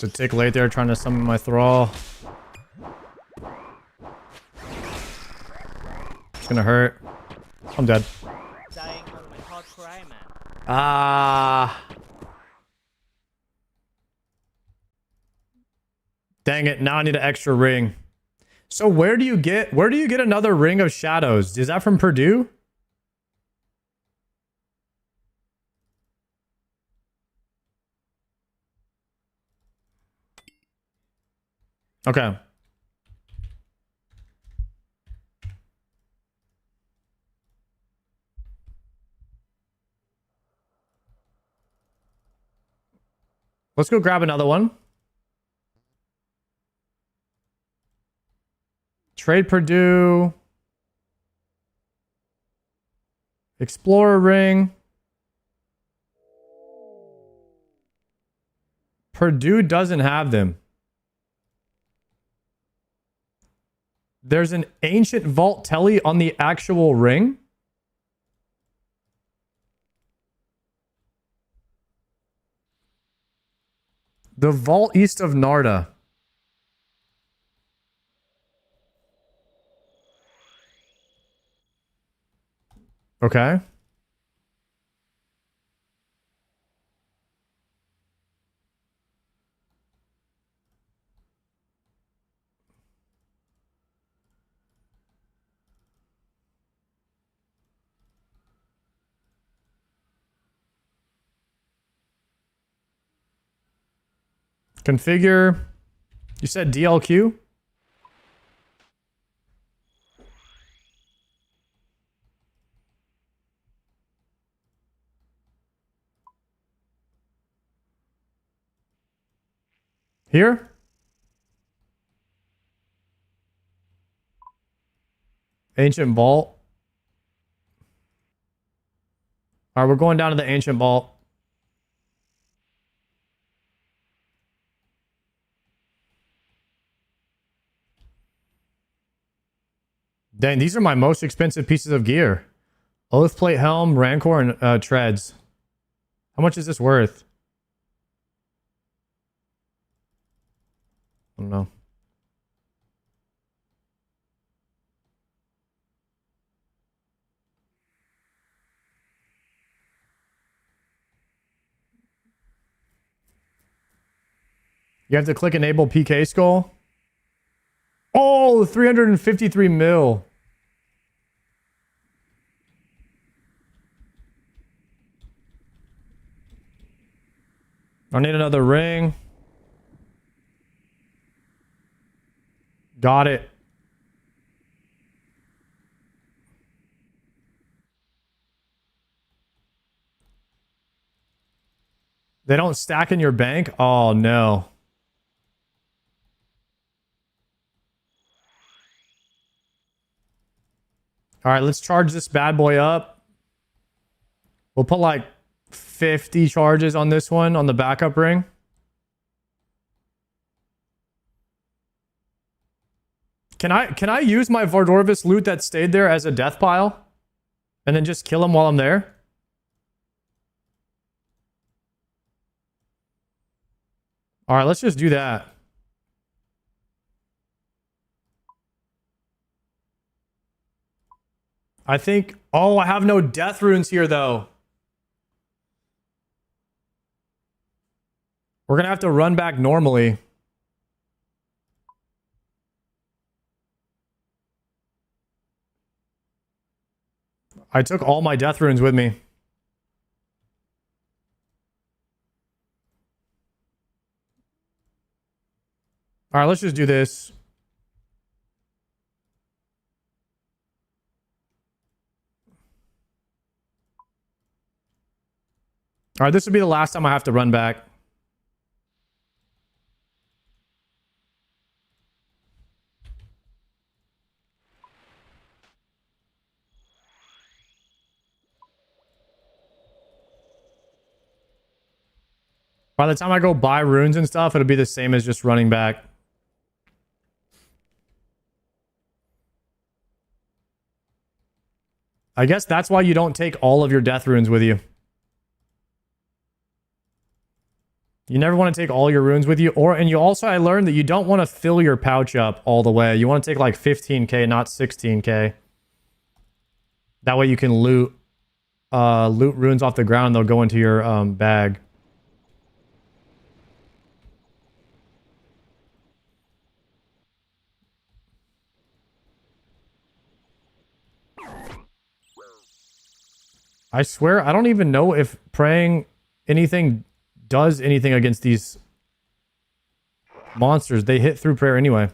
It's a tick late there trying to summon my thrall. It's gonna hurt. I'm dead. Dying on my hot cry, man. Ah. Dang it, now I need an extra ring. So where do you get another ring of shadows? Is that from Purdue? Okay. Let's go grab another one. Trade Purdue. Explorer ring. Purdue doesn't have them. There's an ancient vault telly on the actual ring. The vault east of Narda. Okay. Configure. You said DLQ? Here? Ancient vault. All right, we're going down to the ancient vault. Dang, these are my most expensive pieces of gear. Oathplate helm, Rancor, and treads. How much is this worth? I don't know. You have to click enable PK skull. Oh, 353 mil. I need another ring. Got it. They don't stack in your bank? Oh, no. All right, let's charge this bad boy up. We'll put like 50 charges on this one on the backup ring. Can I use my Vardorvis loot that stayed there as a death pile? And then just kill him while I'm there? All right, let's just do that. I think... Oh, I have no death runes here, though. We're going to have to run back normally. I took all my death runes with me. All right, let's just do this. All right, this would be the last time I have to run back. By the time I go buy runes and stuff, it'll be the same as just running back. I guess that's why you don't take all of your death runes with you. You never want to take all your runes with you. And you also, I learned that you don't want to fill your pouch up all the way. You want to take like 15k, not 16k. That way you can loot runes off the ground. They'll go into your bag. I swear, I don't even know if praying anything does anything against these monsters. They hit through prayer anyway.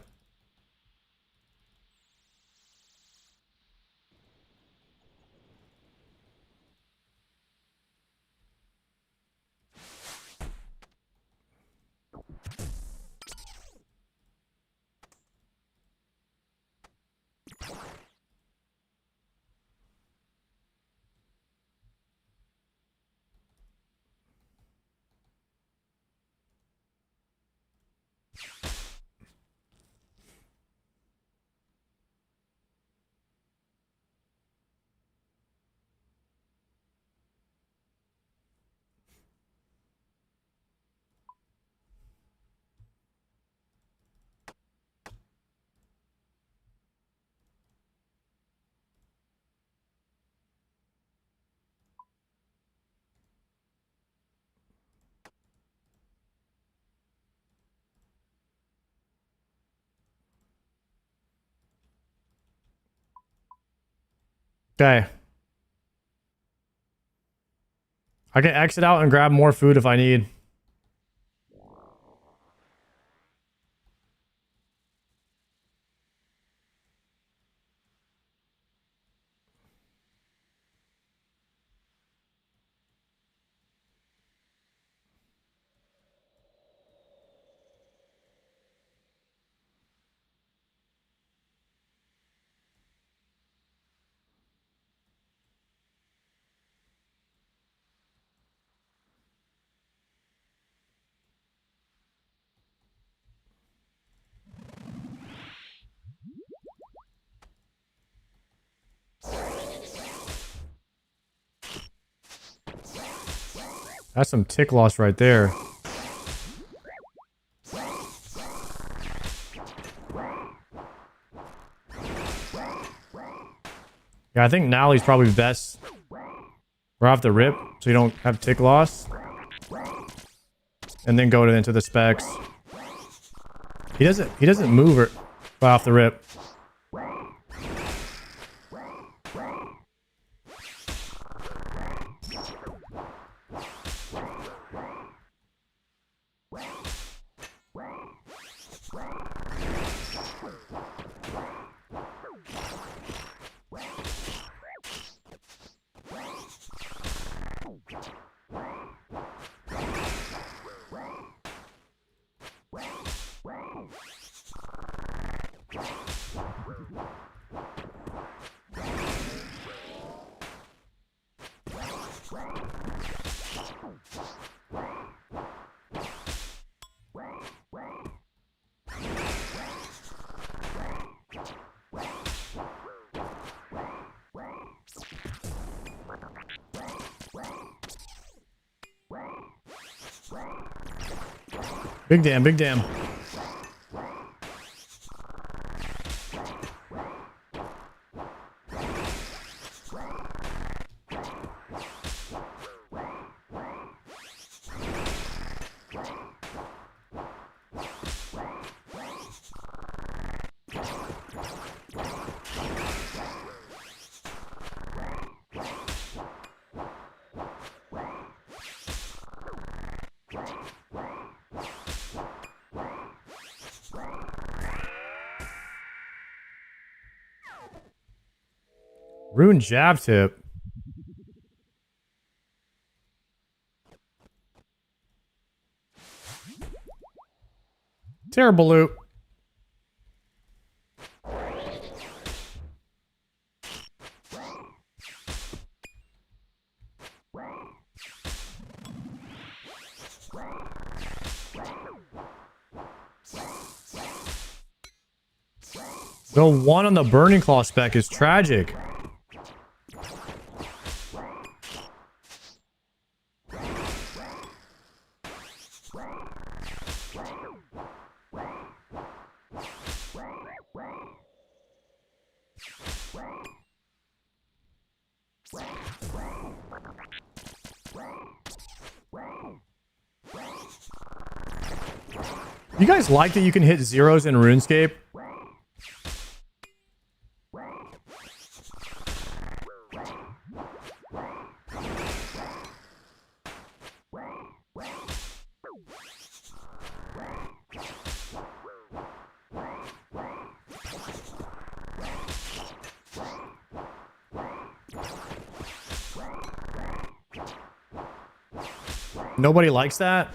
Okay. I can exit out and grab more food if I need. That's some tick loss right there. Yeah, I think Nally's probably best. We're off the rip, so you don't have tick loss. And then go into the specs. He doesn't move or off the rip. Big damn, big damn. Rune jab tip. Terrible loop. The one on the Burning Claw spec is tragic. You guys like that you can hit zeros in RuneScape? Nobody likes that?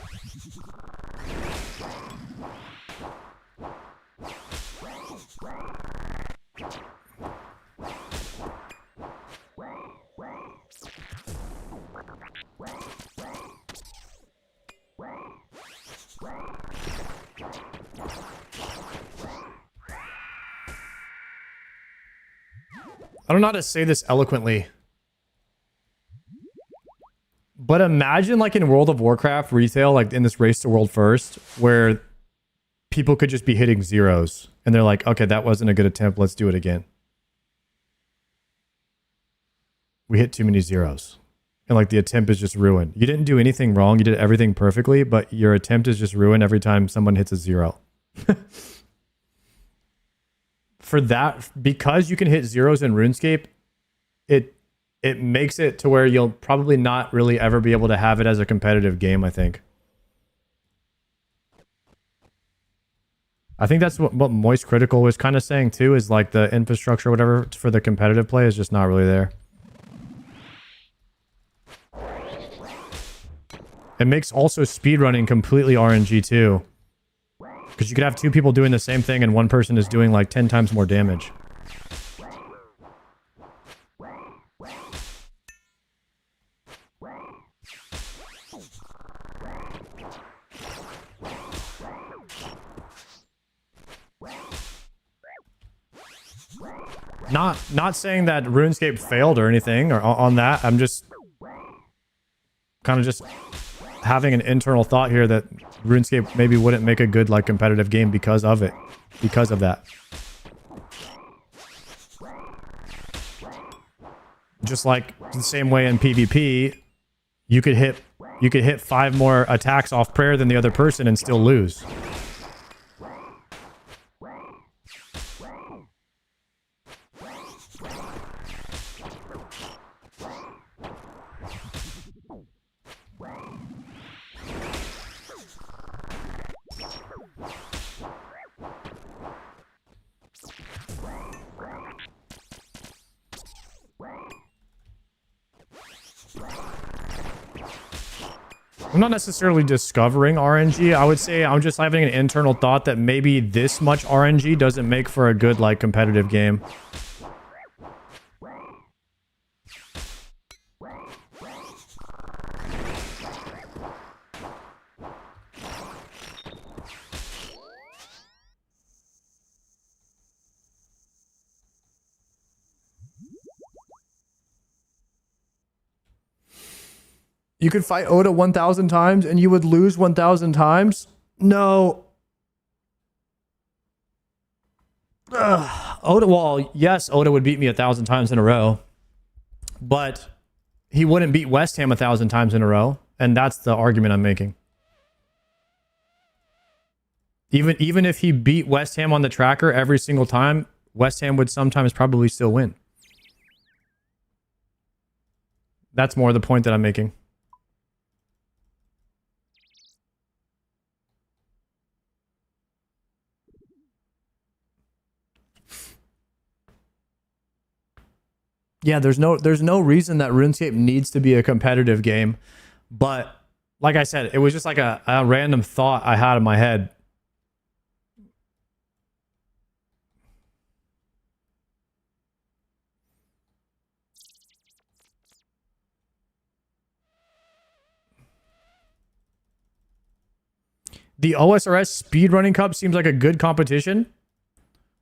I don't know how to say this eloquently. But imagine like in World of Warcraft retail, like in this race to world first, where people could just be hitting zeros. And they're like, okay, that wasn't a good attempt. Let's do it again. We hit too many zeros. And like the attempt is just ruined. You didn't do anything wrong. You did everything perfectly, but your attempt is just ruined every time someone hits a zero. For that, because you can hit zeros in RuneScape, it makes it to where you'll probably not really ever be able to have it as a competitive game, I think. I think that's what Moist Critical was kind of saying too, is like the infrastructure or whatever for the competitive play is just not really there. It makes also speedrunning completely RNG too. Because you could have two people doing the same thing and one person is doing like 10 times more damage. Not saying that RuneScape failed or anything or on that. I'm just kind of just having an internal thought here that RuneScape maybe wouldn't make a good like competitive game because of it. Because of that. Just like the same way in PvP, you could hit 5 more attacks off prayer than the other person and still lose. I'm not necessarily discovering RNG. I would say I'm just having an internal thought that maybe this much RNG doesn't make for a good, like, competitive game. You could fight Oda 1,000 times and you would lose 1,000 times? No. Oda, well, yes, Oda would beat me 1,000 times in a row. But he wouldn't beat West Ham 1,000 times in a row. And that's the argument I'm making. Even if he beat West Ham on the tracker every single time, West Ham would sometimes probably still win. That's more the point that I'm making. Yeah, there's no reason that RuneScape needs to be a competitive game. But like I said, it was just like a random thought I had in my head. The OSRS Speedrunning Cup seems like a good competition.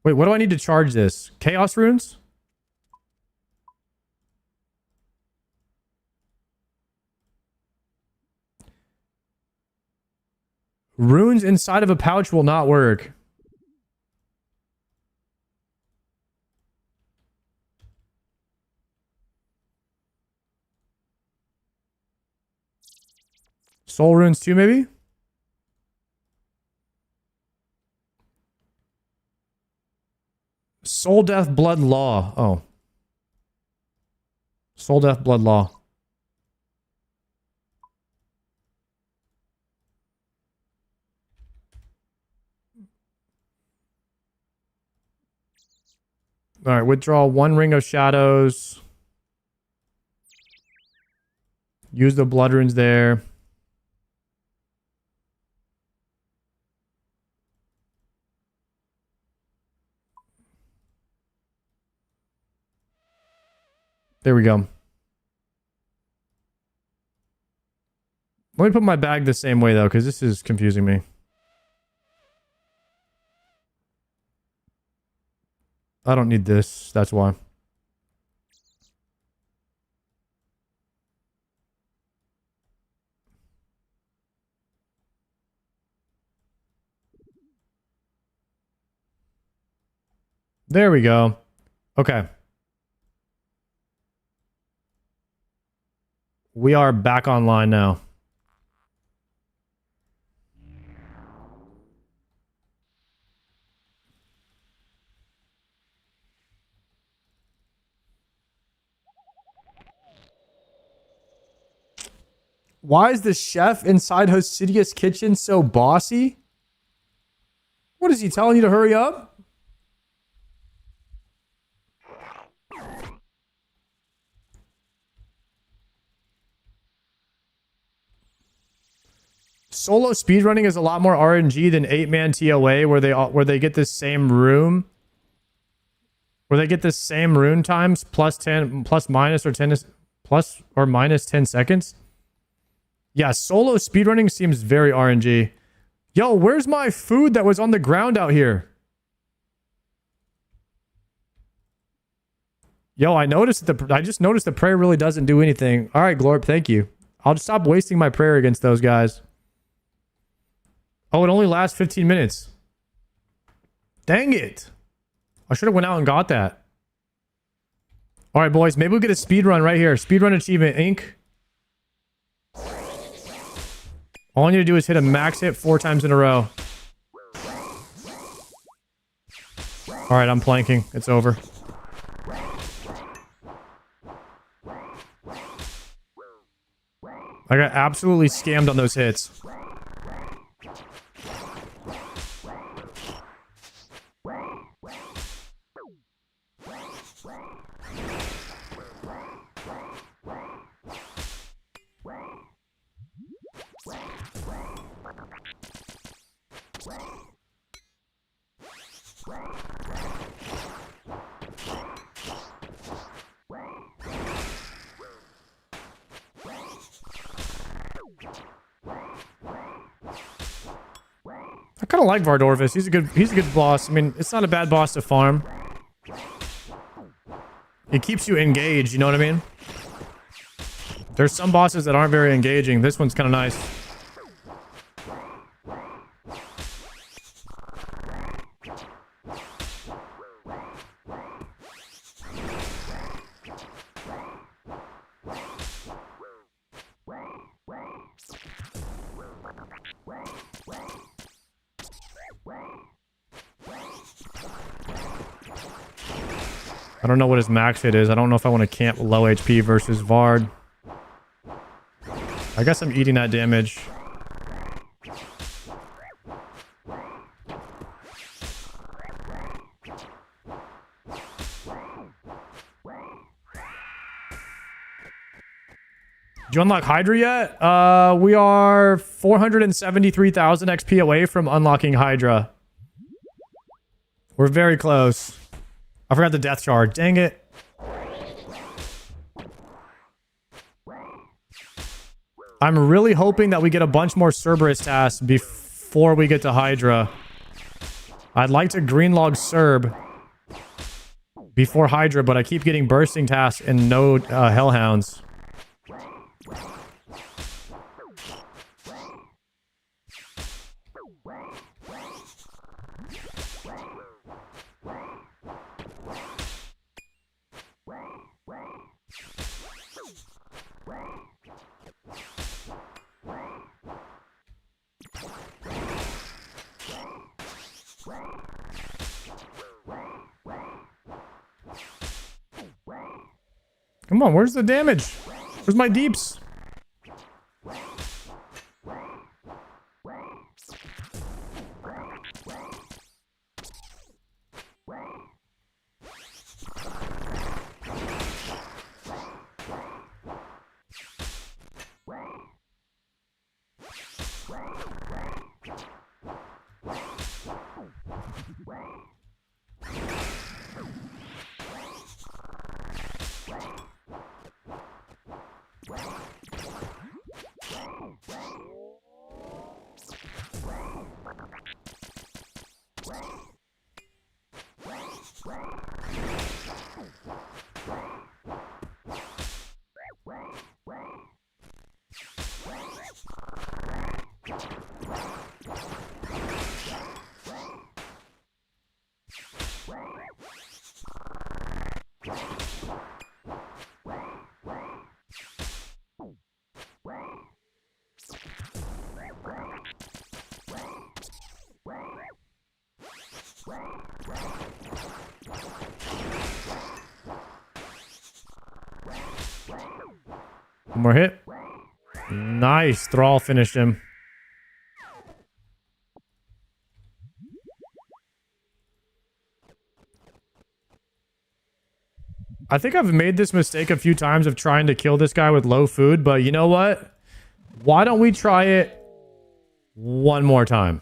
Wait, what do I need to charge this? Chaos runes? Runes inside of a pouch will not work. Soul runes too, maybe? Soul Death Blood Law. Oh. Soul Death Blood Law. All right, withdraw 1 Ring of Shadows. Use the blood runes there. There we go. Let me put my bag the same way, though, because this is confusing me. I don't need this. That's why. There we go. Okay. We are back online now. Why is the chef inside Hosidius Kitchen so bossy? What is he telling you to hurry up? Solo speedrunning is a lot more RNG than 8-man TOA where they get this same room. Where they get the same rune times plus minus 10 seconds. Yeah, solo speedrunning seems very RNG. Yo, where's my food that was on the ground out here? Yo, I just noticed the prayer really doesn't do anything. All right, Glorp, thank you. I'll just stop wasting my prayer against those guys. Oh, it only lasts 15 minutes. Dang it. I should have went out and got that. All right, boys. Maybe we'll get a speed run right here. Speedrun achievement, Inc. All I need to do is hit a max hit 4 times in a row. All right, I'm planking. It's over. I got absolutely scammed on those hits. I kind of like Vardorvis. He's a good boss. I mean, it's not a bad boss to farm. It keeps you engaged, you know what I mean? There's some bosses that aren't very engaging. This one's kind of nice. I don't know what his max hit is. I don't know if I want to camp low HP versus Vard. I guess I'm eating that damage. Did you unlock Hydra yet? We are 473,000 XP away from unlocking Hydra. We're very close. I forgot the death shard. Dang it. I'm really hoping that we get a bunch more Cerberus tasks before we get to Hydra. I'd like to greenlog Cerb before Hydra, but I keep getting bursting tasks and no Hellhounds. Come on, where's the damage? Where's my deeps? One more hit. Nice. Thrall finished him. I think I've made this mistake a few times of trying to kill this guy with low food, but you know what? Why don't we try it one more time?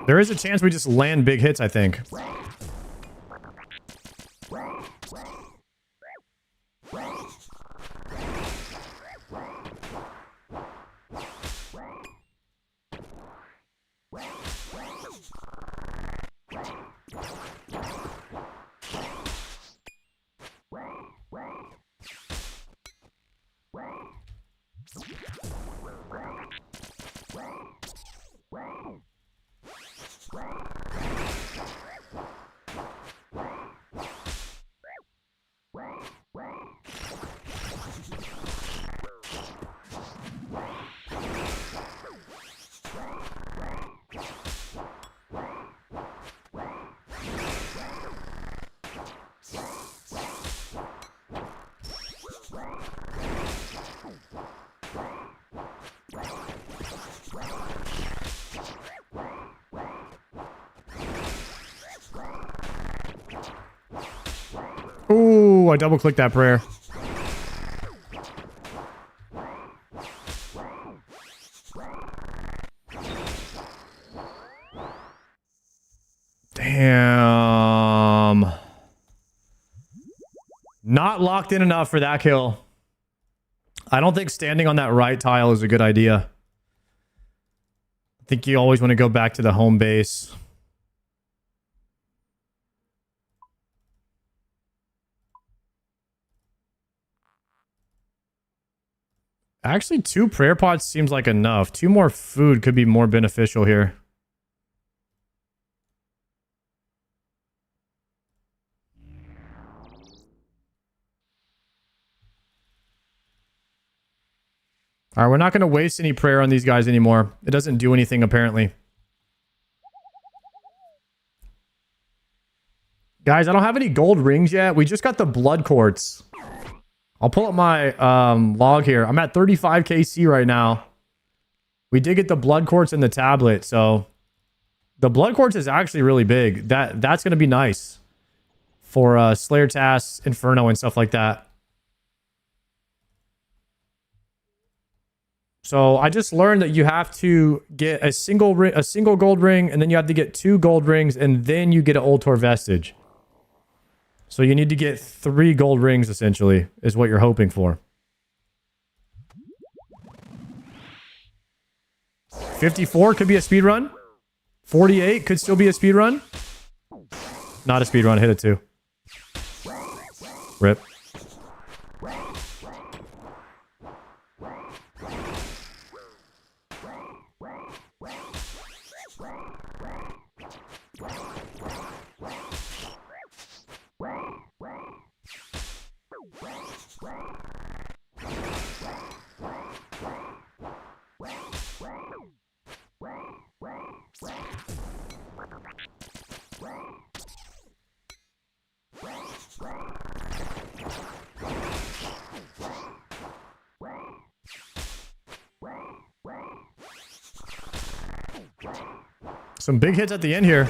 There is a chance we just land big hits, I think. Ooh, I double clicked that prayer. Damn. Not locked in enough for that kill. I don't think standing on that right tile is a good idea. I think you always want to go back to the home base. Actually, 2 prayer pots seems like enough. 2 more food could be more beneficial here. All right, we're not going to waste any prayer on these guys anymore. It doesn't do anything, apparently. Guys, I don't have any gold rings yet. We just got the blood quartz. I'll pull up my log here. I'm at 35 KC right now. We did get the blood quartz in the tablet, so the blood quartz is actually really big. That's going to be nice for Slayer tasks, Inferno, and stuff like that. So I just learned that you have to get a single gold ring, and then you have to get 2 gold rings, and then you get an Ultor vestige. So you need to get 3 gold rings, essentially, is what you're hoping for. 54 could be a speed run. 48 could still be a speed run. Not a speed run. Hit it too. Rip. Some big hits at the end here.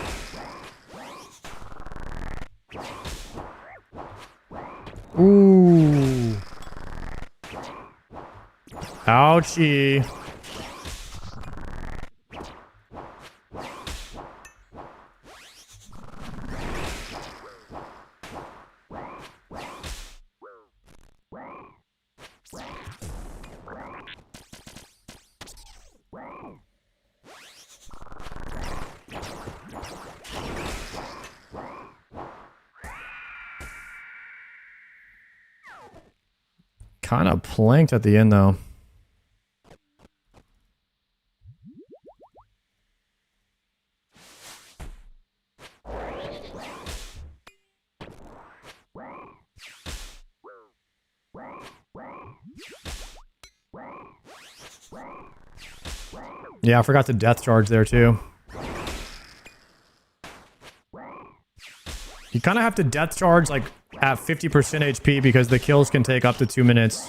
Ooh. Ouchie. Kind of planked at the end, though. Yeah, I forgot the death charge there, too. You kind of have to death charge, like, at 50% HP because the kills can take up to 2 minutes.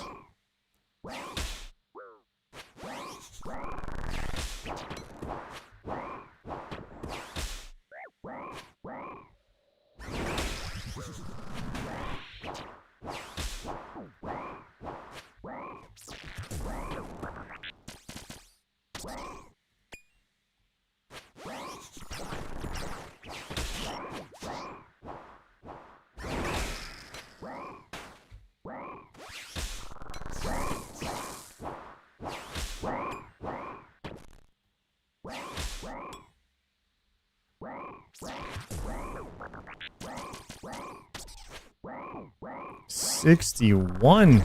61.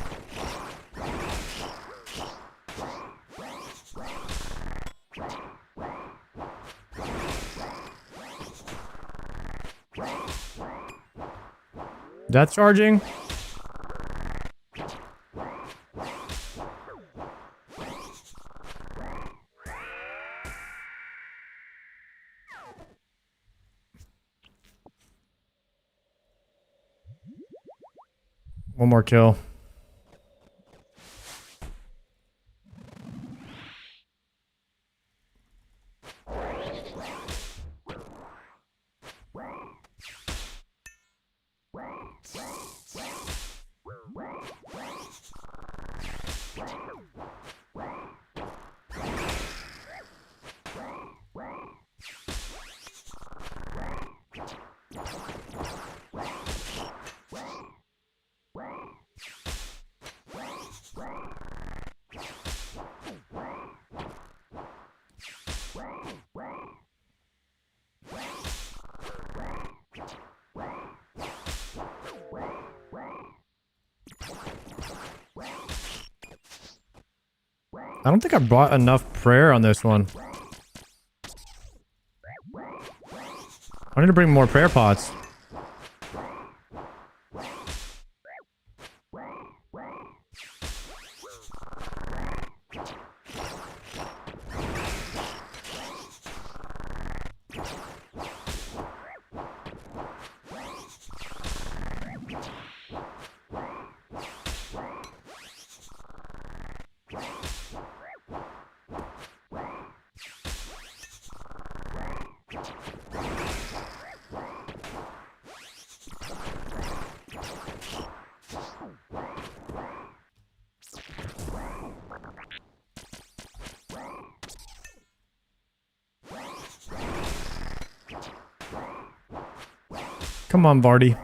Death charging. One more kill. I don't think I brought enough prayer on this one. I need to bring more prayer pots. Come on, Vardy.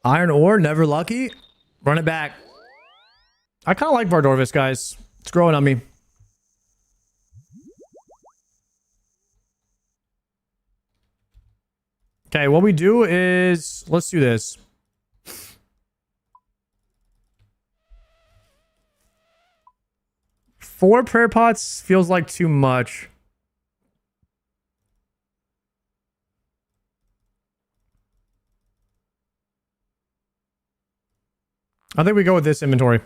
Iron ore, never lucky. Run it back. I kind of like Vardorvis, guys. It's growing on me. Okay, what we do is... Let's do this. Four prayer pots feels like too much. I think we go with this inventory.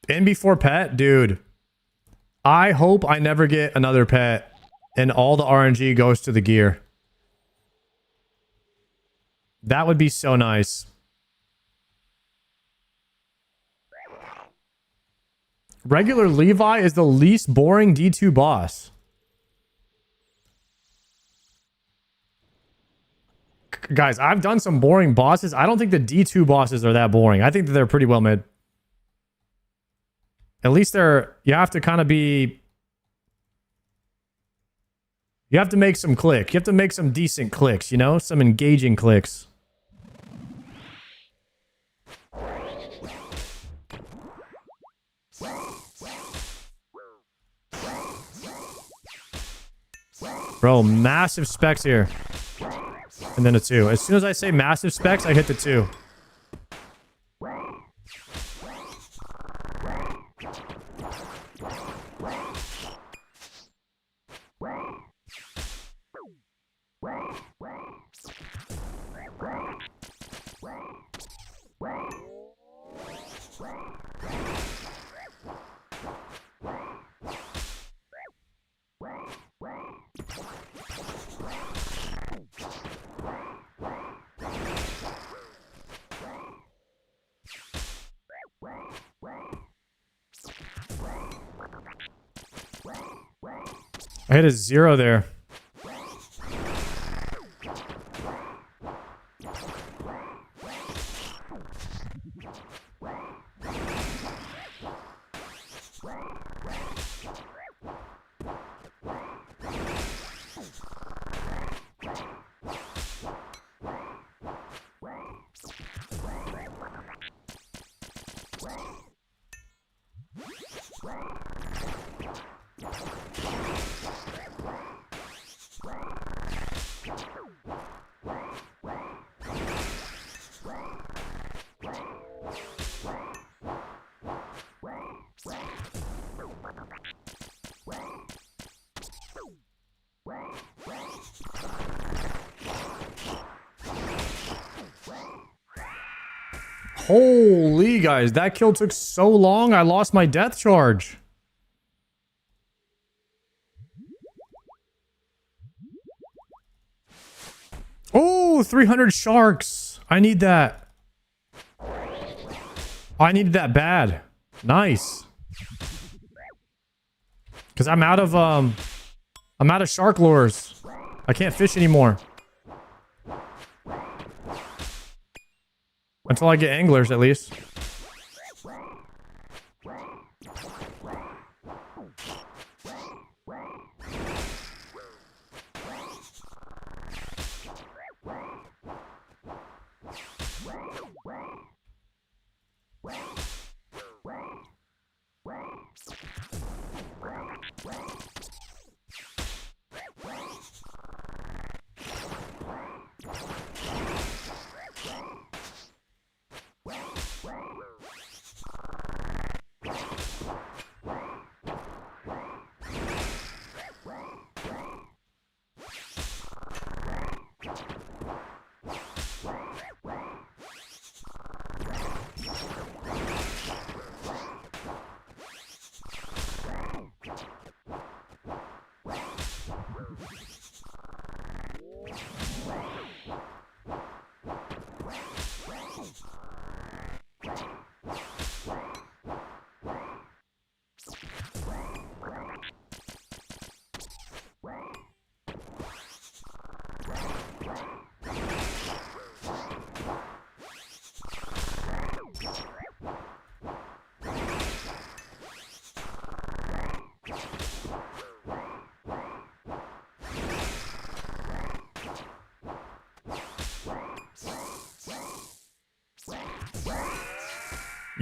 In before pet? Dude. I hope I never get another pet and all the RNG goes to the gear. That would be so nice. Regular Levi is the least boring D2 boss. Guys, I've done some boring bosses. I don't think the D2 bosses are that boring. I think that they're pretty well made. At least they're... You have to kind of be... You have to make some click. You have to make some decent clicks, you know? Some engaging clicks. Bro, massive specs here. And then a 2. As soon as I say massive specs, I hit the 2. I hit a 0 there. Holy guys, that kill took so long. I lost my death charge. Oh, 300 sharks. I need that. I needed that bad. Nice. Cause I'm out of shark lures. I can't fish anymore. Until I get anglers, at least.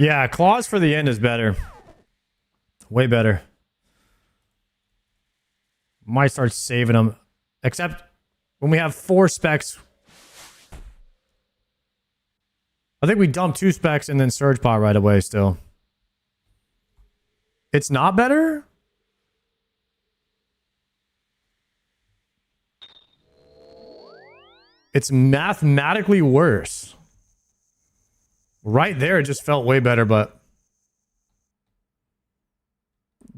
Yeah, claws for the end is better. Way better. Might start saving them. Except when we have 4 specs. I think we dumped 2 specs and then Surge Pot right away still. It's not better? It's mathematically worse. Right there, it just felt way better, but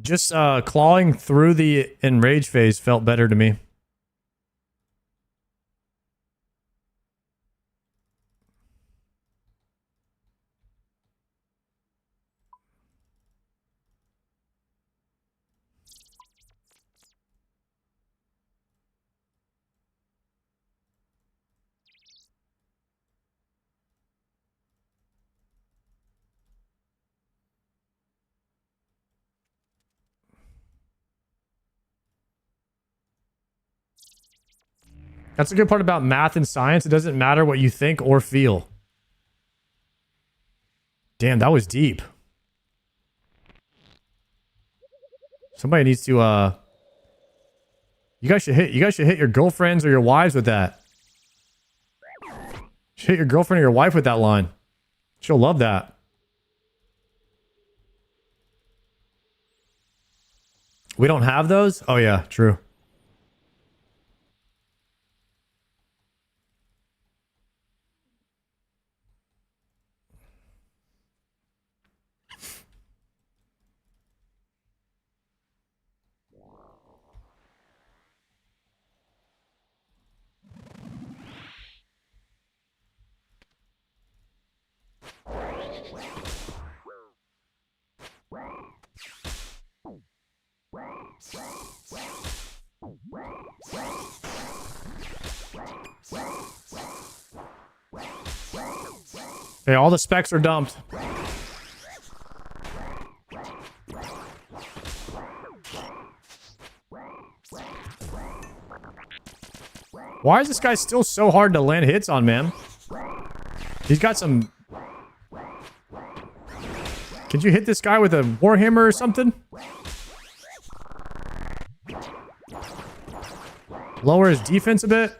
just clawing through the enrage phase felt better to me. That's the good part about math and science. It doesn't matter what you think or feel. Damn, that was deep. Somebody needs to you guys should hit your girlfriends or your wives with that. You should hit your girlfriend or your wife with that line. She'll love that. We don't have those? Oh yeah, true. Okay, all the specs are dumped. Why is this guy still so hard to land hits on, man? He's got some... Could you hit this guy with a warhammer or something? Lower his defense a bit?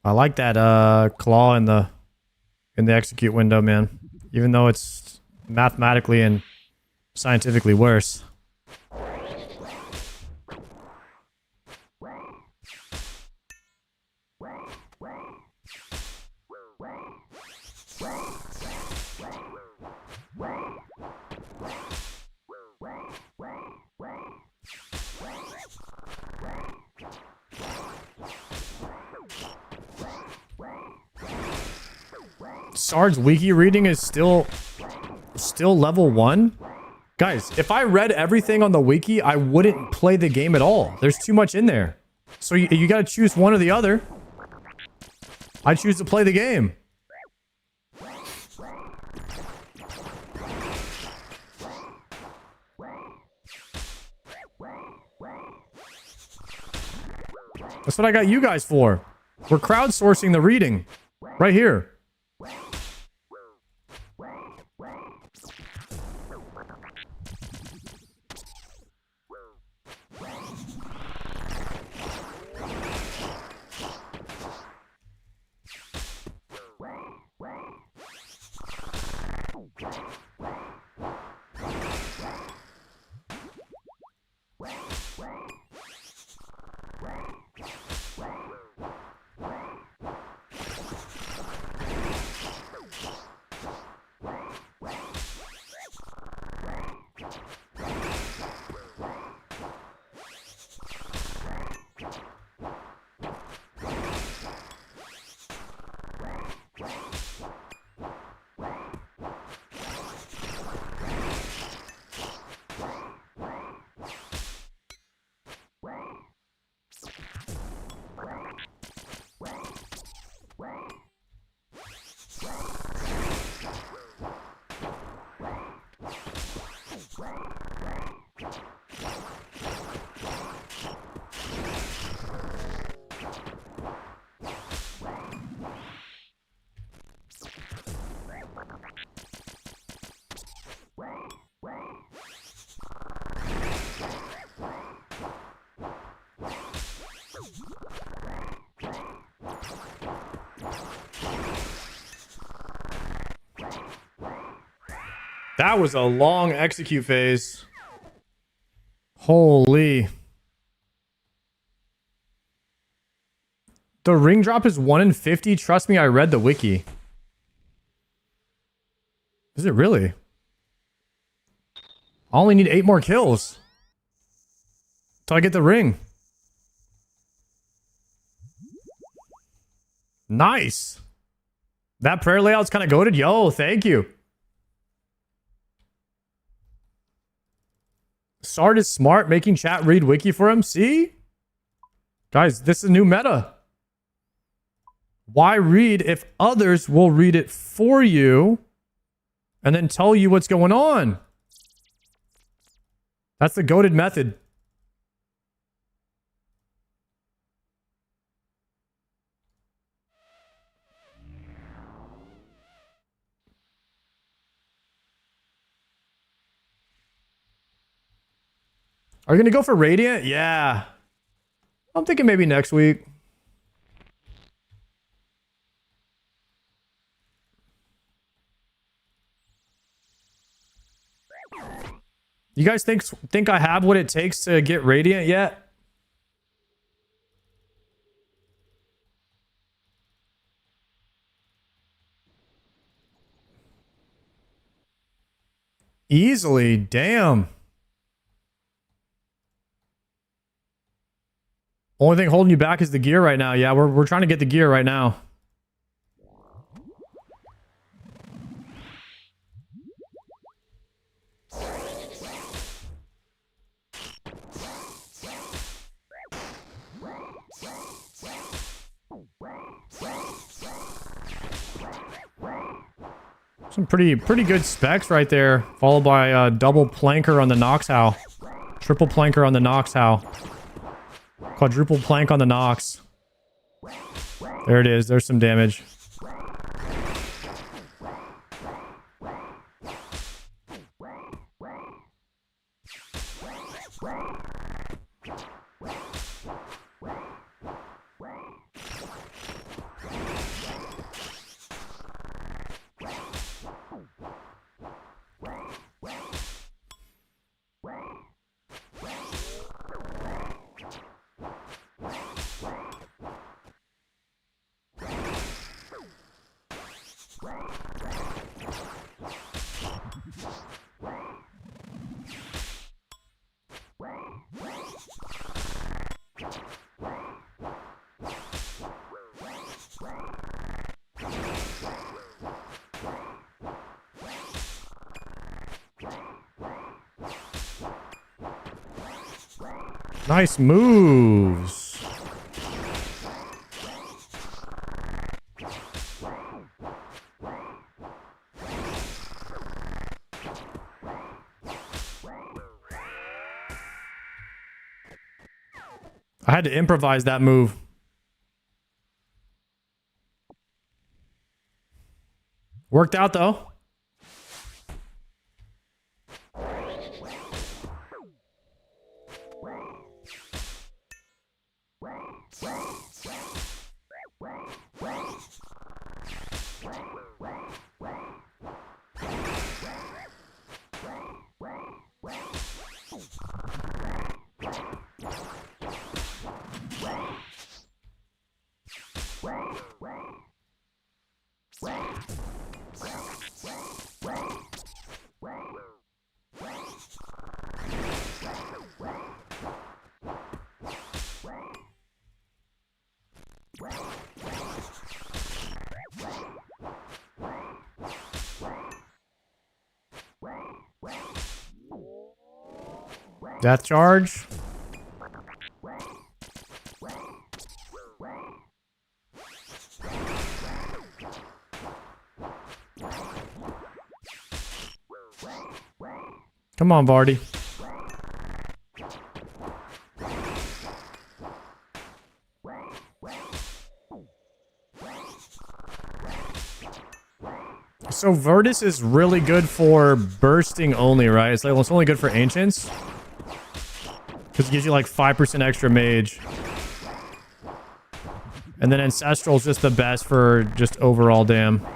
I like that claw in the execute window, man. Even though it's mathematically and scientifically worse. Sard's wiki reading is still level 1. Guys, if I read everything on the wiki, I wouldn't play the game at all. There's too much in there. So you got to choose one or the other. I choose to play the game. That's what I got you guys for. We're crowdsourcing the reading. Right here. That was a long execute phase. Holy. The ring drop is 1 in 50. Trust me, I read the wiki. Is it really? I only need 8 more kills till I get the ring. Nice. That prayer layout's kind of goated. Yo, thank you. Sard is smart, making chat read wiki for him. See? Guys, this is new meta. Why read if others will read it for you and then tell you what's going on? That's the goated method. Are you going to go for Radiant? Yeah. I'm thinking maybe next week. You guys think I have what it takes to get Radiant yet? Easily. Damn. Only thing holding you back is the gear right now. Yeah, we're trying to get the gear right now. Some pretty good specs right there, followed by a double planker on the Noxhow, triple planker on the Noxhow, quadruple plank on the Nox. There it is. There's some damage. Nice moves. I had to improvise that move. Worked out though. Death charge. Come on, Vardy. So Verdus is really good for bursting only, right? It's like, well, it's only good for ancients. Because it gives you like 5% extra mage. And then Ancestral is just the best for just overall dam.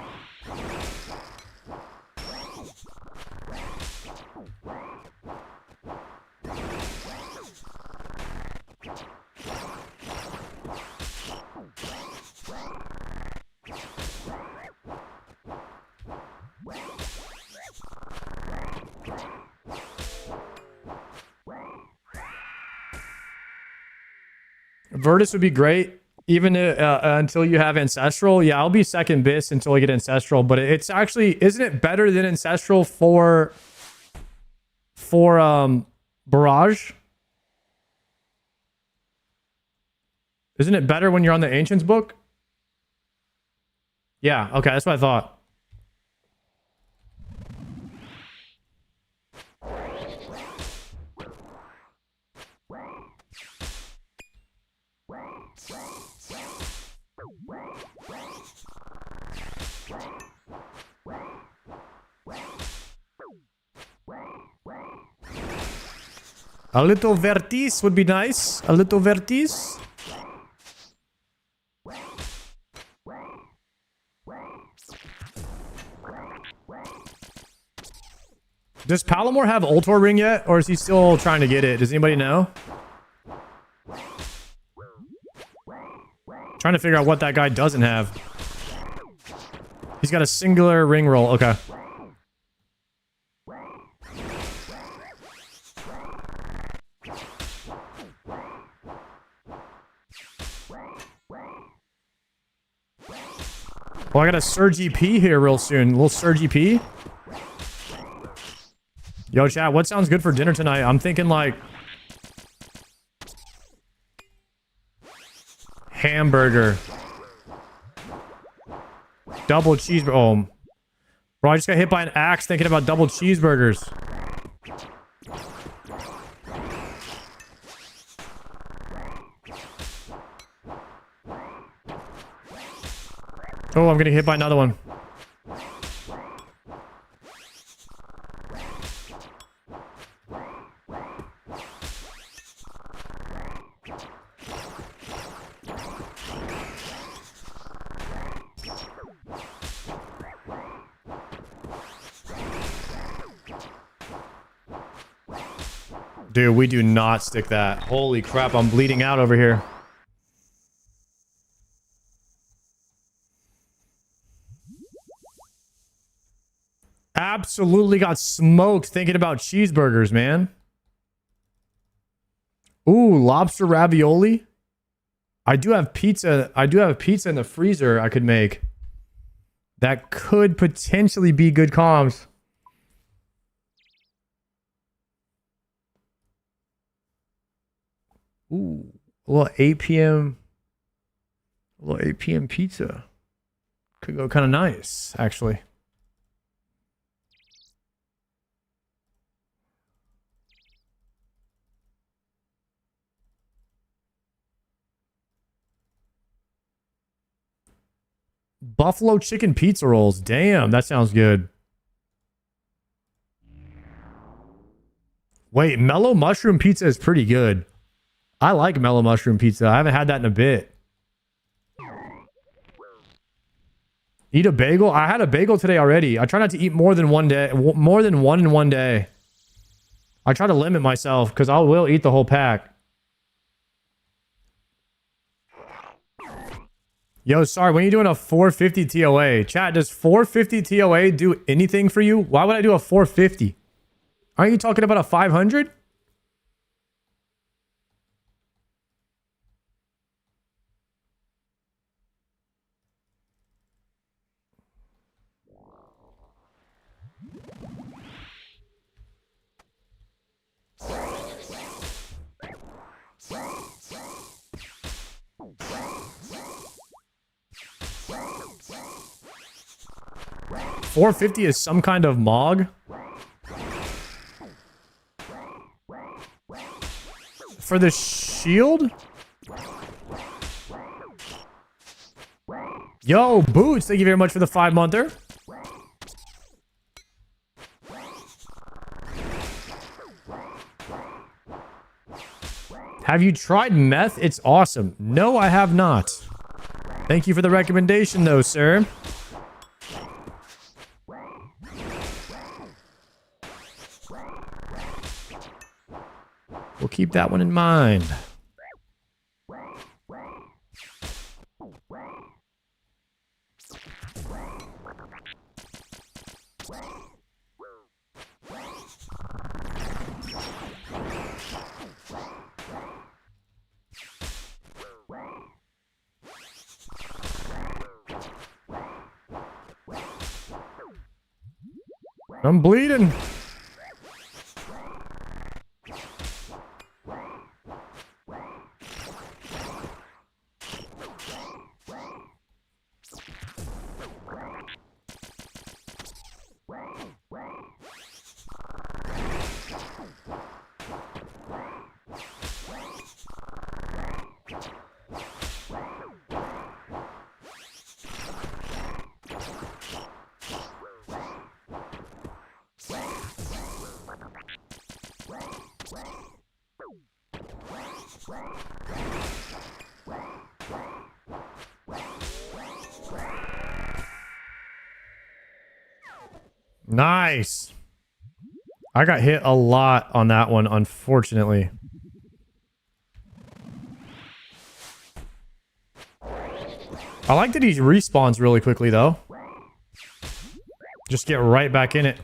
Verdus would be great, even until you have Ancestral. Yeah, I'll be second bis until I get Ancestral, but it's actually, isn't it better than Ancestral for Barrage? Isn't it better when you're on the Ancients book? Yeah, okay, that's what I thought. A little Vertice would be nice. A little Vertice. Does Palomore have Ultor Ring yet? Or is he still trying to get it? Does anybody know? Trying to figure out what that guy doesn't have. He's got a singular ring roll. Okay. Oh, I got a Surge EP here real soon. A little Surge EP. Yo, chat, what sounds good for dinner tonight? I'm thinking like hamburger. Double cheeseburger. Oh, bro, I just got hit by an axe thinking about double cheeseburgers. Oh, I'm getting hit by another one. Dude, we do not stick that. Holy crap, I'm bleeding out over here. Absolutely got smoked thinking about cheeseburgers, man. Ooh, lobster ravioli. I do have pizza. I do have pizza in the freezer I could make. That could potentially be good comms. Ooh, a little 8 p.m. A little 8 p.m. pizza. Could go kind of nice, actually. Buffalo chicken pizza rolls. Damn, that sounds good. Wait, mellow mushroom pizza is pretty good. I like mellow mushroom pizza. I haven't had that in a bit. Eat a bagel? I had a bagel today already. I try not to eat more than one day, more than one in one day. I try to limit myself because I will eat the whole pack. Yo, sorry, when are you doing a 450 TOA? Chat, does 450 TOA do anything for you? Why would I do a 450? Aren't you talking about a 500? $450 is some kind of MOG? For the shield? Yo, Boots, thank you very much for the 5-monther. Have you tried meth? It's awesome. No, I have not. Thank you for the recommendation, though, sir. We'll keep that one in mind. I'm bleeding. Nice. I got hit a lot on that one, unfortunately. I like that he respawns really quickly, though. Just get right back in it.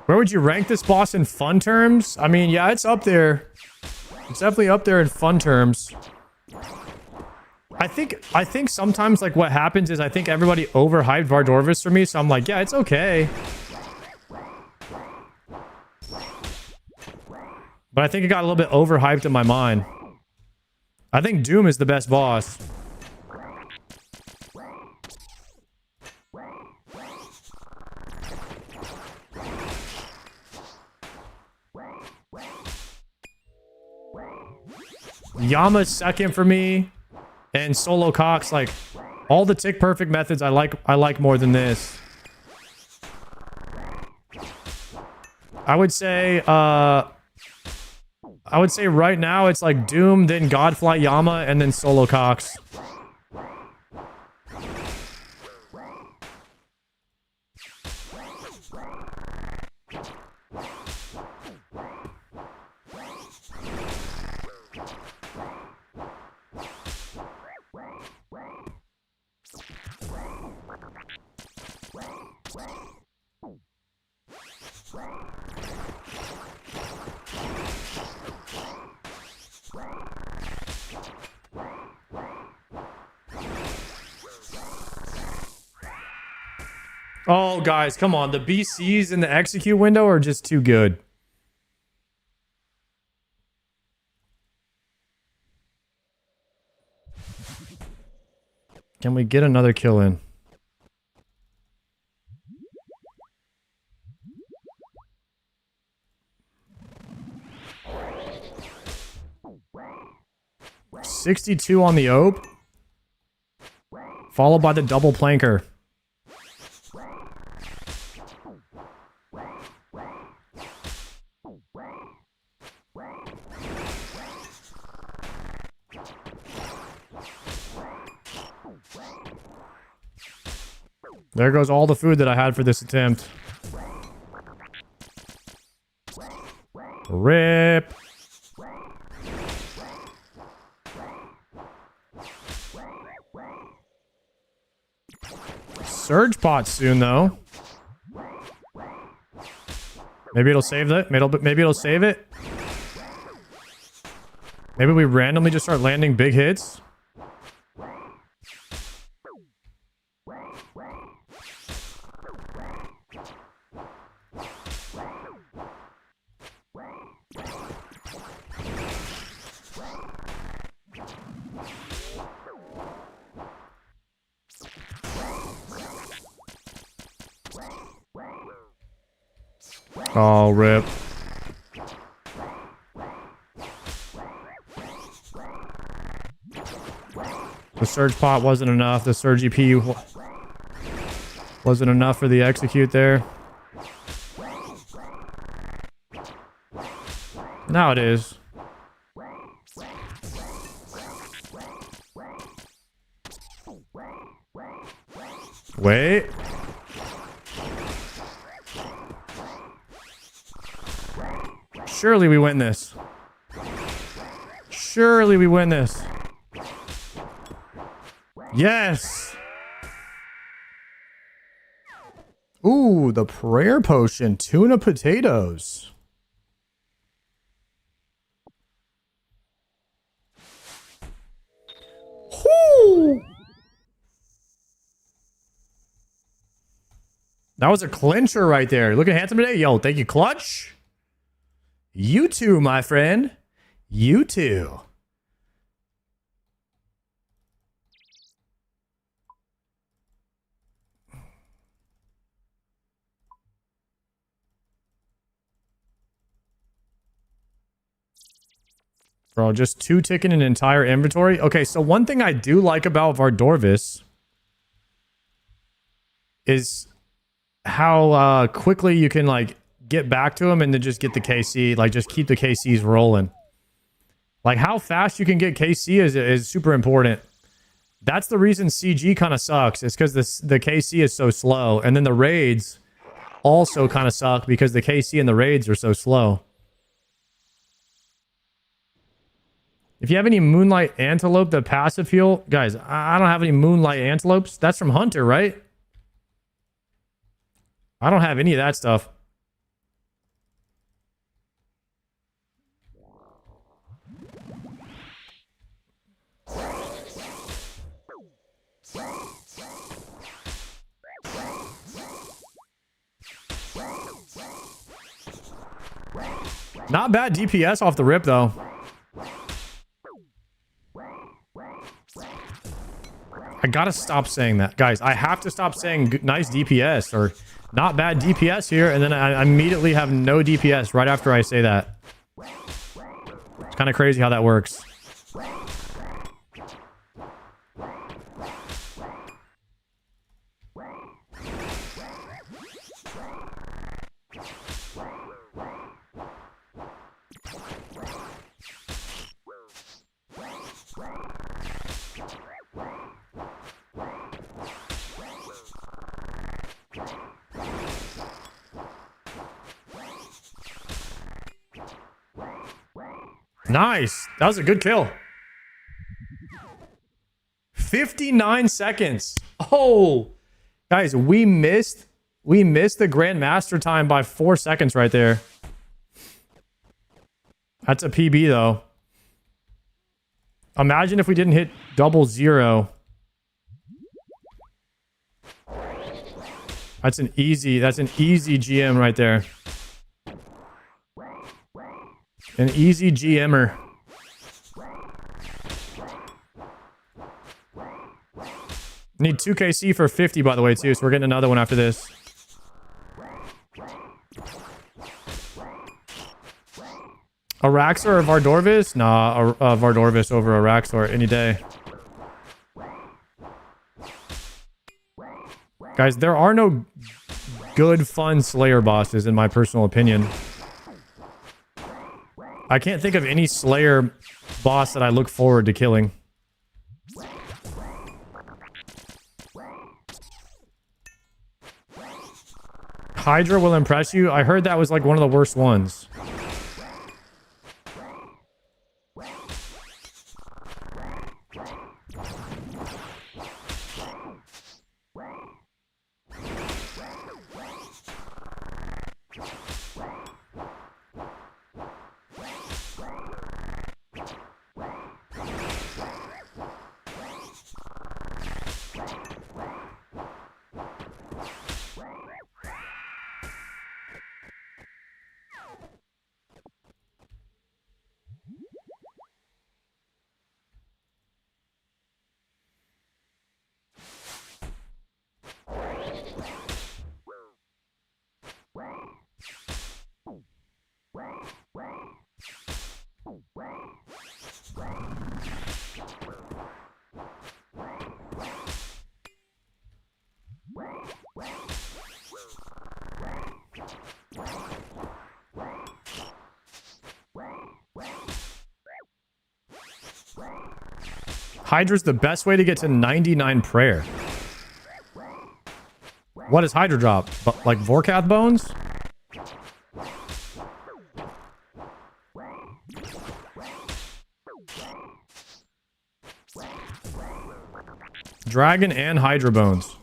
Where would you rank this boss in fun terms? I mean, yeah, it's up there. It's definitely up there in fun terms. I think sometimes like what happens is I think everybody overhyped Vardorvis for me, so I'm like, yeah, it's okay. But I think it got a little bit overhyped in my mind. I think Doom is the best boss. Yama's second for me. And Solo Cox, like all the tick perfect methods I like more than this. I would say right now it's like Doom, then Godfly Yama, and then Solo Cox. Oh, guys, come on. The BCs in the execute window are just too good. Can we get another kill in? $62 on the Ope. Followed by the double planker. There goes all the food that I had for this attempt. Rip. Surge pot soon, though. Maybe it'll save it. Maybe it'll save it. Maybe we randomly just start landing big hits. Oh, rip. The surge pot wasn't enough. The surge EP wasn't enough for the execute there. Now it is. Wait. Surely we win this. Surely we win this. Yes. Ooh, the prayer potion. Tuna potatoes. Whoo! That was a clincher right there. Looking handsome today. Yo, thank you, Clutch. You too, my friend. You too. Bro, just 2 ticking an entire inventory. Okay, so one thing I do like about Vardorvis is how quickly you can like get back to him and then just get the KC, like just keep the KCs rolling. Like how fast you can get KC is super important. That's the reason CG kind of sucks. It's because the KC is so slow. And then the raids also kind of suck because the KC and the raids are so slow. If you have any Moonlight Antelope, the passive heal, guys, I don't have any Moonlight Antelopes. That's from Hunter, right? I don't have any of that stuff. Not bad DPS off the rip, though. I gotta stop saying that. Guys, I have to stop saying nice DPS or not bad DPS here, and then I immediately have no DPS right after I say that. It's kind of crazy how that works. Nice. That was a good kill. 59 seconds. Oh, guys, we missed the Grandmaster time by 4 seconds right there. That's a PB though. Imagine if we didn't hit 00. That's an easy GM right there. An easy GMer. Need 2KC for 50, by the way, too. So we're getting another one after this. Araxor or Vardorvis? Nah, Vardorvis over Araxor any day. Guys, there are no good, fun Slayer bosses, in my personal opinion. I can't think of any Slayer boss that I look forward to killing. Hydra will impress you? I heard that was like one of the worst ones. Hydra's the best way to get to 99 prayer. What does Hydra drop? Like Vorkath bones? Dragon and Hydra bones.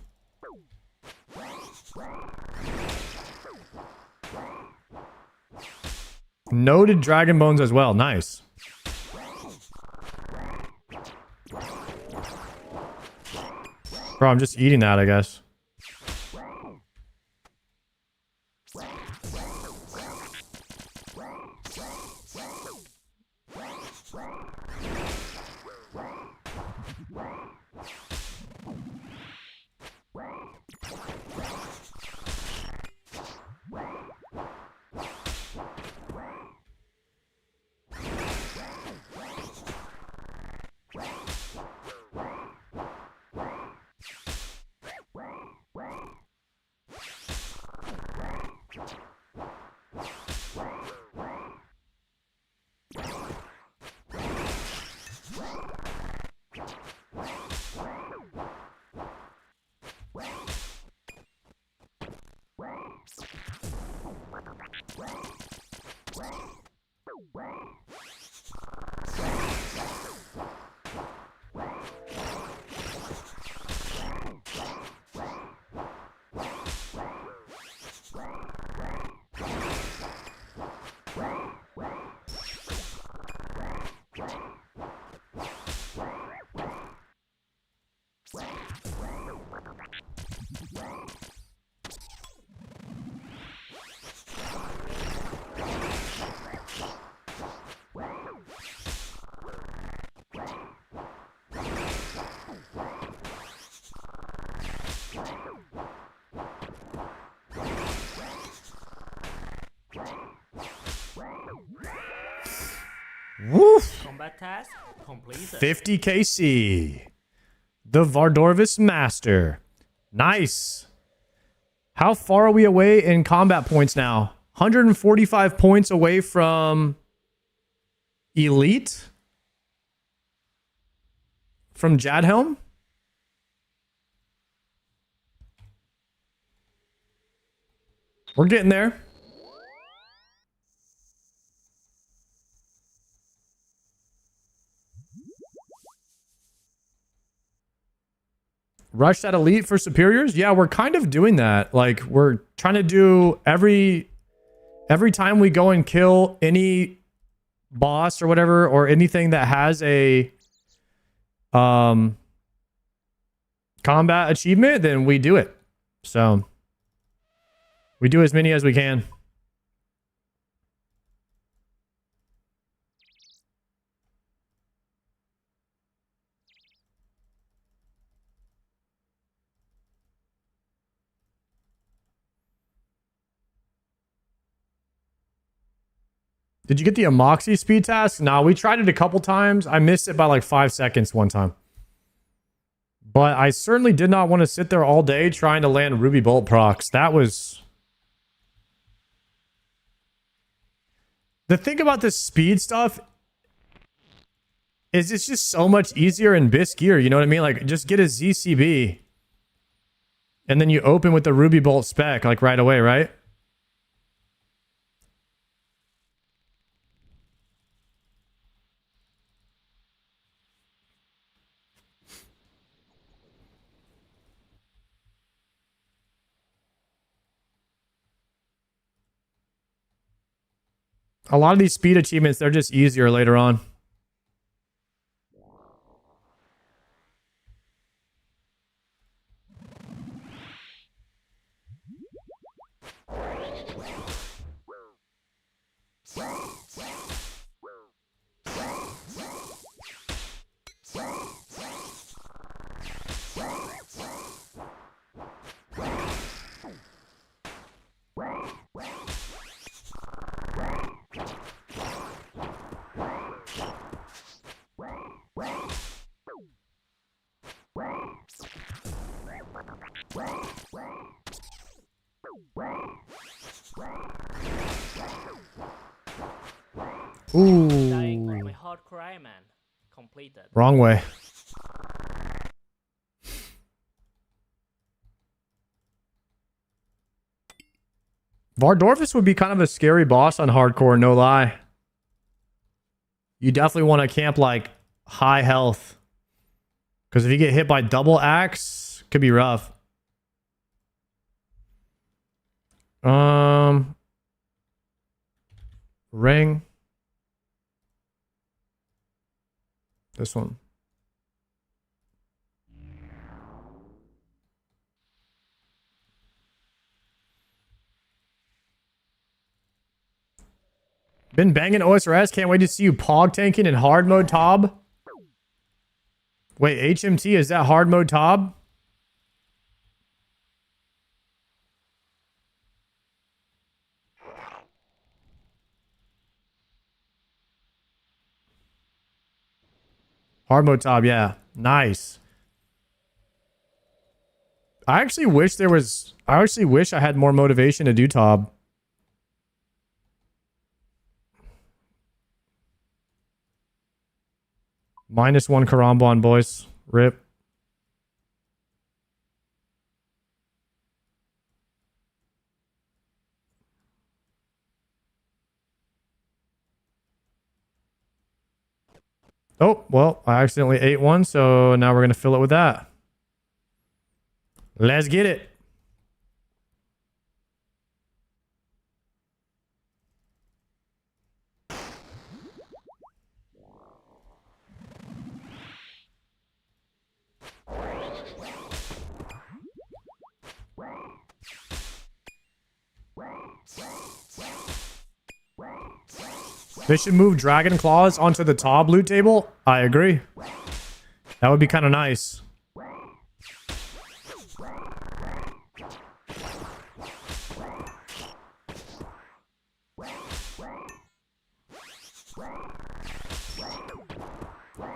Noted dragon bones as well. Nice. Bro, I'm just eating that, I guess. task completed. 50 KC. The Vardorvis Master. Nice. How far are we away in combat points now? 145 points away from Elite? From Jadhelm? We're getting there. Rush that elite for superiors? Yeah, we're kind of doing that. Like, we're trying to do every time we go and kill any boss or whatever, or anything that has a combat achievement, then we do it. So we do as many as we can. Did you get the Amoxie speed task? No, we tried it a couple times. I missed it by like 5 seconds one time. But I certainly did not want to sit there all day trying to land Ruby Bolt procs. That was... The thing about this speed stuff is it's just so much easier in Bisque gear. You know what I mean? Like, just get a ZCB. And then you open with the Ruby Bolt spec, like, right away, right? A lot of these speed achievements, they're just easier later on. Dying on my hardcore Iron Man. Completed. Wrong way. Vardorvis would be kind of a scary boss on hardcore, no lie. You definitely want to camp like high health. Because if you get hit by double axe, it could be rough. Ring. This one. Been banging OSRS. Can't wait to see you pog tanking in hard mode Tob. Wait, HMT, is that hard mode Tob? Hard mode Tob, yeah. Nice. I actually wish I had more motivation to do Tob. -1 Karambon, boys. Rip. Oh, well, I accidentally ate one, so now we're going to fill it with that. Let's get it. They should move Dragon Claws onto the Tob loot table. I agree. That would be kind of nice.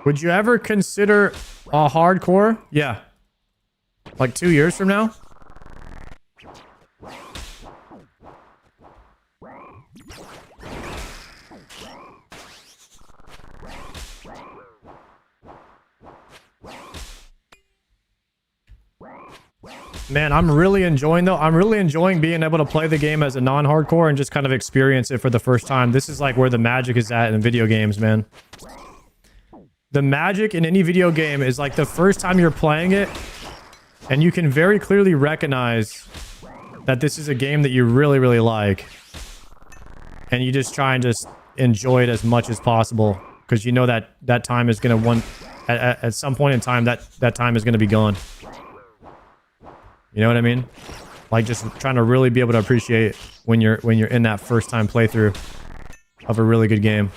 Would you ever consider a hardcore? Yeah. Like 2 years from now? Man, I'm really enjoying being able to play the game as a non-hardcore and just kind of experience it for the first time. This is like where the magic is at in video games, man. The magic in any video game is like the first time you're playing it and you can very clearly recognize that this is a game that you really, really like. And you just try and just enjoy it as much as possible because you know that that time is going to at some point in time that time is going to be gone. You know what I mean? Like just trying to really be able to appreciate when you're in that first time playthrough of a really good game.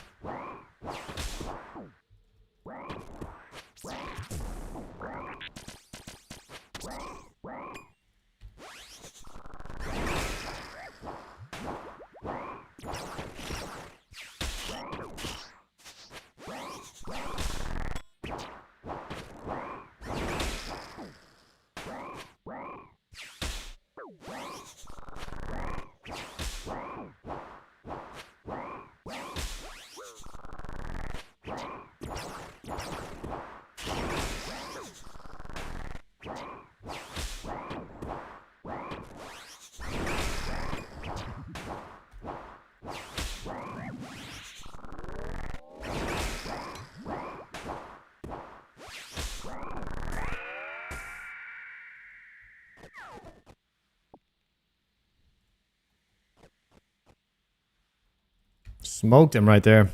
Smoked him right there.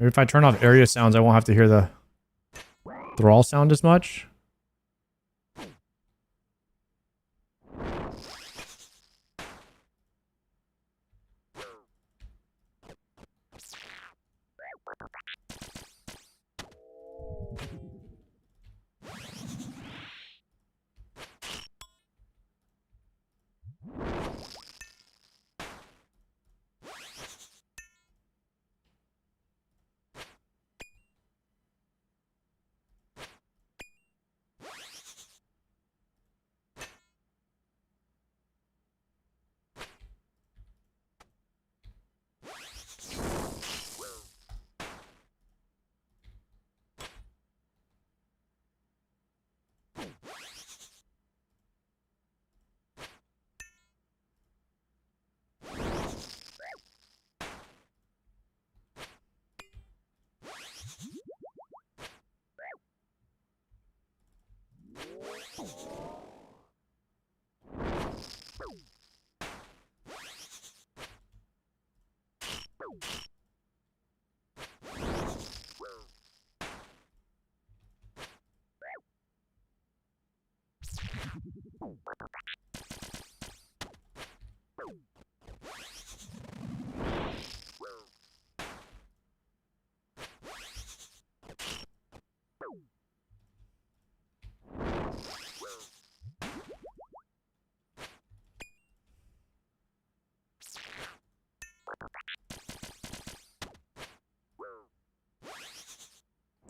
Maybe if I turn off area sounds, I won't have to hear the thrall sound as much.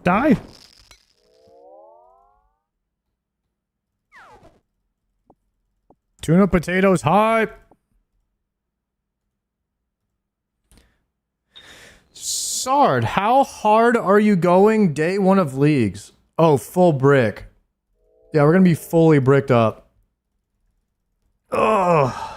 Die. Tuna potatoes hype. Sard, how hard are you going day one of leagues? Oh, full brick. Yeah, we're gonna be fully bricked up. Ugh.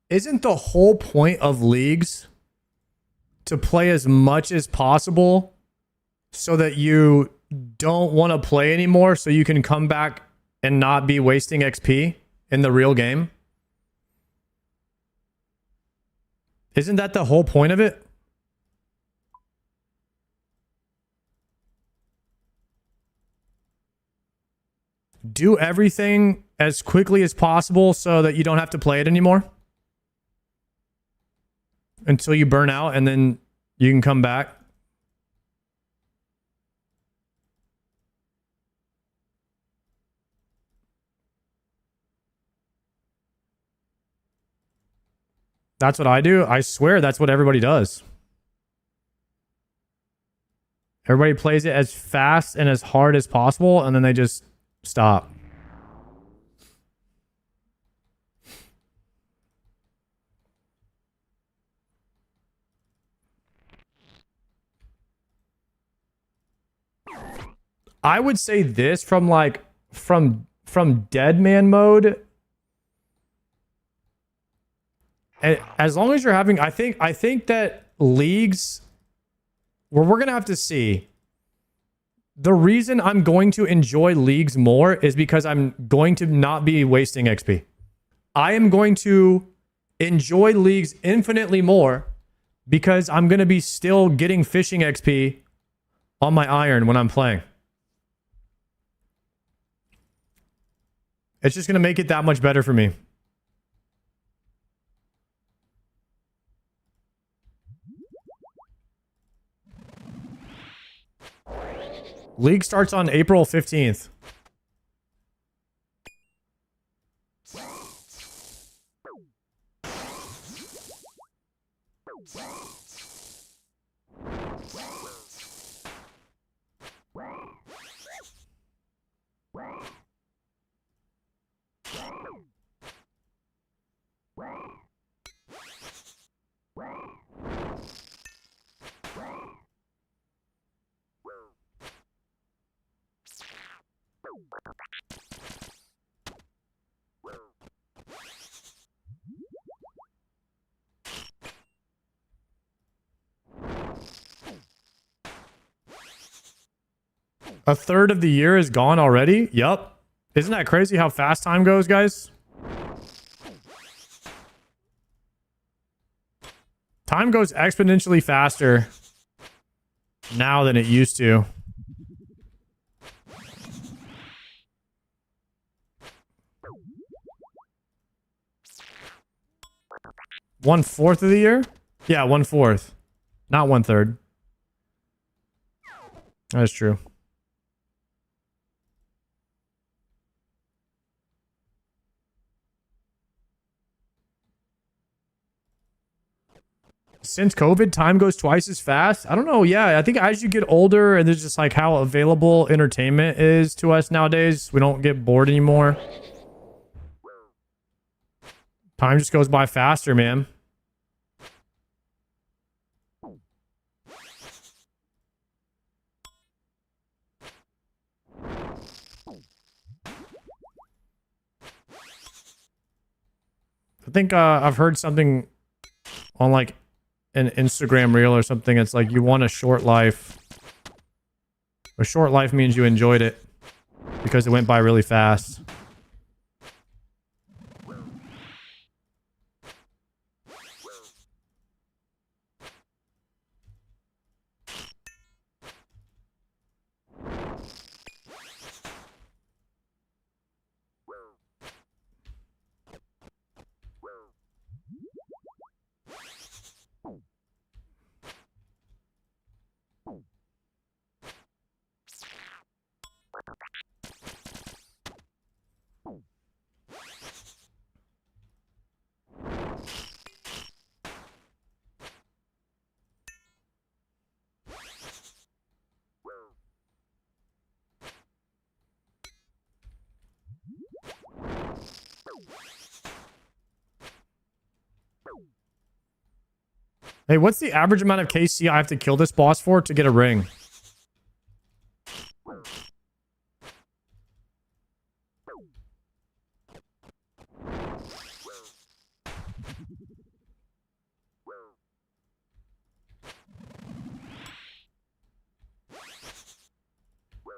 Isn't the whole point of leagues to play as much as possible so that you don't want to play anymore so you can come back and not be wasting XP in the real game? Isn't that the whole point of it? Do everything as quickly as possible so that you don't have to play it anymore until you burn out, and then you can come back. That's what I do. I swear that's what everybody does. Everybody plays it as fast and as hard as possible, and then they just stop. I would say this from like from dead man mode. And as long as you're having, I think that leagues, well, we're gonna have to see. The reason I'm going to enjoy leagues more is because I'm going to not be wasting XP. I am going to enjoy leagues infinitely more because I'm going to be still getting fishing XP on my iron when I'm playing. It's just going to make it that much better for me. League starts on April 15th. A third of the year is gone already? Yup. Isn't that crazy how fast time goes, guys? Time goes exponentially faster now than it used to. One-fourth of the year? Yeah, 1/4. Not 1/3. That's true. Since COVID, time goes twice as fast. I don't know. Yeah, I think as you get older, and there's just like how available entertainment is to us nowadays, we don't get bored anymore. Time just goes by faster, man. I think I've heard something on like an Instagram reel or something. It's like you want a short life. A short life means you enjoyed it because it went by really fast. Hey, what's the average amount of KC I have to kill this boss for to get a ring?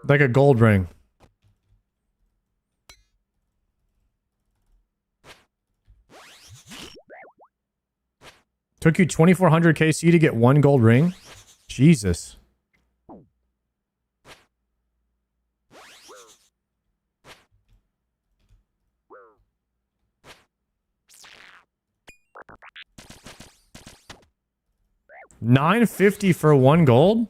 Like a gold ring. Took you 2,400 KC to get one gold ring? Jesus. $950 for one gold?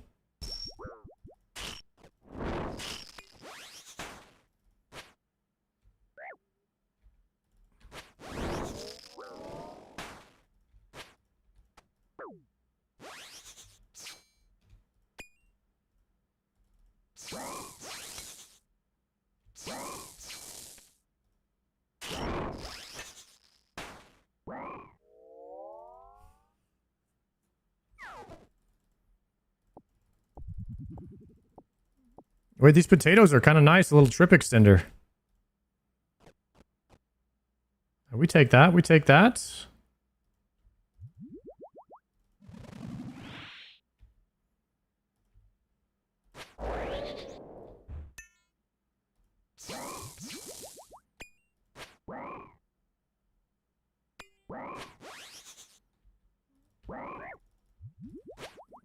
Wait, these potatoes are kind of nice. A little trip extender. We take that. We take that.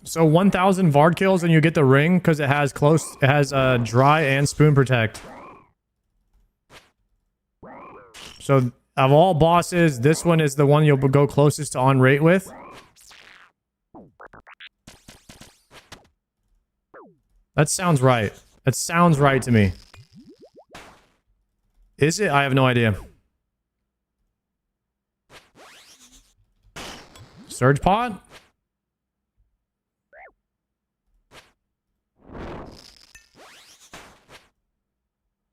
So 1,000 Vard kills and you get the ring because it has dry and spoon protect. So of all bosses, this one is the one you'll go closest to on rate with. That sounds right. That sounds right to me. Is it? I have no idea. Surge pod?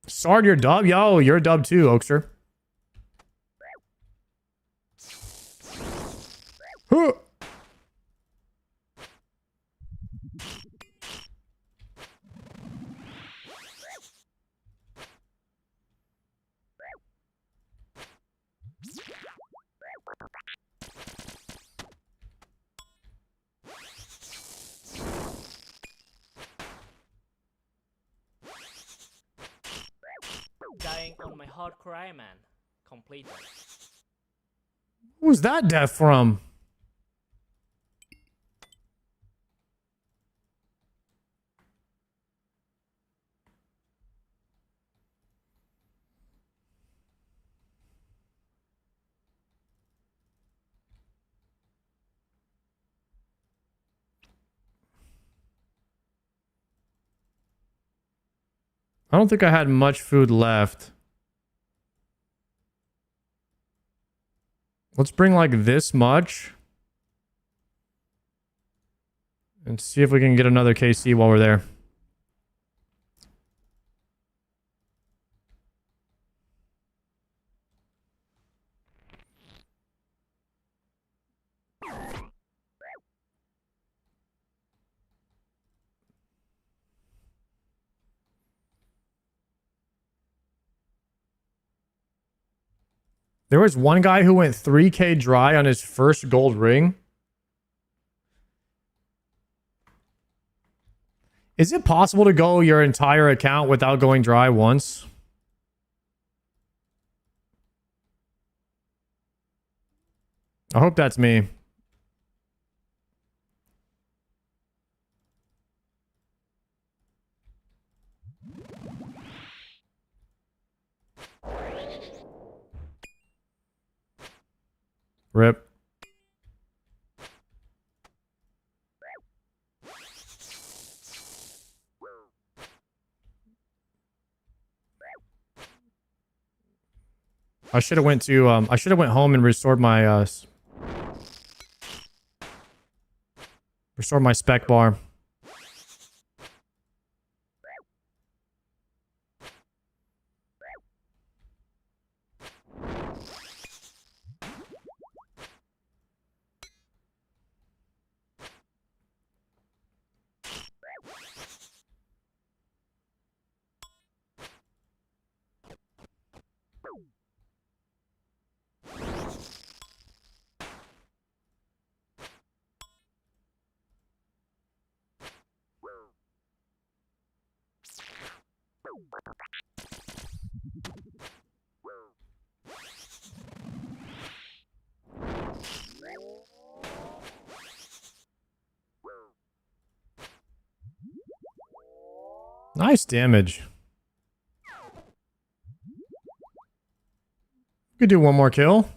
Sard, you're dub? Yo, you're a dub too, Oakster. Huh. Dying on my hardcore Iron Man. Completed. Who's that death from? I don't think I had much food left. Let's bring like this much. And see if we can get another KC while we're there. There was one guy who went 3K dry on his first gold ring. Is it possible to go your entire account without going dry once? I hope that's me. Rip. I should have went to I should have went home and restored my spec bar. Nice damage. Could do one more kill.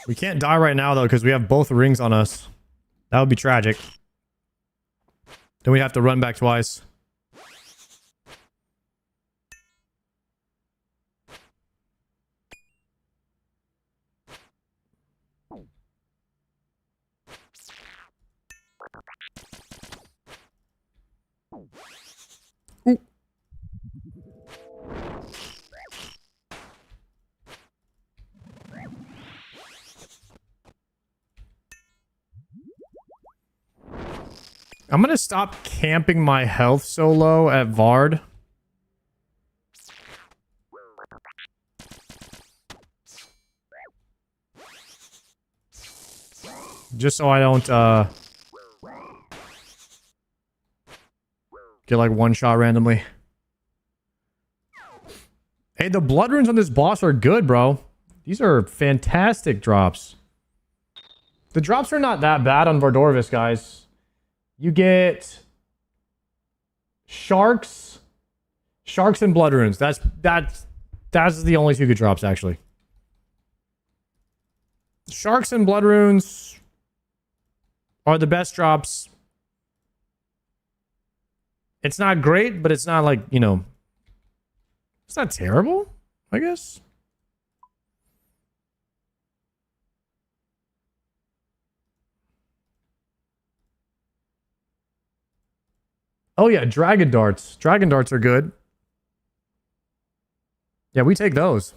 We can't die right now, though, because we have both rings on us. That would be tragic. Then we have to run back twice. Ooh. I'm gonna stop camping my health so low at Vard. Just so I don't get like one shot randomly. Hey, the blood runes on this boss are good, bro. These are fantastic drops. The drops are not that bad on Vardorvis, guys. You get sharks and blood runes. That's the only two good drops, actually. Sharks and blood runes are the best drops. It's not great, but it's not like, you know, it's not terrible, I guess. Oh yeah, dragon darts. Dragon darts are good. Yeah, we take those.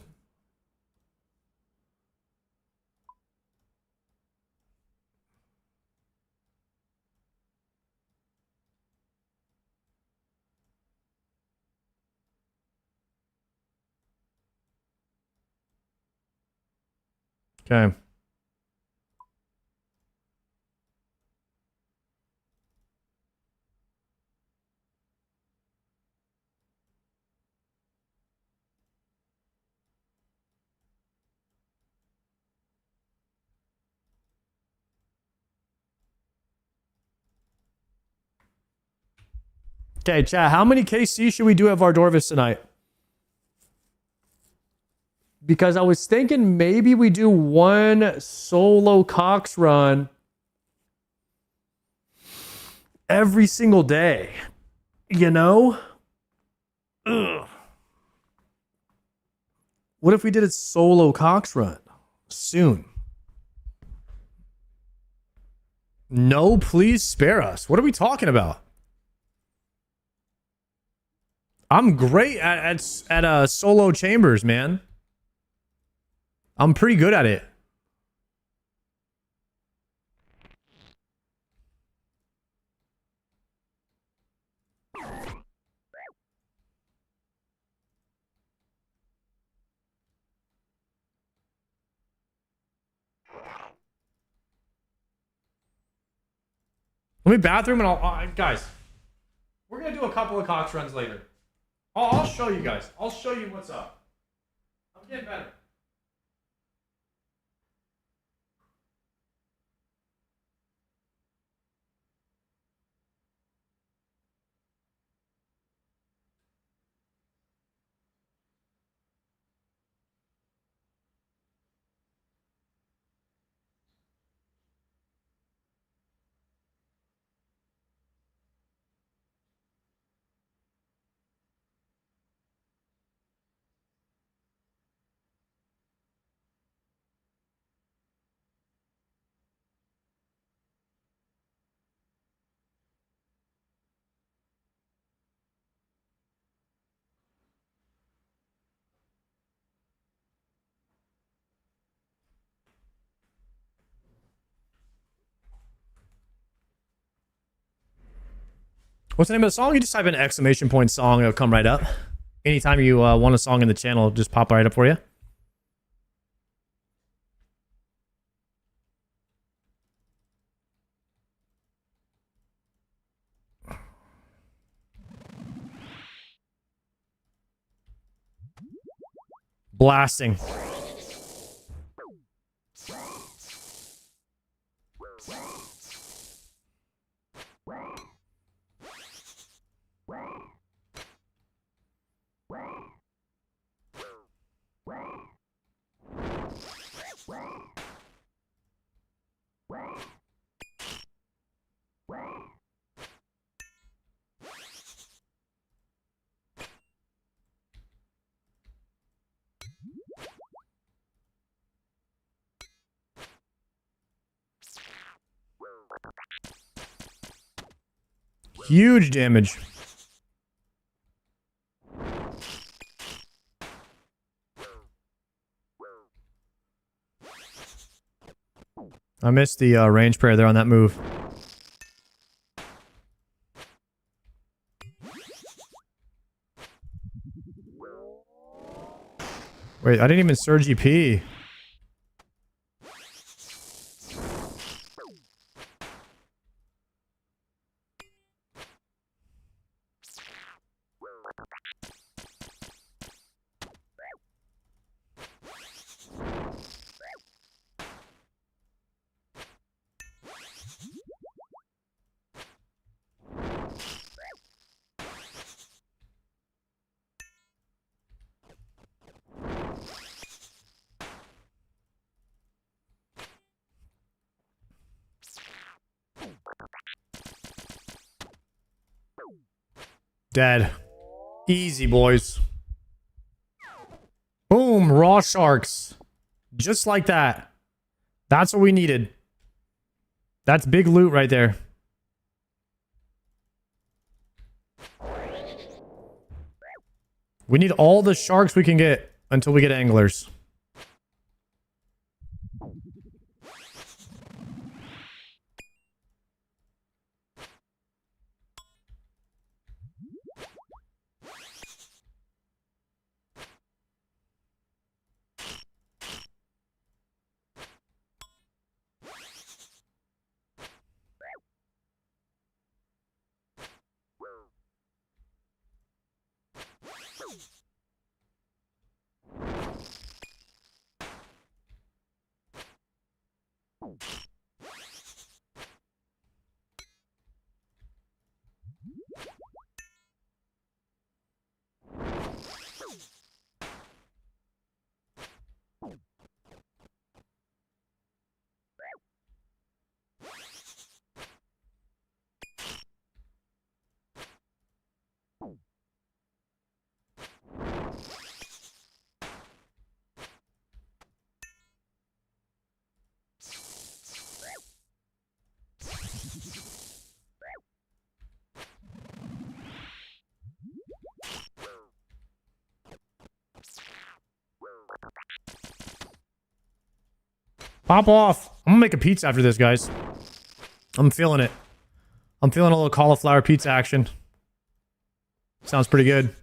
Okay. Okay, chat, how many KC should we do at Vardorvis tonight? Because I was thinking maybe we do one solo Cox run every single day. You know? Ugh. What if we did a solo Cox run soon? No, please spare us. What are we talking about? I'm great at solo chambers, man. I'm pretty good at it. Let me bathroom and I'll guys, we're gonna do a couple of Cox runs later. I'll show you guys. I'll show you what's up. I'm getting better. What's the name of the song? You just type in exclamation point song, it'll come right up. Anytime you want a song in the channel, it'll just pop right up for you. Blasting. Huge damage. I missed the range prayer there on that move. Wait, I didn't even surge EP. Dead. Easy, boys. Boom, raw sharks. Just like that. That's what we needed. That's big loot right there. We need all the sharks we can get until we get anglers. Pop off. I'm gonna make a pizza after this, guys. I'm feeling it. I'm feeling a little cauliflower pizza action. Sounds pretty good.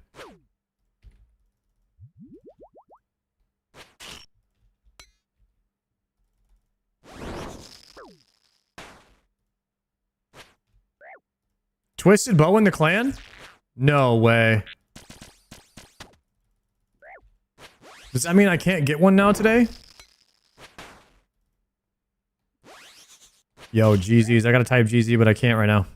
Twisted bow in the clan? No way. Does that mean I can't get one now today? Yo, GZs. I gotta type GZ, but I can't right now.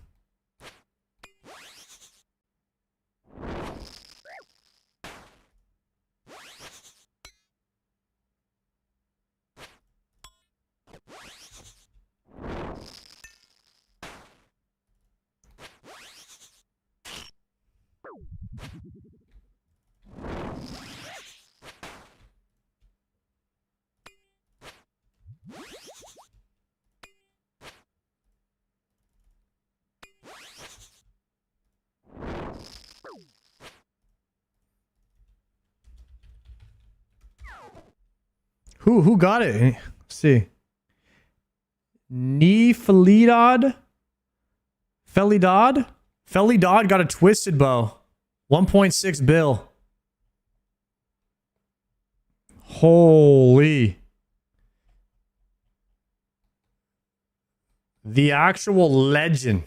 Who got it? Let's see. Felidad got a twisted bow. 1.6 bill. Holy. The actual legend.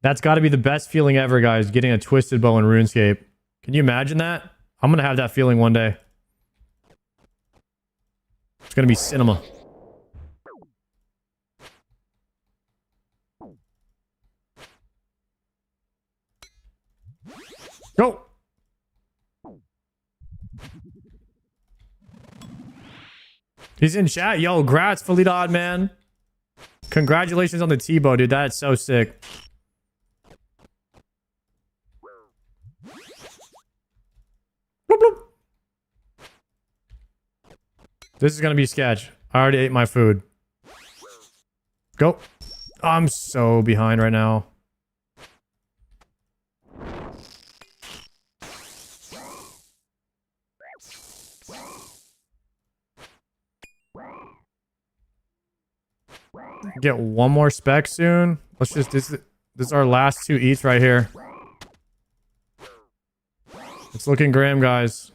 That's got to be the best feeling ever, guys, getting a twisted bow in RuneScape. Can you imagine that? I'm gonna have that feeling one day. It's gonna be cinema. Go. He's in chat. Yo, grats, Felidad, man. Congratulations on the T-bow, dude. That's so sick. Bloop, bloop. This is gonna be sketch. I already ate my food. Go. I'm so behind right now. Get one more spec soon. Let's just this is our last 2 eats right here. It's looking grim, guys.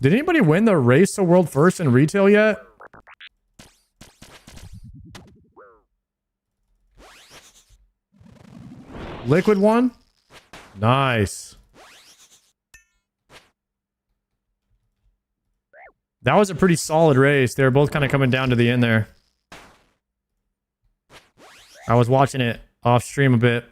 Did anybody win the race to world first in retail yet? Liquid one? Nice. That was a pretty solid race. They were both kind of coming down to the end there. I was watching it off stream a bit.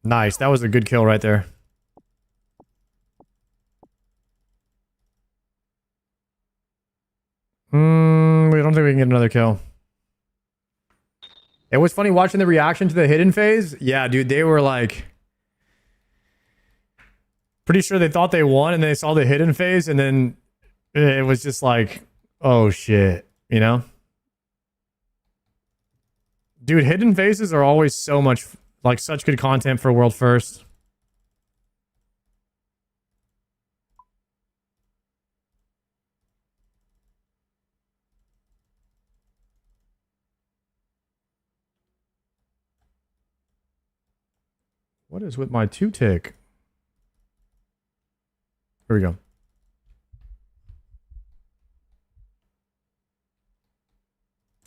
Nice. That was a good kill right there. We don't think we can get another kill. It was funny watching the reaction to the hidden phase. Yeah, dude, they were like... pretty sure they thought they won and they saw the hidden phase and then it was just like, oh shit, you know? Dude, hidden phases are always so much... like, such good content for World First. What is with my 2-tick? Here we go.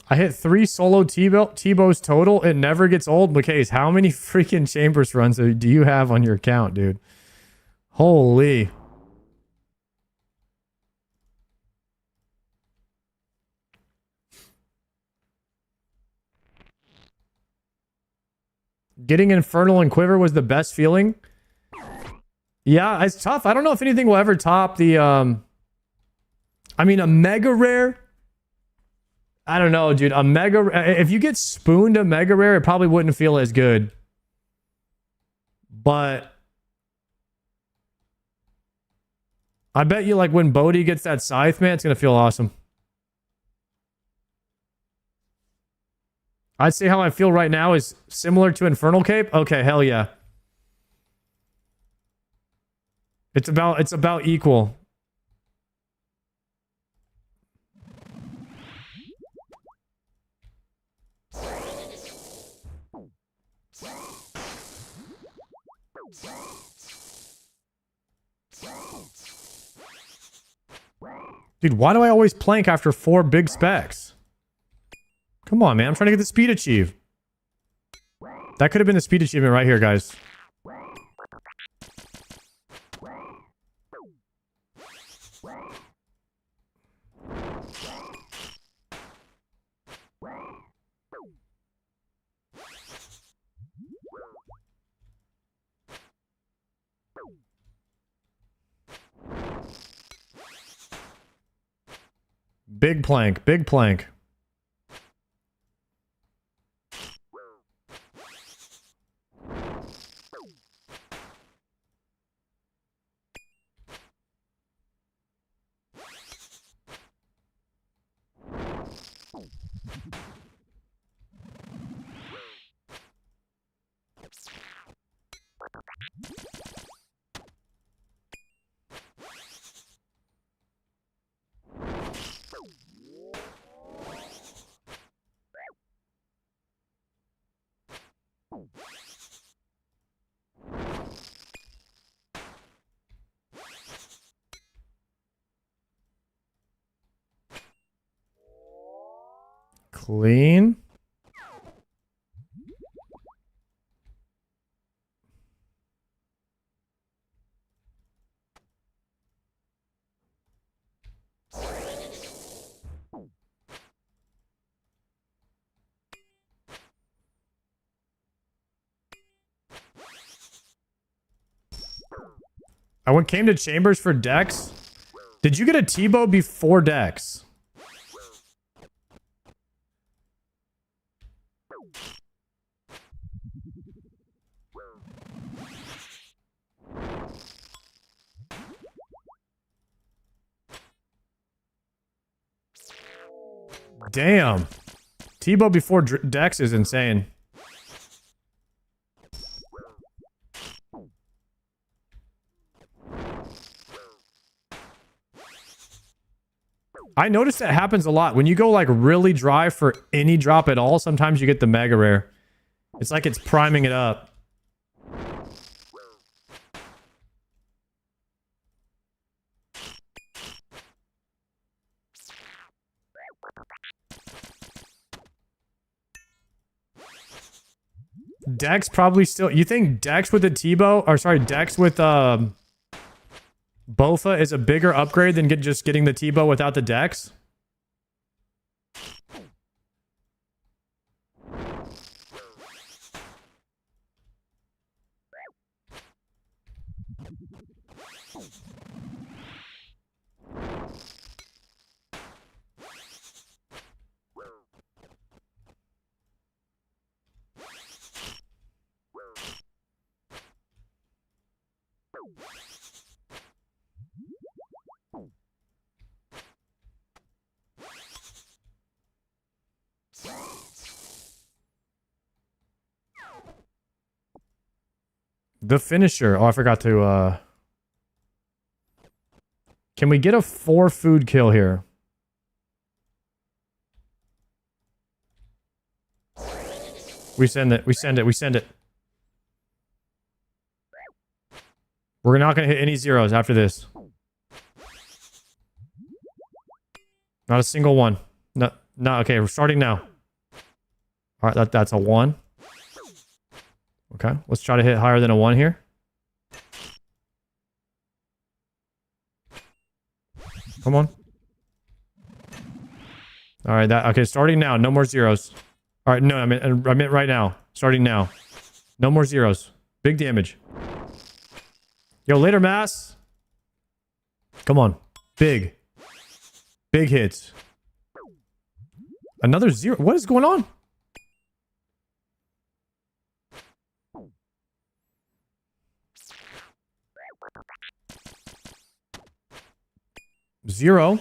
I hit 3 solo T-bows total. It never gets old. McKay's, how many freaking Chambers runs do you have on your account, dude? Holy. Getting Infernal and Quiver was the best feeling. Yeah, it's tough. I don't know if anything will ever top the... I mean, a Mega Rare... I don't know, dude. A Mega... if you get spooned a Mega Rare, it probably wouldn't feel as good. But... I bet you, like, when Bodhi gets that Scythe, man, it's going to feel awesome. I'd say how I feel right now is similar to Infernal Cape. Okay, hell yeah. It's about equal. Dude, why do I always plank after 4 big specs? Come on, man. I'm trying to get the speed achieve. That could have been the speed achievement right here, guys. Big plank, big plank. Clean. I came to Chambers for Dex. Did you get a T-bow before Dex? Damn. T-bow before Dex is insane. I noticed that happens a lot. When you go like really dry for any drop at all, sometimes you get the mega rare. It's like it's priming it up. Dex probably still... You think Dex with a T-bow... Or sorry, Dex with Bofa is a bigger upgrade than just getting the T-bow without the Dex? The finisher. Oh, I forgot to, Can we get a 4 food kill here? We send it. We send it. We send it. We're not going to hit any zeros after this. Not a single one. No, no. Okay, we're starting now. All right, that's a 1. Okay, let's try to hit higher than a 1 here. Come on. All right, okay, starting now. No more zeros. All right, no, I meant right now. Starting now. No more zeros. Big damage. Yo, later, mass. Come on. Big. Big hits. Another 0. What is going on? Zero.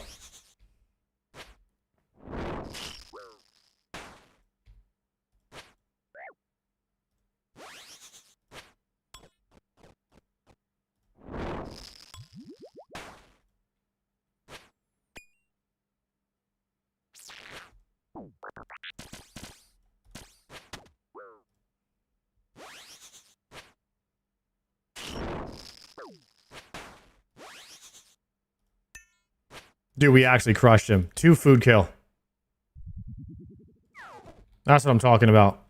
Dude, we actually crushed him. 2 food kill. That's what I'm talking about.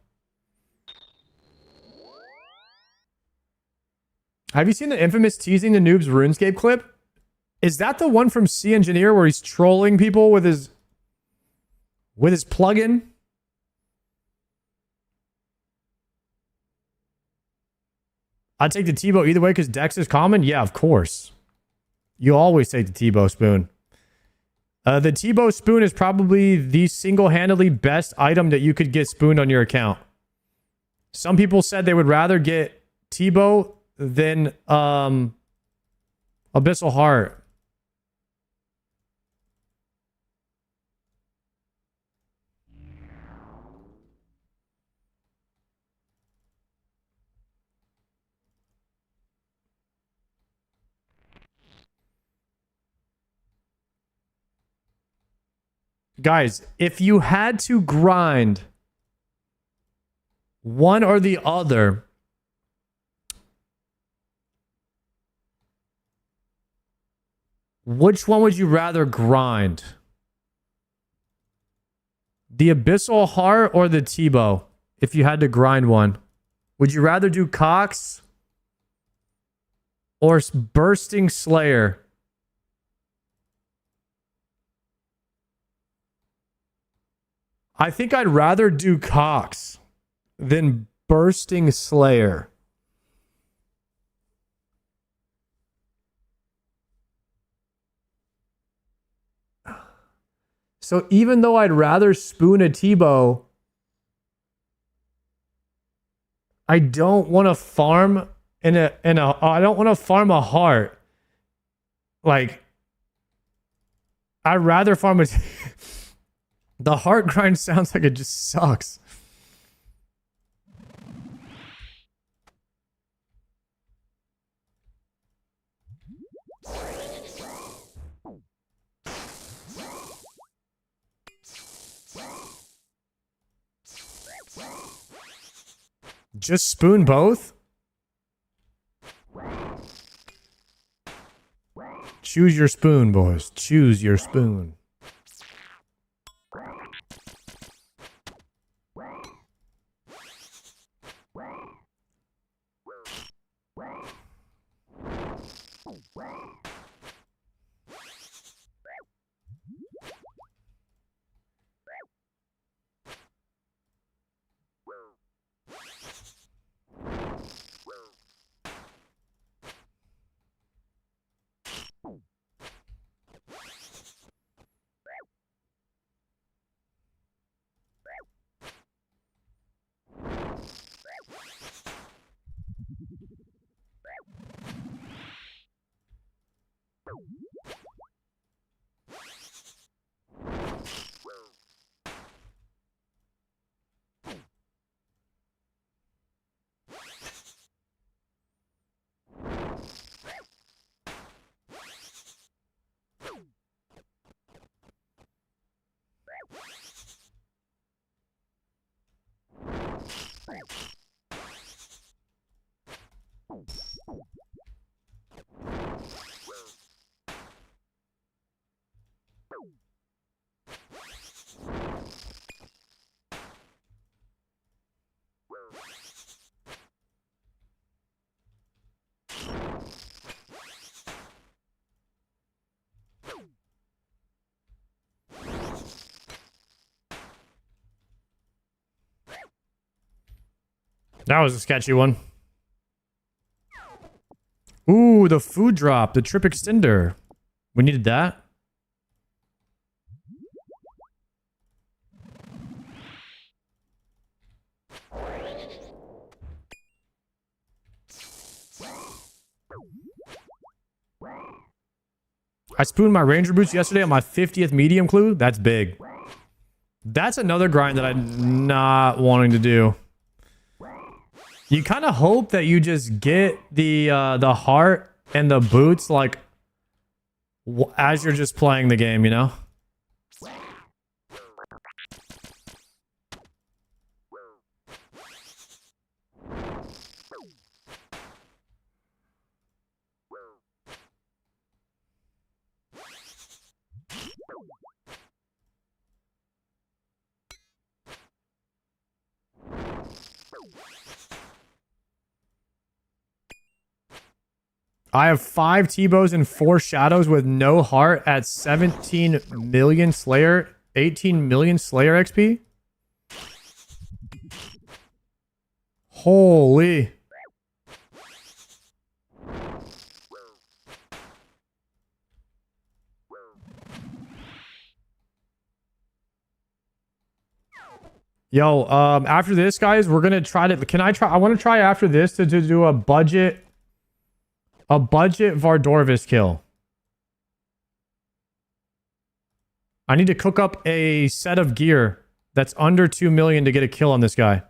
Have you seen the infamous teasing the noobs RuneScape clip? Is that the one from C Engineer where he's trolling people with his plugin? I'd take the T-bow either way because Dex is common? Yeah, of course. You always take the T-bow spoon. The T-bow spoon is probably the single-handedly best item that you could get spooned on your account. Some people said they would rather get T-bow than Abyssal Heart. Guys, if you had to grind one or the other, which one would you rather grind? The Abyssal Heart or the T-bow? If you had to grind one. Would you rather do Cox or Bursting Slayer? I think I'd rather do Cox than Bursting Slayer. So even though I'd rather spoon a T-bow, I don't want to farm I don't want to farm a heart. Like, I'd rather farm a the heart grind sounds like it just sucks. Just spoon both? Choose your spoon, boys. Choose your spoon. That was a sketchy one. Ooh, the food drop, the trip extender. We needed that. I spooned my Ranger boots yesterday on my 50th medium clue. That's big. That's another grind that I'm not wanting to do. You kind of hope that you just get the heart and the boots like as you're just playing the game, you know? I have 5 T-bows and 4 shadows with no heart at 17 million Slayer, 18 million Slayer XP. Holy. Yo, after this, guys, we're gonna try to. I want to try after this to do a budget Vardorvis kill. I need to cook up a set of gear that's under 2 million to get a kill on this guy.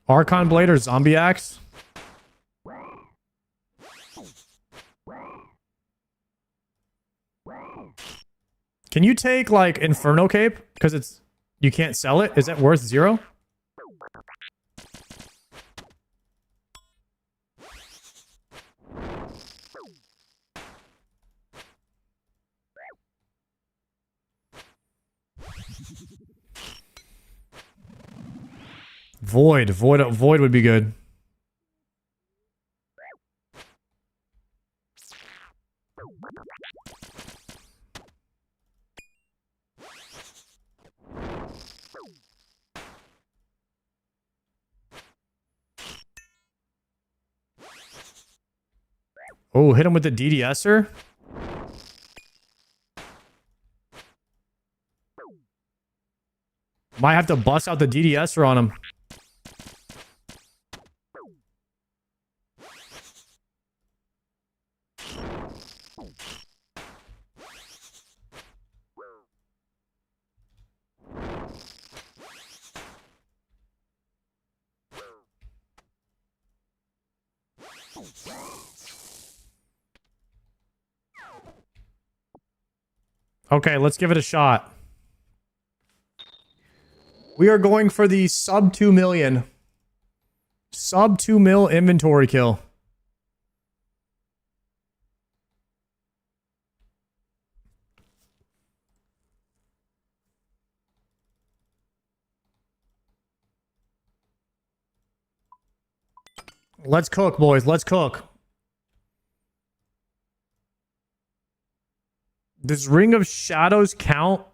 Archon Blade or Zombie Axe? Can you take like Inferno Cape? Because it's You can't sell it? Is that worth 0? Void would be good. Oh, hit him with the DDSer. Might have to bust out the DDSer on him. Okay, let's give it a shot. We are going for the sub 2 million. Sub 2 mil inventory kill. Let's cook, boys. Let's cook. Does Ring of Shadows count?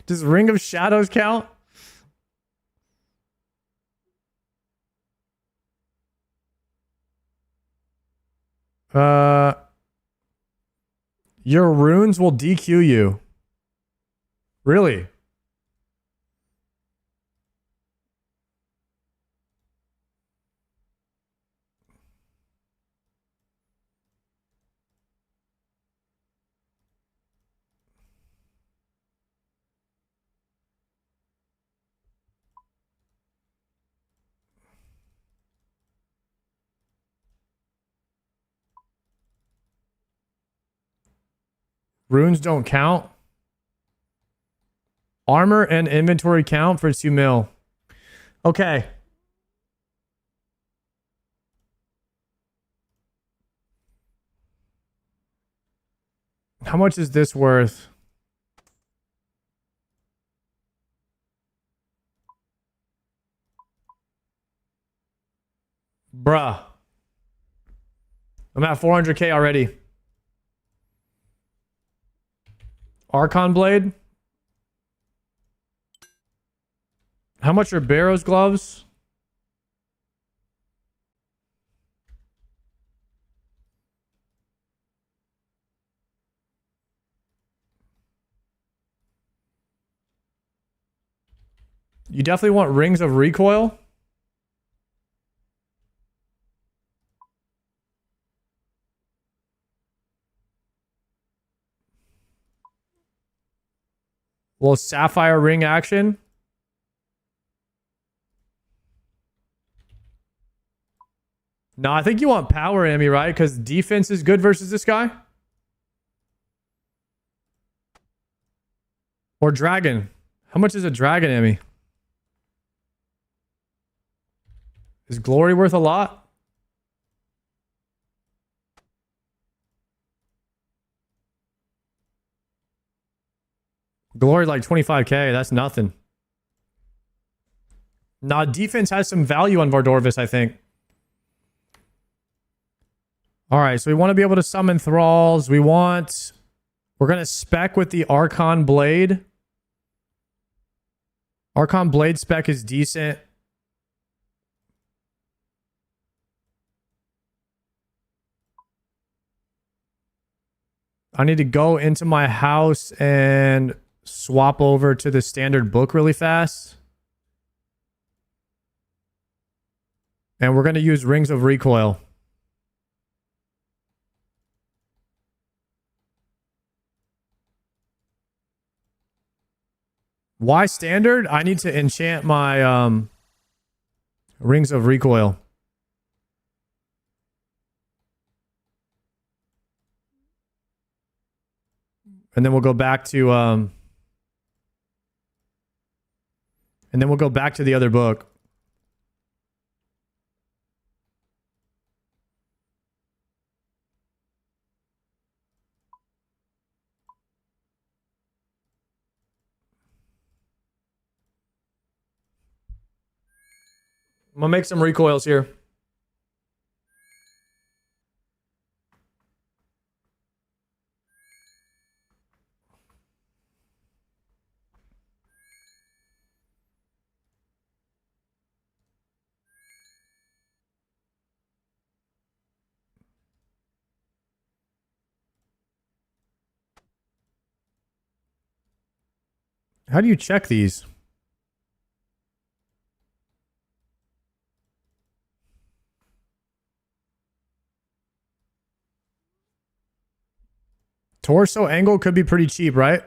Does Ring of Shadows count? Your runes will DQ you. Really? Runes don't count. Armor and inventory count for 2 mil. Okay. How much is this worth? Bruh. I'm at 400k already. Archon Blade. How much are Barrow's gloves? You definitely want Rings of Recoil. Little Sapphire Ring action. No, I think you want power, Amy, right? Because defense is good versus this guy. Or Dragon. How much is a Dragon, Amy? Is Glory worth a lot? Glory like 25k. That's nothing. Nah, defense has some value on Vardorvis, I think. All right, so we want to be able to summon thralls. We're going to spec with the Archon Blade. Archon Blade spec is decent. I need to go into my house and swap over to the standard book really fast. And we're going to use Rings of Recoil. Why standard? I need to enchant my Rings of Recoil. And then we'll go back to And then we'll go back to the other book. I'm gonna make some recoils here. How do you check these? Torso angle could be pretty cheap, right?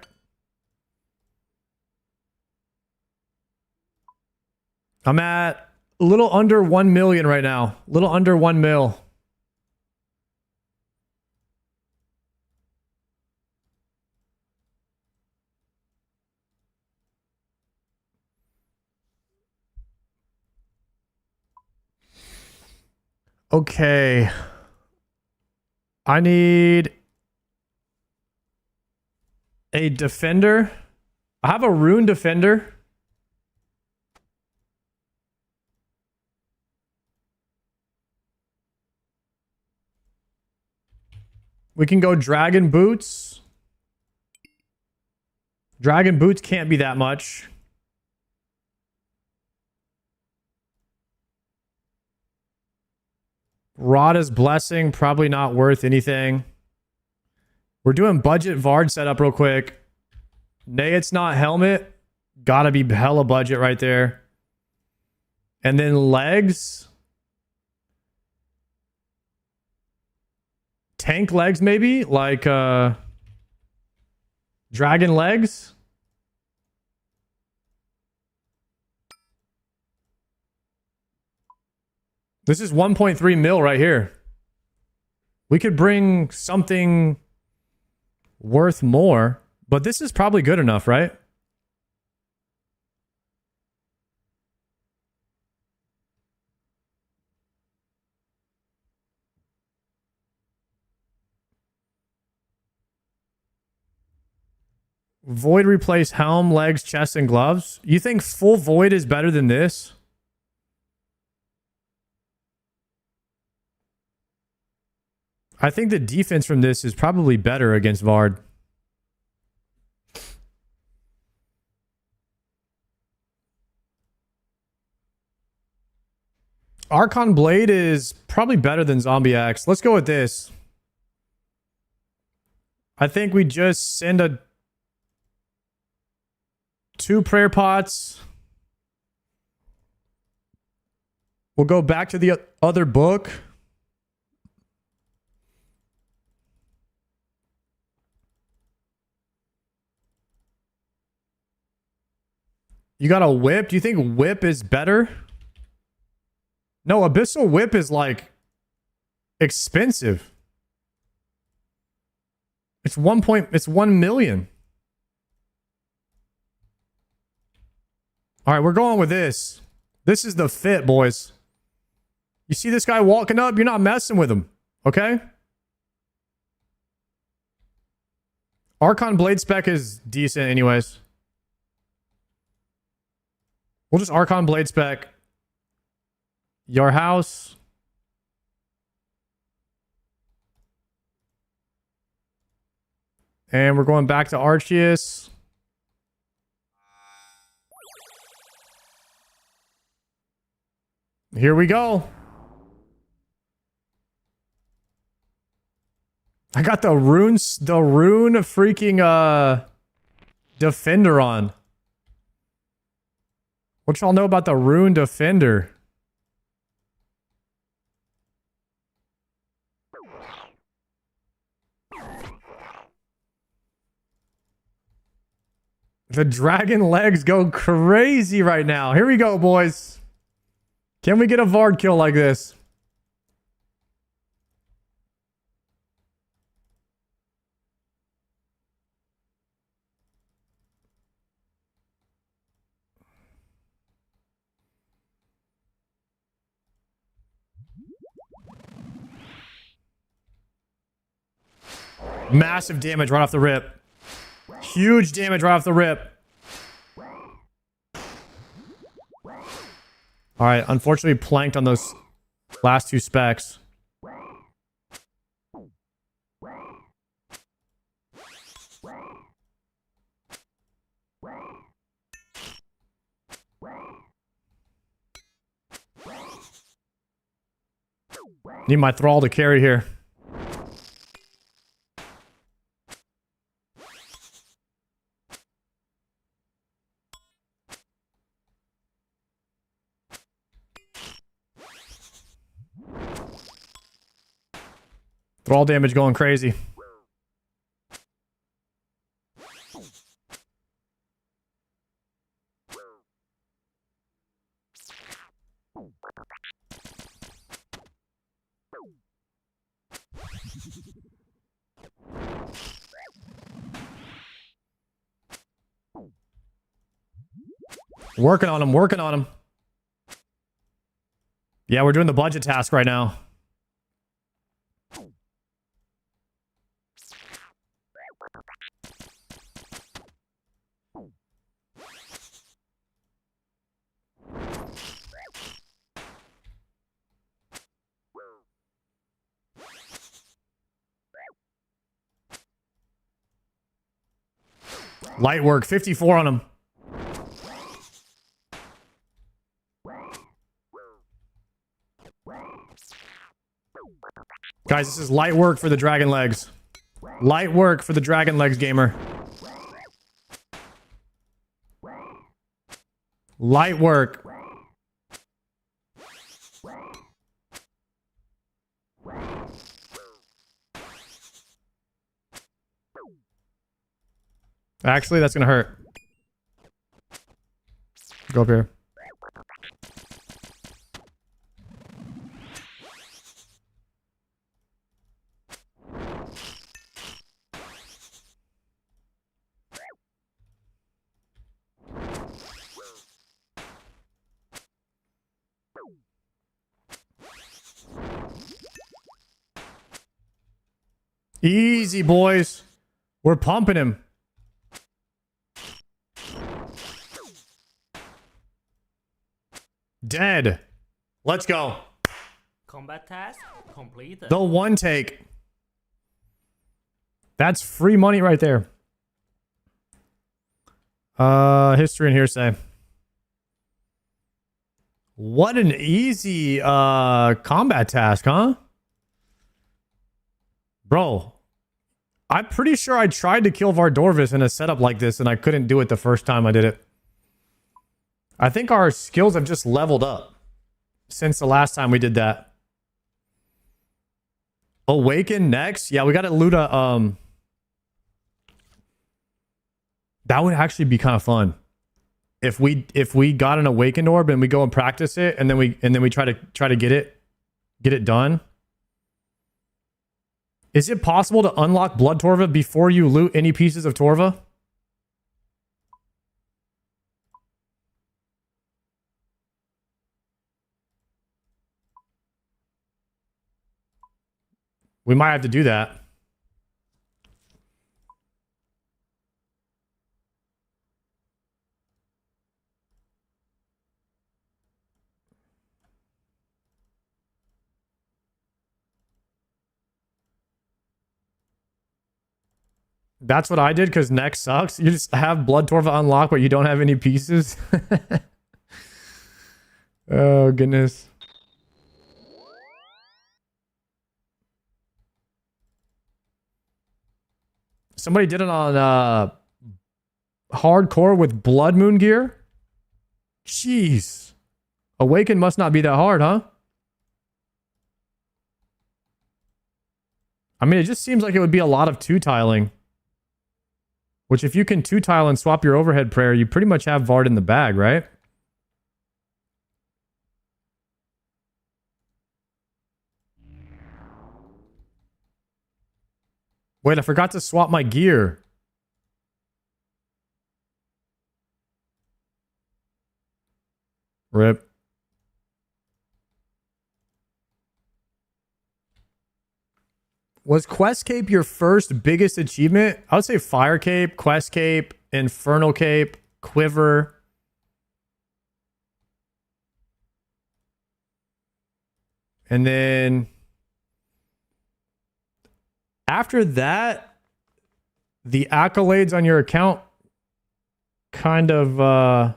I'm at a little under 1 million right now. A little under 1 mil. Okay. I need a defender. I have a rune defender. We can go dragon boots. Dragon boots can't be that much. Rada's blessing, probably not worth anything. We're doing budget Vard setup real quick. Nay, it's not helmet. Gotta be hella budget right there. And then legs. Tank legs maybe? Like dragon legs? This is 1.3 mil right here. We could bring something worth more, but this is probably good enough, right? Void replace helm, legs, chest, and gloves. You think full void is better than this? I think the defense from this is probably better against Vard. Archon Blade is probably better than Zombie Axe. Let's go with this. I think we just send a 2 prayer pots. We'll go back to the other book. You got a whip? Do you think whip is better? No, Abyssal Whip is like expensive. It's 1 million. All right, we're going with this. This is the fit, boys. You see this guy walking up? You're not messing with him, okay? Archon Blade spec is decent anyways. We'll just Archon Blade spec. Your house. And we're going back to Arceus. Here we go. I got the rune freaking defender on. What y'all know about the rune defender? The dragon legs go crazy right now. Here we go, boys. Can we get a Vard kill like this? Massive damage right off the rip. Huge damage right off the rip. All right, unfortunately planked on those last two specs. Need my thrall to carry here. Thrall damage going crazy. Working on him, working on him. Yeah, we're doing the budget task right now. Light work, 54 on him. Guys, this is light work for the dragon legs. Light work for the dragon legs gamer. Light work. Actually, that's gonna hurt. Go up here. Easy, boys. We're pumping him. Dead. Let's go. Combat task completed. The one take. That's free money right there. History and hearsay. What an easy combat task, huh? Bro, I'm pretty sure I tried to kill Vardorvis in a setup like this and I couldn't do it the first time I did it. I think our skills have just leveled up since the last time we did that. Awaken next? Yeah, we gotta loot a that would actually be kind of fun. If we got an awakened orb and we go and practice it and then we try to get it done. Is it possible to unlock Blood Torva before you loot any pieces of Torva? We might have to do that. That's what I did because next sucks. You just have Blood Torva unlocked, but you don't have any pieces. Oh, goodness. Somebody did it on hardcore with Blood Moon gear? Jeez. Awaken must not be that hard, huh? I mean, it just seems like it would be a lot of two-tiling. Which, if you can two-tile and swap your overhead prayer, you pretty much have Vard in the bag, right? Wait, I forgot to swap my gear. Rip. Was Quest Cape your first biggest achievement? I would say Fire Cape, Quest Cape, Infernal Cape, Quiver. And then after that, the accolades on your account kind of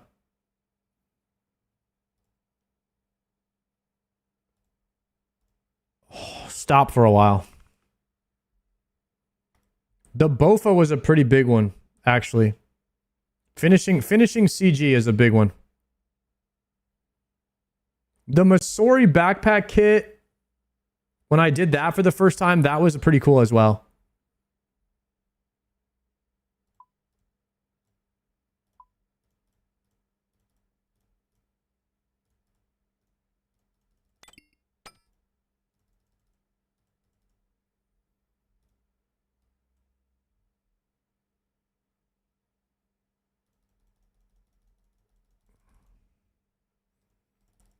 stop for a while. The Bofa was a pretty big one, actually. Finishing CG is a big one. The Masori backpack kit, when I did that for the first time, that was pretty cool as well.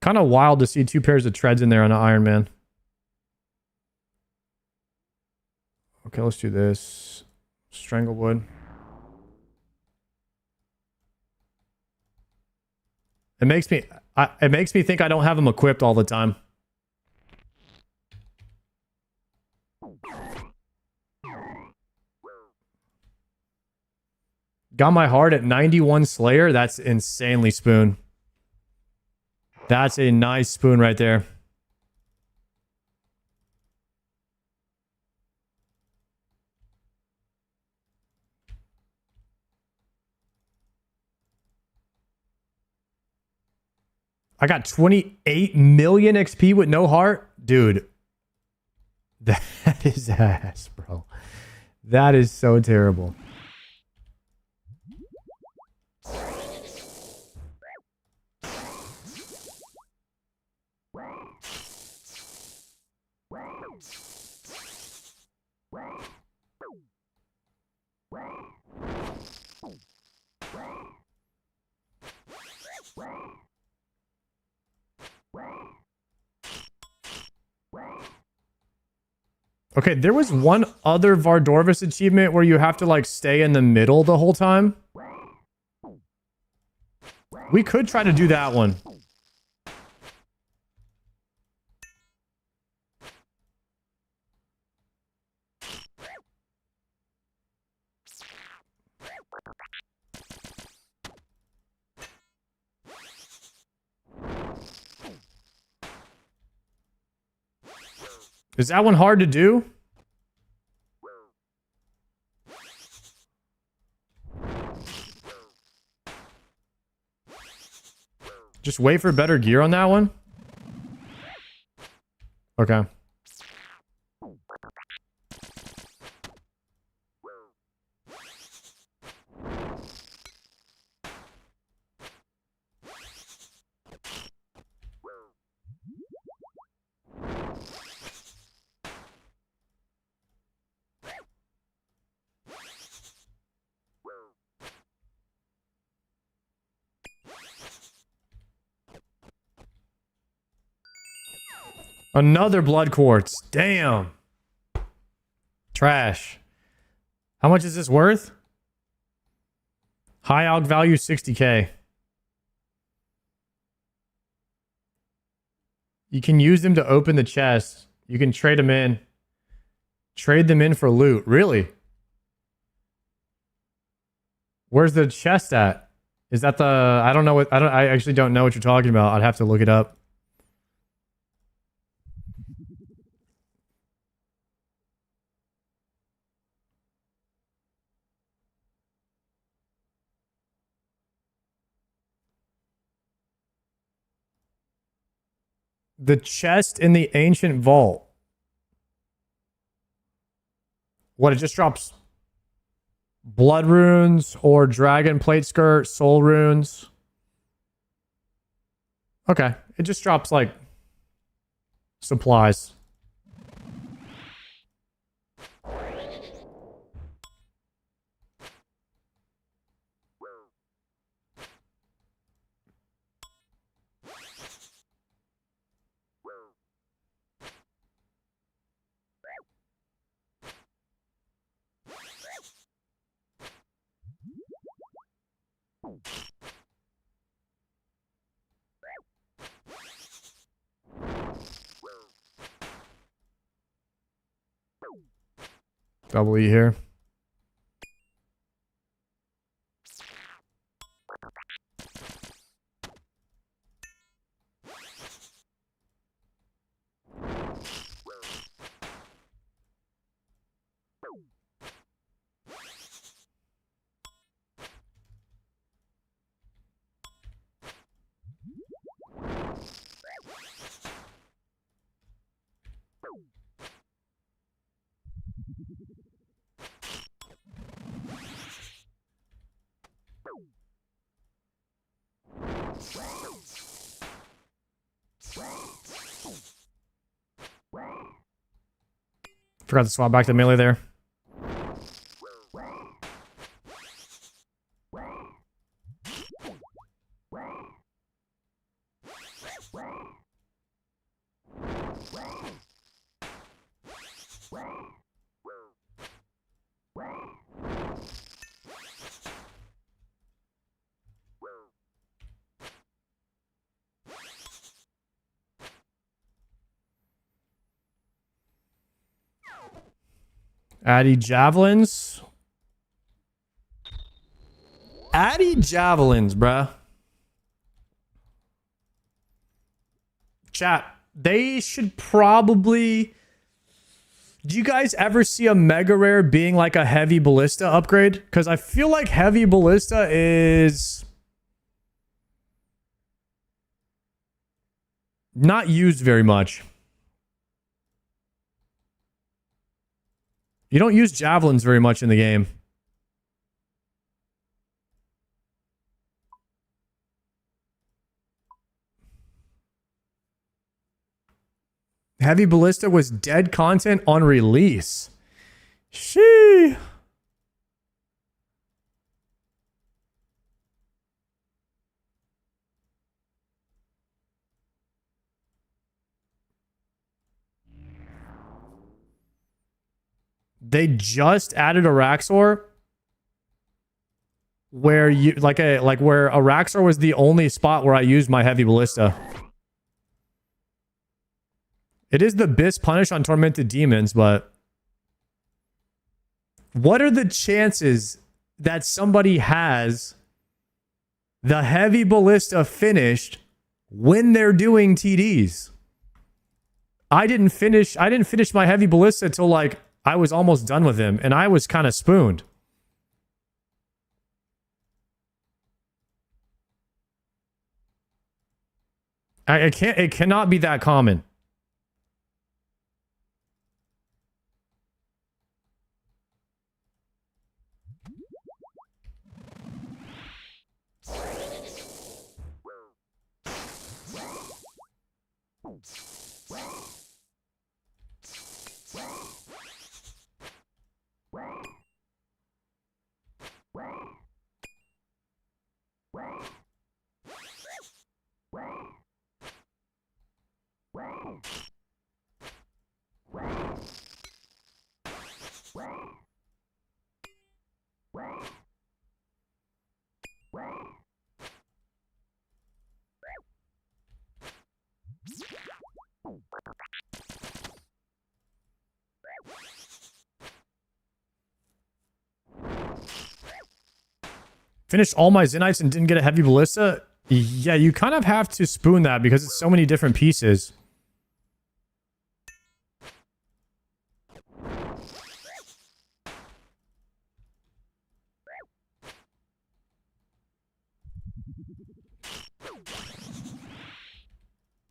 Kind of wild to see 2 pairs of treads in there on an Iron Man. Okay, let's do this. Stranglewood. It makes me think I don't have them equipped all the time. Got my heart at 91 Slayer. That's insanely spoon. That's a nice spoon right there. I got 28 million XP with no heart. Dude, that is ass, bro. That is so terrible. Okay, there was one other Vardorvis achievement where you have to like stay in the middle the whole time. We could try to do that one. Is that one hard to do? Just wait for better gear on that one? Okay. Another blood quartz. Damn. Trash. How much is this worth? High alg value 60k. You can use them to open the chest. You can trade them in. Trade them in for loot. Really? Where's the chest at? Is that the... I don't know what... I actually don't know what you're talking about. I'd have to look it up. The chest in the ancient vault. What, it just drops blood runes or dragon plate skirt, soul runes? Okay, it just drops like supplies. Double E here. Forgot to swap back to melee there. Addy javelins. Addy javelins, bruh. Chat, they should probably... Do you guys ever see a mega rare being like a heavy ballista upgrade? Because I feel like heavy ballista is not used very much. You don't use javelins very much in the game. Heavy ballista was dead content on release. Shee. They just added Araxor where you like where Araxor was the only spot where I used my heavy ballista. It is the best punish on tormented demons, but what are the chances that somebody has the heavy ballista finished when they're doing TDs? I didn't finish my heavy ballista till like I was almost done with him, and I was kind of spooned. It cannot be that common. Finished all my Zenites and didn't get a heavy ballista? Yeah, you kind of have to spoon that because it's so many different pieces.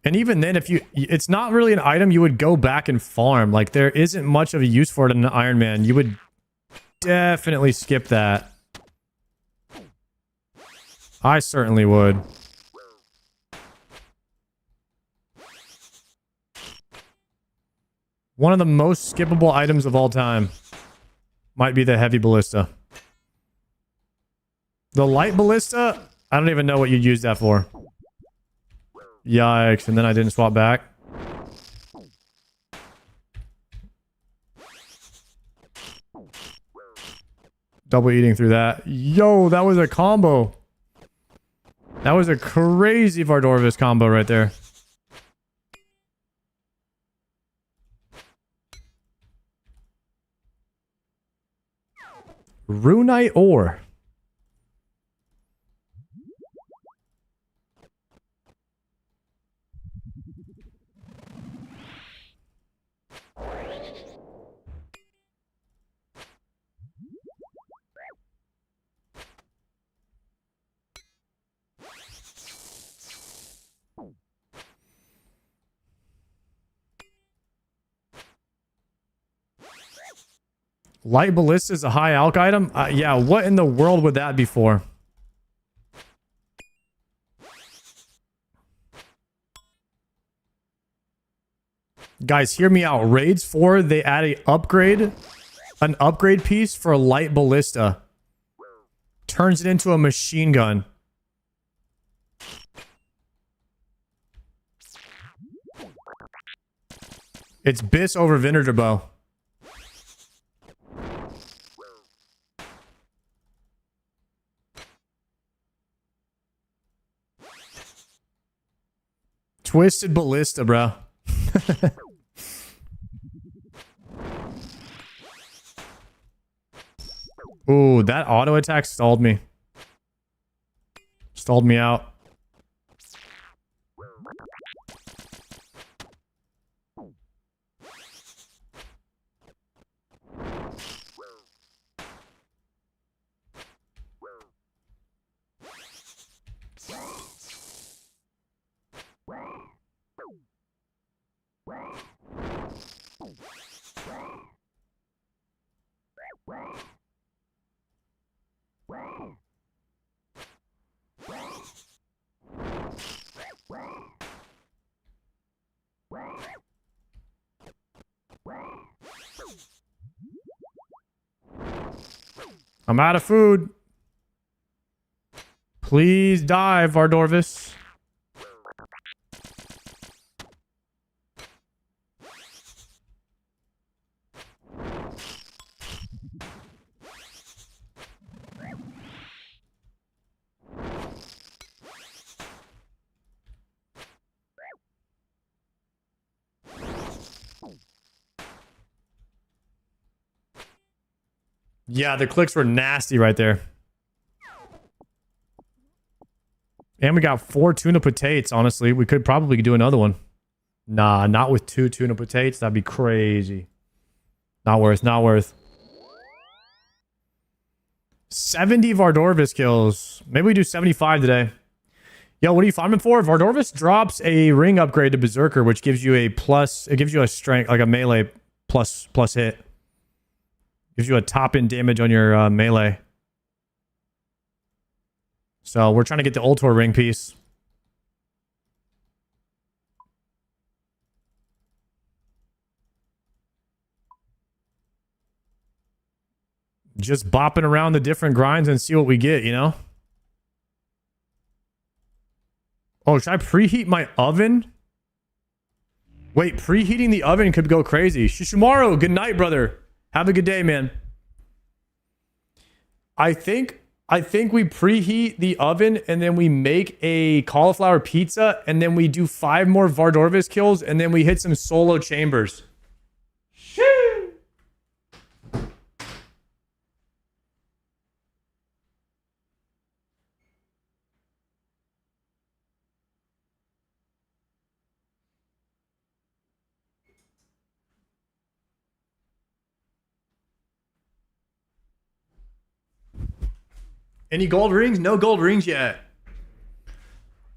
And even then, it's not really an item you would go back and farm. Like, there isn't much of a use for it in an Iron Man. You would definitely skip that. I certainly would. One of the most skippable items of all time might be the heavy ballista. The light ballista, I don't even know what you'd use that for. Yikes, and then I didn't swap back. Double eating through that. Yo, that was a combo. That was a crazy Vardorvis combo right there. Runite ore. Light ballista is a high alch item? Yeah, what in the world would that be for? Guys, hear me out. Raids 4, they add an upgrade piece for a light ballista. Turns it into a machine gun. It's Biss over Vinegar Bow. Twisted Ballista, bro. Ooh, that auto attack stalled me. Stalled me out. I'm out of food. Please die, Vardorvis. Yeah, the clicks were nasty right there. And we got 4 tuna potatoes, honestly. We could probably do another one. Nah, not with 2 tuna potatoes. That'd be crazy. Not worth, not worth. 70 Vardorvis kills. Maybe we do 75 today. Yo, what are you farming for? Vardorvis drops a ring upgrade to Berserker, which gives you a plus. It gives you a strength, like a melee plus hit. Gives you a top-in damage on your melee. So we're trying to get the Ultor ring piece. Just bopping around the different grinds and see what we get, you know? Oh, should I preheat my oven? Wait, preheating the oven could go crazy. Shishimaru, good night, brother. Have a good day, man. I think we preheat the oven and then we make a cauliflower pizza and then we do 5 more Vardorvis kills and then we hit some solo chambers. Shoo! Any gold rings? No gold rings yet.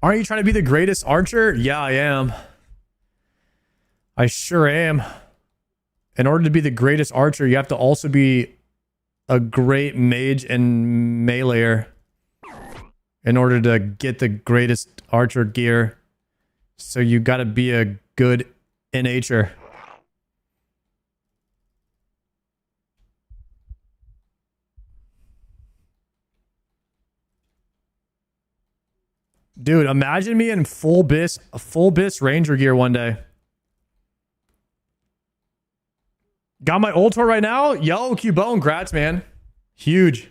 Aren't you trying to be the greatest archer? Yeah, I am. I sure am. In order to be the greatest archer, you have to also be a great mage and meleeer in order to get the greatest archer gear. So you got to be a good NH'er. Dude, imagine me in full Biss Ranger gear one day. Got my Ultor right now? Yo, Cubone, grats, man. Huge.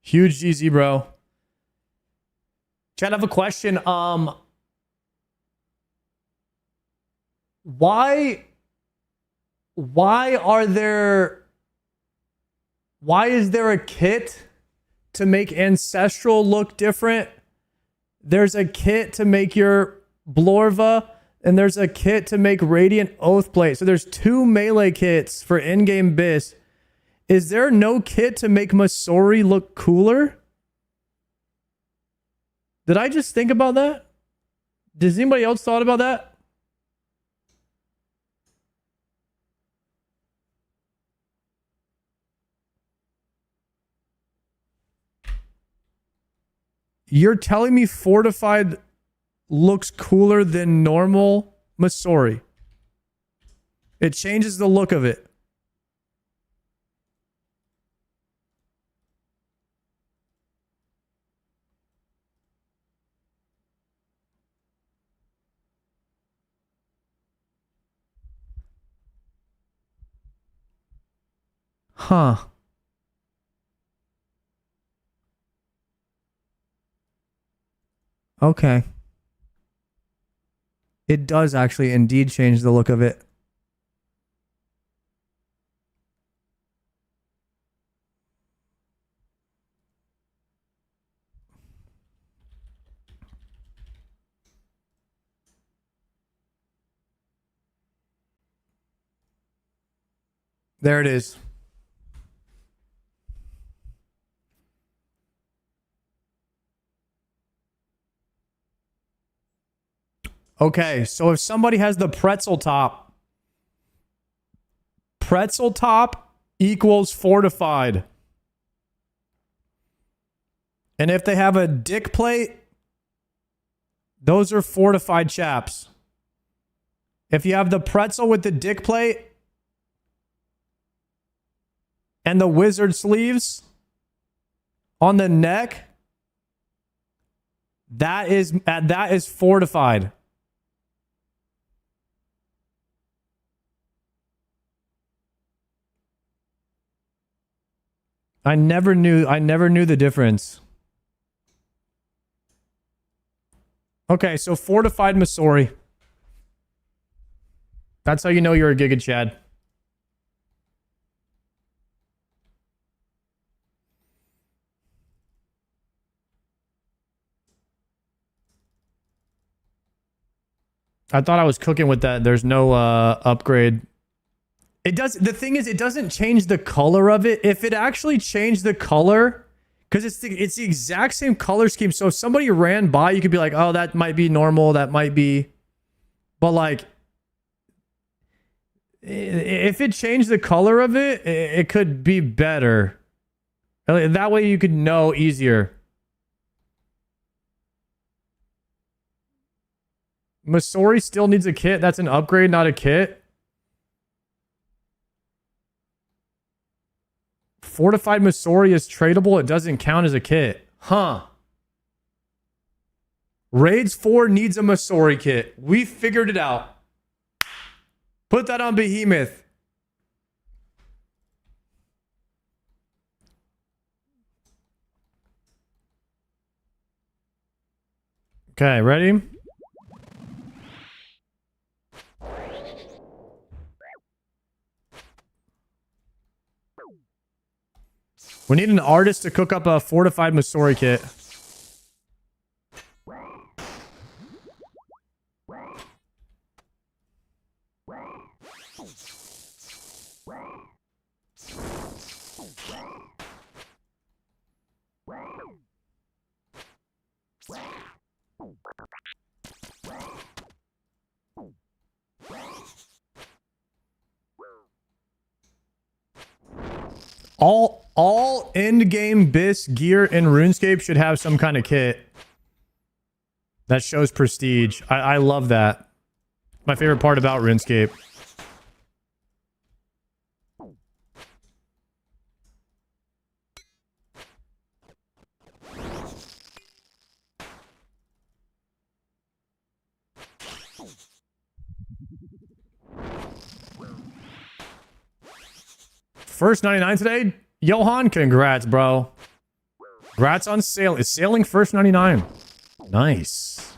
Huge GZ, bro. Chat, I have a question. Why is there a kit to make Ancestral look different? There's a kit to make your Blorva, and there's a kit to make Radiant Oathplate. So there's 2 melee kits for in-game Bis. Is there no kit to make Masori look cooler? Did I just think about that? Does anybody else thought about that? You're telling me Fortified looks cooler than normal Masori? It changes the look of it. Huh. Okay. It does actually indeed change the look of it. There it is. Okay, so if somebody has the pretzel top equals Fortified. And if they have a dick plate, those are Fortified Chaps. If you have the pretzel with the dick plate and the wizard sleeves on the neck, that is Fortified. I never knew the difference. Okay, so Fortified Masori. That's how you know you're a Giga Chad. I thought I was cooking with that. There's no upgrade. The thing is, it doesn't change the color of it. If it actually changed the color, because it's the exact same color scheme. So if somebody ran by, you could be like, oh, that might be normal. That might be. But like, if it changed the color of it, it could be better. That way you could know easier. Masori still needs a kit. That's an upgrade, not a kit. Fortified Masori is tradable. It doesn't count as a kit. Huh. Raids 4 needs a Masori kit. We figured it out. Put that on Behemoth. Okay, ready? We need an artist to cook up a Fortified Masori kit. All end-game Bis gear in RuneScape should have some kind of kit that shows prestige. I love that. My favorite part about RuneScape. First 99 today? Johan, congrats, bro. Congrats on sale. Is sailing first 99? Nice.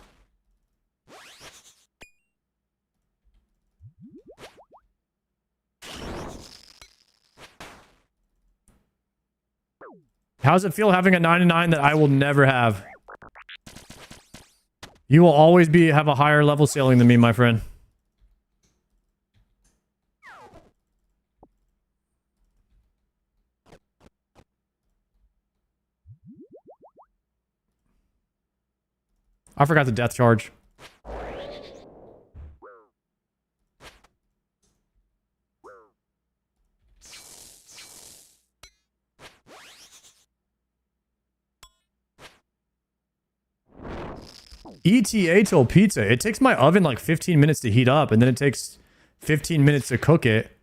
How's it feel having a 99 that I will never have? You will always have a higher level ceiling than me, my friend. I forgot the death charge. ETA till pizza. It takes my oven like 15 minutes to heat up, and then it takes 15 minutes to cook it,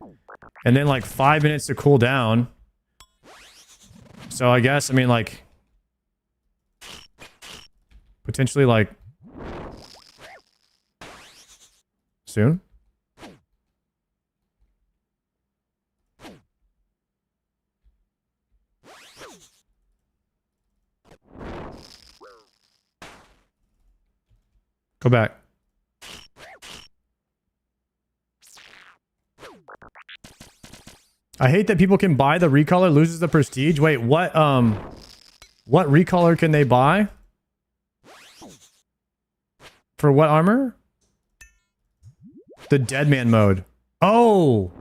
and then like 5 minutes to cool down. So I guess, I mean, like, potentially like soon. Go back. I hate that people can buy the recolor, loses the prestige. Wait, what recolor can they buy? For what armor? The Deadman mode. Oh!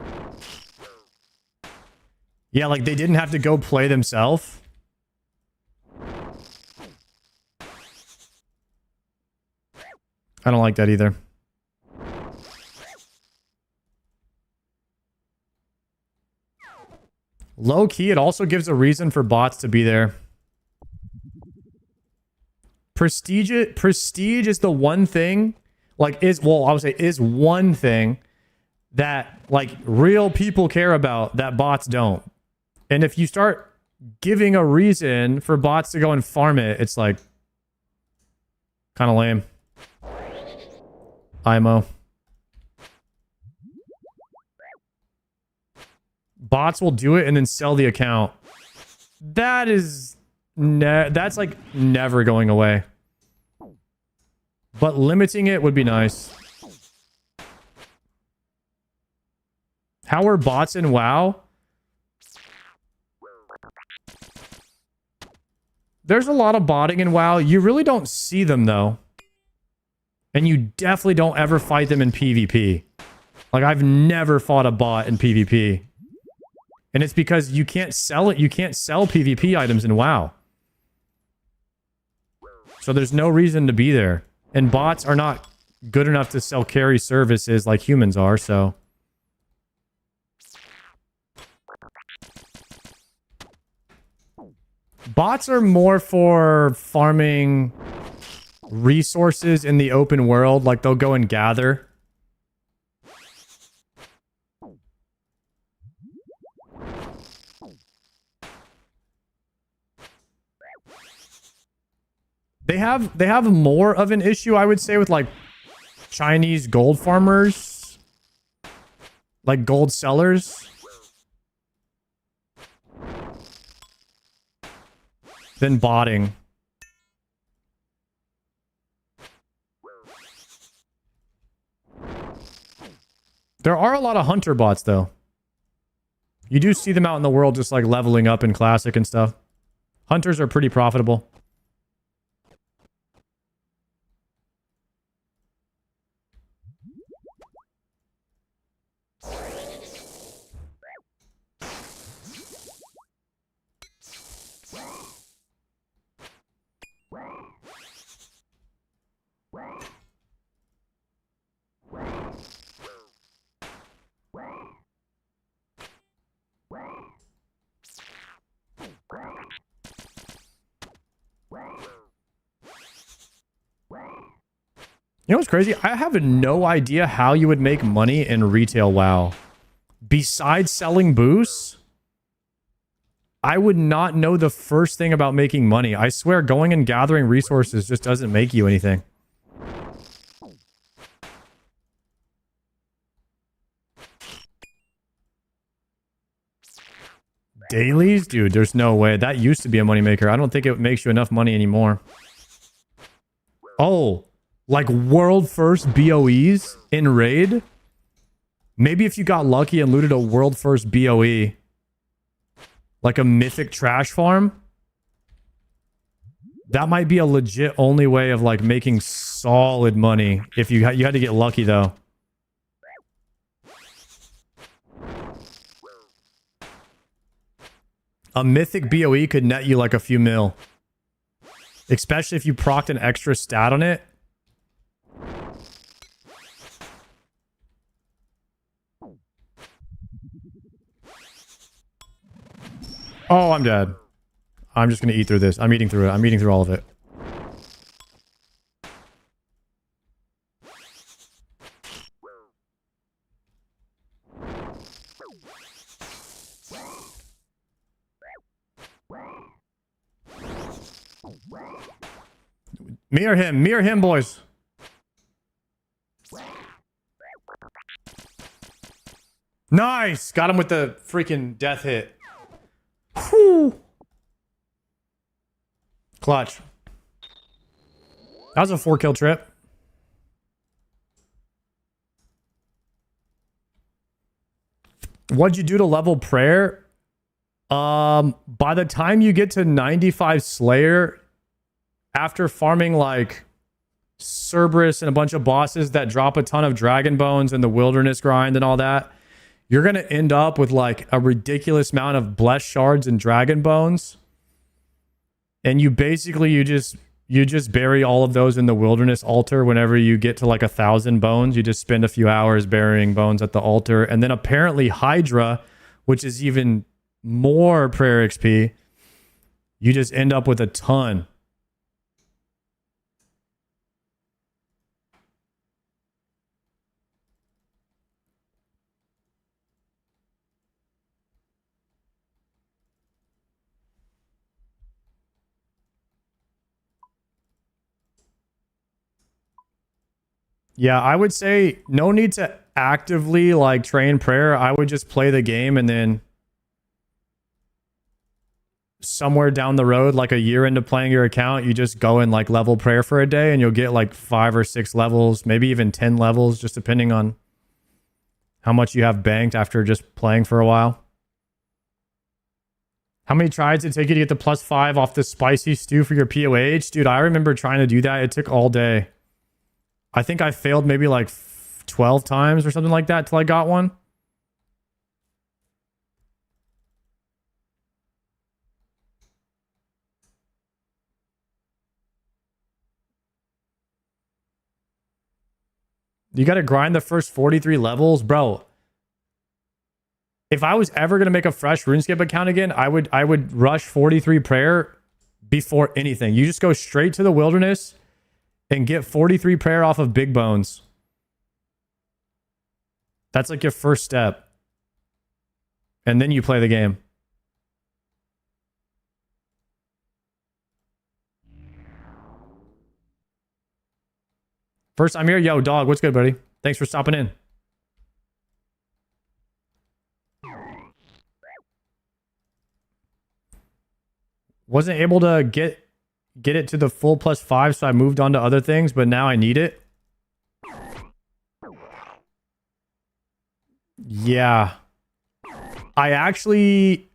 Yeah, like they didn't have to go play themselves. I don't like that either. Low key, it also gives a reason for bots to be there. Prestige is the one thing, like, I would say is one thing that, like, real people care about that bots don't. And if you start giving a reason for bots to go and farm it, it's like kind of lame. IMO. Bots will do it and then sell the account. That is that's like never going away. But limiting it would be nice. How are bots in WoW? There's a lot of botting in WoW. You really don't see them though. And you definitely don't ever fight them in PvP. Like, I've never fought a bot in PvP. And it's because you can't sell it. You can't sell PvP items in WoW. So there's no reason to be there. And bots are not good enough to sell carry services like humans are, so... Bots are more for farming resources in the open world, like they'll go and gather. They have more of an issue, I would say, with like Chinese gold farmers, like gold sellers, than botting. There are a lot of hunter bots, though. You do see them out in the world just like leveling up in Classic and stuff. Hunters are pretty profitable. You know what's crazy? I have no idea how you would make money in retail WoW. Besides selling boosts, I would not know the first thing about making money. I swear going and gathering resources just doesn't make you anything. Dailies? Dude, there's no way. That used to be a moneymaker. I don't think it makes you enough money anymore. Oh, like world first BOEs in raid? Maybe if you got lucky and looted a world first BOE. Like a mythic trash farm? That might be a legit only way of like making solid money. If you had to get lucky though. A mythic BOE could net you like a few mil. Especially if you procced an extra stat on it. Oh, I'm dead. I'm just going to eat through this. I'm eating through it. I'm eating through all of it. Me or him? Me or him, boys? Nice! Got him with the freaking death hit. Whew. Clutch. That was a 4-kill trip. What'd you do to level prayer? By the time you get to 95 Slayer, after farming like Cerberus and a bunch of bosses that drop a ton of dragon bones in the wilderness grind and all that, you're going to end up with like a ridiculous amount of blessed shards and dragon bones. And you basically, you just bury all of those in the wilderness altar whenever you get to like 1,000 bones. You just spend a few hours burying bones at the altar. And then apparently Hydra, which is even more prayer XP, you just end up with a ton. Yeah, I would say no need to actively like train prayer. I would just play the game and then somewhere down the road, like a year into playing your account, you just go and like level prayer for a day and you'll get like 5 or 6 levels, maybe even 10 levels, just depending on how much you have banked after just playing for a while. How many tries did it take you to get the +5 off the spicy stew for your POH? Dude, I remember trying to do that. It took all day. I think I failed maybe like 12 times or something like that till I got one. You got to grind the first 43 levels, bro. If I was ever going to make a fresh RuneScape account again, I would rush 43 prayer before anything. You just go straight to the wilderness and get 43 prayer off of big bones. That's like your first step. And then you play the game. First I'm here. Yo, dog, what's good, buddy? Thanks for stopping in. Wasn't able to get it to the full +5, so I moved on to other things, but now I need it. Yeah. I actually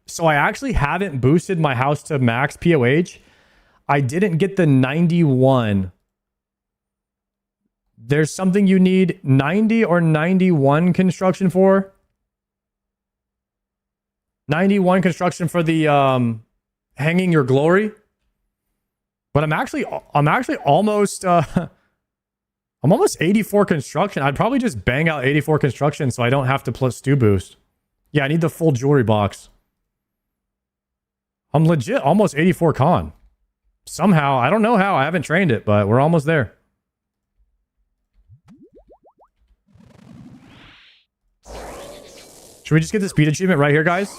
haven't boosted my house to max POH. I didn't get the 91. There's something you need 90 or 91 construction for. 91 construction for the hanging your glory. But I'm actually almost I'm almost 84 construction. I'd probably just bang out 84 construction so I don't have to plus stew boost. Yeah, I need the full jewelry box. I'm legit almost 84 con. Somehow, I don't know how. I haven't trained it, but we're almost there. Should we just get the speed achievement right here, guys?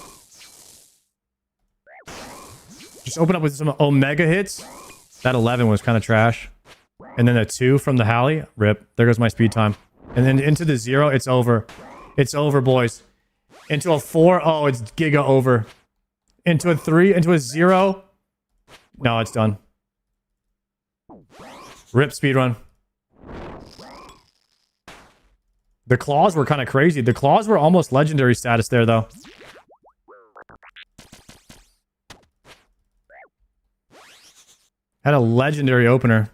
Just open up with some Omega hits. That 11 was kind of trash. And then a 2 from the Halley. Rip. There goes my speed time. And then into the 0. It's over. It's over, boys. Into a 4. Oh, it's giga over. Into a 3. Into a 0. No, it's done. Rip speedrun. The claws were kind of crazy. The claws were almost legendary status there, though. Had a legendary opener.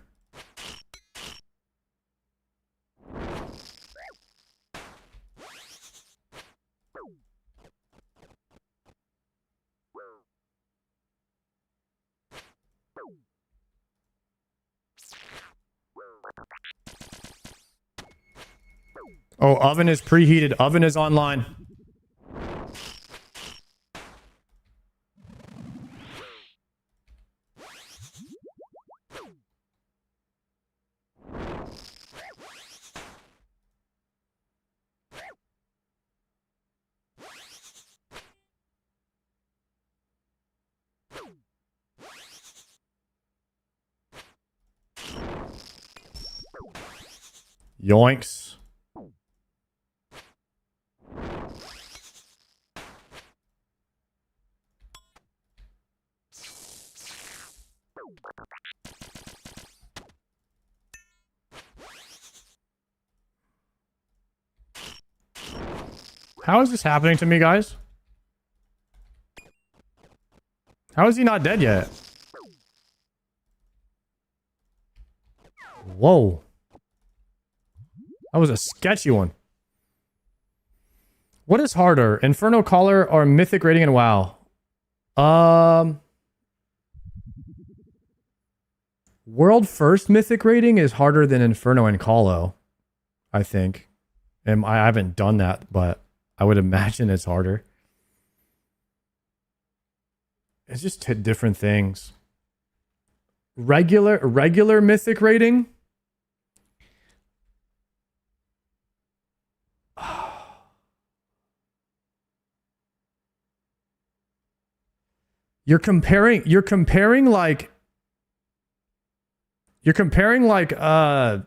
Oh, oven is preheated. Oven is online. Yoinks. How is this happening to me, guys? How is he not dead yet? Whoa. That was a sketchy one. What is harder, Inferno Caller or Mythic Rating in WoW? World first Mythic Rating is harder than Inferno and Colo, I think. And I haven't done that, but I would imagine it's harder. It's just two different things. Regular Mythic Rating. You're comparing like I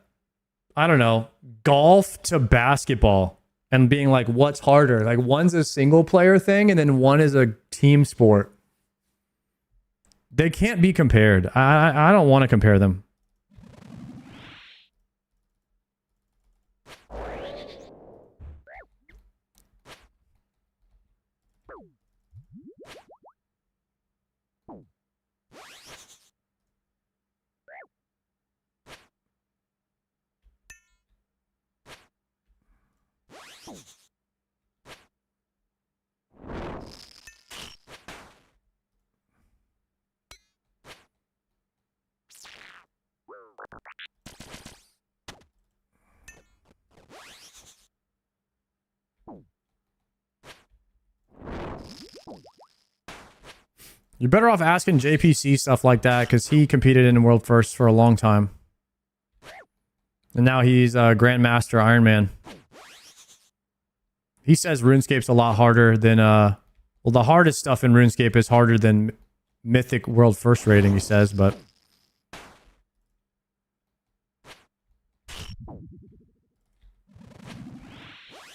don't know, golf to basketball and being like, what's harder? Like one's a single player thing and then one is a team sport. They can't be compared. I don't want to compare them. You're better off asking JPC stuff like that because he competed in World First for a long time. And now he's Grandmaster Iron Man. He says RuneScape's a lot harder than... well, the hardest stuff in RuneScape is harder than Mythic World First rating, he says, but...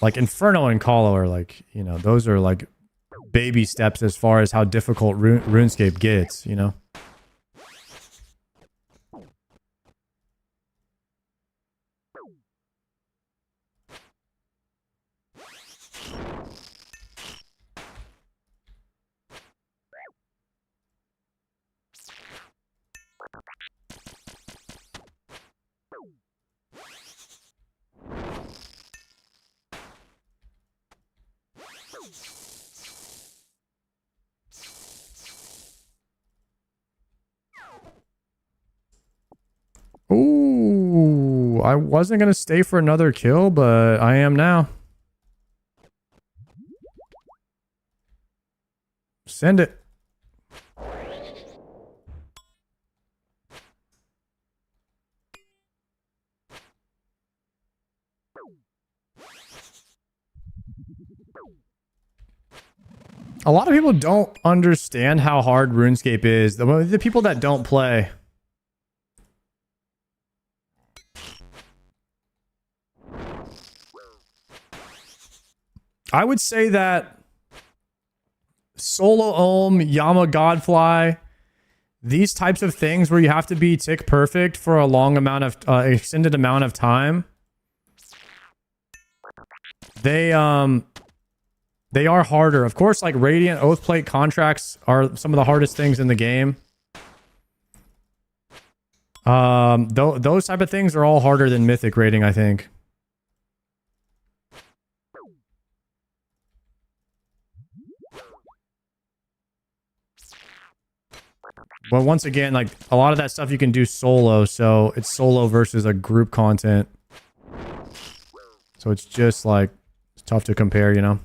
Like Inferno and Colo are like, you know, those are like baby steps as far as how difficult RuneScape gets, you know? Ooh, I wasn't going to stay for another kill, but I am now. Send it. A lot of people don't understand how hard RuneScape is. The people that don't play. I would say that Solo Ohm, Yama Godfly, these types of things where you have to be tick perfect for a long amount of extended amount of time, they are harder. Of course, like Radiant Oathplate contracts are some of the hardest things in the game. Those type of things are all harder than mythic rating, I think. But once again, like a lot of that stuff you can do solo, so it's solo versus a group content. So it's just like it's tough to compare, you know.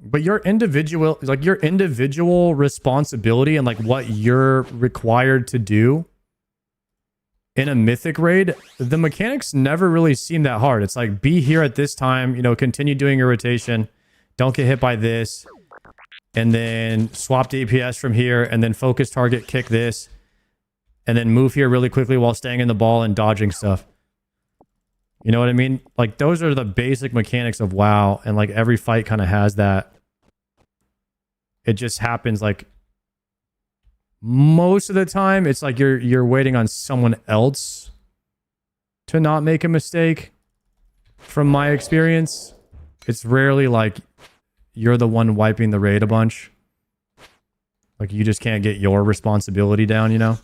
But your individual responsibility and like what you're required to do in a mythic raid, the mechanics never really seem that hard. It's like, be here at this time, you know, continue doing your rotation, don't get hit by this, and then swap DPS from here, and then focus target, kick this, and then move here really quickly while staying in the ball and dodging stuff. You know what I mean? Like, those are the basic mechanics of WoW, and like every fight kind of has that. It just happens like most of the time it's like you're waiting on someone else to not make a mistake. From my experience, it's rarely like you're the one wiping the raid a bunch. Like you just can't get your responsibility down, you know?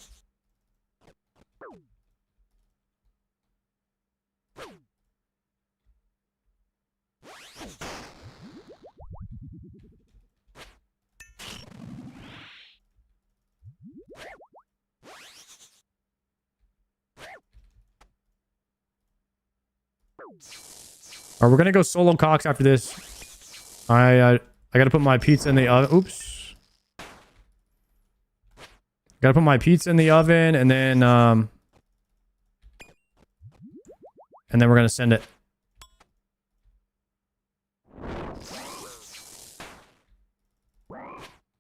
All right, we're gonna go solo Cox after this. I gotta put my pizza in the oven. Oops. Gotta put my pizza in the oven, and then we're gonna send it.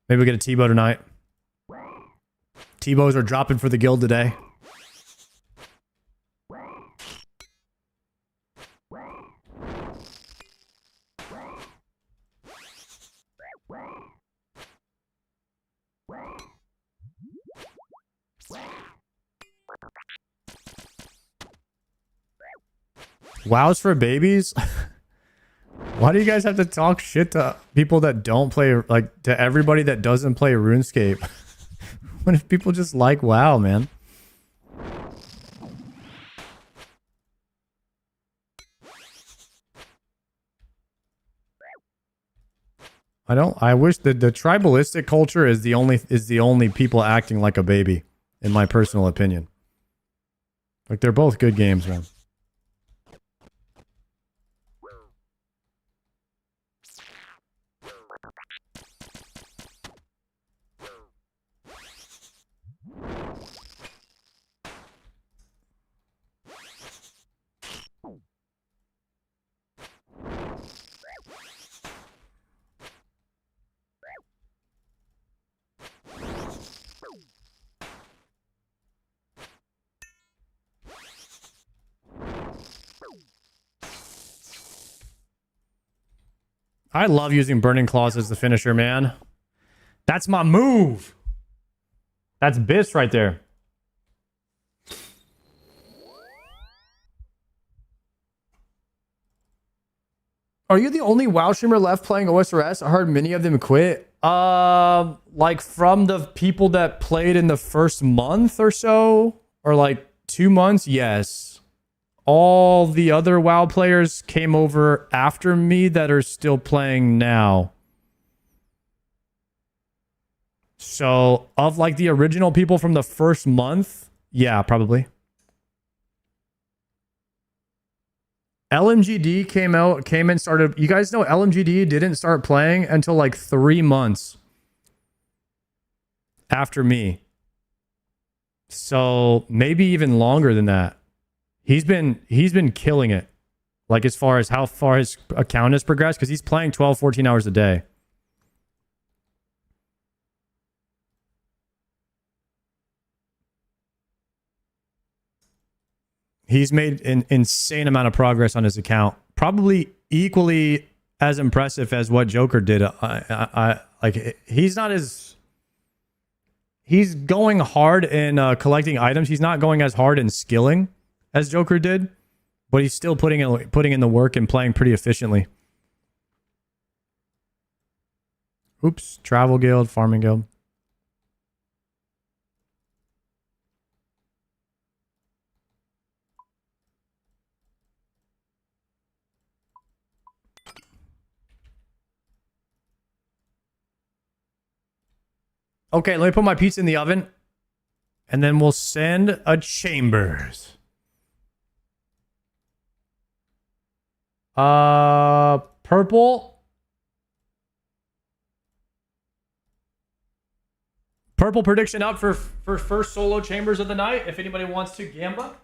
Maybe we get a T-bow tonight. T-bows are dropping for the guild today. WoW's for babies? Why do you guys have to talk shit to people that don't play, like, to everybody that doesn't play RuneScape? What if people just like WoW, man? I wish the tribalistic culture is the only people acting like a baby, in my personal opinion. Like, they're both good games, man. I love using Burning Claws as the finisher, man. That's my move. That's Biss right there. Are you the only WoW streamer left playing OSRS? I heard many of them quit. Like from the people that played in the first month or so, or like 2 months, yes. All the other WoW players came over after me that are still playing now. So, of like the original people from the first month, yeah, probably. LMGD came and started. You guys know LMGD didn't start playing until like 3 months after me. So, maybe even longer than that. He's been killing it, like as far as how far his account has progressed, because he's playing 12, 14 hours a day. He's made an insane amount of progress on his account, probably equally as impressive as what Joker did. Like he's not as he's going hard in collecting items. He's not going as hard in skilling as Joker did, but he's still putting in the work and playing pretty efficiently. Oops. Travel guild, farming guild. Okay, let me put my pizza in the oven. And then we'll send a Chambers. Purple. Purple prediction up for first solo Chambers of the night. If anybody wants to gamba.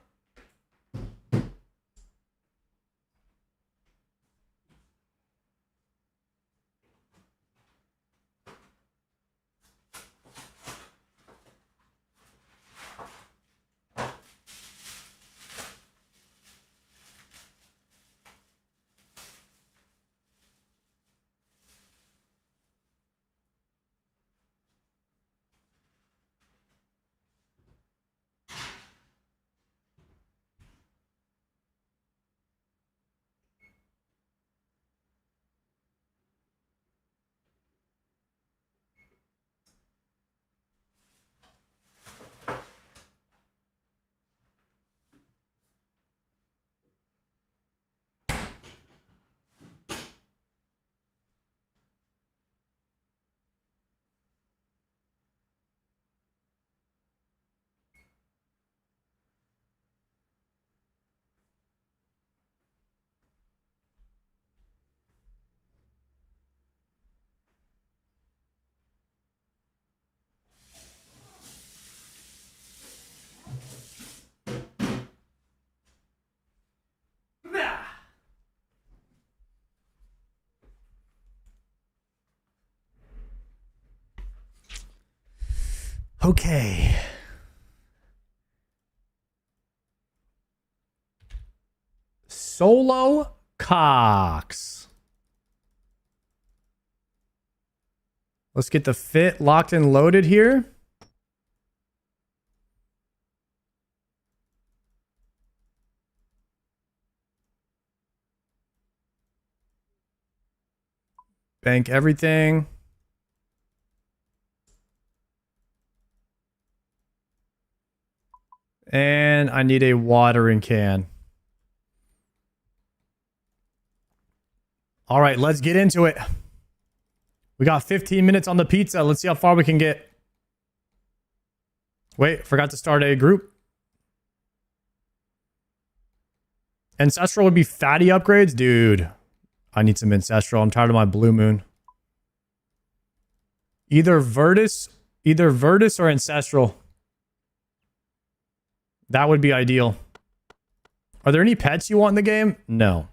Okay. Solo Cox. Let's get the fit locked and loaded here. Bank everything. And I need a watering can. All right, let's get into it. We got 15 minutes on the pizza. Let's see how far we can get. Wait, forgot to start a group. Ancestral would be fatty upgrades? Dude, I need some Ancestral. I'm tired of my Blue Moon. Either Virtus or Ancestral. That would be ideal. Are there any pets you want in the game? No.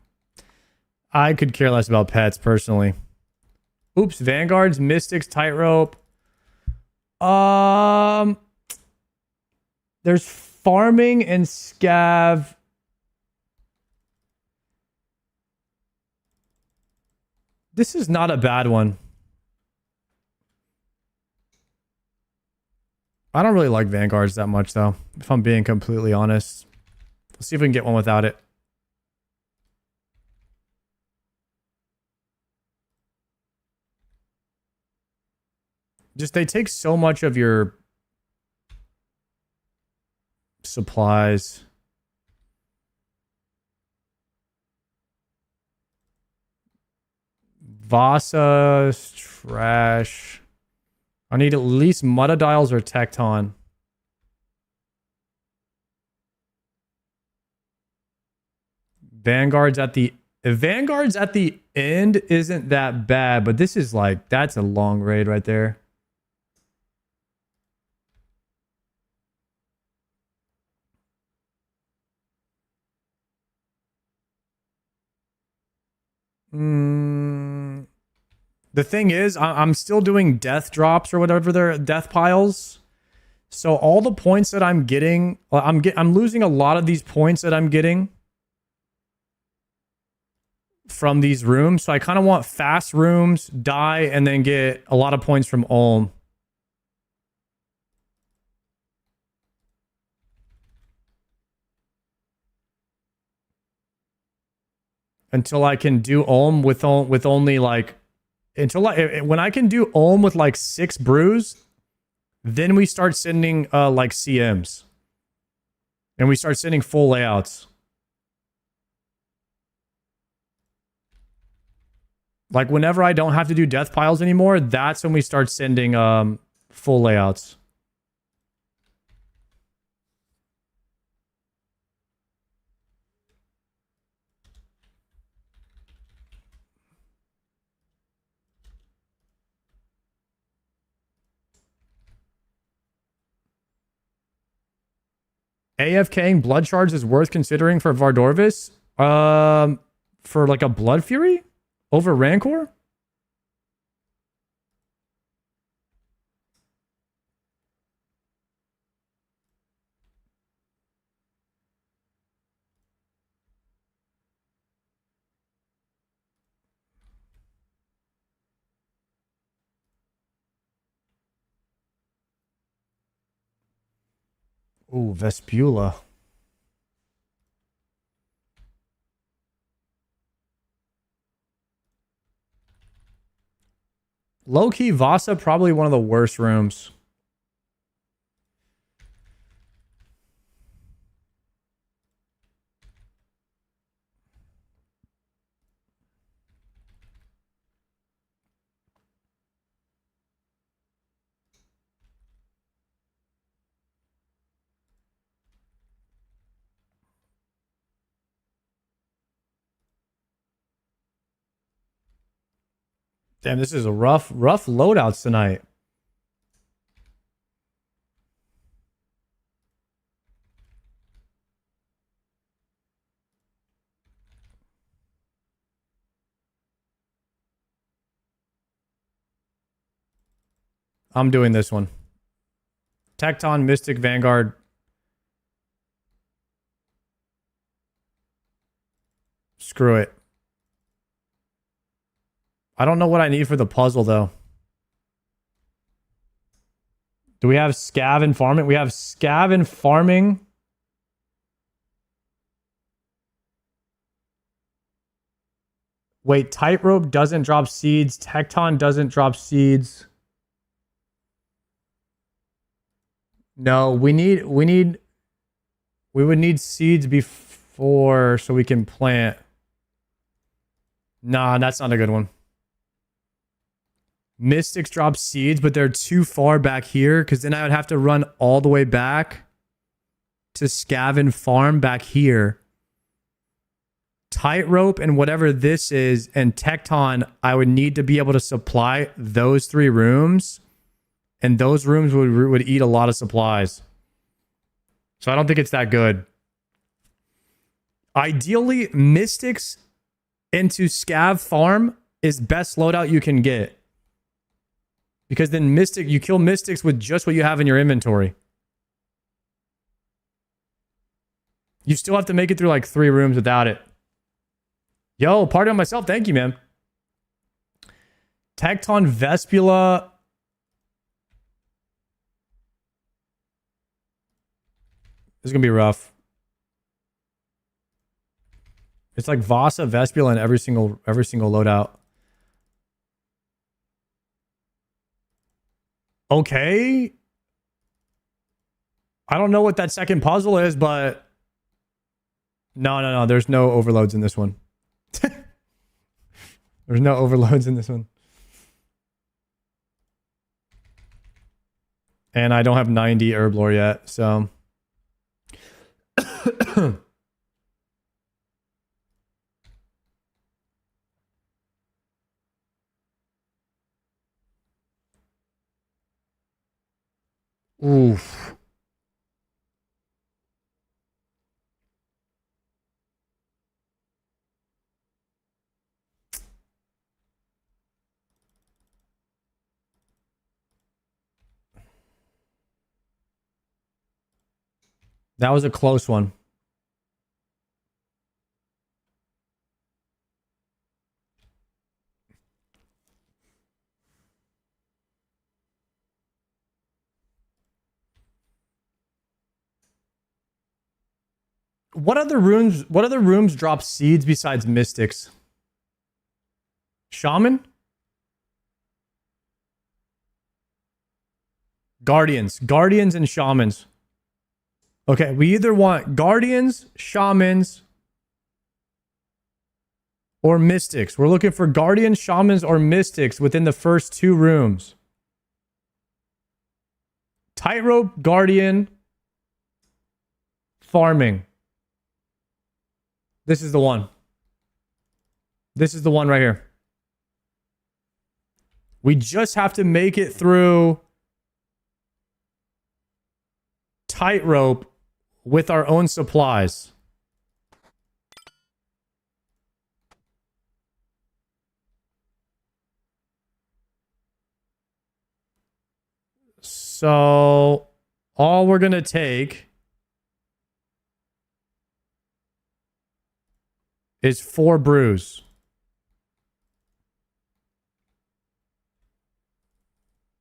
I could care less about pets, personally. Oops, Vanguards, Mystics, Tightrope. There's Farming and Scav. This is not a bad one. I don't really like Vanguards that much, though, if I'm being completely honest. Let's see if we can get one without it. Just, they take so much of your supplies. Vasa's trash. I need at least Mutadiles or Tecton. Vanguards at the end isn't that bad, but this is like, that's a long raid right there. The thing is, I'm still doing death drops or whatever they're death piles. So all the points that I'm getting, I'm losing a lot of these points that I'm getting from these rooms. So I kind of want fast rooms, die, and then get a lot of points from Ulm. Until I can do Ulm with only like until when I can do Ohm with like 6 brews, then we start sending like CMs. And we start sending full layouts. Like whenever I don't have to do death piles anymore, that's when we start sending full layouts. AFKing blood charge is worth considering for Vardorvis? For like a Blood Fury? Over Rancor? Ooh, Vespula. Low-key, Vasa, probably one of the worst rooms. Damn, this is a rough loadouts tonight. I'm doing this one. Tecton, Mystic, Vanguard. Screw it. I don't know what I need for the puzzle, though. Do we have scav and farming? We have scav and farming. Wait, Tightrope doesn't drop seeds. Tecton doesn't drop seeds. No, we would need seeds before so we can plant. Nah, that's not a good one. Mystics drop seeds, but they're too far back here because then I would have to run all the way back to scav and farm back here. Tightrope and whatever this is and Tecton, I would need to be able to supply those 3 rooms. And those rooms would eat a lot of supplies. So I don't think it's that good. Ideally, Mystics into Scav Farm is best loadout you can get. Because then you kill Mystics with just what you have in your inventory. You still have to make it through like 3 rooms without it. Yo, party on myself. Thank you, man. Tecton, Vespula. This is going to be rough. It's like Vasa, Vespula, and every single loadout. Okay. I don't know what that second puzzle is, but no. There's no overloads in this one. There's no overloads in this one. And I don't have 90 Herblore yet, so... Oof. That was a close one. What other rooms drop seeds besides Mystics? Shaman? Guardians. Guardians and shamans. Okay, we either want guardians, shamans, or mystics. We're looking for guardians, shamans, or mystics within the first 2 rooms. Tightrope, guardian, farming. This is the one. This is the one right here. We just have to make it through tightrope with our own supplies. So all we're going to take is 4 brews.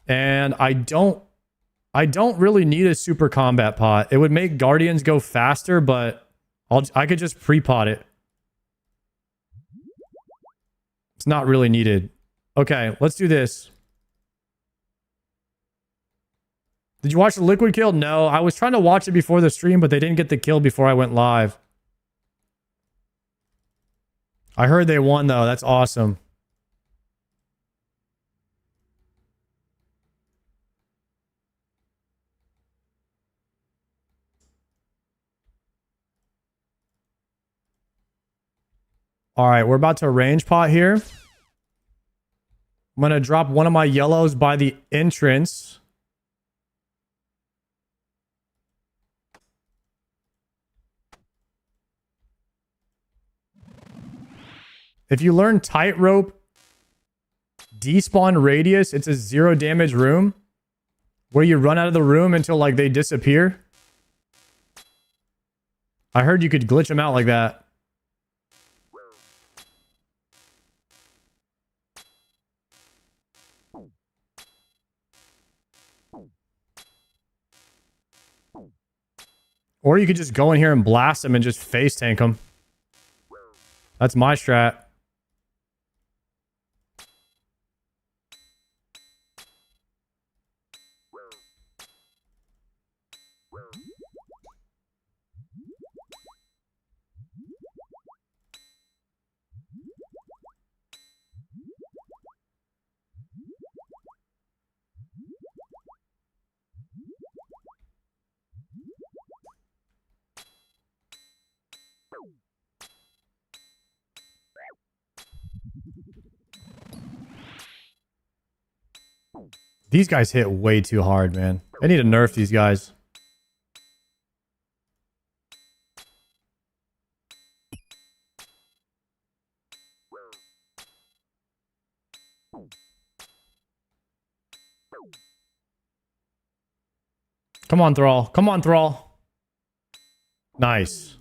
And I don't really need a super combat pot. It would make guardians go faster, but I could just pre-pot it. It's not really needed. Okay, let's do this. Did you watch the liquid kill? No, I was trying to watch it before the stream, but they didn't get the kill before I went live. I heard they won though. That's awesome. All right, we're about to range pot here. I'm going to drop one of my yellows by the entrance. If you learn tightrope despawn radius, it's a 0 damage room where you run out of the room until like they disappear. I heard you could glitch them out like that. Or you could just go in here and blast them and just face tank them. That's my strat. These guys hit way too hard, man. I need to nerf these guys. Come on, Thrall. Come on, Thrall. Nice.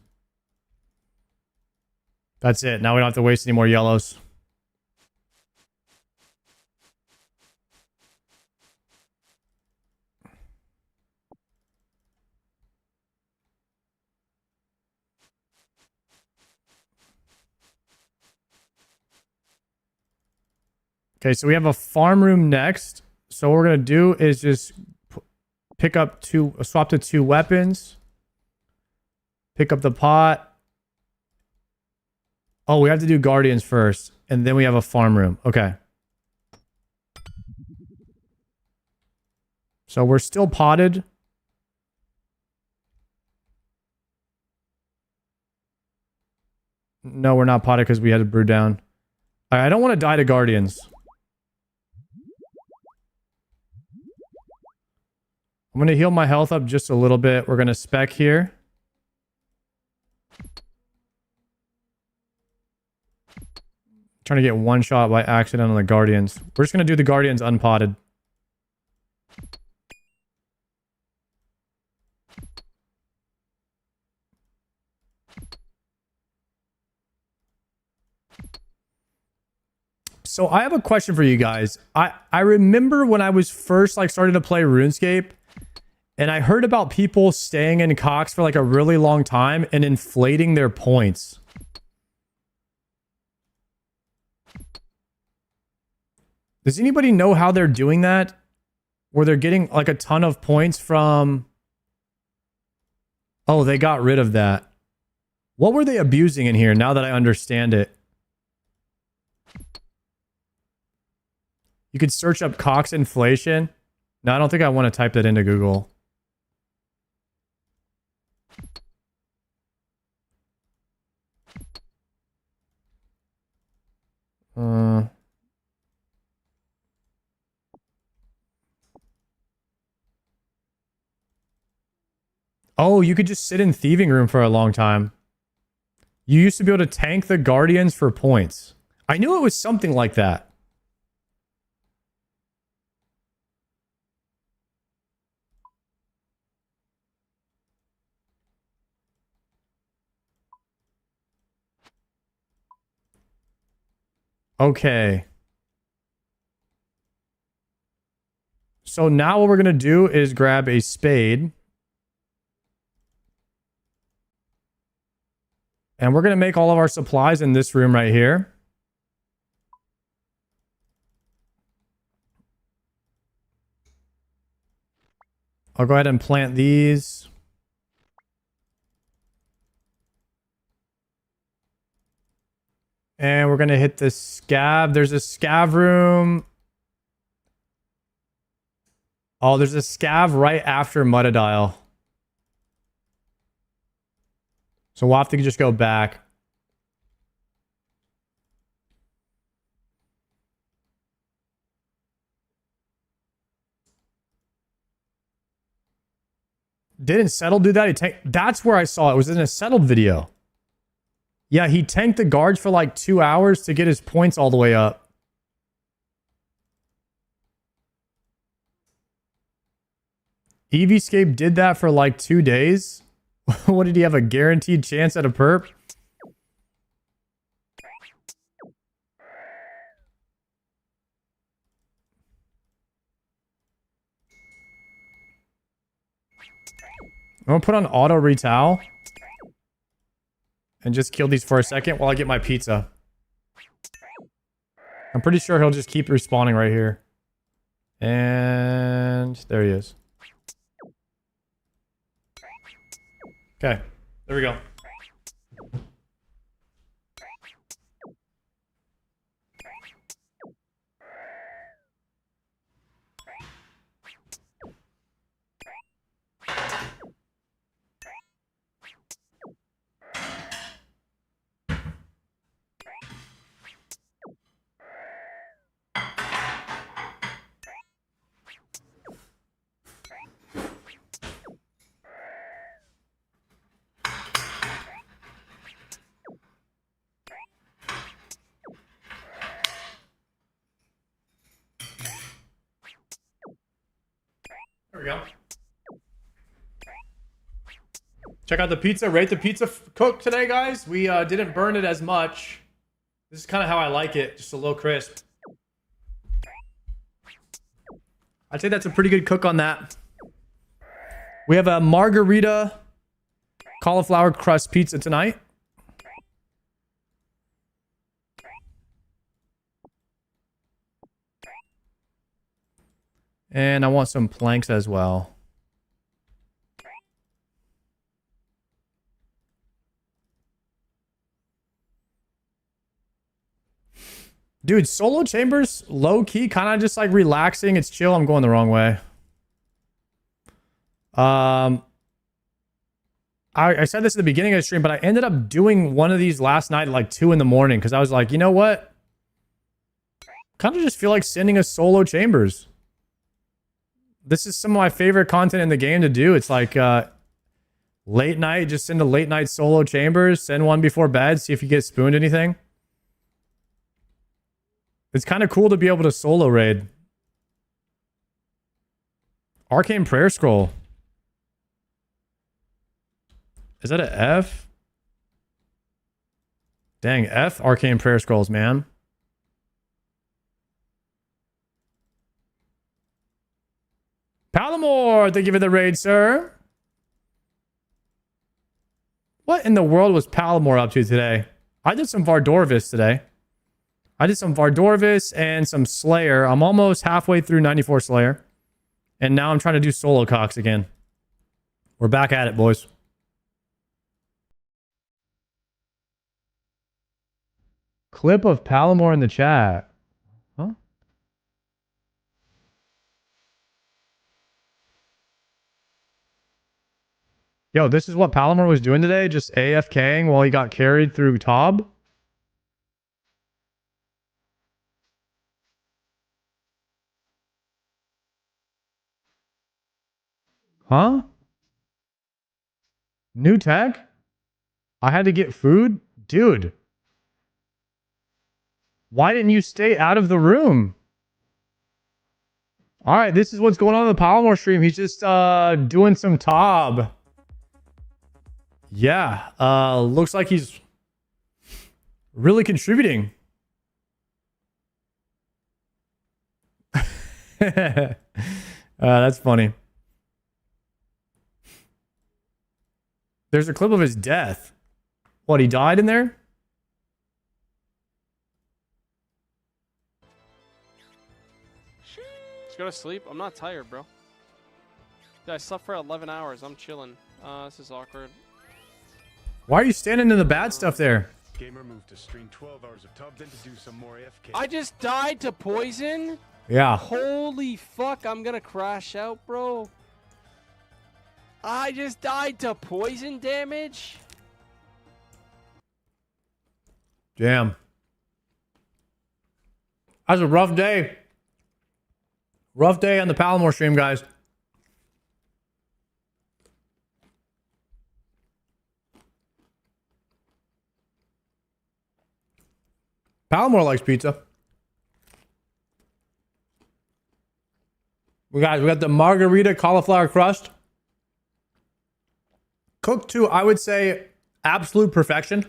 That's it. Now we don't have to waste any more yellows. Okay, so we have a farm room next. So what we're going to do is just pick up swap to 2 weapons. Pick up the pot. Oh, we have to do guardians first. And then we have a farm room. Okay. So we're still potted. No, we're not potted because we had to brew down. I don't want to die to guardians. I'm going to heal my health up just a little bit. We're going to spec here. Trying to get one shot by accident on the guardians. We're just going to do the guardians unpotted. So I have a question for you guys. I remember when I was first starting to play RuneScape, and I heard about people staying in Cox for like a really long time and inflating their points. Does anybody know how they're doing that? where they're getting like a ton of points from... Oh, they got rid of that. What were they abusing in here now that I understand it? You could search up Cox inflation. No, I don't think I want to type that into Google. Oh, you could just sit in thieving room for a long time. You used to be able to tank the guardians for points. I knew it was something like that. Okay. So now what we're going to do is grab a spade. And we're going to make all of our supplies in this room right here. I'll go ahead and plant these. And we're going to hit the scav. There's a scav room. Oh, there's a scav right after Mudadile. So we'll have to just go back. Didn't Settle do that? He tanked. That's where I saw it. It was in a Settled video. Yeah, he tanked the guards for like 2 hours to get his points all the way up. Eevescape did that for like 2 days. What did he have? A guaranteed chance at a perp? I'm gonna put on auto retowel and just kill these for a second while I get my pizza. I'm pretty sure he'll just keep respawning right here. And there he is. Okay, there we go. There we go. Check out the pizza. Rate the pizza cook today, guys. We didn't burn it as much. This is kind of how I like it. Just a little crisp. I'd say that's a pretty good cook on that. We have a margarita cauliflower crust pizza tonight. And I want some planks as well. Dude, solo chambers, low key, kind of just like relaxing. It's chill. I'm going the wrong way. I said this at the beginning of the stream, but I ended up doing one of these last night at like 2 in the morning because I was like, you know what? Kind of just feel like sending a solo chambers. This is some of my favorite content in the game to do. It's like late night, just send a late night solo chambers, send one before bed, see if you get spooned anything. It's kind of cool to be able to solo raid. Arcane Prayer Scroll. Is that an F? Dang, F Arcane Prayer Scrolls, man. Palomore, thank you for the raid, sir. What in the world was Palomore up to today? I did some Vardorvis today. I did some Vardorvis and some Slayer. I'm almost halfway through 94 Slayer. And now I'm trying to do solo cocks again. We're back at it, boys. Clip of Palomar in the chat. Huh? Yo, this is what Palomar was doing today? Just AFKing while he got carried through Tob? Huh? New tech? I had to get food? Dude. Why didn't you stay out of the room? Alright, this is what's going on in the Palomar stream. He's just doing some Tob. Yeah, looks like he's really contributing. That's funny. There's a clip of his death. What, he died in there? Just go to sleep. I'm not tired, bro. Yeah, I slept for 11 hours. I'm chilling. This is awkward. Why are you standing in the bad stuff there? Gamer moved to stream 12 hours of Tub, then to do some more AFK. I just died to poison? Yeah. Holy fuck, I'm gonna crash out, bro. I just died to poison damage? Damn. That was a rough day. Rough day on the Palomar stream, guys. Palomar likes pizza. We got the margarita cauliflower crust. Cooked to, I would say, absolute perfection.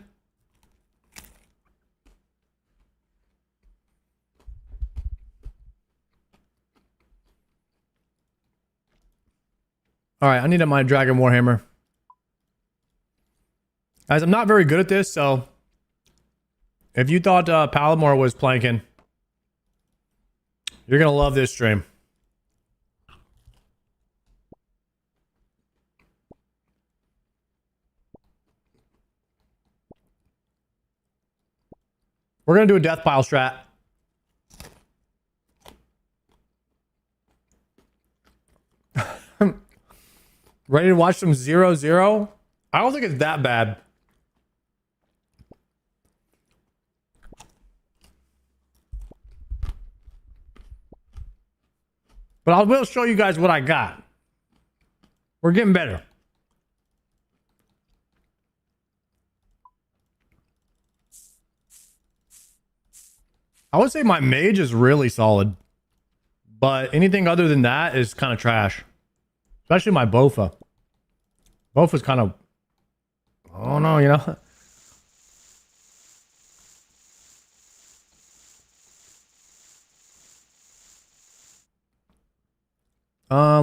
All right, I need my Dragon Warhammer. Guys, I'm not very good at this, so if you thought Palomar was planking, you're going to love this stream. We're going to do a death pile strat. Ready to watch some 0-0? I don't think it's that bad. But I will show you guys what I got. We're getting better. I would say my mage is really solid. But anything other than that is kind of trash. Especially my Bofa. Bofa's kind of... Oh no, you know...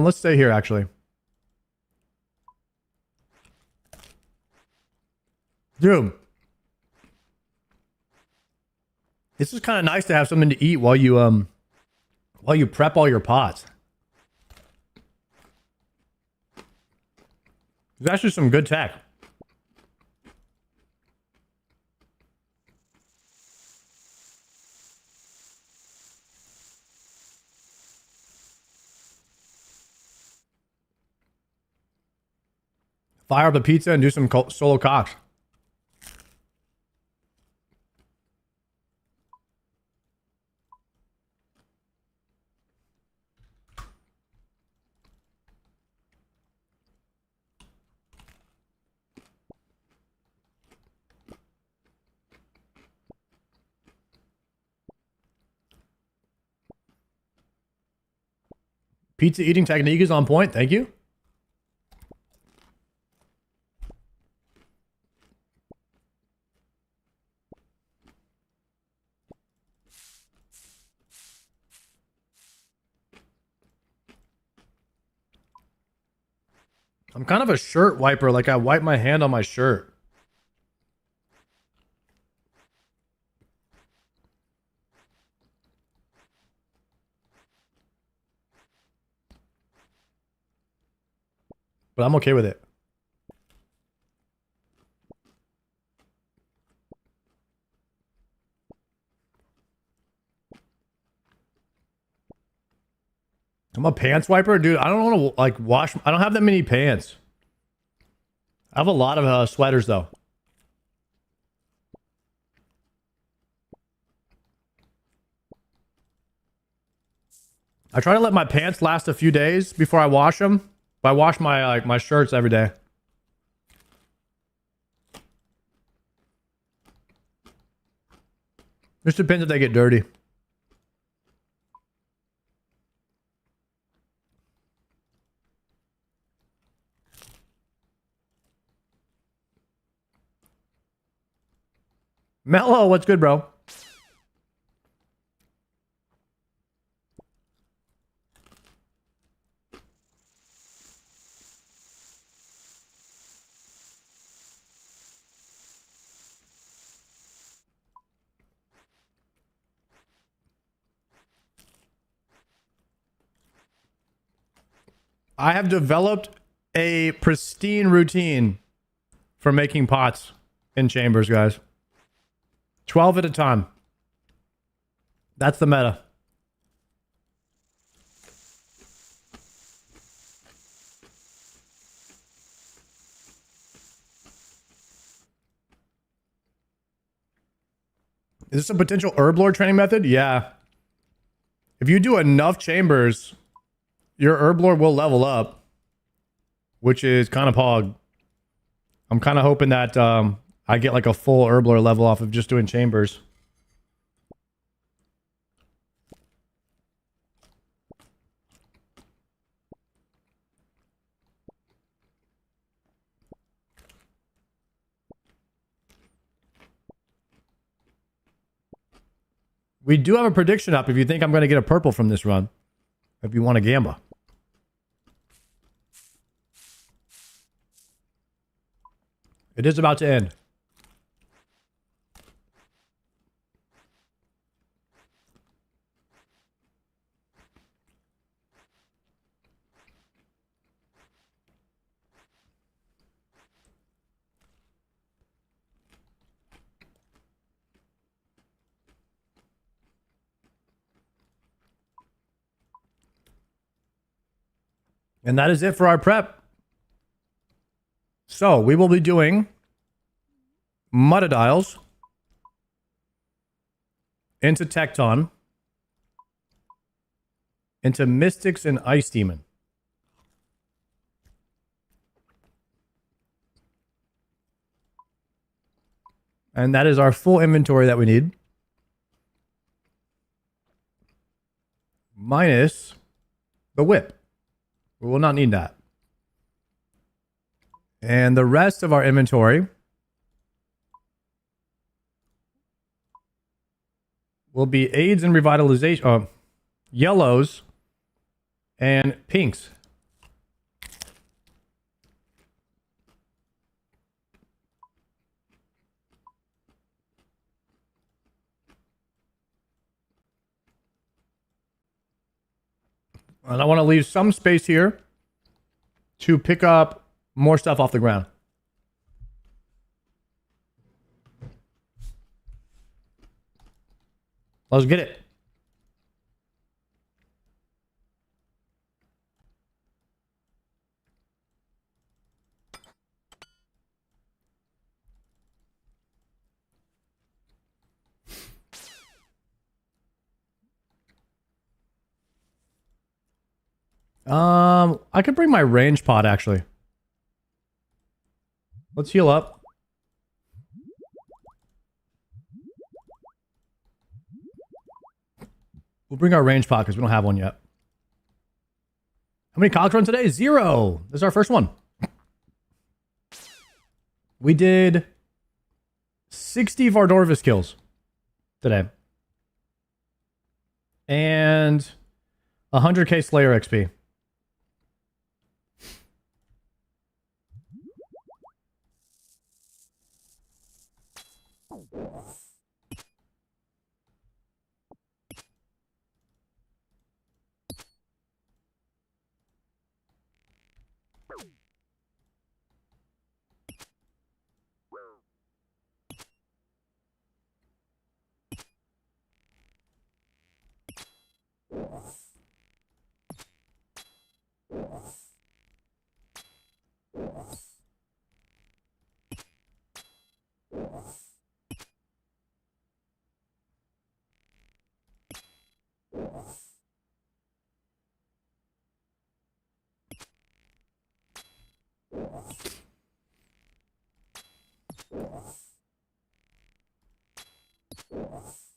Let's stay here, actually. Dude. This is kind of nice to have something to eat while you prep all your pots. There's actually some good tech. Fire up a pizza and do some solo cocks. Pizza eating technique is on point. Thank you. I'm kind of a shirt wiper. Like I wipe my hand on my shirt. but I'm okay with it. I'm a pants wiper, dude. I don't want to like wash. I don't have that many pants. I have a lot of sweaters though. I try to let my pants last a few days before I wash them. But I wash my my shirts every day. Just depends if they get dirty. Mello, what's good, bro? I have developed a pristine routine for making pots in chambers, guys. 12 at a time. That's the meta. Is this a potential herb lord training method? Yeah. If you do enough chambers, your herb lord will level up, which is kind of pog. I'm kind of hoping that I get like a full herb lord level off of just doing chambers. We do have a prediction up if you think I'm going to get a purple from this run. If you want a gamba. It is about to end. And that is it for our prep. So we will be doing Mudadiles into Tecton into Mystics and Ice Demon. And that is our full inventory that we need. Minus the whip. We will not need that. And the rest of our inventory will be aids and revitalization, yellows and pinks. And I want to leave some space here to pick up more stuff off the ground. Let's get it. I could bring my range pod actually. Let's heal up. We'll bring our range pod because we don't have one yet. How many cogs run today? 0. This is our first one. We did 60 Vardorvis kills today. And 100k Slayer XP.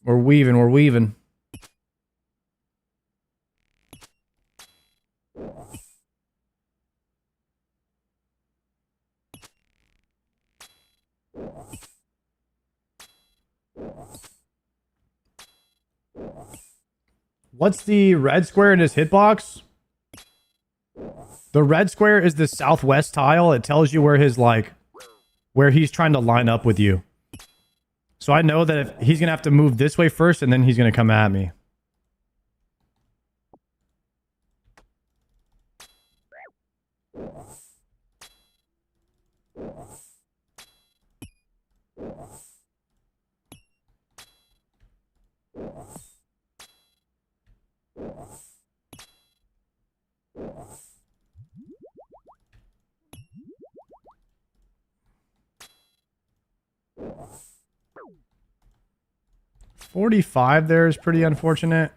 We're weaving, we're weaving. What's the red square in his hitbox? The red square is the southwest tile. It tells you where his, like, where he's trying to line up with you. So I know that if he's going to have to move this way first, and then he's going to come at me. $45 there is pretty unfortunate.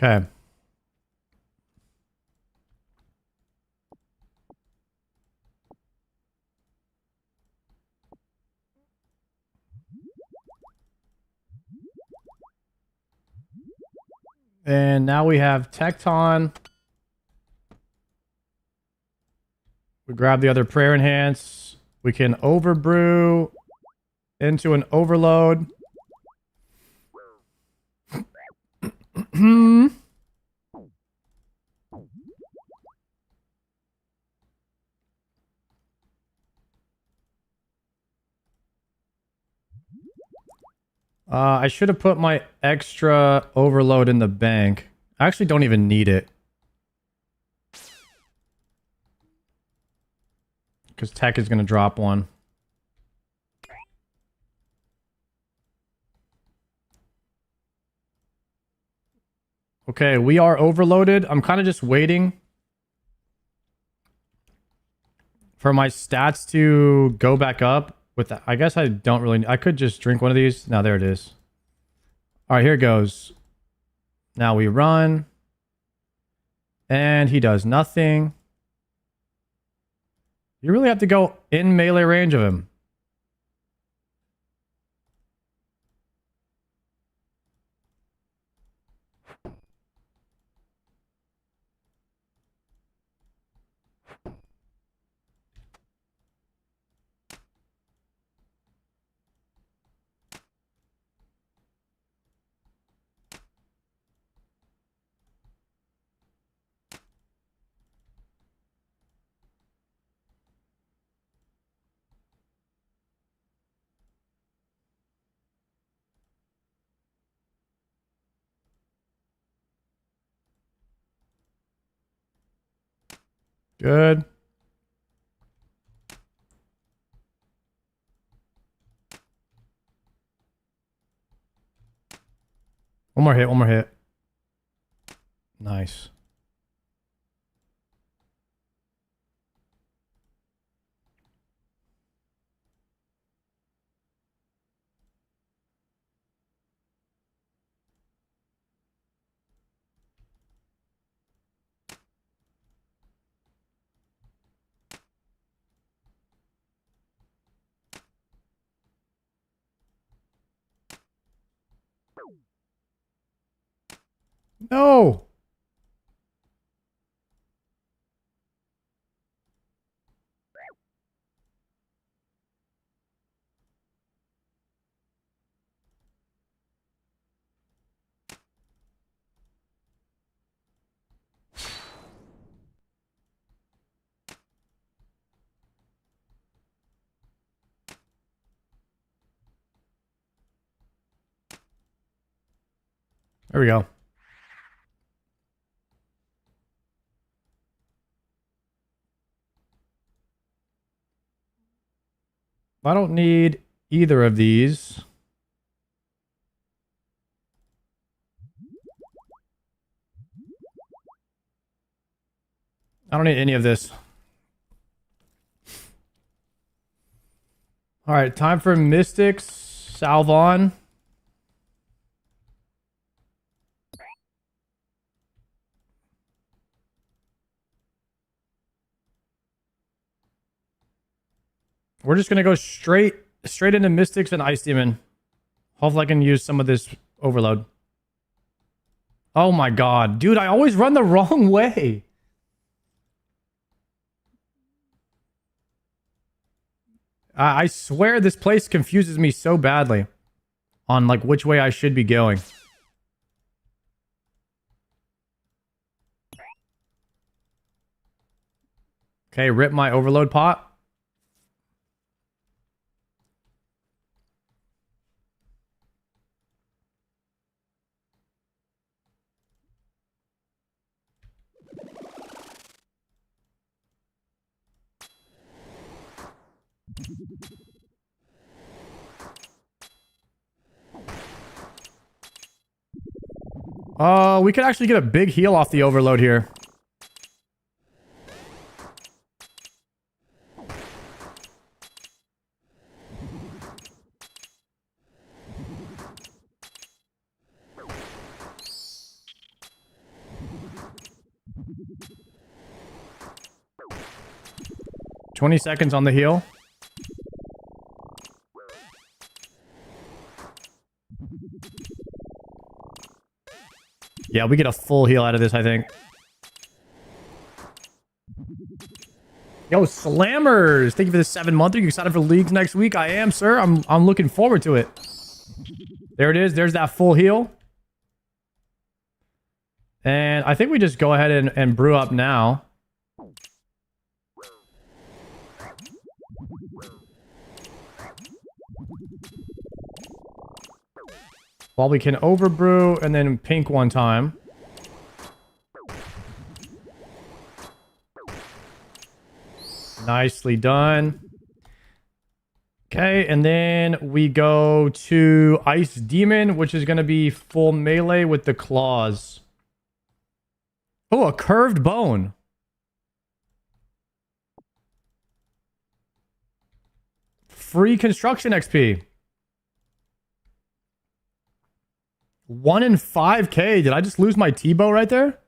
Okay. And now we have Tecton. We grab the other prayer enhance. We can overbrew into an overload. I should have put my extra overload in the bank. I actually don't even need it. Because Tech is going to drop one. Okay, we are overloaded. I'm kind of just waiting for my stats to go back up. With that, I guess I don't really... I could just drink one of these. Now, there it is. All right, here it goes. Now we run. And he does nothing. You really have to go in melee range of him. Good. One more hit, one more hit. Nice. No. There we go. I don't need either of these. I don't need any of this. All right, time for Mystics. Salve on. We're just gonna go straight into Mystics and Ice Demon. Hopefully I can use some of this overload. Oh my god, dude, I always run the wrong way. I swear this place confuses me so badly on like which way I should be going. Okay, rip my overload pot. We could actually get a big heal off the overload here. $20 seconds on the heal. Yeah, we get a full heal out of this, I think. Yo, Slammers! Thank you for the 7-monther. You excited for leagues next week? I am, sir. I'm looking forward to it. There it is. There's that full heal. And I think we just go ahead and brew up now. While we can overbrew and then pink one time. Nicely done. Okay, and then we go to Ice Demon, which is going to be full melee with the claws. Oh, a curved bone. Free construction XP. 1 in 5k. Did I just lose my T-bow right there?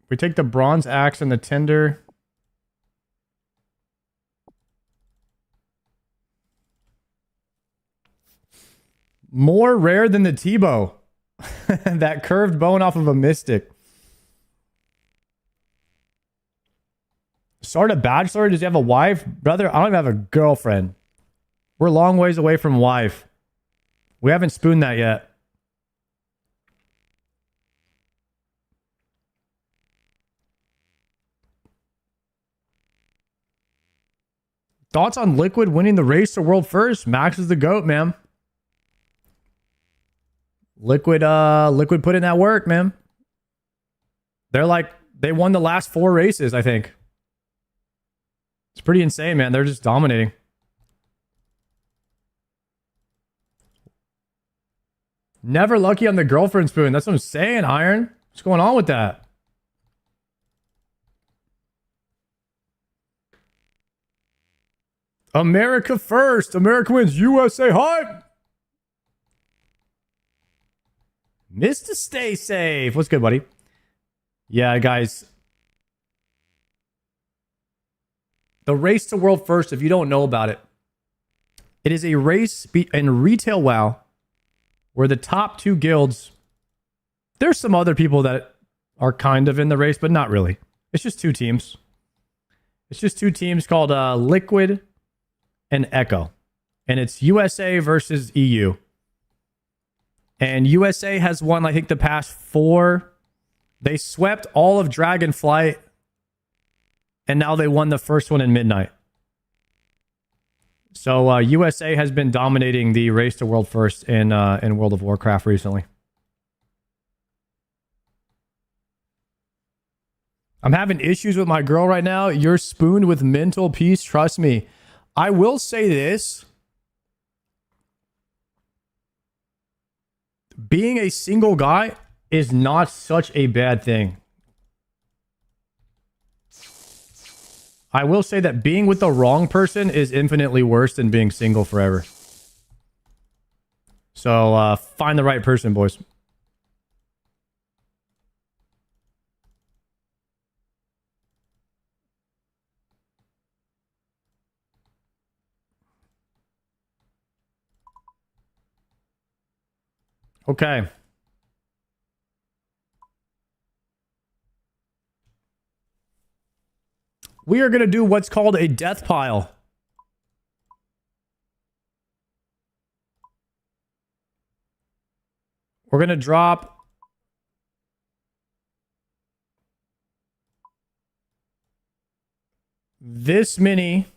We take the bronze axe and the tinder. More rare than the T-bow. That curved bone off of a mystic. Start a bachelor? Does he have a wife? Brother, I don't even have a girlfriend. We're a long ways away from wife. We haven't spooned that yet. Thoughts on Liquid winning the race to world first? Max is the GOAT, man. Liquid put in that work, man. They won the last 4 races, I think. It's pretty insane, man. They're just dominating. Never lucky on the girlfriend spoon. That's what I'm saying, Iron. What's going on with that? America first. America wins. USA hype. Mr. Stay Safe. What's good, buddy? Yeah, guys. The race to world first, if you don't know about it, it is a race in retail WoW where the top 2 guilds, there's some other people that are kind of in the race, but not really. It's just 2 teams. It's just 2 teams called Liquid and Echo. And it's USA versus EU. And USA has won, I think, the past 4. They swept all of Dragonflight. And now they won the first one in Midnight. So USA has been dominating the race to world first in World of Warcraft recently. I'm having issues with my girl right now. You're spooned with mental peace. Trust me. I will say this. Being a single guy is not such a bad thing. I will say that being with the wrong person is infinitely worse than being single forever. So find the right person, boys. Okay. We are going to do what's called a death pile. We're going to drop this many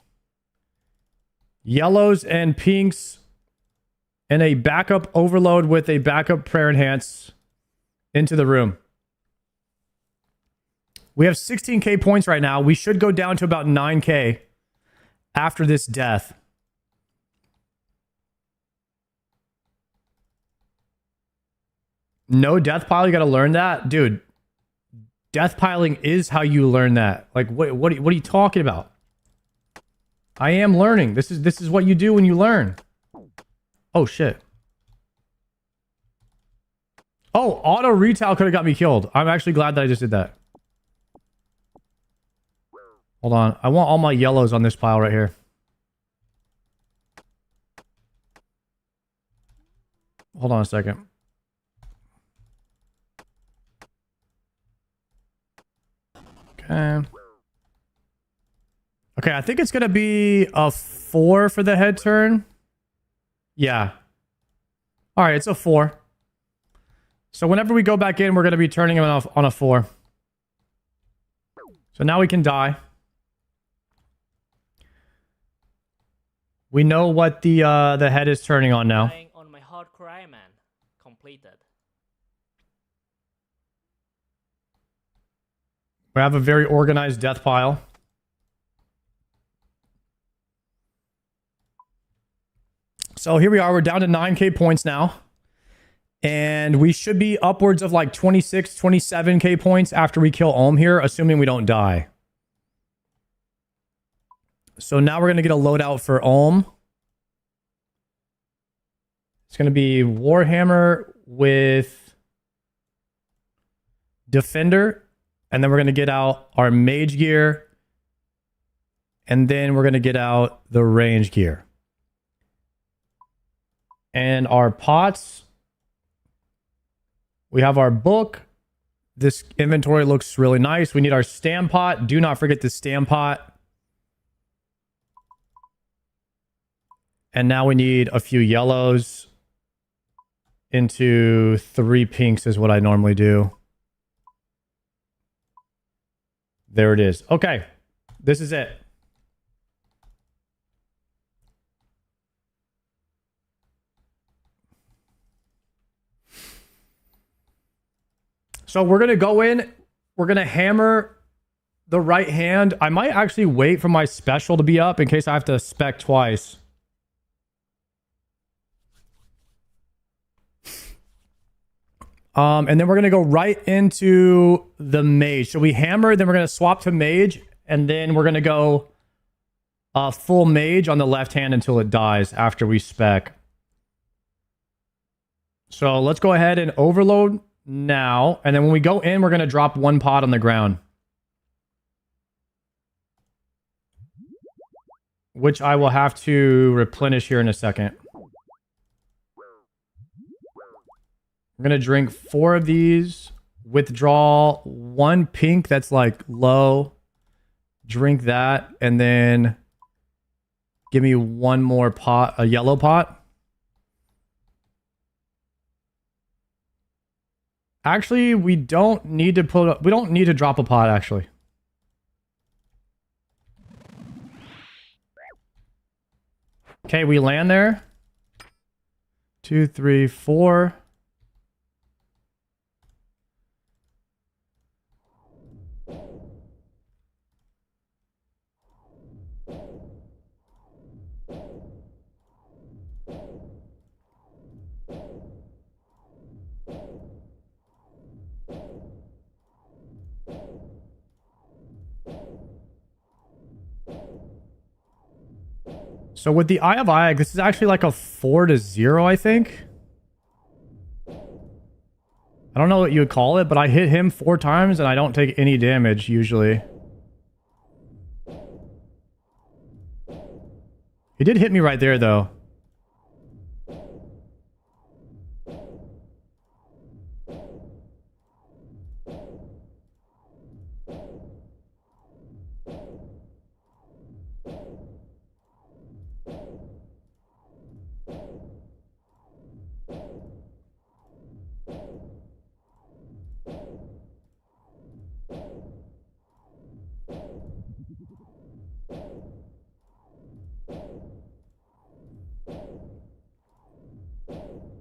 yellows and pinks and a backup overload with a backup prayer enhance into the room. We have 16k points right now. We should go down to about 9k after this death. No death pile, you got to learn that? Dude, death piling is how you learn that. Like, what are you talking about? I am learning. This is what you do when you learn. Oh, shit. Oh, auto retail could have got me killed. I'm actually glad that I just did that. Hold on. I want all my yellows on this pile right here. Hold on a second. Okay. Okay, I think it's going to be a 4 for the head turn. Yeah. All right, it's a 4. So whenever we go back in, we're going to be turning him off on a 4. So now we can die. We know what the head is turning on now. On my hardcore Iron Man. Completed. We have a very organized death pile. So here we are. We're down to 9k points now. And we should be upwards of like 26, 27k points after we kill Ohm here, assuming we don't die. So now we're going to get a loadout for Ohm. It's going to be Warhammer with Defender. And then we're going to get out our Mage gear. And then we're going to get out the Range gear. And our pots. We have our book. This inventory looks really nice. We need our stam pot. Do not forget the stam pot. And now we need a few yellows into 3 pinks is what I normally do. There it is. Okay. This is it. So we're going to go in. We're going to hammer the right hand. I might actually wait for my special to be up in case I have to spec twice. And then we're going to go right into the mage. So we hammer, then we're going to swap to mage, and then we're going to go full mage on the left hand until it dies after we spec. So let's go ahead and overload now. And then when we go in, we're going to drop 1 pot on the ground. Which I will have to replenish here in a second. We're going to drink 4 of these. Withdraw 1 pink that's like low. Drink that. And then give me 1 more pot, a yellow pot. Actually, we don't need to drop a pot, actually. Okay, we land there. 2, 3, 4. So with the Eye of Ag, this is actually like a 4-0, I think. I don't know what you would call it, but I hit him 4 times and I don't take any damage usually. He did hit me right there though.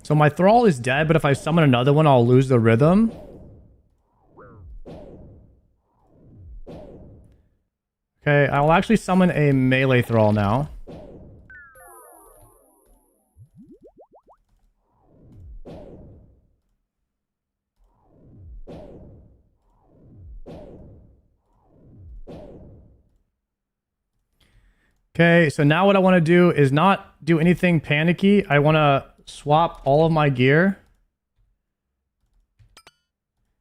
So my Thrall is dead, but if I summon another one, I'll lose the rhythm. Okay, I'll actually summon a melee Thrall now. Okay, so now what I want to do is not do anything panicky. I want to swap all of my gear.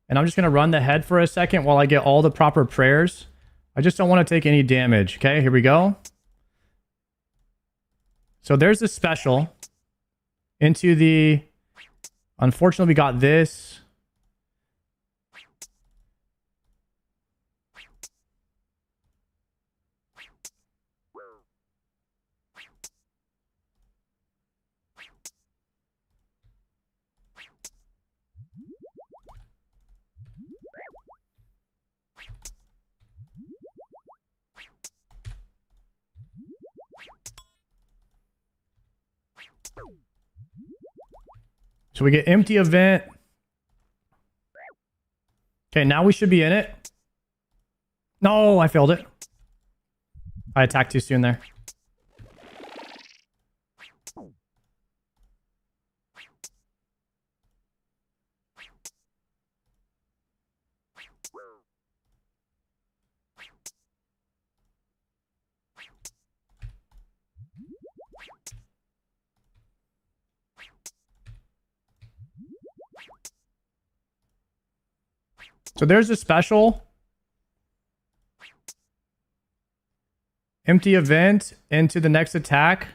And I'm just going to run the head for a second while I get all the proper prayers. I just don't want to take any damage. Okay, here we go. So there's the special. Into the... Unfortunately, we got this. So we get empty event. Okay, now we should be in it. No, I failed it. I attacked too soon there. So there's a special. Empty event into the next attack,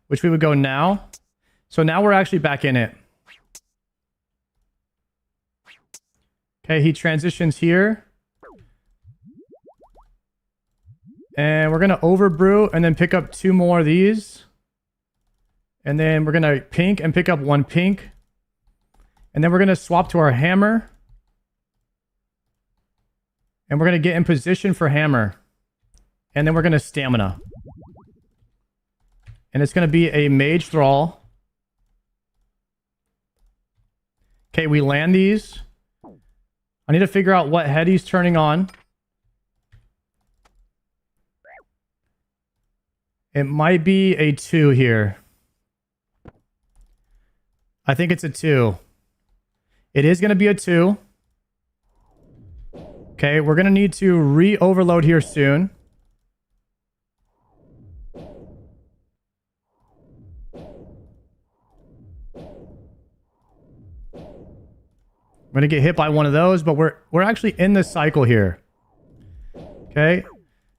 which we would go now. So now we're actually back in it. Okay, he transitions here. And we're going to overbrew and then pick up 2 more of these. And then we're going to pink and pick up 1 pink. And then we're going to swap to our hammer. And we're going to get in position for hammer. And then we're going to stamina. And it's going to be a mage thrall. Okay, we land these. I need to figure out what head he's turning on. It might be a 2 here. I think it's a 2. It is going to be a 2. Okay, we're going to need to re-overload here soon. We're going to get hit by one of those, but we're actually in this cycle here. Okay,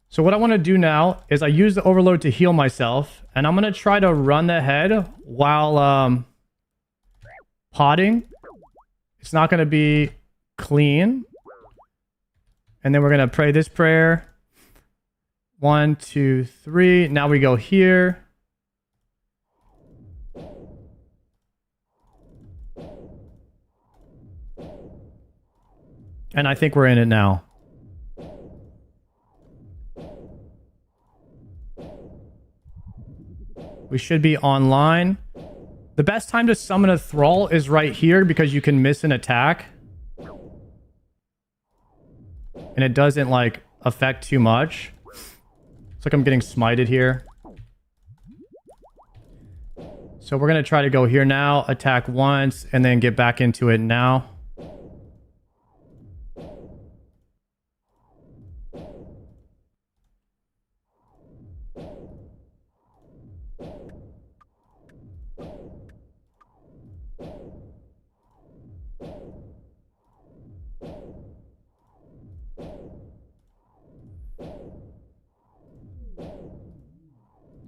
so what I want to do now is I use the overload to heal myself, and I'm going to try to run the head while potting. It's not going to be clean. And then we're going to pray this prayer. 1, 2, 3. Now we go here. And I think we're in it now. We should be online. The best time to summon a thrall is right here because you can miss an attack. And it doesn't like affect too much. It's like I'm getting smited here. So we're going to try to go here now, attack once, and then get back into it now.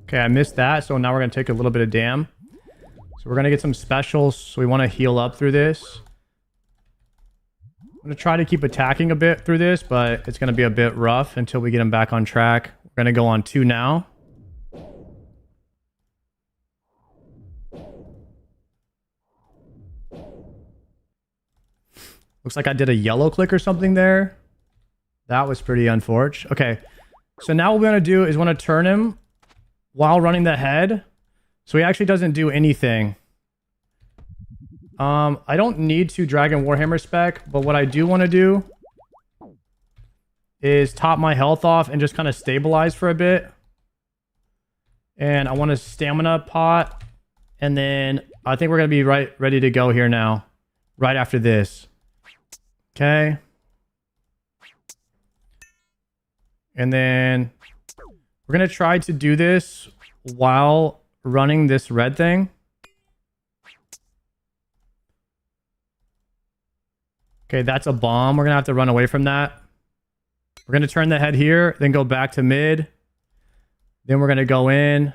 Okay, I missed that, so now we're going to take a little bit of damn. So we're going to get some specials, so we want to heal up through this. I'm going to try to keep attacking a bit through this, but it's going to be a bit rough until we get him back on track. We're going to go on 2 now. Looks like I did a yellow click or something there. That was pretty unfortunate. Okay, so now what we're going to do is want to turn him while running the head, so he actually doesn't do anything. I don't need to Dragon Warhammer spec, but what I do want to do is top my health off and just kind of stabilize for a bit. And I want a stamina pot, and then I think we're going to be ready to go here now, right after this. Okay. And then we're going to try to do this while running this red thing. Okay, that's a bomb. We're going to have to run away from that. We're going to turn the head here, then go back to mid. Then we're going to go in.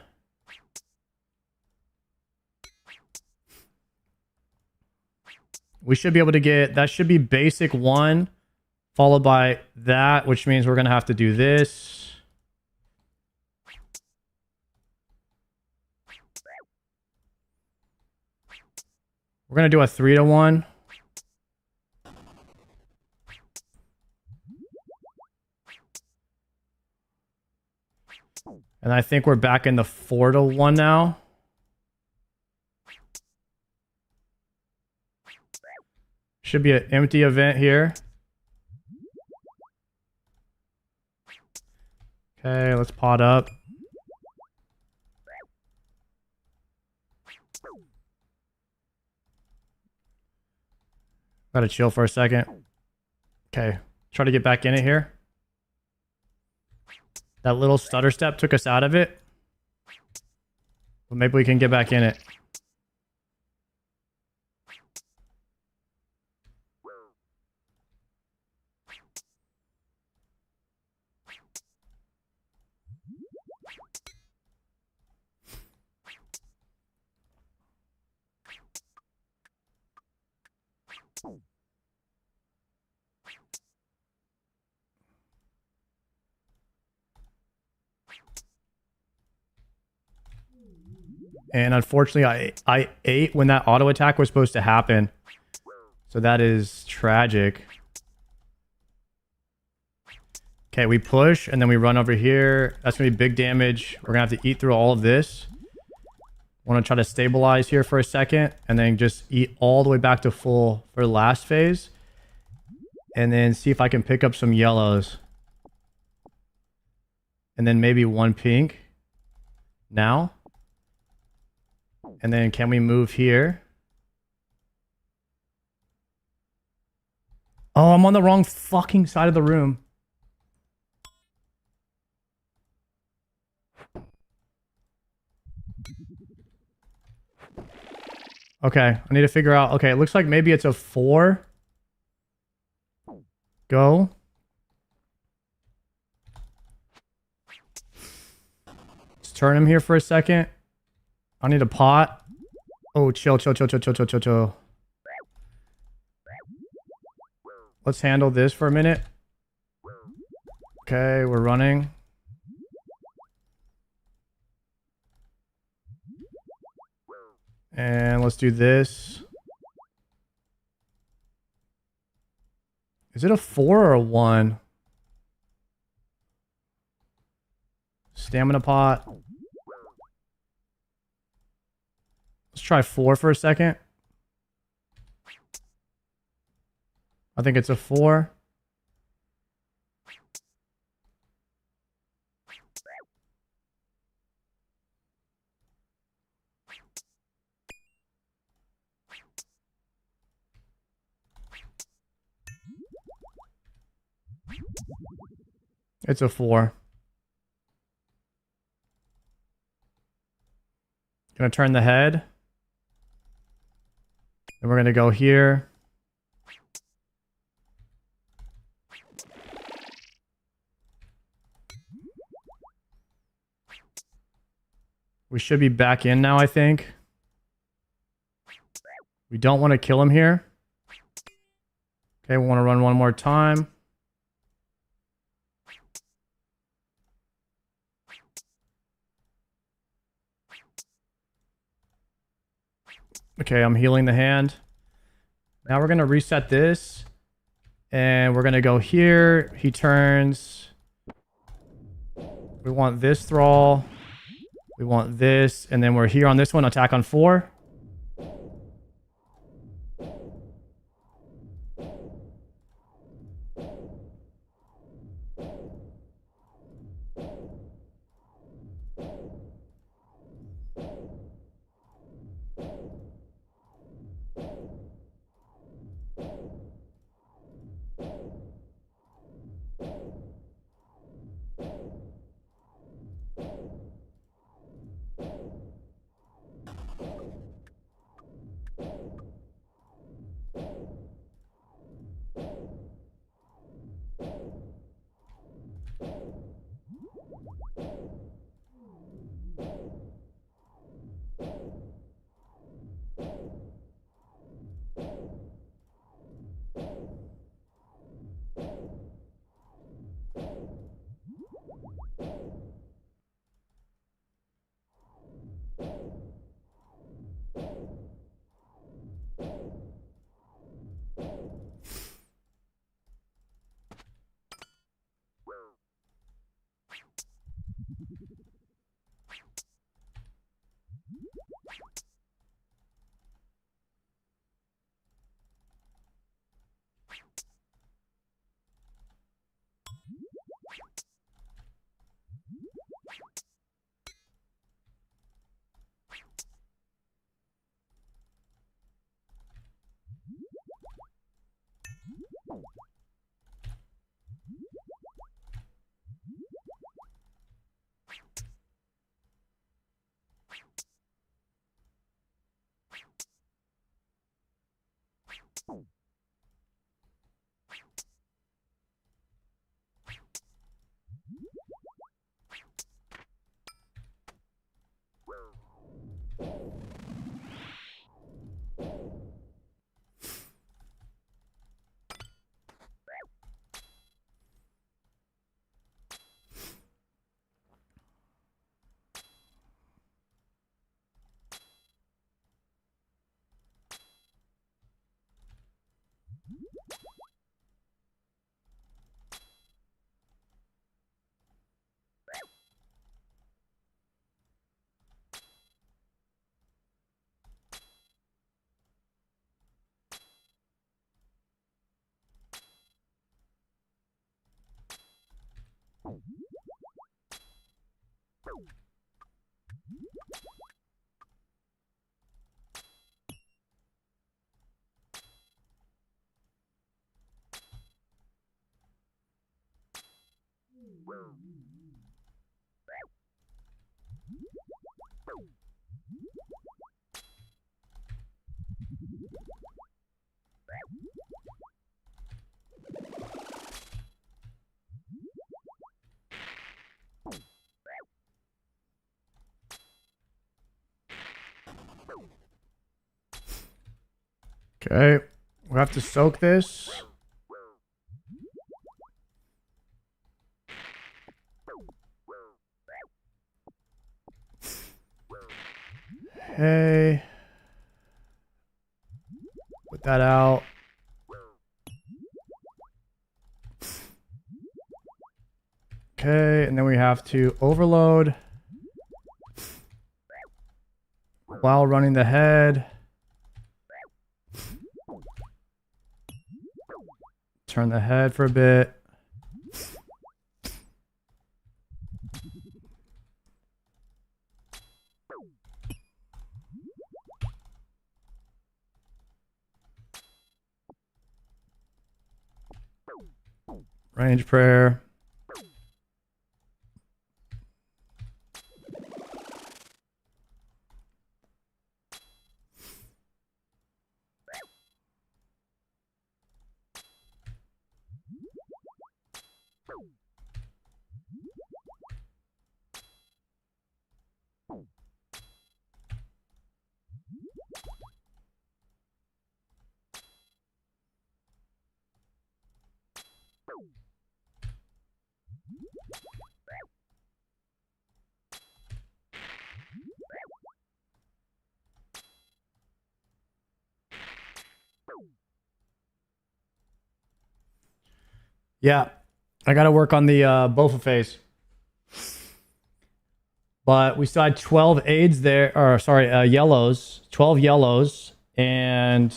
We should be able to get... That should be basic 1, followed by that, which means we're going to have to do this. We're going to do a 3-to-1. And I think we're back in the 4-to-1 now. Should be an empty event here. Okay, let's pot up. Gotta chill for a second. Okay, try to get back in it here. That little stutter step took us out of it. But maybe we can get back in it. And unfortunately, I ate when that auto attack was supposed to happen. So that is tragic. Okay, we push and then we run over here. That's going to be big damage. We're going to have to eat through all of this. Want to try to stabilize here for a second and then just eat all the way back to full for the last phase. And then see if I can pick up some yellows. And then maybe 1 pink. Now. And then can we move here? Oh, I'm on the wrong fucking side of the room. Okay, I need to figure out. Okay, it looks like maybe it's a 4. Go. Let's turn him here for a second. I need a pot. Oh, chill. Let's handle this for a minute. Okay, we're running. And let's do this. Is it a 4 or a 1? Stamina pot. Let's try 4 for a second. I think it's a 4. It's a 4. Gonna turn the head. And we're gonna go here. We should be back in now, I think. We don't want to kill him here. Okay, we want to run one more time. Okay, I'm healing the hand. Now we're going to reset this. And we're going to go here. He turns. We want this thrall. We want this. And then we're here on this one. Attack on 4. Okay, we have to soak this. Okay. Put that out. Okay, and then we have to overload. while running the head. Turn the head for a bit. Range prayer. Yeah, I got to work on the Bofa phase. But we still had 12 aids there, or sorry, yellows, 12 yellows, and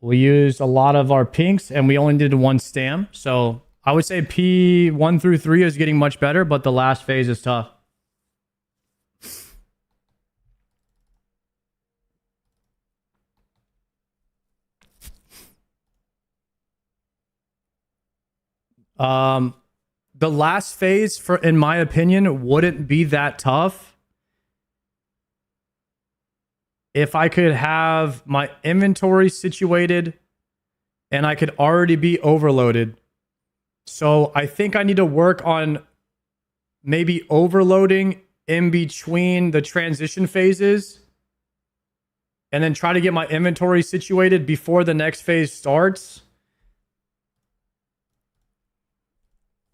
we used a lot of our pinks, and we only did one stam. So I would say P1 through 3 is getting much better, but the last phase is tough. The last phase, for in my opinion, wouldn't be that tough if I could have my inventory situated and I could already be overloaded. So I think I need to work on maybe overloading in between the transition phases and then try to get my inventory situated before the next phase starts.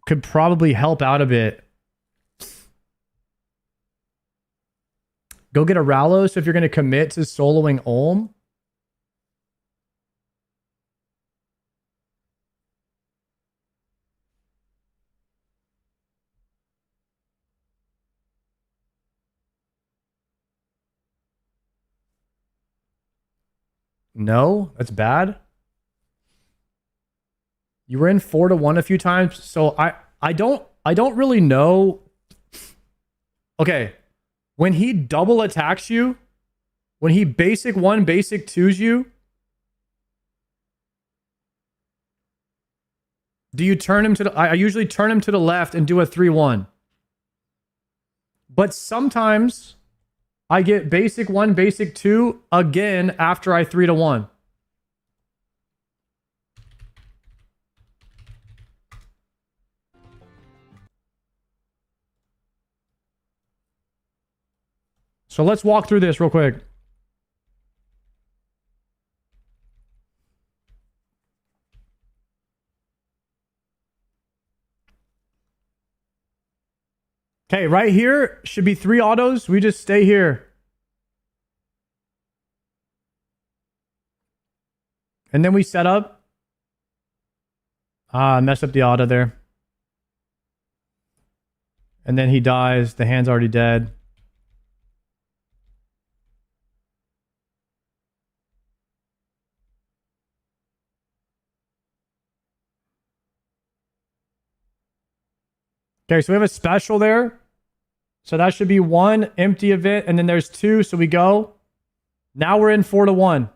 Could probably help out a bit. Go get a Ralos if you're going to commit to soloing Olm. No, that's bad. You were in 4-1 a few times, so I don't really know. Okay, when he double attacks you, when he basic 1, basic 2s you, do you turn him to the... I usually turn him to the left and do a 3-1. But sometimes I get basic 1, basic 2 again after I 3-1. So let's walk through this real quick. Okay, right here should be 3 autos. We just stay here. And then we set up. I messed up the auto there. And then he dies. The hand's already dead. Okay, so we have a special there. So that should be 1 empty event, and then there's 2, so we go. Now we're in 4-1.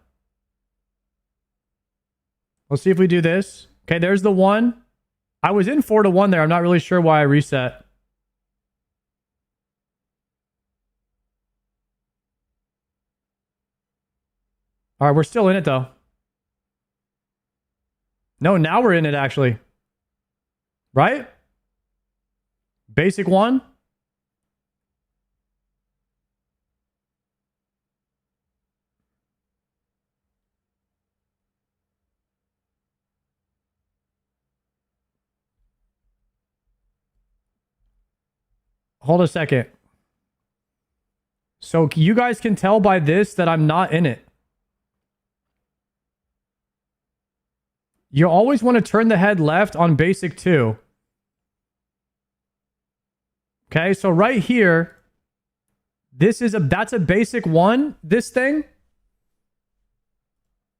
Let's see if we do this. Okay, there's the 1. I was in 4-1 there. I'm not really sure why I reset. All right, we're still in it, though. No, now we're in it, actually. Right? Basic 1. Hold a second. So you guys can tell by this that I'm not in it. You always want to turn the head left on basic 2. Okay, so right here, That's a basic 1, this thing.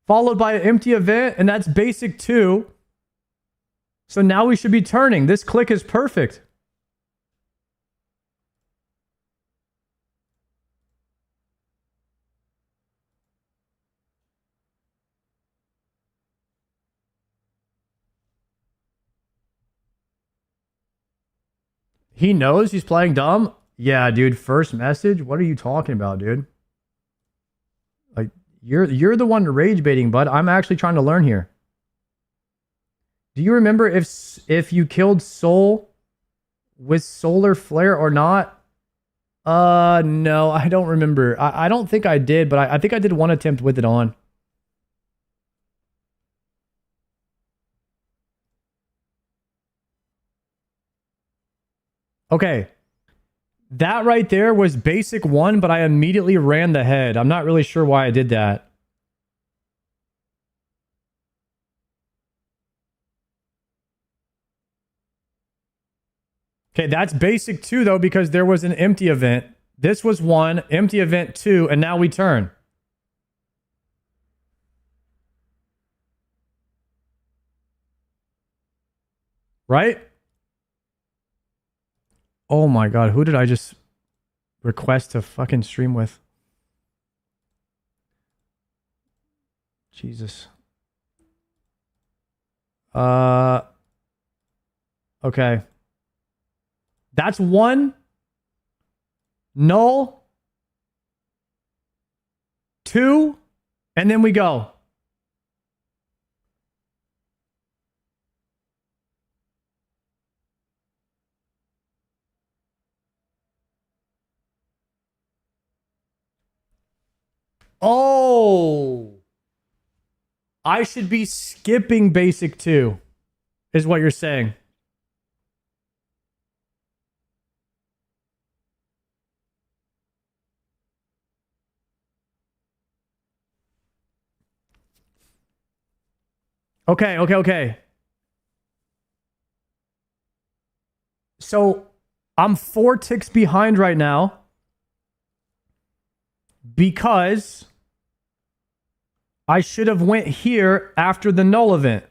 Followed by an empty event, and that's basic 2. So now we should be turning. This click is perfect. He knows he's playing dumb? Yeah, dude, first message? What are you talking about, dude? Like, you're the one rage baiting, bud. I'm actually trying to learn here. Do you remember if you killed Soul with Solar Flare or not? No, I don't remember. I don't think I did, but I think I did one attempt with it on. Okay. That right there was basic 1, but I immediately ran the head. I'm not really sure why I did that. Okay, that's basic 2 though, because there was an empty event. This was 1, empty event 2, and now we turn. Right? Oh my god, who did I just request to fucking stream with? Jesus. Okay. That's 1. Null. 2. And then we go. Oh. I should be skipping basic 2, is what you're saying. Okay. So I'm 4 ticks behind right now because I should have went here after the null event.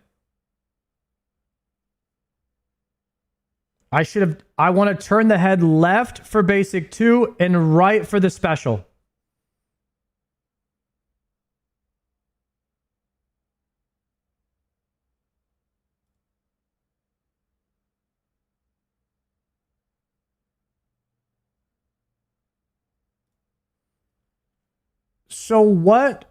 I want to turn the head left for basic 2 and right for the special. So what?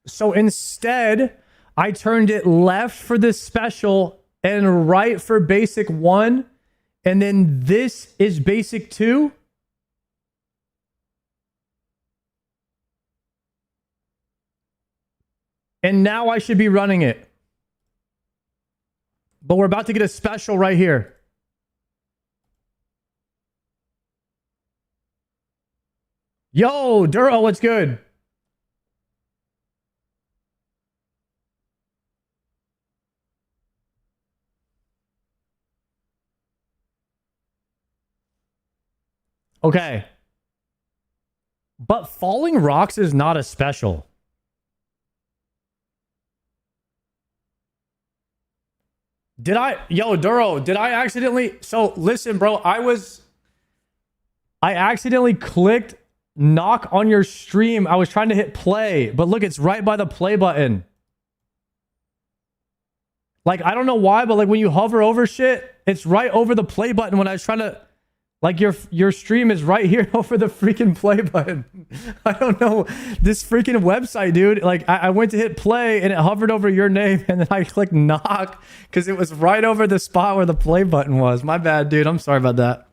So instead, I turned it left for the special and right for basic 1. And then this is basic 2. And now I should be running it. But we're about to get a special right here. Yo, Duro, what's good? Okay. But falling rocks is not a special. Yo, Duro, did I accidentally... So, listen, bro, I accidentally clicked knock on your stream. I was trying to hit play, but look, it's right by the play button. Like, I don't know why, but like when you hover over shit, it's right over the play button when I was trying to... Like, your stream is right here over the freaking play button. I don't know. This freaking website, dude. Like, I went to hit play and it hovered over your name and then I clicked knock because it was right over the spot where the play button was. My bad, dude. I'm sorry about that.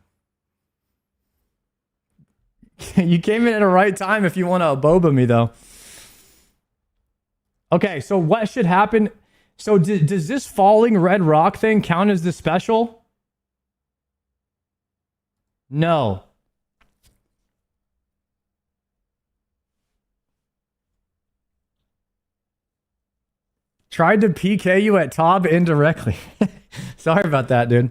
You came in at the right time if you want to boba me, though. Okay, so what should happen? So does this falling red rock thing count as the special? No. Tried to PK you at Tob indirectly. Sorry about that, dude.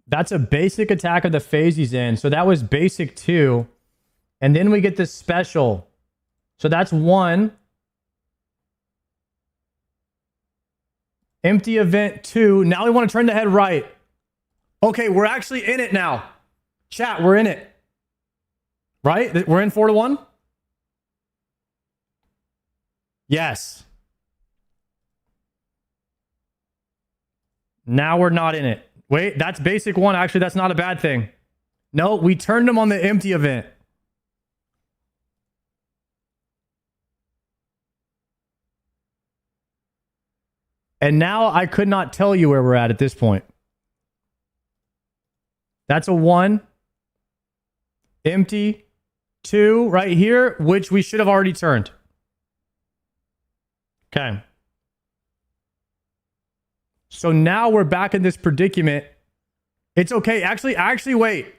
That's a basic attack of the phase he's in. So that was basic 2. And then we get this special. So that's 1. Empty event 2. Now we want to turn the head right. Okay, we're actually in it now. Chat, we're in it. Right? We're in 4-1? Yes. Now we're not in it. Wait, that's basic 1. Actually, that's not a bad thing. No, we turned him on the empty event. And now I could not tell you where we're at this point. That's a 1. Empty. 2 right here, which we should have already turned. Okay. So now we're back in this predicament. It's okay. Actually, wait.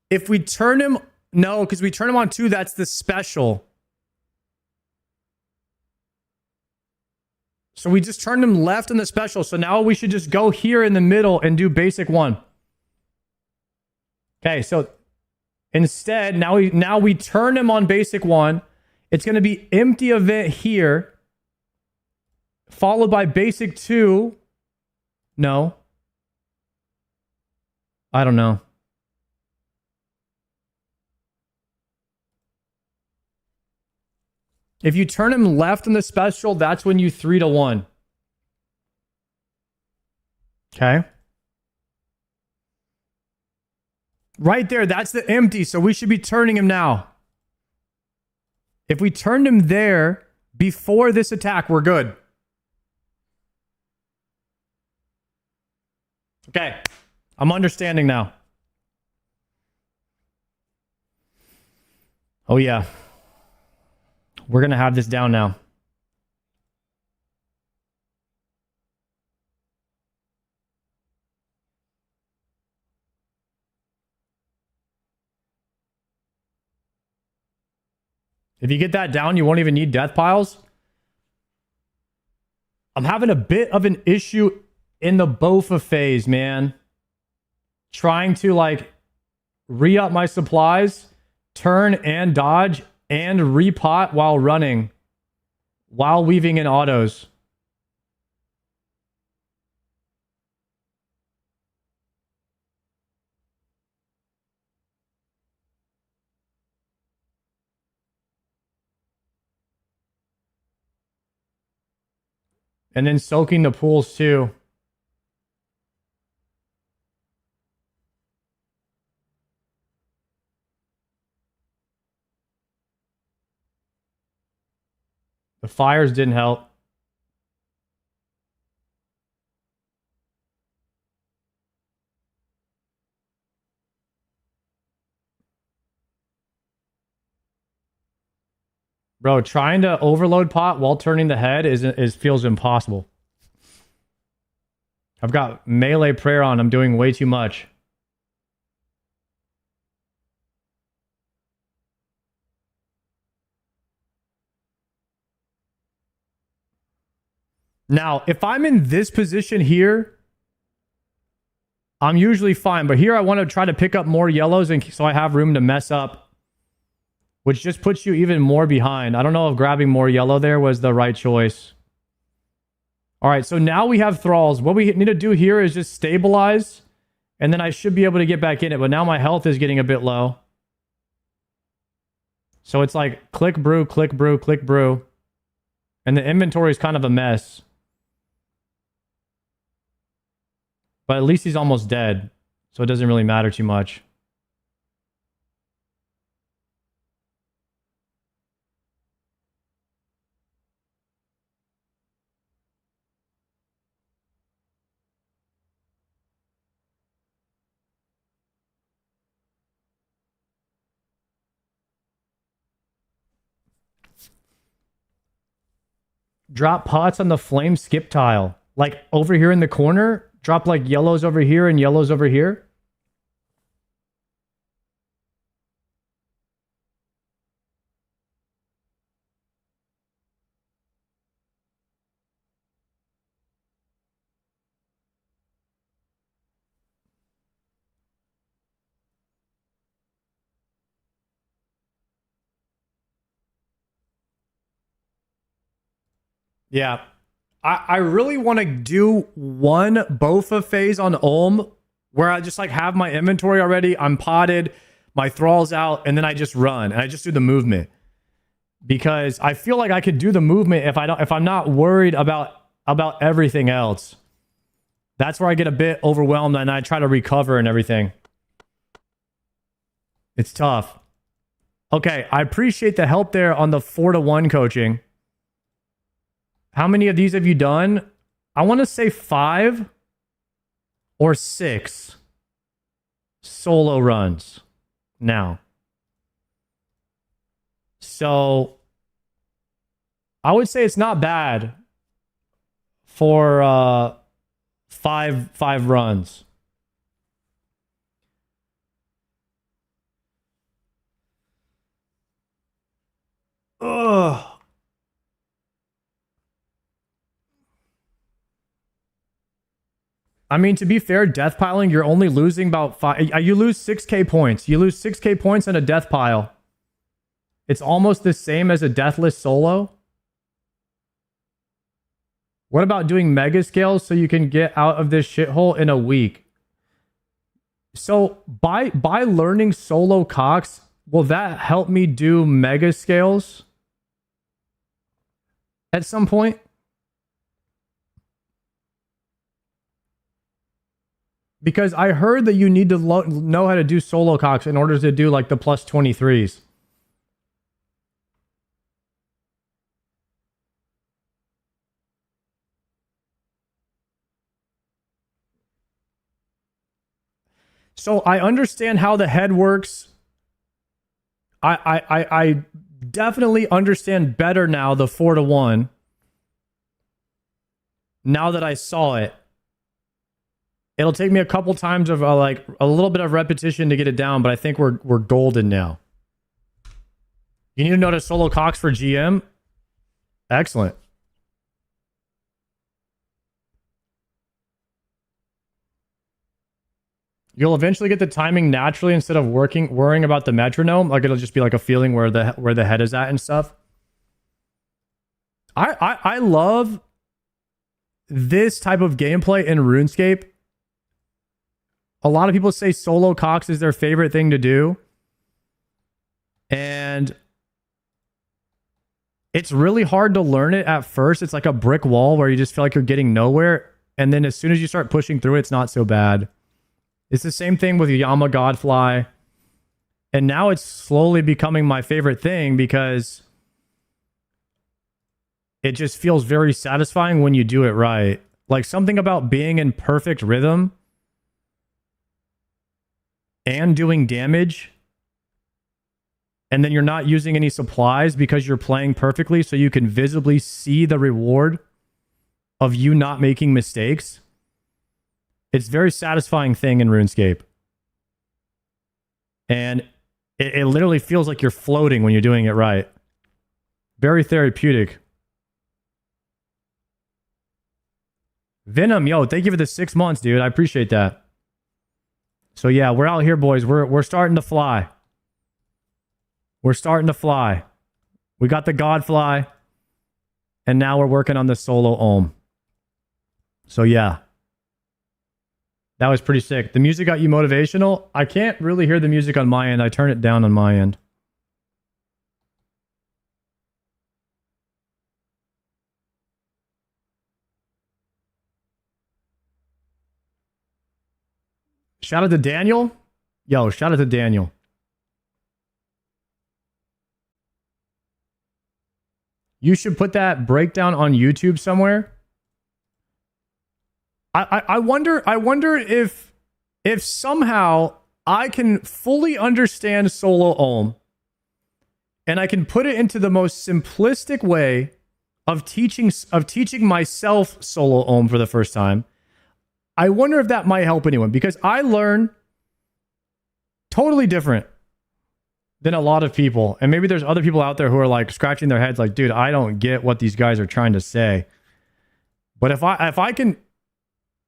If we turn him... No, because we turn him on 2, that's the special. So we just turned him left in the special. So now we should just go here in the middle and do basic 1. Okay, so instead, now we turn him on basic 1. It's going to be empty event here, followed by basic 2. No. I don't know. If you turn him left in the special, that's when you 3-1. Okay. Right there, that's the empty, so we should be turning him now. If we turned him there before this attack, we're good. Okay, I'm understanding now. Oh yeah. We're going to have this down now. If you get that down, you won't even need death piles. I'm having a bit of an issue in the Bofa phase, man. Trying to like re-up my supplies, turn and dodge, and repot while running, while weaving in autos. And then soaking the pools too. The fires didn't help. Bro, trying to overload pot while turning the head is feels impossible. I've got melee prayer on. I'm doing way too much. Now, if I'm in this position here, I'm usually fine. But here I want to try to pick up more yellows and so I have room to mess up, which just puts you even more behind. I don't know if grabbing more yellow there was the right choice. All right, so now we have thralls. What we need to do here is just stabilize, and then I should be able to get back in it. But now my health is getting a bit low. So it's like click brew, click brew, click brew. And the inventory is kind of a mess. But at least he's almost dead, so it doesn't really matter too much. Drop pots on the flame skip tile. Like over here in the corner, drop like yellows over here and yellows over here. Yeah. I really want to do one Bofa phase on Ulm where I just like have my inventory already. I'm potted, my thrall's out, and then I just run and I just do the movement. Because I feel like I could do the movement if I'm not worried about everything else. That's where I get a bit overwhelmed and I try to recover and everything. It's tough. Okay, I appreciate the help there on the 4-to-1 coaching. How many of these have you done? I want to say 5 or 6 solo runs now. So I would say it's not bad for five runs. Ugh. I mean, to be fair, death piling, you're only losing about 5. You lose 6k points. You lose 6k points in a death pile. It's almost the same as a deathless solo. What about doing mega scales so you can get out of this shithole in a week? So by learning solo Cox, will that help me do mega scales at some point? Because I heard that you need to know how to do solo Cox in order to do like the plus 23s. So I understand how the head works. I definitely understand better now the 4-to-1. Now that I saw it. It'll take me a couple times of like a little bit of repetition to get it down, but I think we're golden now. You need to know to solo Cox for GM? Excellent. You'll eventually get the timing naturally instead of worrying about the metronome. Like it'll just be like a feeling where the head is at and stuff. I love this type of gameplay in RuneScape. A lot of people say solo Cox is their favorite thing to do. And it's really hard to learn it at first. It's like a brick wall where you just feel like you're getting nowhere. And then as soon as you start pushing through it, it's not so bad. It's the same thing with Yama Godfly. And now it's slowly becoming my favorite thing because it just feels very satisfying when you do it right. Like something about being in perfect rhythm and doing damage, and then you're not using any supplies because you're playing perfectly so you can visibly see the reward of you not making mistakes. It's a very satisfying thing in RuneScape. And it literally feels like you're floating when you're doing it right. Very therapeutic. Venom, yo, thank you for the 6 months, dude. I appreciate that. So yeah, we're out here, boys. We're starting to fly. We're starting to fly. We got the Godfly, and now we're working on the solo Ohm. So yeah, that was pretty sick. The music got you motivational. I can't really hear the music on my end. I turn it down on my end. Shout out to Daniel. Yo, shout out to Daniel. You should put that breakdown on YouTube somewhere. I wonder if somehow I can fully understand solo Ohm and I can put it into the most simplistic way of teaching myself solo Ohm for the first time. I wonder if that might help anyone because I learn totally different than a lot of people. And maybe there's other people out there who are like scratching their heads like, dude, I don't get what these guys are trying to say. But if I can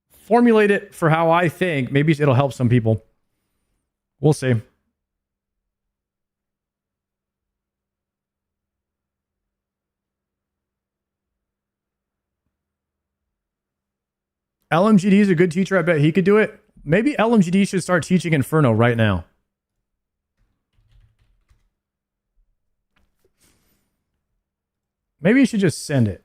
formulate it for how I think, maybe it'll help some people. We'll see. LMGD is a good teacher. I bet he could do it. Maybe LMGD should start teaching Inferno right now. Maybe you should just send it.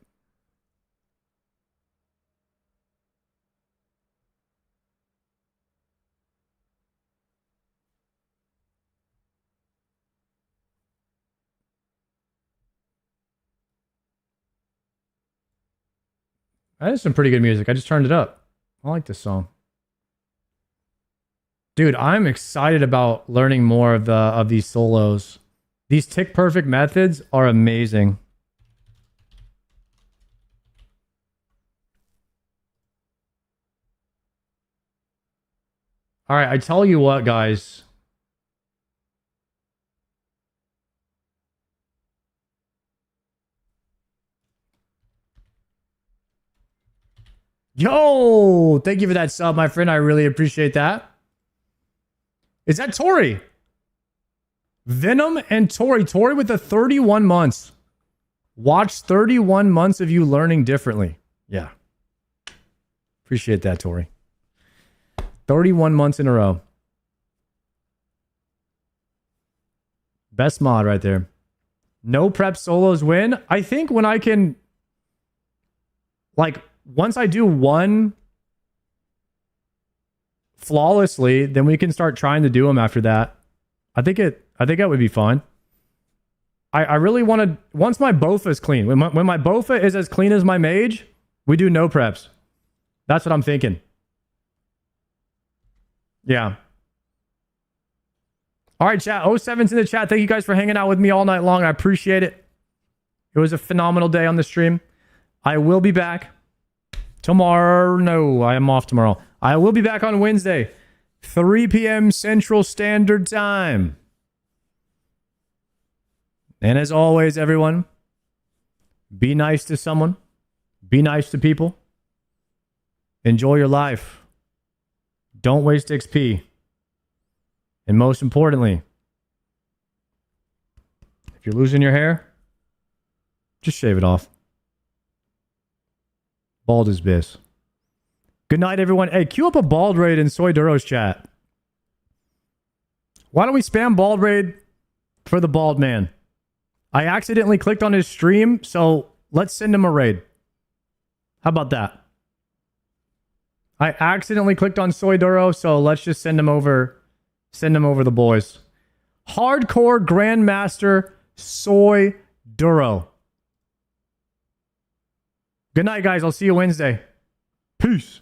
That is some pretty good music. I just turned it up. I like this song. Dude, I'm excited about learning more of these solos. These tick perfect methods are amazing. All right, I tell you what, guys. Yo, thank you for that sub, my friend. I really appreciate that. Is that Tori? Venom and Tori. Tori with the 31 months. Watch 31 months of you learning differently. Yeah. Appreciate that, Tori. 31 months in a row. Best mod right there. No prep solos win. I think when I can, like, once I do one flawlessly, then we can start trying to do them after that. I think that would be fun. I really want to, once my Bofa is clean, when my Bofa is as clean as my mage, we do no preps. That's what I'm thinking. Yeah. All right, chat. 07's in the chat. Thank you guys for hanging out with me all night long. I appreciate it. It was a phenomenal day on the stream. I will be back tomorrow. No, I am off tomorrow. I will be back on Wednesday, 3 p.m. Central Standard Time. And as always, everyone, be nice to someone. Be nice to people. Enjoy your life. Don't waste XP. And most importantly, if you're losing your hair, just shave it off. Bald is biz. Good night, everyone. Hey, queue up a bald raid in Soy Duro's chat. Why don't we spam bald raid for the bald man? I accidentally clicked on his stream, so let's send him a raid. How about that? I accidentally clicked on Soy Duro, so let's just send him over the boys. Hardcore Grandmaster Soy Duro. Good night, guys. I'll see you Wednesday. Peace.